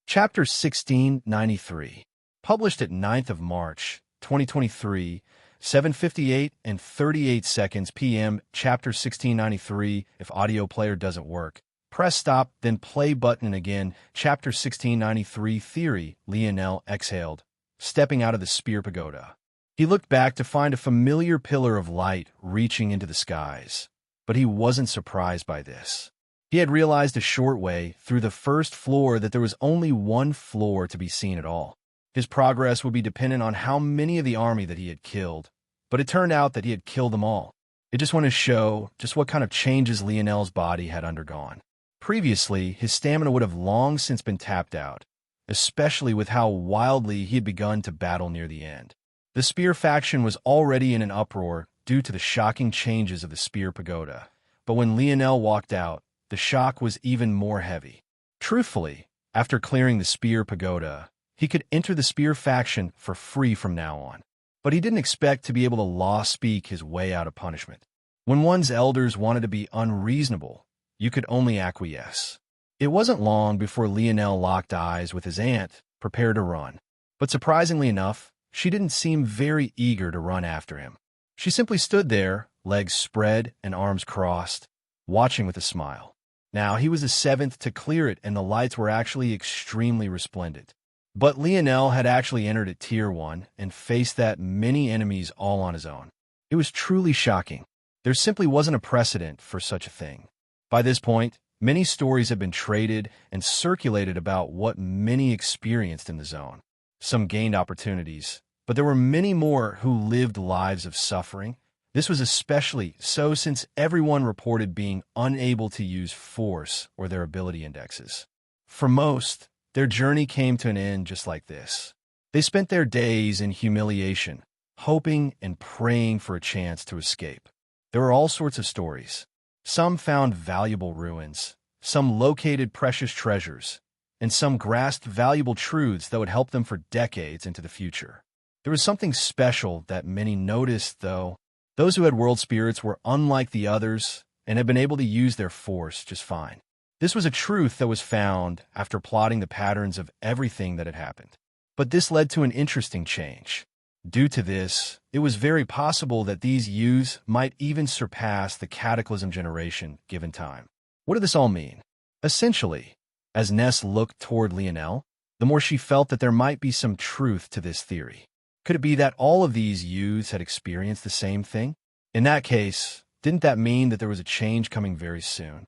Chapter 1693. Published at 9th of March, 2023, 7:58 and 38 seconds p.m. Chapter 1693. If audio player doesn't work, press stop, then play button again. Chapter 1693 Theory. Lionel exhaled, stepping out of the spear pagoda. He looked back to find a familiar pillar of light reaching into the skies, but he wasn't surprised by this. He had realized a short way through the first floor that there was only one floor to be seen at all. His progress would be dependent on how many of the army that he had killed, but it turned out that he had killed them all. It just went to show just what kind of changes Lionel's body had undergone. Previously, his stamina would have long since been tapped out, especially with how wildly he had begun to battle near the end. The spear faction was already in an uproar due to the shocking changes of the spear pagoda, but when Lionel walked out, the shock was even more heavy. Truthfully, after clearing the spear pagoda, he could enter the spear faction for free from now on. But he didn't expect to be able to law-speak his way out of punishment. When one's elders wanted to be unreasonable, you could only acquiesce. It wasn't long before Lionel locked eyes with his aunt, prepared to run. But surprisingly enough, she didn't seem very eager to run after him. She simply stood there, legs spread and arms crossed, watching with a smile. Now, he was the 7th to clear it, and the lights were actually extremely resplendent. But Lionel had actually entered at Tier 1 and faced that many enemies all on his own. It was truly shocking. There simply wasn't a precedent for such a thing. By this point, many stories have been traded and circulated about what many experienced in the zone. Some gained opportunities, but there were many more who lived lives of suffering. This was especially so since everyone reported being unable to use force or their ability indexes. For most, their journey came to an end just like this. They spent their days in humiliation, hoping and praying for a chance to escape. There were all sorts of stories. Some found valuable ruins, some located precious treasures, and some grasped valuable truths that would help them for decades into the future. There was something special that many noticed, though. Those who had world spirits were unlike the others and had been able to use their force just fine. This was a truth that was found after plotting the patterns of everything that had happened. But this led to an interesting change. Due to this, it was very possible that these youths might even surpass the Cataclysm generation given time. What did this all mean? Essentially, as Ness looked toward Lionel, the more she felt that there might be some truth to this theory. Could it be that all of these youths had experienced the same thing? In that case, didn't that mean that there was a change coming very soon?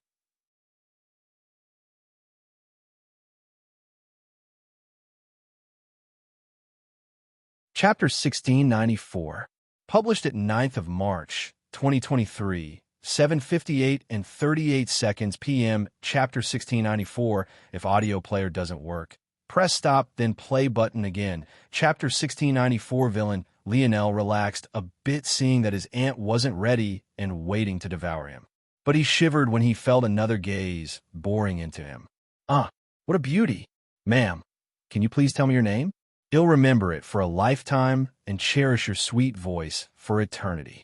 Chapter 1694, published at 9th of March, 2023, 7:58 and 38 seconds p.m. Chapter 1694. If audio player doesn't work, press stop, then play button again. Chapter 1694. Villain Lionel relaxed a bit, seeing that his aunt wasn't ready and waiting to devour him. But he shivered when he felt another gaze boring into him. Ah, what a beauty! Ma'am, can you please tell me your name? You'll remember it for a lifetime and cherish your sweet voice for eternity.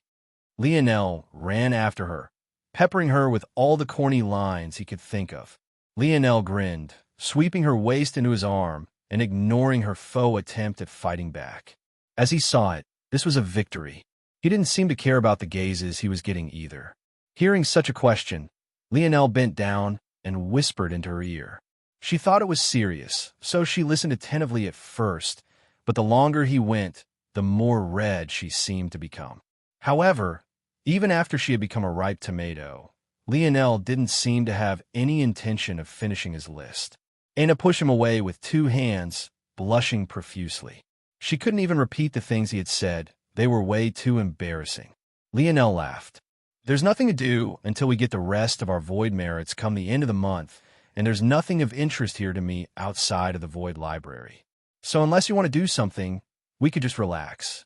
Lionel ran after her, peppering her with all the corny lines he could think of. Lionel grinned, sweeping her waist into his arm and ignoring her faux attempt at fighting back. As he saw it, this was a victory. He didn't seem to care about the gazes he was getting either. Hearing such a question, Lionel bent down and whispered into her ear. She thought it was serious, so she listened attentively at first, but the longer he went, the more red she seemed to become. However, even after she had become a ripe tomato, Lionel didn't seem to have any intention of finishing his list. Anna pushed him away with two hands, blushing profusely. She couldn't even repeat the things he had said. They were way too embarrassing. Lionel laughed. There's nothing to do until we get the rest of our void merits come the end of the month, and there's nothing of interest here to me outside of the Void Library. So unless you want to do something, we could just relax.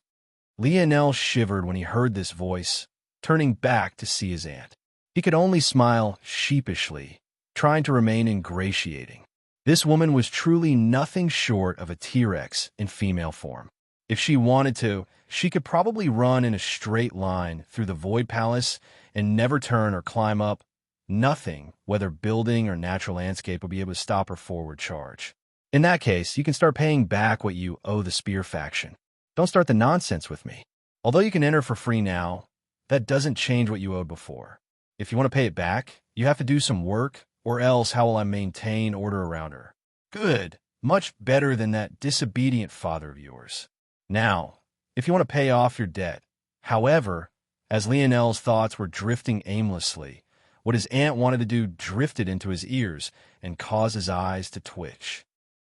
Lionel shivered when he heard this voice, turning back to see his aunt. He could only smile sheepishly, trying to remain ingratiating. This woman was truly nothing short of a T-Rex in female form. If she wanted to, she could probably run in a straight line through the Void Palace and never turn or climb up. Nothing, whether building or natural landscape, will be able to stop her forward charge. In that case, you can start paying back what you owe the Spear faction. Don't start the nonsense with me. Although you can enter for free now, that doesn't change what you owed before. If you want to pay it back, you have to do some work, or else how will I maintain order around her? Good. Much better than that disobedient father of yours. Now, if you want to pay off your debt. However, as Lionel's thoughts were drifting aimlessly, what his aunt wanted to do drifted into his ears and caused his eyes to twitch.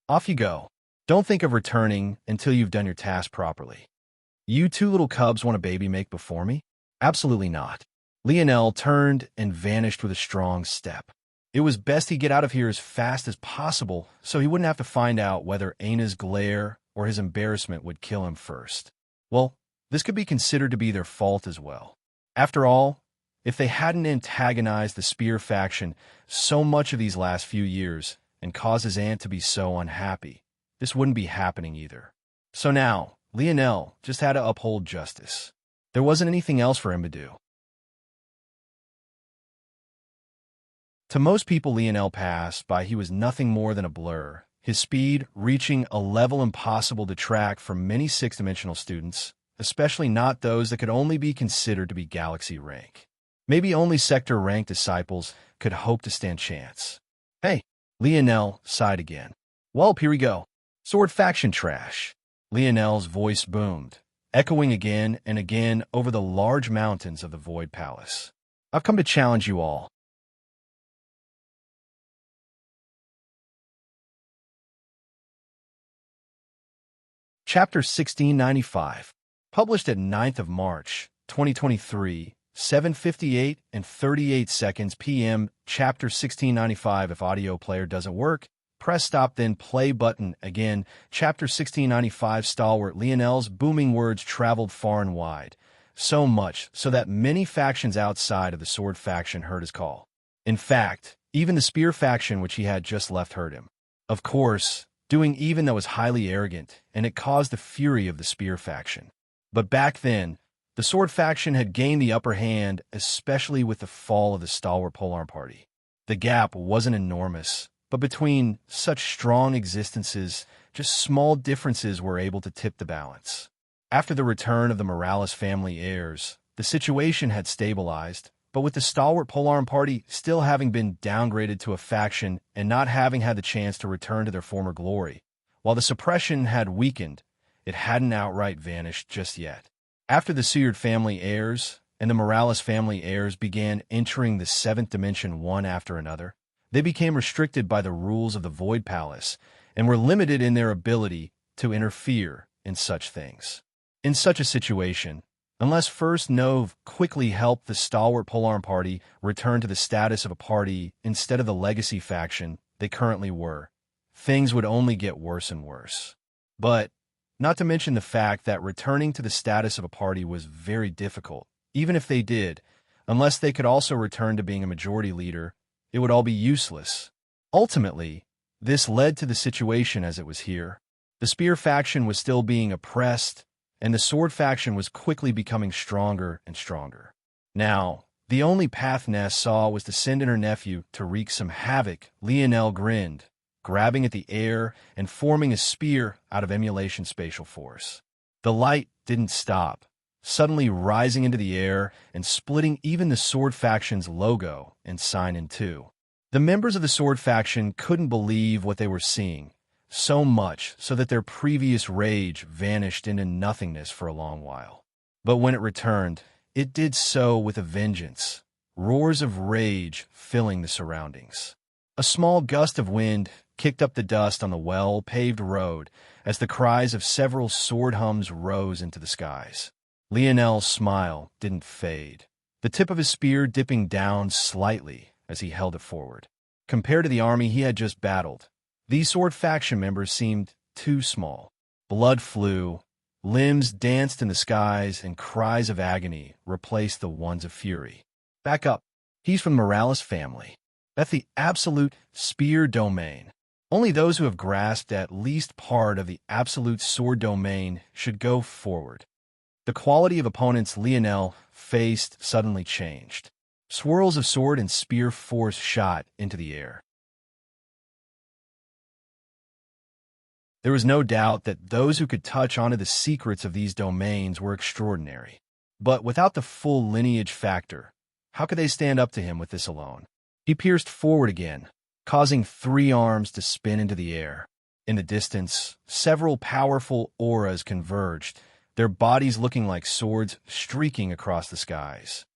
Off you go. Don't think of returning until you've done your task properly. You two little cubs want a baby make before me? Absolutely not. Lionel turned and vanished with a strong step. It was best he get out of here as fast as possible so he wouldn't have to find out whether Anna's glare or his embarrassment would kill him first. Well, this could be considered to be their fault as well. After all, if they hadn't antagonized the Spear faction so much of these last few years and caused his aunt to be so unhappy, this wouldn't be happening either. So now, Lionel just had to uphold justice. There wasn't anything else for him to do. To most people Lionel passed by, he was nothing more than a blur, his speed reaching a level impossible to track for many sixth-dimensional students, especially not those that could only be considered to be galaxy rank. Maybe only sector-ranked disciples could hope to stand chance. Hey, Lionel sighed again. Well, here we go. Sword faction trash. Lionel's voice boomed, echoing again and again over the large mountains of the Void Palace. I've come to challenge you all. Chapter 1695, published at 9th of March, 2023, 7:58 and 38 seconds p.m. Chapter 1695. If audio player doesn't work, Press stop, then play button again. Chapter 1695. Stalwart Lionel's booming words traveled far and wide, so much so that many factions outside of the sword faction heard his call. In fact, even the spear faction which he had just left heard him. Of course, doing even though was highly arrogant, and it caused the fury of the spear faction. But back then, the sword faction had gained the upper hand, especially with the fall of the stalwart polearm party. The gap wasn't enormous, but between such strong existences, just small differences were able to tip the balance. After the return of the Morales family heirs, the situation had stabilized, but with the stalwart polearm party still having been downgraded to a faction and not having had the chance to return to their former glory, while the suppression had weakened, it hadn't outright vanished just yet. After the Seward family heirs and the Morales family heirs began entering the seventh dimension one after another, they became restricted by the rules of the Void Palace and were limited in their ability to interfere in such things. In such a situation, unless First Nov quickly helped the stalwart polearm party return to the status of a party instead of the legacy faction they currently were, things would only get worse and worse. But, not to mention the fact that returning to the status of a party was very difficult. Even if they did, unless they could also return to being a majority leader, it would all be useless. Ultimately, this led to the situation as it was here. The spear faction was still being oppressed, and the sword faction was quickly becoming stronger and stronger. Now, the only path Ness saw was to send in her nephew to wreak some havoc. Lionel grinned, grabbing at the air and forming a spear out of emulation spatial force. The light didn't stop, suddenly rising into the air and splitting even the sword faction's logo and sign in two. The members of the sword faction couldn't believe what they were seeing, so much so that their previous rage vanished into nothingness for a long while. But when it returned, it did so with a vengeance, roars of rage filling the surroundings. A small gust of wind kicked up the dust on the well-paved road as the cries of several sword hums rose into the skies. Lionel's smile didn't fade, the tip of his spear dipping down slightly as he held it forward. Compared to the army he had just battled, these sword faction members seemed too small. Blood flew, limbs danced in the skies, and cries of agony replaced the ones of fury. Back up. He's from Morales family. That's the absolute spear domain. Only those who have grasped at least part of the absolute sword domain should go forward. The quality of opponents Lionel faced suddenly changed. Swirls of sword and spear force shot into the air. There was no doubt that those who could touch onto the secrets of these domains were extraordinary. But without the full lineage factor, how could they stand up to him with this alone? He pierced forward again, causing three arms to spin into the air. In the distance, several powerful auras converged, their bodies looking like swords streaking across the skies.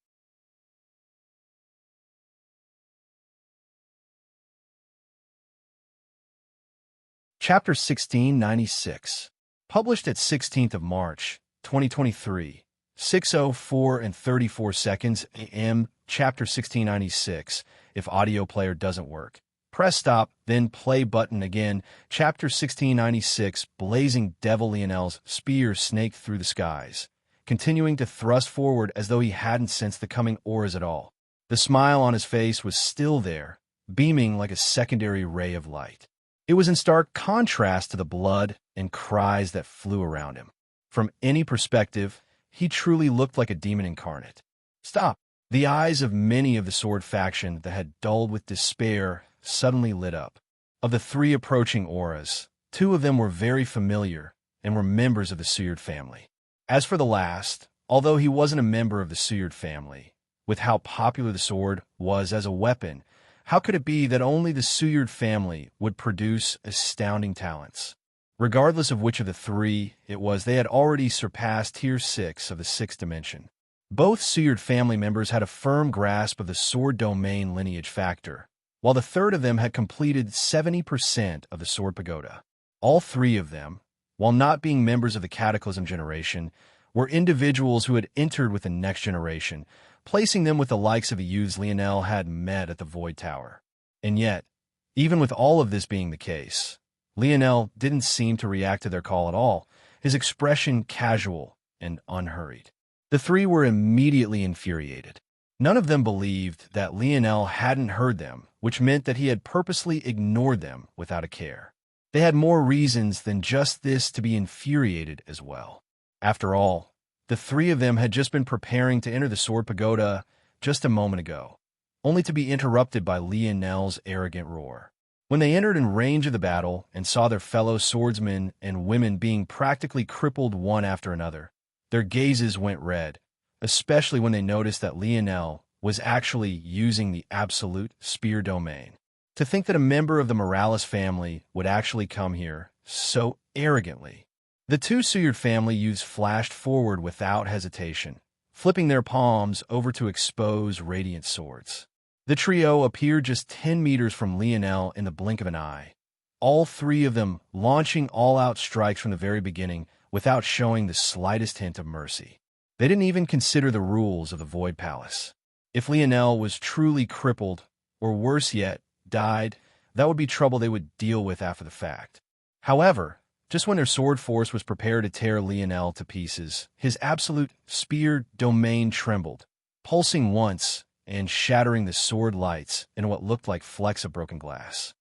Chapter 1696. Published at 16th of March, 2023, 6:04 and 34 seconds a.m. Chapter 1696. If audio player doesn't work, press stop, then play button again. Chapter 1696. Blazing Devil Lionel's spear snaked through the skies, continuing to thrust forward as though he hadn't sensed the coming auras at all. The smile on his face was still there, beaming like a secondary ray of light. It was in stark contrast to the blood and cries that flew around him. From any perspective, he truly looked like a demon incarnate. Stop! The eyes of many of the sword faction that had dulled with despair suddenly lit up. Of the three approaching auras, two of them were very familiar and were members of the Seward family. As for the last, although he wasn't a member of the Seward family, with how popular the sword was as a weapon, how could it be that only the Seward family would produce astounding talents? Regardless of which of the three it was, they had already surpassed Tier 6 of the 6th dimension. Both Seward family members had a firm grasp of the sword domain lineage factor, while the third of them had completed 70% of the sword pagoda. All three of them, while not being members of the Cataclysm generation, were individuals who had entered with the next generation, placing them with the likes of the youths Lionel had met at the Void Tower. And yet, Even with all of this being the case, Lionel didn't seem to react to their call at all, his expression casual and unhurried. The three were immediately infuriated. None of them believed that Lionel hadn't heard them, which meant that he had purposely ignored them without a care. They had more reasons than just this to be infuriated as well. After all, the three of them had just been preparing to enter the Sword Pagoda just a moment ago, only to be interrupted by Lionel's arrogant roar. When they entered in range of the battle and saw their fellow swordsmen and women being practically crippled one after another, their gazes went red, especially when they noticed that Lionel was actually using the absolute spear domain. To think that a member of the Morales family would actually come here so arrogantly. The two Suyard family youths flashed forward without hesitation, flipping their palms over to expose radiant swords. The trio appeared just 10 meters from Lionel in the blink of an eye, all three of them launching all-out strikes from the very beginning without showing the slightest hint of mercy. They didn't even consider the rules of the Void Palace. If Lionel was truly crippled, or worse yet, died, that would be trouble they would deal with after the fact. However, just when their sword force was prepared to tear Lionel to pieces, his absolute spear domain trembled, pulsing once and shattering the sword lights in what looked like flecks of broken glass.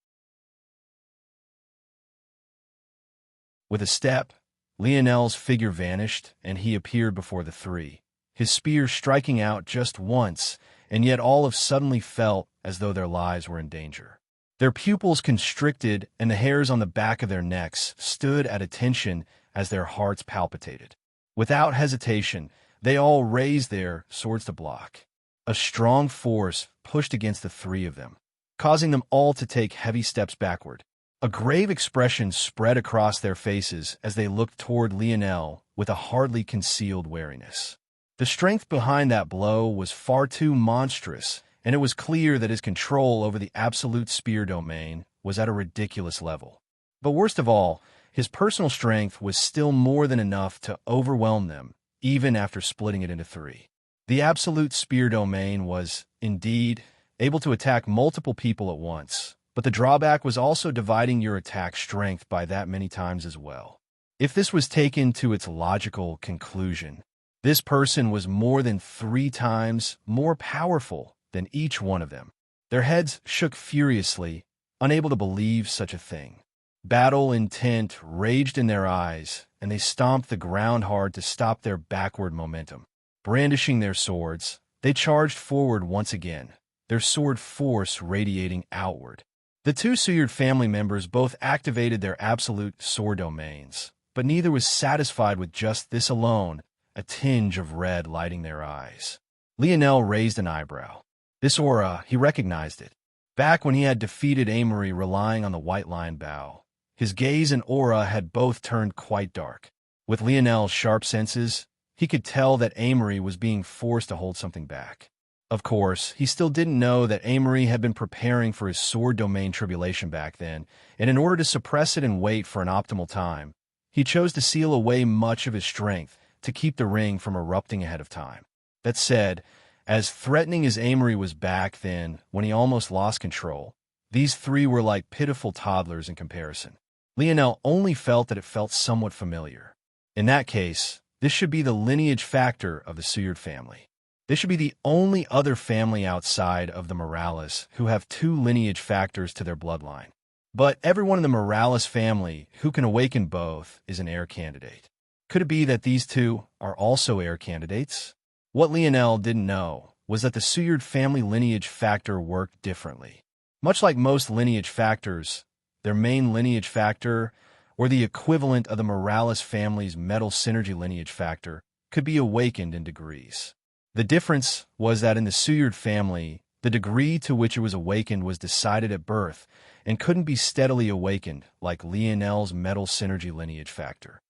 With a step, Lionel's figure vanished, and he appeared before the three, his spear striking out just once, and yet all of suddenly felt as though their lives were in danger. Their pupils constricted, and the hairs on the back of their necks stood at attention as their hearts palpitated. Without hesitation, they all raised their swords to block. A strong force pushed against the three of them, causing them all to take heavy steps backward. A grave expression spread across their faces as they looked toward Lionel with a hardly concealed wariness. The strength behind that blow was far too monstrous, and it was clear that his control over the absolute spear domain was at a ridiculous level. But worst of all, his personal strength was still more than enough to overwhelm them, even after splitting it into three. The absolute spear domain was, indeed, able to attack multiple people at once, but the drawback was also dividing your attack strength by that many times as well. If this was taken to its logical conclusion, this person was more than 3 times more powerful than each one of them. Their heads shook furiously, unable to believe such a thing. Battle intent raged in their eyes, and they stomped the ground hard to stop their backward momentum. Brandishing their swords, they charged forward once again, their sword force radiating outward. The two Suyard family members both activated their absolute sword domains, but neither was satisfied with just this alone, a tinge of red lighting their eyes. Lionel raised an eyebrow. This aura, he recognized it. Back when he had defeated Amory relying on the White Lion Bow, his gaze and aura had both turned quite dark. With Lionel's sharp senses, he could tell that Amory was being forced to hold something back. Of course, he still didn't know that Amory had been preparing for his sword domain tribulation back then, and in order to suppress it and wait for an optimal time, he chose to seal away much of his strength to keep the ring from erupting ahead of time. That said, as threatening as Amory was back then when he almost lost control, these three were like pitiful toddlers in comparison. Lionel only felt that it felt somewhat familiar. In that case, this should be the lineage factor of the Suyard family. This should be the only other family outside of the Morales who have 2 lineage factors to their bloodline. But everyone in the Morales family who can awaken both is an heir candidate. Could it be that these two are also heir candidates? What Lionel didn't know was that the Suyard family lineage factor worked differently. Much like most lineage factors, their main lineage factor, or the equivalent of the Morales family's metal synergy lineage factor, could be awakened in degrees. The difference was that in the Suyard family, the degree to which it was awakened was decided at birth and couldn't be steadily awakened like Lionel's metal synergy lineage factor.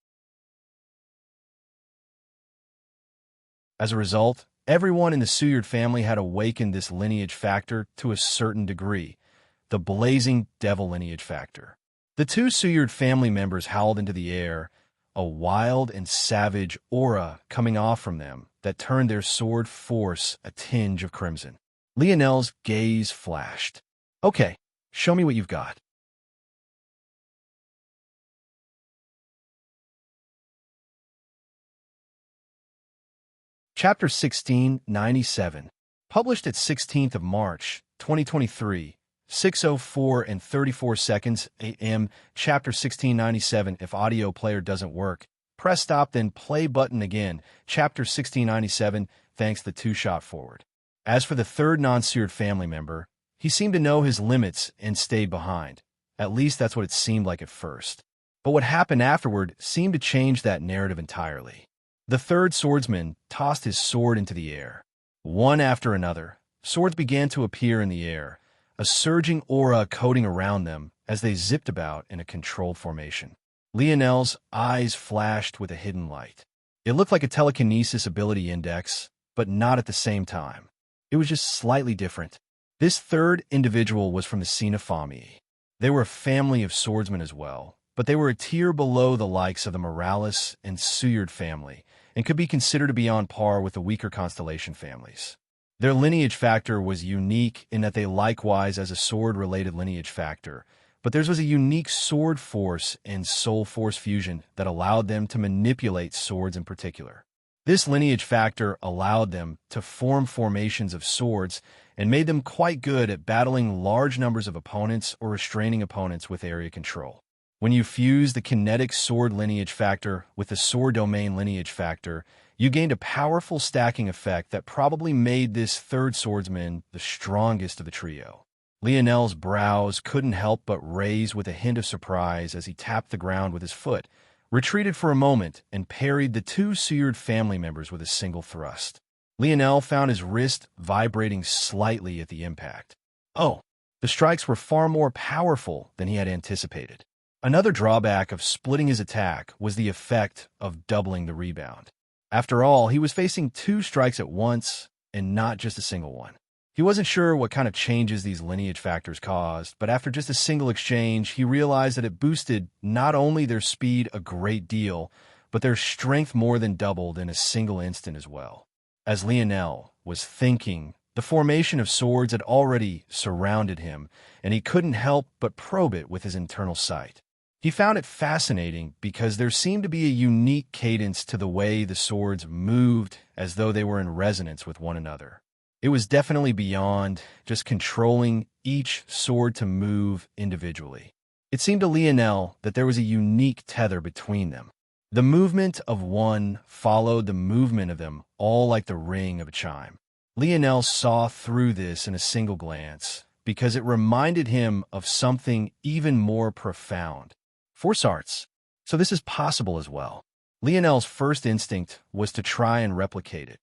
As a result, everyone in the Suyard family had awakened this lineage factor to a certain degree, the blazing devil lineage factor. The 2 Suyard family members howled into the air, a wild and savage aura coming off from them that turned their sword force a tinge of crimson. Lionel's gaze flashed. Okay, Show me what you've got. Chapter 1697. Published at 16th of March, 2023, 6:04 and 34 seconds a.m. Chapter 1697. If audio player doesn't work, press stop then play button again. Chapter 1697. Thanks the two-shot forward. As for the third non-seared family member, he seemed to know his limits and stayed behind. At least that's what it seemed like at first. But what happened afterward seemed to change that narrative entirely. The third swordsman tossed his sword into the air. One after another, swords began to appear in the air, a surging aura coating around them as they zipped about in a controlled formation. Lionel's eyes flashed with a hidden light. It looked like a telekinesis ability index, but not at the same time. It was just slightly different. This third individual was from the Sina family. They were a family of swordsmen as well, but they were a tier below the likes of the Morales and Suyard family, and could be considered to be on par with the weaker constellation families. Their lineage factor was unique in that they likewise as a sword-related lineage factor, but theirs was a unique sword force and soul force fusion that allowed them to manipulate swords in particular. This lineage factor allowed them to form formations of swords and made them quite good at battling large numbers of opponents or restraining opponents with area control. When you fuse the kinetic sword lineage factor with the sword domain lineage factor, you gained a powerful stacking effect that probably made this third swordsman the strongest of the trio. Lionel's brows couldn't help but raise with a hint of surprise as he tapped the ground with his foot, retreated for a moment, and parried the two seared family members with a single thrust. Lionel found his wrist vibrating slightly at the impact. Oh, the strikes were far more powerful than he had anticipated. Another drawback of splitting his attack was the effect of doubling the rebound. After all, he was facing two strikes at once and not just a single one. He wasn't sure what kind of changes these lineage factors caused, but after just a single exchange, he realized that it boosted not only their speed a great deal, but their strength more than doubled in a single instant as well. As Lionel was thinking, the formation of swords had already surrounded him, and he couldn't help but probe it with his internal sight. He found it fascinating because there seemed to be a unique cadence to the way the swords moved as though they were in resonance with one another. It was definitely beyond just controlling each sword to move individually. It seemed to Lionel that there was a unique tether between them. The movement of one followed the movement of them, all like the ring of a chime. Lionel saw through this in a single glance because it reminded him of something even more profound. Force arts. So this is possible as well. Lionel's first instinct was to try and replicate it.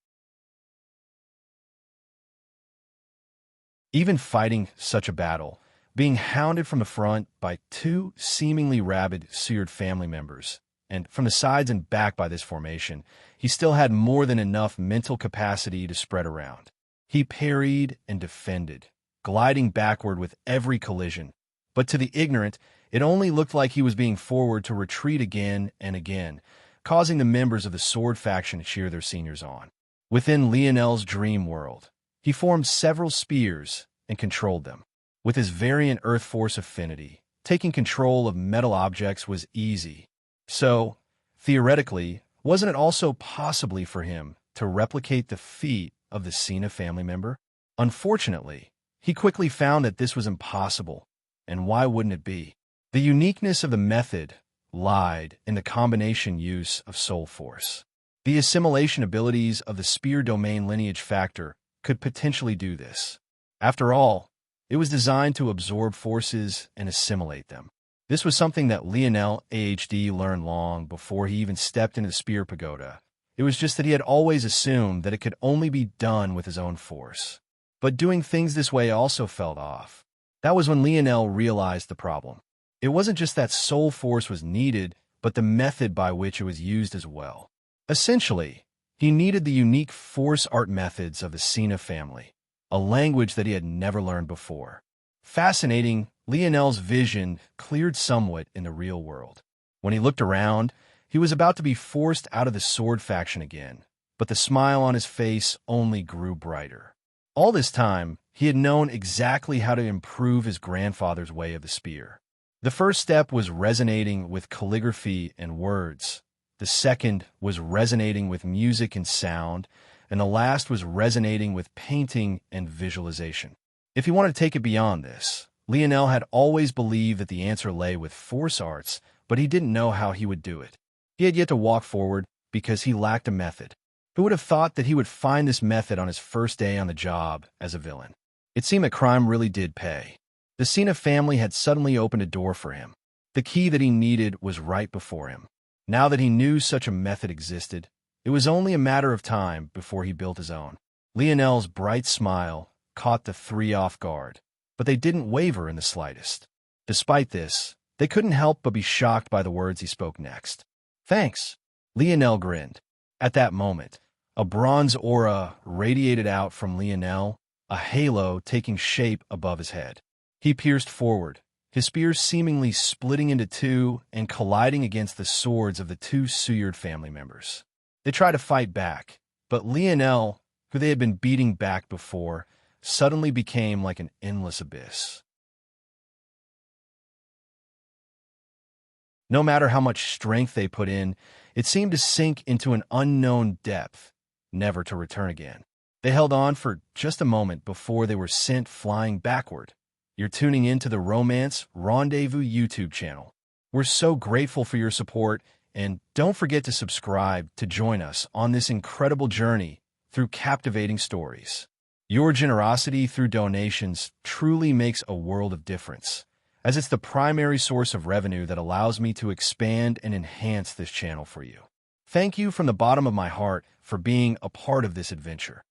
Even fighting such a battle, being hounded from the front by two seemingly rabid seared family members, and from the sides and back by this formation, he still had more than enough mental capacity to spread around. He parried and defended, gliding backward with every collision, but to the ignorant, it only looked like he was being forward to retreat again and again, causing the members of the sword faction to cheer their seniors on. Within Lionel's dream world, he formed several spears and controlled them. With his variant Earth Force affinity, taking control of metal objects was easy. So, theoretically, wasn't it also possibly for him to replicate the feat of the Sina family member? Unfortunately, he quickly found that this was impossible, and why wouldn't it be? The uniqueness of the method lied in the combination use of soul force. The assimilation abilities of the spear domain lineage factor could potentially do this. After all, it was designed to absorb forces and assimilate them. This was something that Lionel AHD learned long before he even stepped into the spear pagoda. It was just that he had always assumed that it could only be done with his own force. But doing things this way also felt off. That was when Lionel realized the problem. It wasn't just that soul force was needed, but the method by which it was used as well. Essentially, he needed the unique force art methods of the Sina family, a language that he had never learned before. Fascinating, Lionel's vision cleared somewhat in the real world. When he looked around, he was about to be forced out of the sword faction again, but the smile on his face only grew brighter. All this time, he had known exactly how to improve his grandfather's way of the spear. The first step was resonating with calligraphy and words. The second was resonating with music and sound, and the last was resonating with painting and visualization. If he wanted to take it beyond this, Lionel had always believed that the answer lay with force arts, but he didn't know how he would do it. He had yet to walk forward because he lacked a method. Who would have thought that he would find this method on his first day on the job as a villain? It seemed that crime really did pay. The Cena family had suddenly opened a door for him. The key that he needed was right before him. Now that he knew such a method existed, it was only a matter of time before he built his own. Lionel's bright smile caught the three off guard, but they didn't waver in the slightest. Despite this, they couldn't help but be shocked by the words he spoke next. "Thanks." Lionel grinned. At that moment, a bronze aura radiated out from Lionel, a halo taking shape above his head. He pierced forward, his spear seemingly splitting into two and colliding against the swords of the two Suyard family members. They tried to fight back, but Lionel, who they had been beating back before, suddenly became like an endless abyss. No matter how much strength they put in, it seemed to sink into an unknown depth, never to return again. They held on for just a moment before they were sent flying backward. You're tuning in to the Romance Rendezvous YouTube channel. We're so grateful for your support, and don't forget to subscribe to join us on this incredible journey through captivating stories. Your generosity through donations truly makes a world of difference, as it's the primary source of revenue that allows me to expand and enhance this channel for you. Thank you from the bottom of my heart for being a part of this adventure.